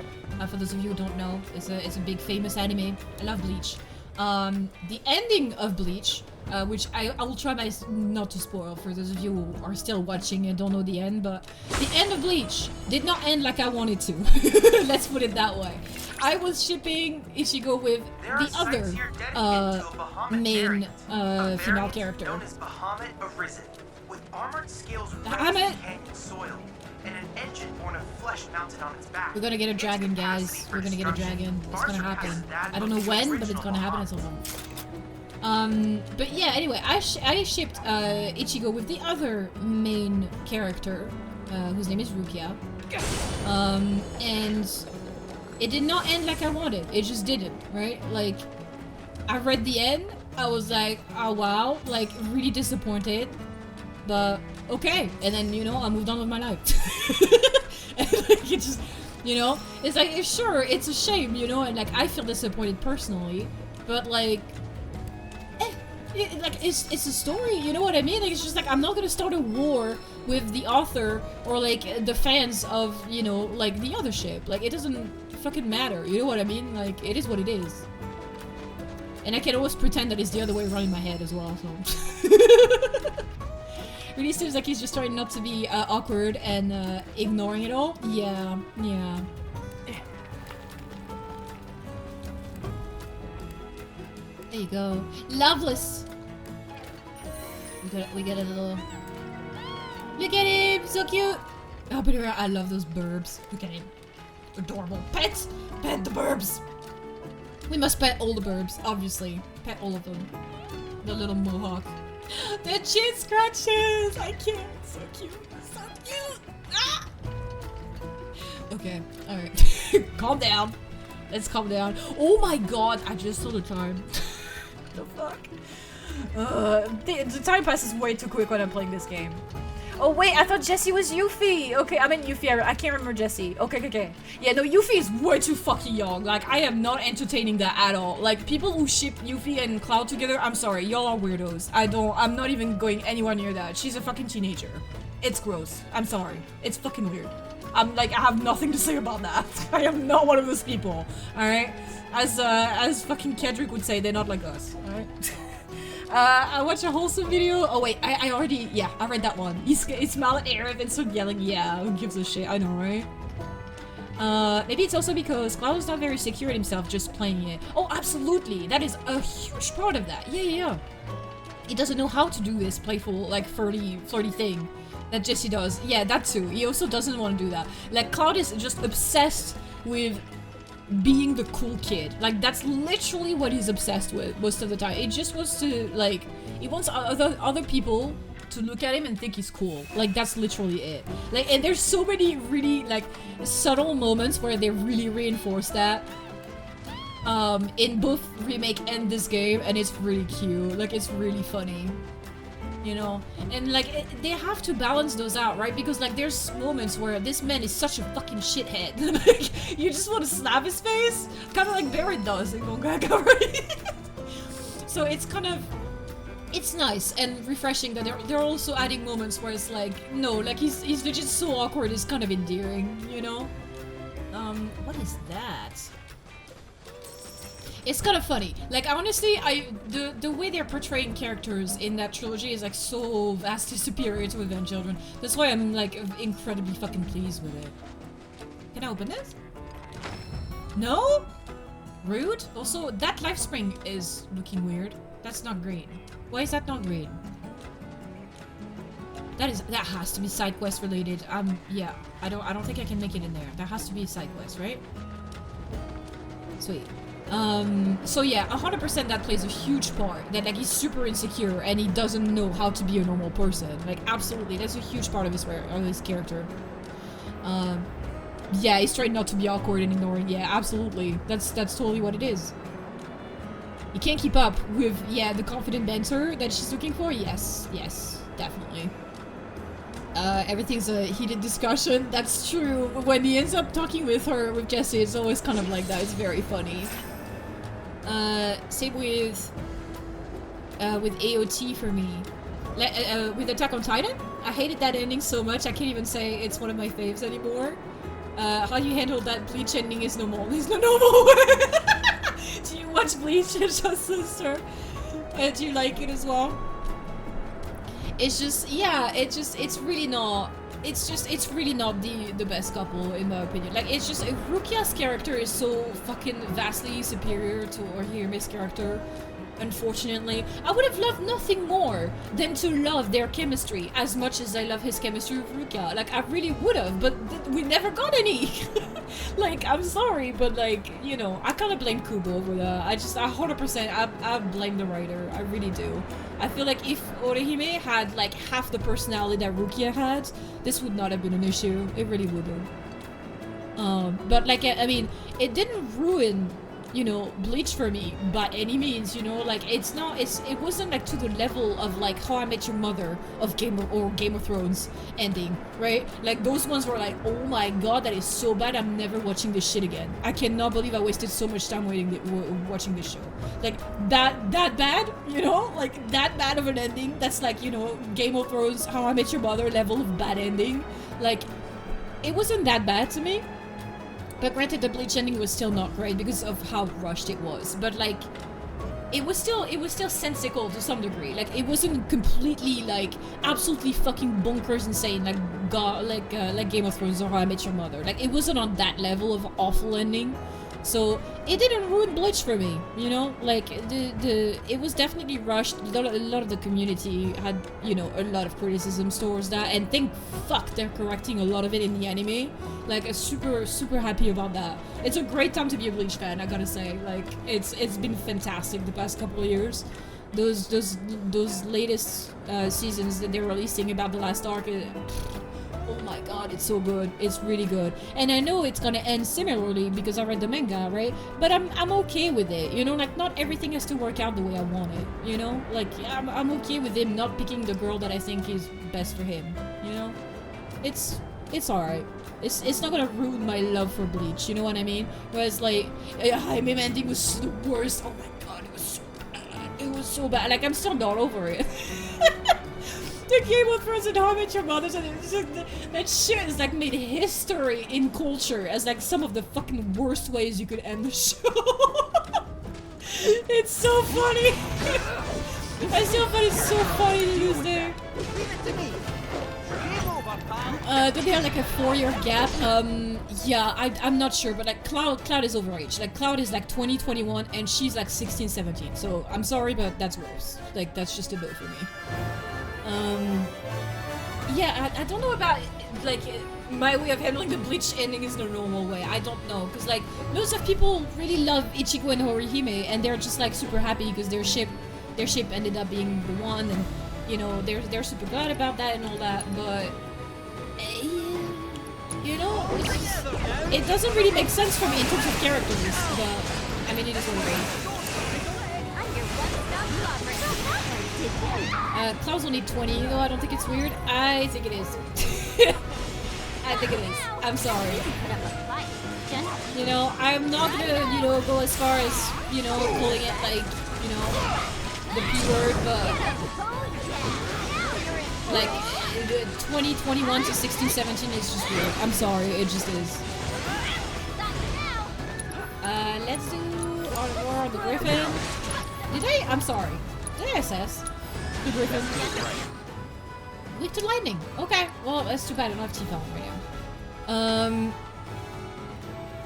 Speaker 1: For those of you who don't know, it's a big famous anime. I love Bleach. The ending of Bleach, which I will try my not to spoil for those of you who are still watching and don't know the end, but the end of Bleach did not end like I wanted to. Let's put it that way. I was shipping Ichigo with the other main female character.
Speaker 12: Armored scales soil and an engine born of flesh mounted on its back.
Speaker 1: We're gonna get a dragon, guys. We're gonna get a dragon. It's gonna happen. I don't know when, but it's gonna happen at some point. But yeah, anyway, I shipped Ichigo with the other main character, whose name is Rukia. And it did not end like I wanted. It just didn't, right? Like, I read the end, I was like, oh wow, like, really disappointed. But, okay. And then, you know, I moved on with my life. And, like, it just, you know, it's like, sure, it's a shame, you know, and, like, I feel disappointed personally, but, like, it's a story, you know what I mean? Like, it's just like, I'm not gonna start a war with the author or, like, the fans of, you know, like, the other ship. Like, it doesn't fucking matter, you know what I mean? Like, it is what it is. And I can always pretend that it's the other way around in my head as well, so... Really seems like he's just trying not to be awkward and ignoring it all. Yeah, yeah. There you go. Loveless! We got a little... Look at him! So cute! Oh, but I love those burbs. Look at him. Adorable. Pet! Pet the burbs! We must pet all the burbs, obviously. Pet all of them. The little mohawk. The chin scratches! I can't. So cute. So cute! Ah! Okay, alright. Calm down. Let's calm down. Oh my god, I just saw the time. The fuck? The time passes way too quick when I'm playing this game. Oh wait, I thought Jessie was Yuffie! Okay, I meant Yuffie, I can't remember Jessie. Okay. Yeah, no, Yuffie is way too fucking young. Like, I am not entertaining that at all. Like, people who ship Yuffie and Cloud together, I'm sorry, y'all are weirdos. I'm not even going anywhere near that. She's a fucking teenager. It's gross. I'm sorry. It's fucking weird. I'm like, I have nothing to say about that. I am not one of those people, alright? As fucking Kendrick would say, they're not like us, alright? I watched a wholesome video. Oh wait, I already, yeah, I read that one. He smiled at Arab and started yelling, yeah, who gives a shit, I know, right? Maybe it's also because Cloud is not very secure in himself just playing it. Oh, absolutely, that is a huge part of that. Yeah. He doesn't know how to do this playful, like, flirty thing that Jessie does. Yeah, that too. He also doesn't want to do that. Like, Cloud is just obsessed with being the cool kid. Like, that's literally what he's obsessed with most of the time. He just wants to, like, he wants other people to look at him and think he's cool. Like, that's literally it. Like, and there's so many really, like, subtle moments where they really reinforce that in both Remake and this game, and it's really cute. Like, it's really funny. You know, and like they have to balance those out, right? Because like there's moments where this man is such a fucking shithead. Like, you just want to slap his face, kind of like Barret does in Gongaka, right? So it's kind of, it's nice and refreshing that they're also adding moments where it's like, no, like he's legit so awkward, it's kind of endearing, you know? What is that? It's kind of funny. Like, honestly, the way they're portraying characters in that trilogy is like so vastly superior to Event Children. That's why I'm like incredibly fucking pleased with it. Can I open this? No? Rude? Also, that life spring is looking weird. That's not green. Why is that not green? That has to be side quest related. Yeah. I don't think I can make it in there. That has to be a side quest, right? Sweet. So yeah, 100% that plays a huge part. That like he's super insecure and he doesn't know how to be a normal person. Like absolutely, that's a huge part of his character. Yeah, he's trying not to be awkward and ignoring. Yeah, absolutely. That's totally what it is. You can't keep up with the confident banter that she's looking for. Yes, definitely. Everything's a heated discussion. That's true. When he ends up talking with Jessie, it's always kind of like that. It's very funny. Same with AOT for me. With Attack on Titan, I hated that ending so much I can't even say it's one of my faves anymore. How you handle that Bleach ending is normal. There's no normal way. Do you watch Bleach, sister? And do you like it as well? It's just, yeah, it's really not the best couple in my opinion. Like, it's just, Rukia's character is so fucking vastly superior to Orihime's character unfortunately. I would have loved nothing more than to love their chemistry as much as I love his chemistry with Rukia. Like, I really would have, but we never got any. Like, I'm sorry, but like, you know, I kind of blame Kubo over that. I 100%, I blame the writer. I really do. I feel like if Orihime had like half the personality that Rukia had, this would not have been an issue. It really wouldn't. But like, I mean, it didn't ruin, you know, Bleach for me by any means, you know, like it wasn't like to the level of like How I Met Your Mother of Game of Thrones ending, right? Like those ones were like, oh my god, that is so bad, I'm never watching this shit again. I cannot believe I wasted so much time watching this show. Like that bad, you know, like that bad of an ending. That's like, you know, Game of Thrones, How I Met Your Mother level of bad ending. Like it wasn't that bad to me. But granted, the Bleach ending was still not great because of how rushed it was. But like, it was still sensical to some degree. Like, it wasn't completely like absolutely fucking bonkers insane like Game of Thrones or How I Met Your Mother. Like, it wasn't on that level of awful ending. So it didn't ruin Bleach for me, you know. Like it was definitely rushed. A lot of the community had, you know, a lot of criticisms towards that, and thank fuck they're correcting a lot of it in the anime. Like, I'm super happy about that. It's a great time to be a Bleach fan, I gotta say. Like, it's been fantastic the past couple of years. Those latest seasons that they're releasing about the last arc. Oh my god, it's so good. It's really good. And I know it's gonna end similarly because I read the manga, right? But I'm okay with it, you know? Like, not everything has to work out the way I want it, you know? Like, I'm okay with him not picking the girl that I think is best for him, you know? It's alright. It's not gonna ruin my love for Bleach, you know what I mean? Whereas, like, Jaime ending was the worst. Oh my god, it was so bad. It was so bad. Like, I'm still not over it. The Game of Thrones and How I Met Your Mother, that shit is like made history in culture as like some of the fucking worst ways you could end the show. It's so funny. I still find it so funny to use there. Do they have like a 4-year gap? Yeah, I'm not sure, but like Cloud is overage. Like Cloud is like 20, 21, and she's like 16, 17. So I'm sorry, but that's worse. Like, that's just a no for me. Yeah, I don't know about, like, my way of handling the Bleach ending is the normal way. I don't know, because, like, loads of people really love Ichigo and Orihime, and they're just, like, super happy because their ship ended up being the one, and, you know, they're super glad about that and all that, but, you know, it doesn't really make sense for me in terms of characters, but, I mean, it is what it is. Cloud's only 20, though. I don't think it's weird. I think it is. I think it is. I'm sorry. You know, I'm not gonna, you know, go as far as, you know, calling it like, you know, the P word, but like 20, 21 to 16, 17 is just weird. I'm sorry, it just is. Let's do or the Griffin. I'm sorry. Did I assess the Griffin? Weak to lightning. Okay, well, that's too bad. I don't have teeth on right now.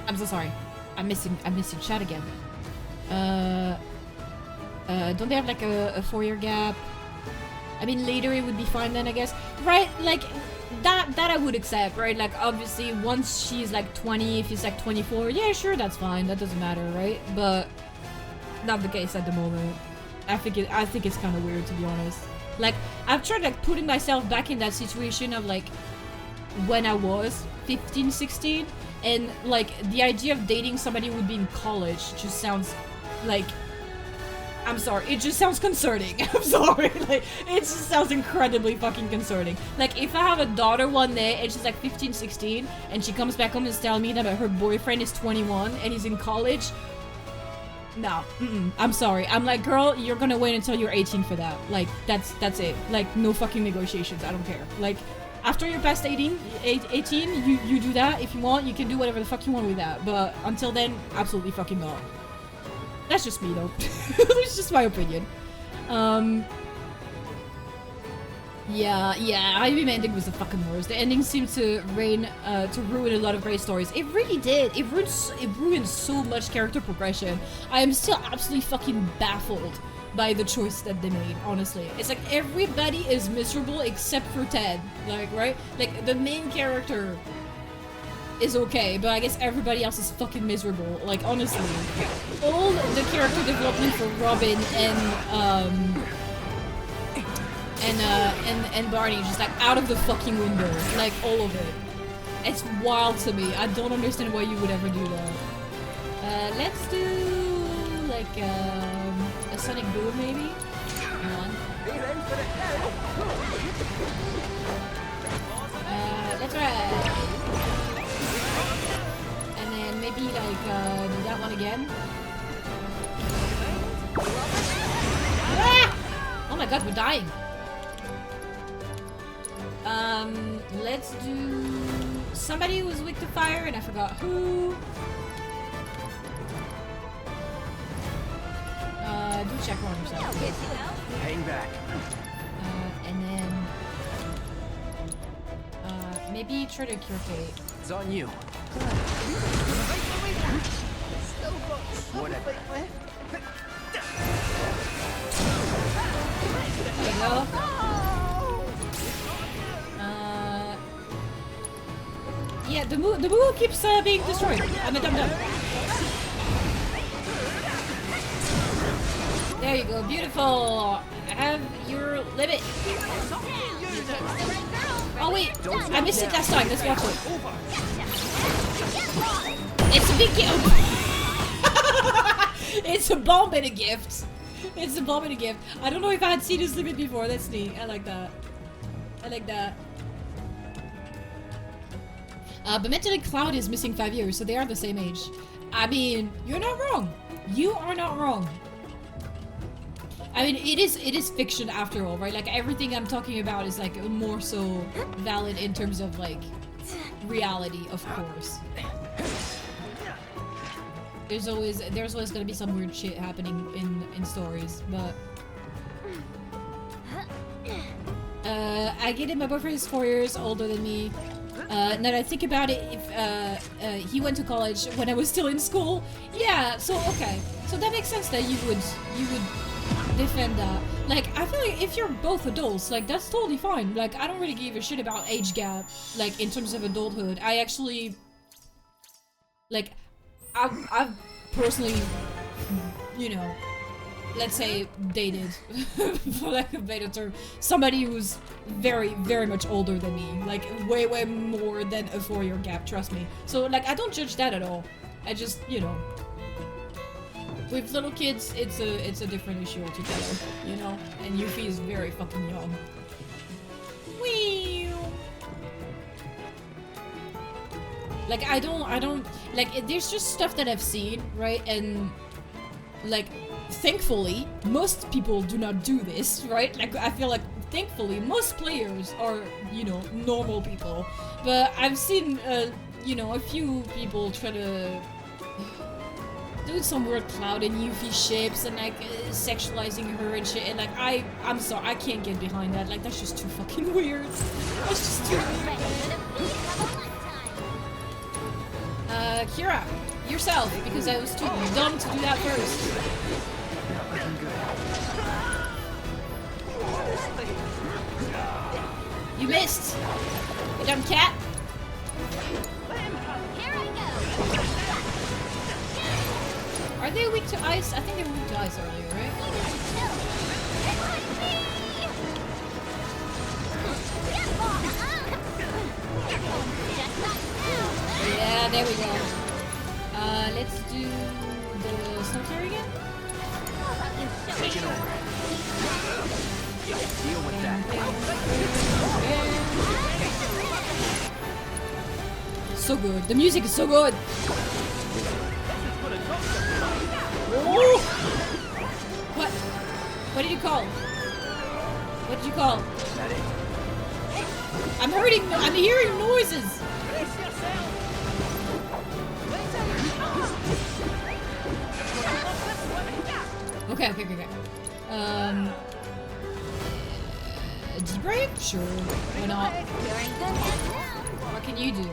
Speaker 1: I'm so sorry. I'm missing chat again. Don't they have like a 4-year gap? I mean, later it would be fine then, I guess. Right? Like, that I would accept, right? Like, obviously, once she's like 20, if he's like 24, yeah, sure, that's fine. That doesn't matter, right? But not the case at the moment. I think it's kind of weird, to be honest. Like, I've tried like putting myself back in that situation of like when I was 15, 16, and like the idea of dating somebody who would be in college just sounds like, I'm sorry, it just sounds concerning. I'm sorry, like, it just sounds incredibly fucking concerning. Like, if I have a daughter one day and she's like 15, 16, and she comes back home and is telling me that her boyfriend is 21 and he's in college, no, I'm sorry. I'm like, girl, you're gonna wait until you're 18 for that. Like, that's it. Like, no fucking negotiations. I don't care. Like, after you're past 18, you do that. If you want, you can do whatever the fuck you want with that. But until then, absolutely fucking not. That's just me, though. It's just my opinion. Yeah, IB ending was the fucking worst. The ending seemed to ruin a lot of great stories. It really did. It ruined so much character progression. I am still absolutely fucking baffled by the choice that they made, honestly. It's like everybody is miserable except for Ted. Like, right? Like, the main character is okay, but I guess everybody else is fucking miserable. Like, honestly. All the character development for Robin and Barney just like out of the fucking window. Like, all of it. It's wild to me. I don't understand why you would ever do that. Let's do like a Sonic Boom maybe? Come on. Let's ride. And then maybe like do that one again. Ah! Oh my god, we're dying. Let's do somebody who was weak to fire and I forgot who. Do check on yourself.
Speaker 8: Hang back.
Speaker 1: And then maybe try to cure Kate.
Speaker 8: It's on you. Whatever.
Speaker 1: There you go. Yeah, the moo keeps being destroyed. I'm a dum-dum. There you go, beautiful. Have your limit. Oh wait, I missed it last time. Let's watch it. It's a big gift. It's a bomb and a gift. It's a bomb and a gift. I don't know if I had seen his limit before. That's neat. I like that. I like that. But Mental and Cloud is missing 5 years, so they are the same age. I mean, you're not wrong. You are not wrong. I mean, it is fiction after all, right? Like, everything I'm talking about is, like, more so valid in terms of, like, reality, of course. There's always gonna be some weird shit happening in stories, but... I get it, my boyfriend is 4 years older than me. Now that I think about it, if he went to college when I was still in school, yeah, so okay. So that makes sense that you would defend that. Like, I feel like if you're both adults, like, that's totally fine. Like, I don't really give a shit about age gap, like, in terms of adulthood. I actually, like, I've personally, you know, let's say dated, for lack of a better term, somebody who's very, very much older than me. Like, way, way more than a 4-year gap, trust me. So, like, I don't judge that at all. I just, you know, with little kids, it's a different issue altogether, you know? And Yuffie is very fucking young. Wee. Like, I don't, like, there's just stuff that I've seen, right? And, like, thankfully, most people do not do this, right? Like, I feel like, thankfully, most players are, you know, normal people. But I've seen, you know, a few people try to do some weird Cloud and Yuffie ships and, like, sexualizing her and shit. And, like, I'm sorry, I can't get behind that. Like, that's just too fucking weird. That's just too weird. Kira, yourself, because I was too dumb to do that first. You missed! You dumb cat!
Speaker 10: Here I go.
Speaker 1: Are they weak to ice? I think they were weak to ice earlier, right? Yeah, there we go. Let's do the snow flare again?
Speaker 8: Take it over. Deal with that.
Speaker 1: So good. The music is so good. Oh! What? What did you call? What did you call? I'm hearing noises. Okay. Debrave? Sure. Why not? What can you do?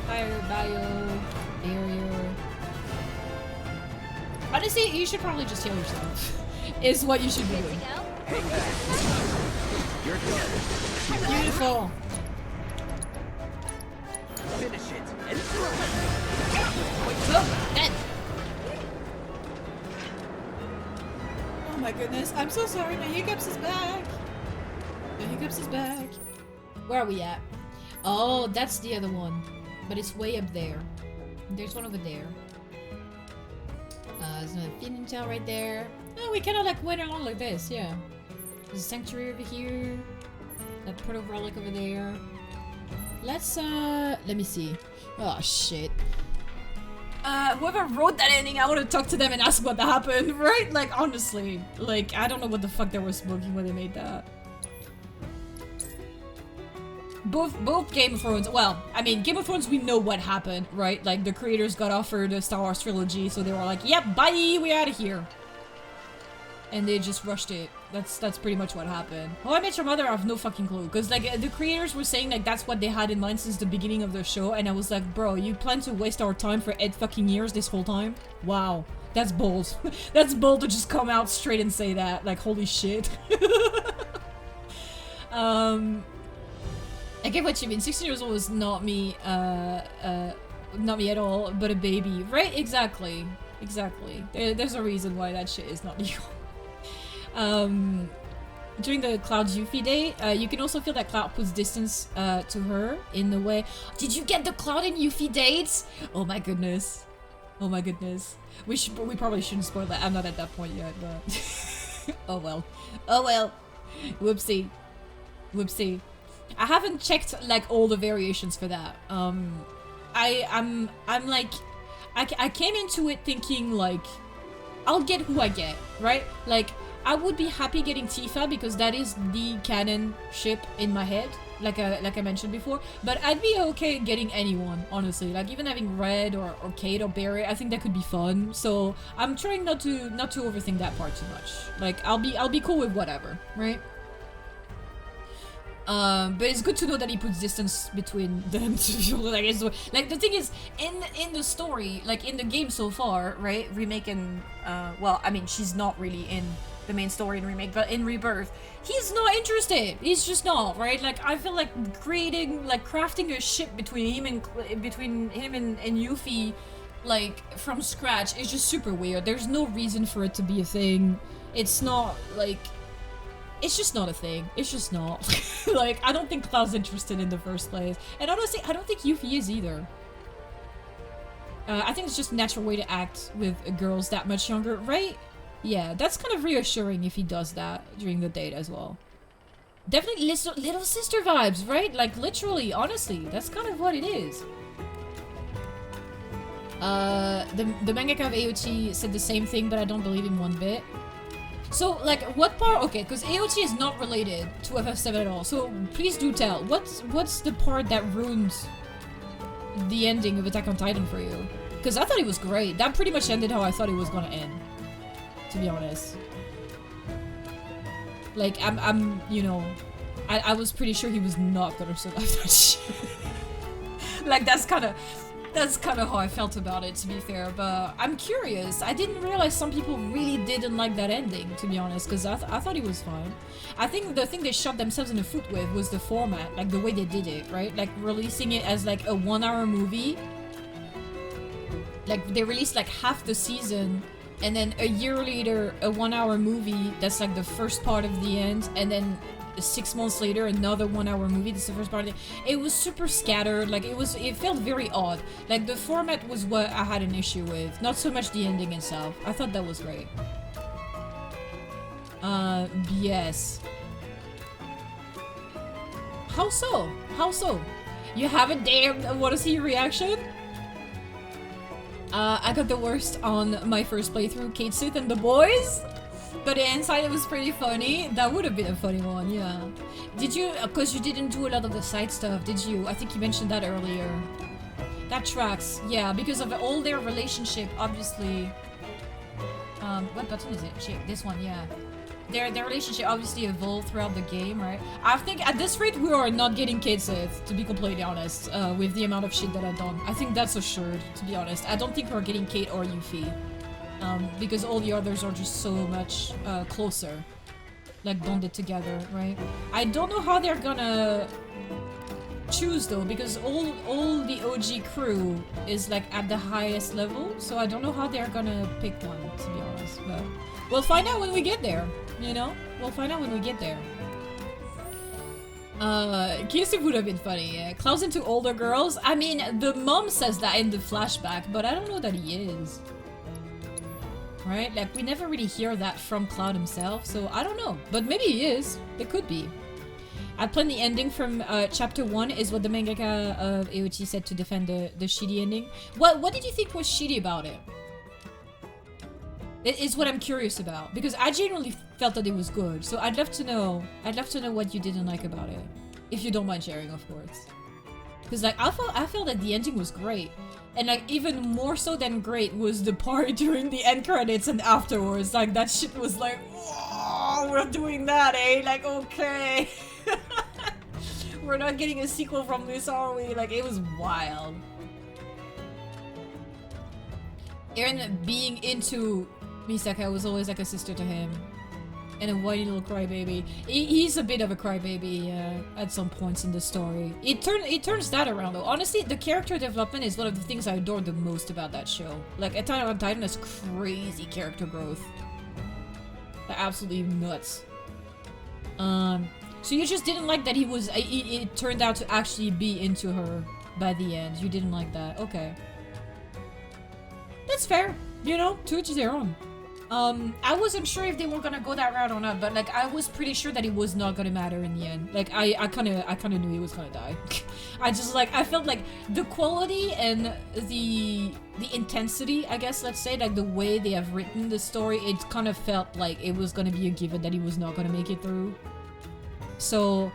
Speaker 1: Fire, bio, barrier. Honestly, you should probably just heal yourself. is what you should be doing.
Speaker 8: Hang back. You're done.
Speaker 1: Beautiful.
Speaker 8: Finish it. And
Speaker 1: oh, dead. Oh my goodness, I'm so sorry, my hiccups is back. The hiccups is back. Where are we at? Oh, that's the other one. But it's way up there. There's one over there. There's another feeding tail right there. Oh, we kind of like went along like this, yeah. There's a sanctuary over here. That proto relic over there. Let's, let me see. Oh, shit. Whoever wrote that ending, I want to talk to them and ask what happened, right? Like, honestly. Like, I don't know what the fuck they were smoking when they made that. Both Game of Thrones, well, I mean, Game of Thrones, we know what happened, right? Like, the creators got offered a Star Wars trilogy, so they were like, yep, bye, we out of here. And they just rushed it. That's pretty much what happened. How I Met Your Mother, I have no fucking clue. Because, like, the creators were saying, like, that's what they had in mind since the beginning of the show. And I was like, bro, you plan to waste our time for 8 fucking years this whole time? Wow. That's bold. That's bold to just come out straight and say that. Like, holy shit. I get what you mean. 16 years old is not me, not me at all, but a baby. Right? Exactly. Exactly. There's a reason why that shit is not legal. During the Cloud's Yuffie date, you can also feel that Cloud puts distance to her in the way. Did you get the Cloud and Yuffie dates? Oh my goodness. Oh my goodness. We probably shouldn't spoil that. I'm not at that point yet, but oh well. Oh well. Whoopsie. Whoopsie. I haven't checked like all the variations for that. I'm like I came into it thinking like I'll get who I get, right? Like I would be happy getting Tifa because that is the canon ship in my head, like I mentioned before. But I'd be okay getting anyone, honestly. Like even having Red or Kate or Barry, I think that could be fun. So I'm trying not to overthink that part too much. Like I'll be cool with whatever, right? But it's good to know that he puts distance between them two. Like the thing is, in the story, like in the game so far, right? Remake and well, I mean, she's not really in the main story in Remake, but in Rebirth, he's not interested. He's just not, right? Like I feel like crafting a ship between him and Yuffie, like from scratch, is just super weird. There's no reason for it to be a thing. It's not like. It's just not a thing. It's just not. Like, I don't think Cloud's interested in the first place. And honestly, I don't think Yuffie is either. I think it's just a natural way to act with girls that much younger, right? Yeah, that's kind of reassuring if he does that during the date as well. Definitely little sister vibes, right? Like, literally, honestly, that's kind of what it is. The mangaka of AOT said the same thing, but I don't believe him one bit. So, like, what part? Okay, because AOT is not related to FF7 at all. So, please do tell. What's the part that ruins the ending of Attack on Titan for you? Because I thought it was great. That pretty much ended how I thought it was gonna end. To be honest. Like, I'm you know, I was pretty sure he was not gonna survive that shit. Like, that's kind of how I felt about it, to be fair, but I'm curious. I didn't realize some people really didn't like that ending, to be honest, because I thought it was fine. I think the thing they shot themselves in the foot with was the format, like the way they did it, right? Like releasing it as like a 1-hour movie. Like they released like half the season, and then a year later, a 1-hour movie that's like the first part of the end, and then 6 months later, another 1-hour movie. This is the first part. It was super scattered. Like it felt very odd. Like the format was what I had an issue with, not so much the ending itself. I thought that was great. Yes. How so? How so? You haven't damn. Want to see your reaction? I got the worst on my first playthrough, Kate Sith and the boys. But inside it was pretty funny. That would have been a funny one, yeah. Did you, because you didn't do a lot of the side stuff, did you? I think you mentioned that earlier. That tracks, yeah, because of all their relationship, obviously. What button is it? Shit, this one, yeah. Their relationship obviously evolved throughout the game, right? I think at this rate we are not getting Kate Sith, to be completely honest, with the amount of shit that I've done. I think that's assured, to be honest. I don't think we're getting Kate or Yuffie. because all the others are just so much closer, like bonded together, right? I don't know how they're gonna choose though, because all the OG crew is like at the highest level, so I don't know how they're gonna pick one, to be honest. But we'll find out when we get there, you know? We'll find out when we get there. Kirsten would have been funny. Yeah. Cloud's into older girls. I mean, the mom says that in the flashback, but I don't know that he is. Right? Like, we never really hear that from Cloud himself, so I don't know. But maybe he is. It could be. I planned the ending from chapter 1 is what the mangaka of AOT said to defend the shitty ending. What did you think was shitty about it? It is what I'm curious about, because I genuinely felt that it was good. So I'd love to know what you didn't like about it, if you don't mind sharing, of course. Because like I felt that the ending was great, and like even more so than great was the part during the end credits and afterwards. Like that shit was like, oh, we're doing that, eh? Like okay, we're not getting a sequel from this, are we? Like it was wild. Eren being into Misaka was always like a sister to him, and a whiny little crybaby. He's a bit of a crybaby at some points in the story. It turns that around though. Honestly, the character development is one of the things I adore the most about that show. Like Attack on Titan has crazy character growth, like, absolutely nuts. So you just didn't like that he was. It turned out to actually be into her by the end. You didn't like that, okay? That's fair. You know, to each their own. I wasn't sure if they were gonna go that route or not, but like I was pretty sure that it was not gonna matter in the end. Like I kinda knew he was gonna die. I felt like the quality and the intensity, I guess, let's say, like the way they have written the story, it kind of felt like it was gonna be a given that he was not gonna make it through. So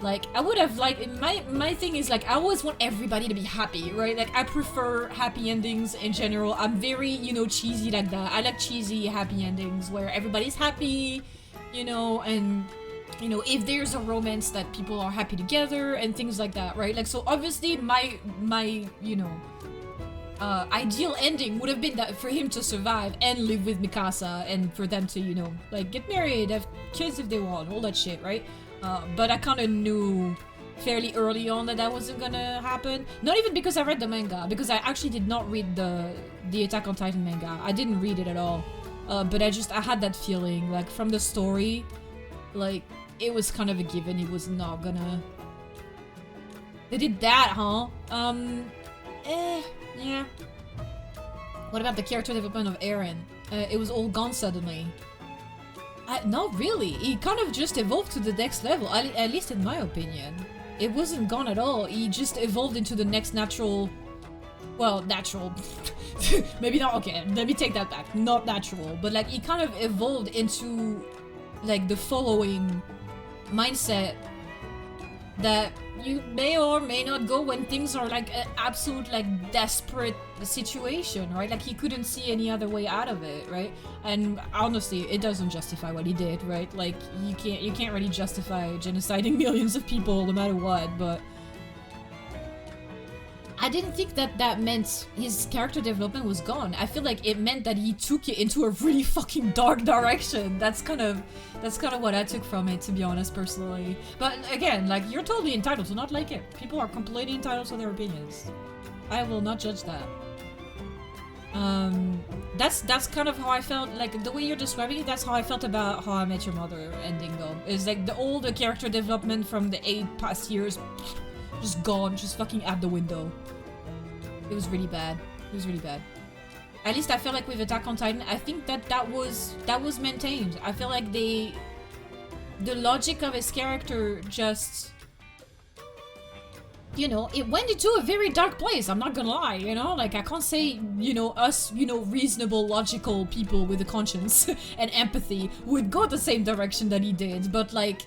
Speaker 1: like, I would have, like, my thing is, like, I always want everybody to be happy, right? Like, I prefer happy endings in general. I'm very, you know, cheesy like that. I like cheesy happy endings where everybody's happy, you know, and, you know, if there's a romance that people are happy together and things like that, right? Like, so obviously my you know, ideal ending would have been that for him to survive and live with Mikasa and for them to, you know, like, get married, have kids if they want, all that shit, right? But I kind of knew fairly early on that that wasn't gonna happen. Not even because I read the manga, because I actually did not read the Attack on Titan manga. I didn't read it at all. But I had that feeling, like, from the story, like, it was kind of a given he was not gonna... They did that, huh? Yeah. What about the character development of Eren? It was all gone suddenly. Not really. He kind of just evolved to the next level, at least in my opinion. It wasn't gone at all. He just evolved into the next natural... Well, natural. Maybe not. Okay, let me take that back. Not natural. But, like, he kind of evolved into, like, the following mindset that you may or may not go when things are, like, an absolute, like, desperate situation, right? Like, he couldn't see any other way out of it, right? And honestly, it doesn't justify what he did, right? Like, you can't really justify genociding millions of people no matter what, but I didn't think that meant his character development was gone. I feel like it meant that he took it into a really fucking dark direction. That's kind of what I took from it, to be honest, personally. But again, like, you're totally entitled to not like it. People are completely entitled to their opinions. I will not judge that. That's kind of how I felt, like, the way you're describing it, that's how I felt about How I Met Your Mother ending, though. It's like all the character development from the 8 past years, just gone, just fucking out the window. It was really bad. It was really bad. At least I feel like with Attack on Titan, I think that was maintained. I feel like the logic of his character just, you know, it went into a very dark place, I'm not gonna lie, you know? Like, I can't say, you know, us, you know, reasonable, logical people with a conscience and empathy would go the same direction that he did, but, like,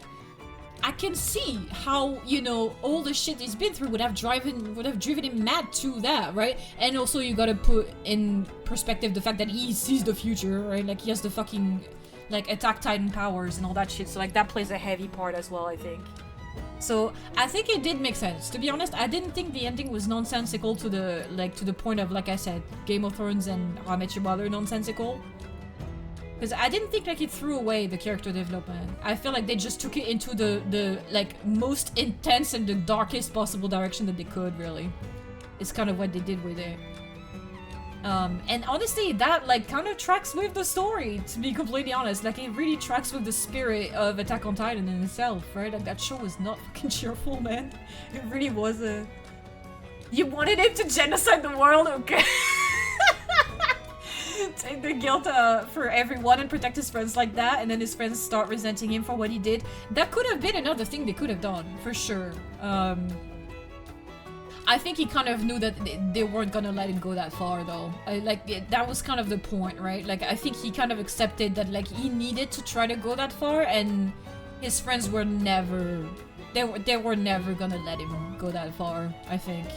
Speaker 1: I can see how, you know, all the shit he's been through would have driven him mad to that, right? And also you gotta put in perspective the fact that he sees the future, right? Like, he has the fucking, like, Attack Titan powers and all that shit, so, like, that plays a heavy part as well, I think. So I think it did make sense. To be honest, I didn't think the ending was nonsensical to the point of, like I said, Game of Thrones and How I Met Your Mother nonsensical. Because I didn't think like it threw away the character development. I feel like they just took it into the like most intense and the darkest possible direction that they could, really. It's kind of what they did with it. And honestly, that like kind of tracks with the story, to be completely honest. Like it really tracks with the spirit of Attack on Titan in itself, right? Like that show was not fucking cheerful, man. It really wasn't. You wanted him to genocide the world? Okay. Take the guilt for everyone and protect his friends like that, and then his friends start resenting him for what he did. That could have been another thing they could have done, for sure. I think he kind of knew that they weren't gonna let him go that far, though. That was kind of the point, right? Like, I think he kind of accepted that, like, he needed to try to go that far, and his friends were never... They were never gonna let him go that far, I think.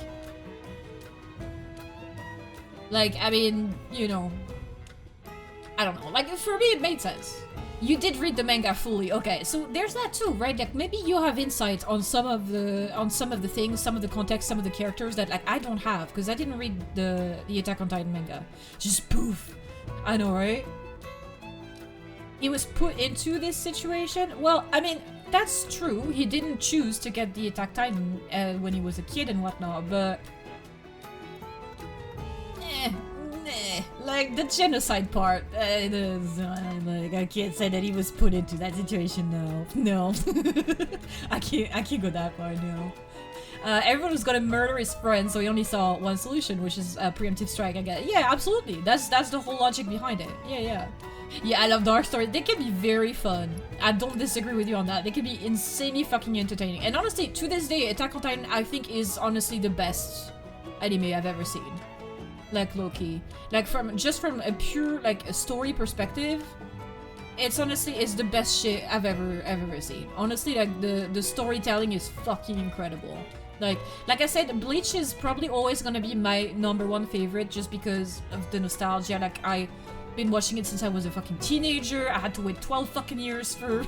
Speaker 1: Like, I mean, you know... I don't know. Like, for me, it made sense. You did read the manga fully, okay, so there's that too, right? Like maybe you have insight on some of the things, some of the context, some of the characters that like I don't have, because I didn't read the Attack on Titan manga. Just poof. I know, right? He was put into this situation. Well, I mean, that's true. He didn't choose to get the Attack Titan when he was a kid and whatnot, but like the genocide part, like I can't say that he was put into that situation. No, I can't go that far. No. Everyone was gonna murder his friend, so he only saw one solution, which is a preemptive strike. I guess. Yeah, absolutely. That's the whole logic behind it. Yeah. I love dark stories. They can be very fun. I don't disagree with you on that. They can be insanely fucking entertaining. And honestly, to this day, Attack on Titan I think is honestly the best anime I've ever seen. Like low-key, like from a pure like a story perspective, it's the best shit I've ever seen. Honestly, like the storytelling is fucking incredible. Like I said, Bleach is probably always gonna be my #1 favorite just because of the nostalgia. Like I've been watching it since I was a fucking teenager. I had to wait 12 fucking years for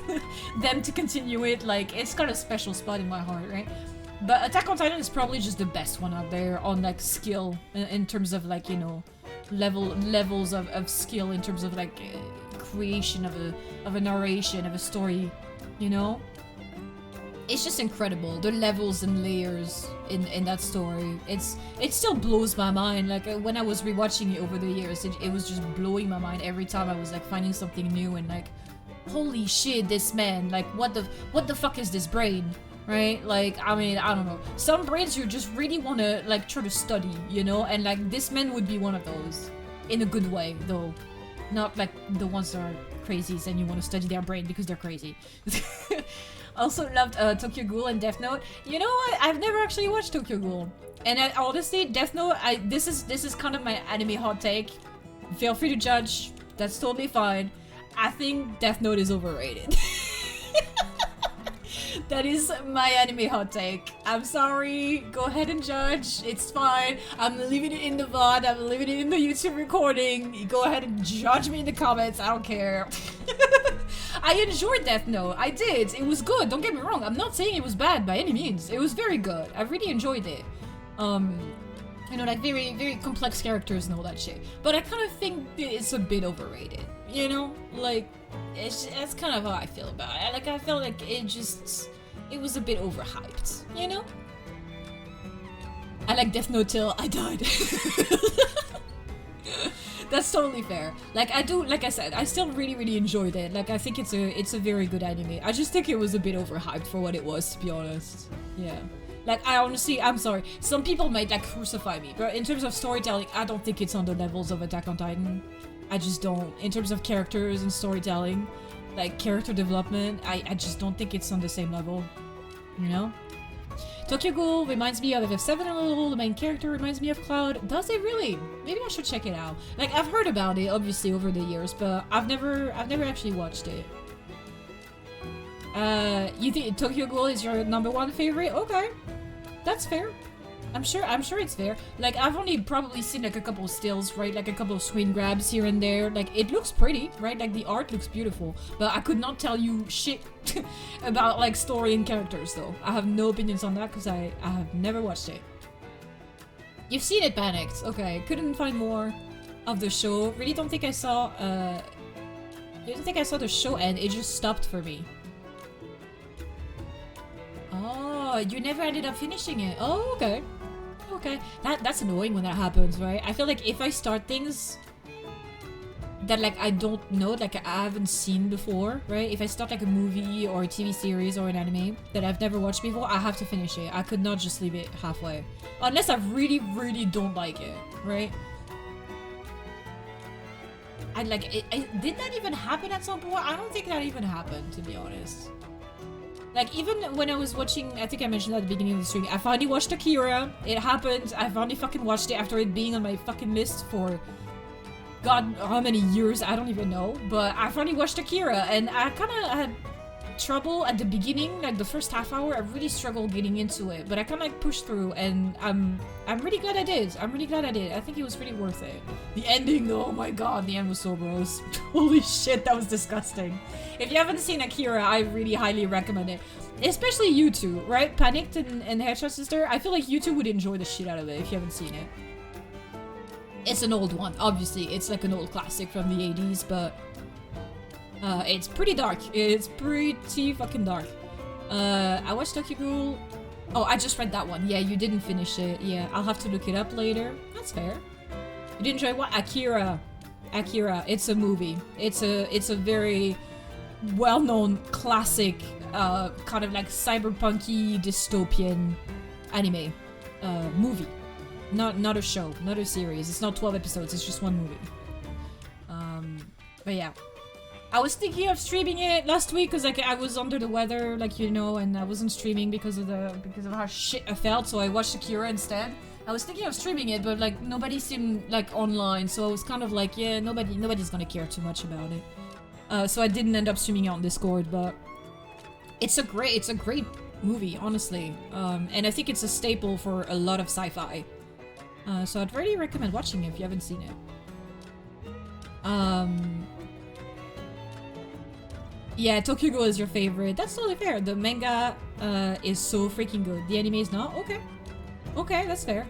Speaker 1: them to continue it. Like it's got a special spot in my heart, right? But Attack on Titan is probably just the best one out there on like skill in terms of like, you know, levels of skill in terms of like creation of a narration of a story, you know. It's just incredible, the levels and layers in that story. It still blows my mind. Like when I was rewatching it over the years, it was just blowing my mind every time I was like finding something new and like, holy shit, this man, like what the fuck is this brain? Right? Like, I mean, I don't know. Some brains you just really want to, like, try to study, you know? And, like, this man would be one of those. In a good way, though. Not, like, the ones that are crazies and you want to study their brain because they're crazy. Also loved Tokyo Ghoul and Death Note. You know what? I've never actually watched Tokyo Ghoul. And honestly, Death Note, this is kind of my anime hot take. Feel free to judge. That's totally fine. I think Death Note is overrated. That is my anime hot take. I'm sorry. Go ahead and judge. It's fine. I'm leaving it in the VOD. I'm leaving it in the YouTube recording. You go ahead and judge me in the comments. I don't care. I enjoyed Death Note. I did. It was good. Don't get me wrong. I'm not saying it was bad by any means. It was very good. I really enjoyed it. You know, like very, very complex characters and all that shit. But I kind of think it's a bit overrated. You know? Like, that's kind of how I feel about it. Like, I felt like it was a bit overhyped, you know? I like Death Note till I died. That's totally fair. Like, like I said, I still really, really enjoyed it. Like, I think it's a very good anime. I just think it was a bit overhyped for what it was, to be honest. Yeah. Like, I'm sorry. Some people might, like, crucify me. But in terms of storytelling, I don't think it's on the levels of Attack on Titan. I just don't. In terms of characters and storytelling, like character development, I just don't think it's on the same level, you know? Tokyo Ghoul reminds me of FF7 a little, the main character reminds me of Cloud. Does it really? Maybe I should check it out. Like, I've heard about it, obviously, over the years, but I've never actually watched it. You think Tokyo Ghoul is your #1 favorite? Okay. That's fair. I'm sure it's fair. Like, I've only probably seen like a couple of stills, right? Like a couple of screen grabs here and there. Like, it looks pretty, right? Like, the art looks beautiful. But I could not tell you shit about like story and characters, though. I have no opinions on that because I have never watched it. You've seen it, Panicked. Okay, couldn't find more of the show. Really don't think I saw. Didn't think I saw the show end. It just stopped for me. Oh, you never ended up finishing it. Oh, okay. Okay. That's annoying when that happens, right? I feel like if I start things that like I don't know, like I haven't seen before, right? If I start like a movie or a TV series or an anime that I've never watched before, I have to finish it. I could not just leave it halfway. Unless I really, really don't like it, right? I like it. Did that even happen at some point? I don't think that even happened, to be honest. Like, even when I was watching, I think I mentioned at the beginning of the stream, I finally watched Akira. It happened. I finally fucking watched it after it being on my fucking list for God, how many years? I don't even know. But I finally watched Akira, and I kind of had trouble at the beginning, like the first half hour. I really struggled getting into it, but I kind of like pushed through, and I'm really glad I did. I'm really glad I did. I think it was really worth it. The ending, though, oh my god, the end was so gross. Holy shit, that was disgusting. If you haven't seen Akira, I really highly recommend it. Especially you two, right? Panicked and Headshot Sister. I feel like you two would enjoy the shit out of it if you haven't seen it. It's an old one, obviously. It's like an old classic from the 80s, but it's pretty dark. It's pretty fucking dark. I watched Tokyo Ghoul. Oh, I just read that one. Yeah, you didn't finish it. Yeah, I'll have to look it up later. That's fair. You didn't enjoy what? Akira. Akira. It's a movie. It's a very well-known classic, kind of like cyberpunky dystopian anime movie. Not a show, not a series. It's not 12 episodes. It's just one movie. But yeah. I was thinking of streaming it last week because like I was under the weather, like you know, and I wasn't streaming because of how shit I felt. So I watched Akira instead. I was thinking of streaming it, but like nobody seemed like online, so I was kind of like, yeah, nobody's gonna care too much about it. So I didn't end up streaming it on Discord, but it's a great movie, honestly. And I think it's a staple for a lot of sci-fi. So I'd really recommend watching it if you haven't seen it. Yeah, Tokyo Ghoul is your favorite. That's totally fair. The manga is so freaking good. The anime is not? Okay. Okay, that's fair.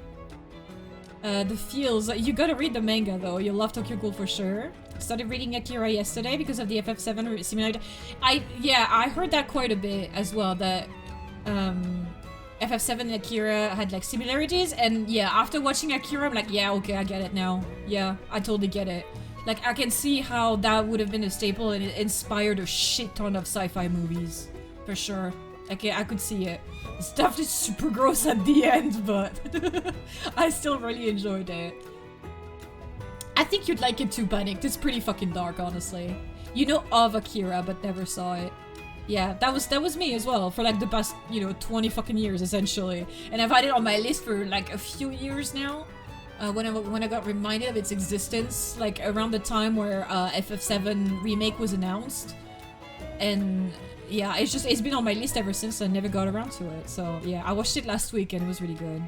Speaker 1: The feels... You gotta read the manga, though. You'll love Tokyo Ghoul for sure. Started reading Akira yesterday because of the FF7 simulator. Yeah, I heard that quite a bit as well, that FF7 and Akira had like similarities, and yeah, after watching Akira, I'm like, yeah, okay, I get it now. Yeah, I totally get it. Like, I can see how that would have been a staple, and it inspired a shit ton of sci-fi movies. For sure. Okay, I could see it. The stuff is super gross at the end, but I still really enjoyed it. I think you'd like it too, Panicked. It's pretty fucking dark, honestly. You know of Akira, but never saw it. Yeah, that was me as well, for like the past, you know, 20 fucking years, essentially. And I've had it on my list for like a few years now. When I got reminded of its existence, like around the time where FF7 Remake was announced. And yeah, it's been on my list ever since. I never got around to it. So yeah, I watched it last week and it was really good.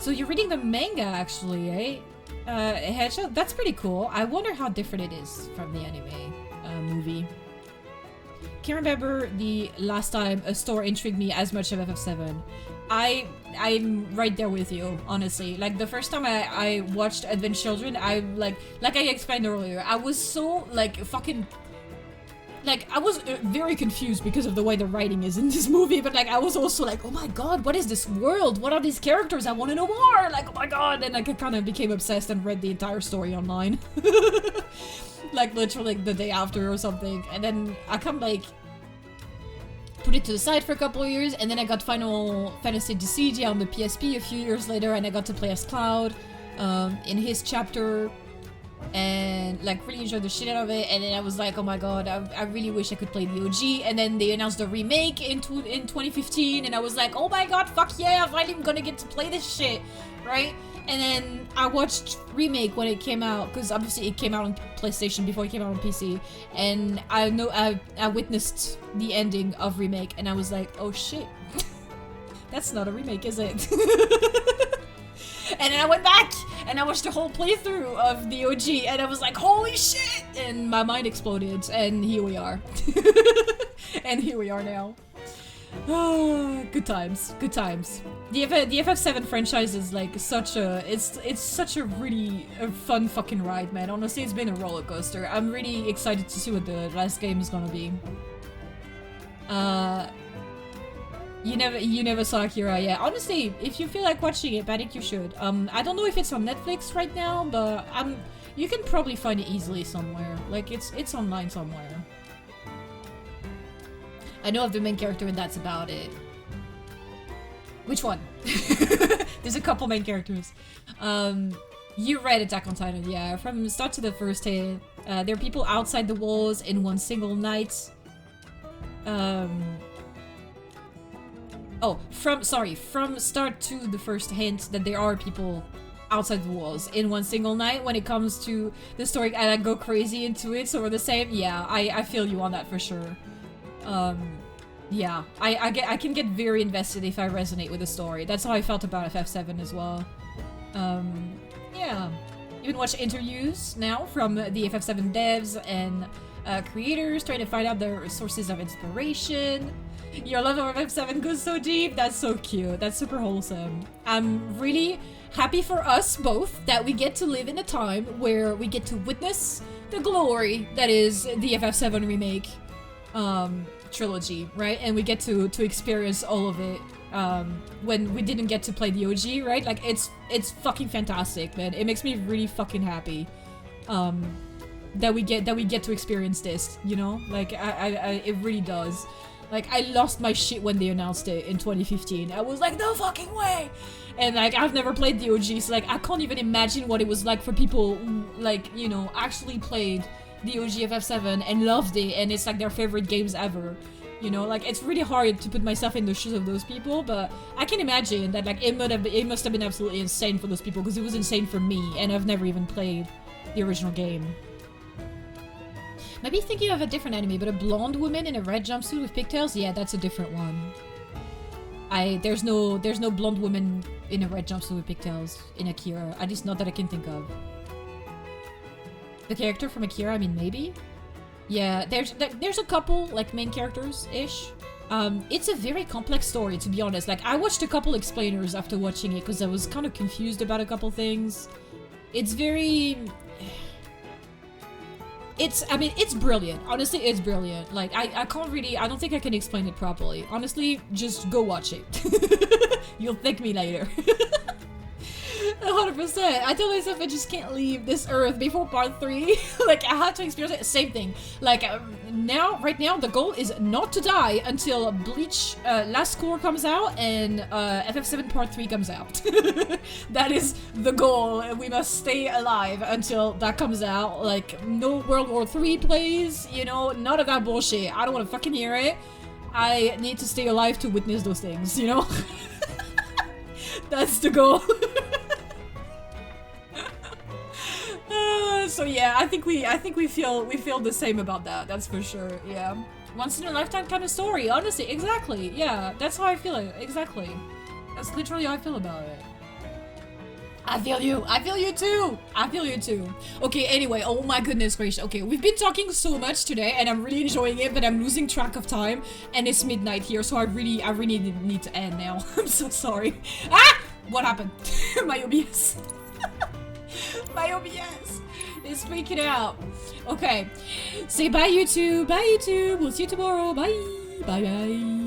Speaker 1: So you're reading the manga actually, eh? Headshot? That's pretty cool. I wonder how different it is from the anime movie. Can't remember the last time a store intrigued me as much as FF7. I'm right there with you, honestly. Like, the first time I watched Advent Children, I, like I explained earlier, I was so, like, fucking... Like, I was very confused because of the way the writing is in this movie, but, like, I was also like, oh my god, what is this world? What are these characters? I want to know more! Like, oh my god! And, like, I kind of became obsessed and read the entire story online. Like, literally, the day after or something. And then I kind of, like... put it to the side for a couple of years, and then I got Final Fantasy VII on the PSP a few years later, and I got to play as Cloud in his chapter, and like really enjoyed the shit out of it. And then I was like, oh my god, I really wish I could play the OG. And then they announced the remake in 2015, and I was like, oh my god, fuck yeah, I'm finally gonna get to play this shit, right? And then I watched Remake when it came out, because obviously it came out on PlayStation before it came out on PC. And I witnessed the ending of Remake, and I was like, oh shit. That's not a remake, is it? And then I went back and I watched the whole playthrough of the OG and I was like, holy shit! And my mind exploded and here we are. And here we are now. Oh, good times, good times. The FF7 franchise is like such a, it's such a really fun fucking ride, man. Honestly, it's been a roller coaster. I'm really excited to see what the last game is gonna be. You never saw Akira, yeah. Honestly, if you feel like watching it, I think you should. I don't know if it's on Netflix right now, but you can probably find it easily somewhere. Like it's online somewhere. I know of the main character and that's about it. Which one? There's a couple main characters. You read Attack on Titan, yeah. From start to the first hit, there are people outside the walls in one single night. From start to the first hint that there are people outside the walls in one single night. When it comes to the story, and I go crazy into it, so we're the same. Yeah, I feel you on that for sure. Yeah, I can get very invested if I resonate with the story. That's how I felt about FF7 as well. Yeah. You can watch interviews now from the FF7 devs and creators trying to find out their sources of inspiration. Your love of FF7 goes so deep. That's so cute. That's super wholesome. I'm really happy for us both that we get to live in a time where we get to witness the glory that is the FF7 Remake trilogy, right? And we get to experience all of it when we didn't get to play the OG, right? Like it's fucking fantastic, man. It makes me really fucking happy that we get to experience this, you know? Like it really does. Like, I lost my shit when they announced it in 2015. I was like, no fucking way! And, like, I've never played the OG, so, like, I can't even imagine what it was like for people who, like, you know, actually played the OG FF7 and loved it, and it's, like, their favorite games ever. You know, like, it's really hard to put myself in the shoes of those people, but I can imagine that, like, it must have been absolutely insane for those people, because it was insane for me, and I've never even played the original game. Maybe thinking of a different anime, but a blonde woman in a red jumpsuit with pigtails? Yeah, that's a different one. There's no blonde woman in a red jumpsuit with pigtails in Akira. At least not that I can think of. The character from Akira, I mean, maybe? Yeah, there's a couple, like, main characters-ish. It's a very complex story, to be honest. Like, I watched a couple explainers after watching it, because I was kind of confused about a couple things. It's very... I mean, it's brilliant. Honestly, it's brilliant. Like, I can't really, I don't think I can explain it properly. Honestly, just go watch it. You'll thank me later. 100%. I tell myself I just can't leave this earth before part 3. Like, I had to experience it. Same thing. Like, right now, the goal is not to die until Bleach Last Score comes out and FF7 part 3 comes out. That is the goal. We must stay alive until that comes out. Like, no World War 3 plays, you know, none of that bullshit. I don't want to fucking hear it. I need to stay alive to witness those things, you know? That's the goal. So yeah, I think we feel the same about that. That's for sure. Yeah, once in a lifetime kind of story. Honestly, exactly. Yeah, that's how I feel it. Exactly. That's literally how I feel about it. I feel you. I feel you too. I feel you too. Okay. Anyway, oh my goodness gracious. Okay, we've been talking so much today, and I'm really enjoying it, but I'm losing track of time, and it's midnight here, so I really need to end now. I'm so sorry. Ah! What happened? My OBS. My OBS is freaking out. Okay. Say bye, YouTube. Bye, YouTube. We'll see you tomorrow. Bye. Bye, bye.